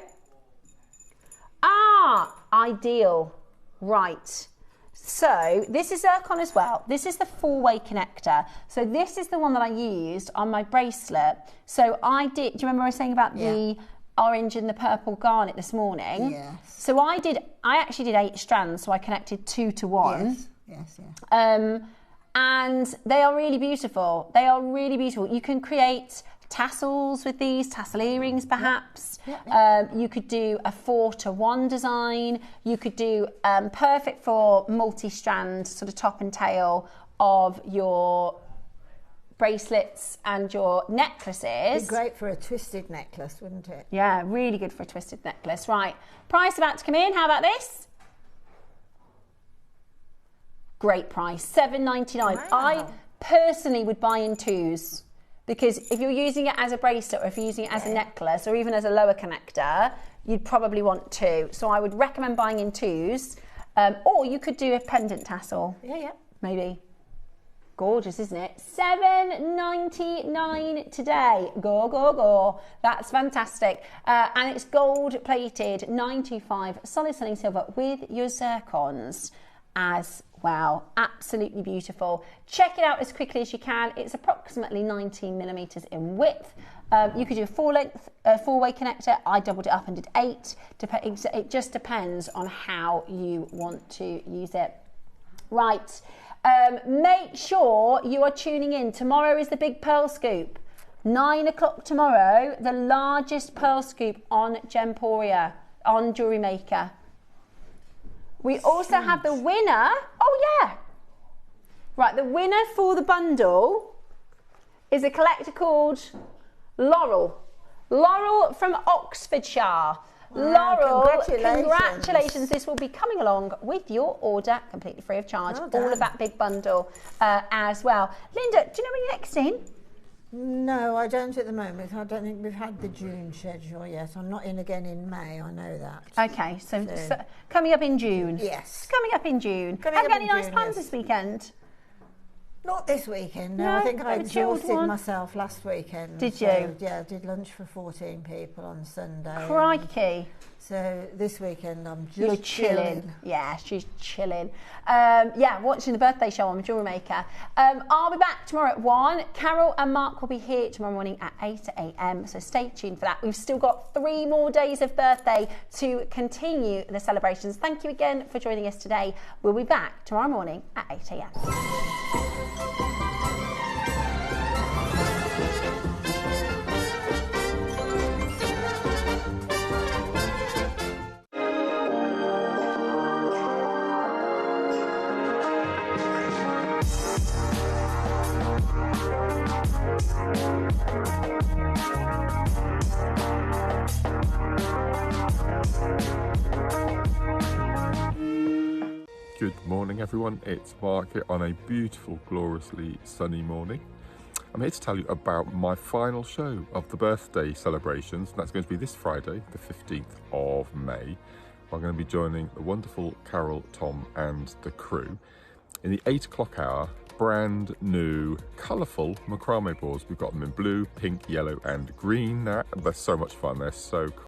Ah, ideal. Right. So this is zircon as well. This is the 4-way connector. So this is the one that I used on my bracelet. So I did, do you remember I was saying about the orange and the purple garnet this morning? Yes. So I actually did 8 strands, so I connected 2 to 1. Yes. And they are really beautiful. They are really beautiful. You can create tassels with these, tassel earrings perhaps. You could do a 4-to-1 design. You could do perfect for multi-strand sort of top and tail of your bracelets and your necklaces. It'd be great for a twisted necklace, wouldn't it? Yeah, really good for a twisted necklace. Right, price about to come in. How about this? Great price, $7.99. Wow. I personally would buy in 2s. Because if you're using it as a bracelet or if you're using it as a necklace or even as a lower connector, you'd probably want 2. So I would recommend buying in 2s. Or you could do a pendant tassel. Yeah. Maybe. Gorgeous, isn't it? $7.99 today. Go. That's fantastic. And it's gold plated 925 solid sterling silver with your zircons as well. Absolutely beautiful. Check it out as quickly as you can. It's approximately 19 millimeters in width. You could do a 4-way connector. I doubled it up and did 8. It just depends on how you want to use it. Right. Make sure you are tuning in. Tomorrow is the big pearl scoop. 9 o'clock tomorrow, the largest pearl scoop on Gemporia, on Jewellery Maker. We also have the winner. Oh, yeah. Right, the winner for the bundle is a collector called Laurel. Laurel from Oxfordshire. Wow, Laurel, congratulations. This will be coming along with your order, completely free of charge. All of that big bundle as well. Linda, do you know when you're next in? No, I don't at the moment. I don't think we've had the June schedule yet. I'm not in again in May, I know that. Okay, so coming up in June. Yes. Coming up in June. Have you got any nice plans this weekend? Not this weekend, no. No, I think I a chilled exhausted one. myself last weekend. Did so, you? Yeah, I did lunch for 14 people on Sunday. Crikey. So this weekend I'm just You're chilling. Yeah, she's chilling. Watching the birthday show on Jewellery Maker. I'll be back tomorrow at 1. Carol and Mark will be here tomorrow morning at 8 a.m. So stay tuned for that. We've still got 3 more days of birthday to continue the celebrations. Thank you again for joining us today. We'll be back tomorrow morning at 8 a.m. Good morning everyone, it's Mark here on a beautiful, gloriously sunny morning. I'm here to tell you about my final show of the birthday celebrations. That's going to be this Friday, the 15th of May. I'm going to be joining the wonderful Carol, Tom and the crew in the 8 o'clock hour. Brand new, colourful macrame boards. We've got them in blue, pink, yellow and green. They're so much fun, they're so cool.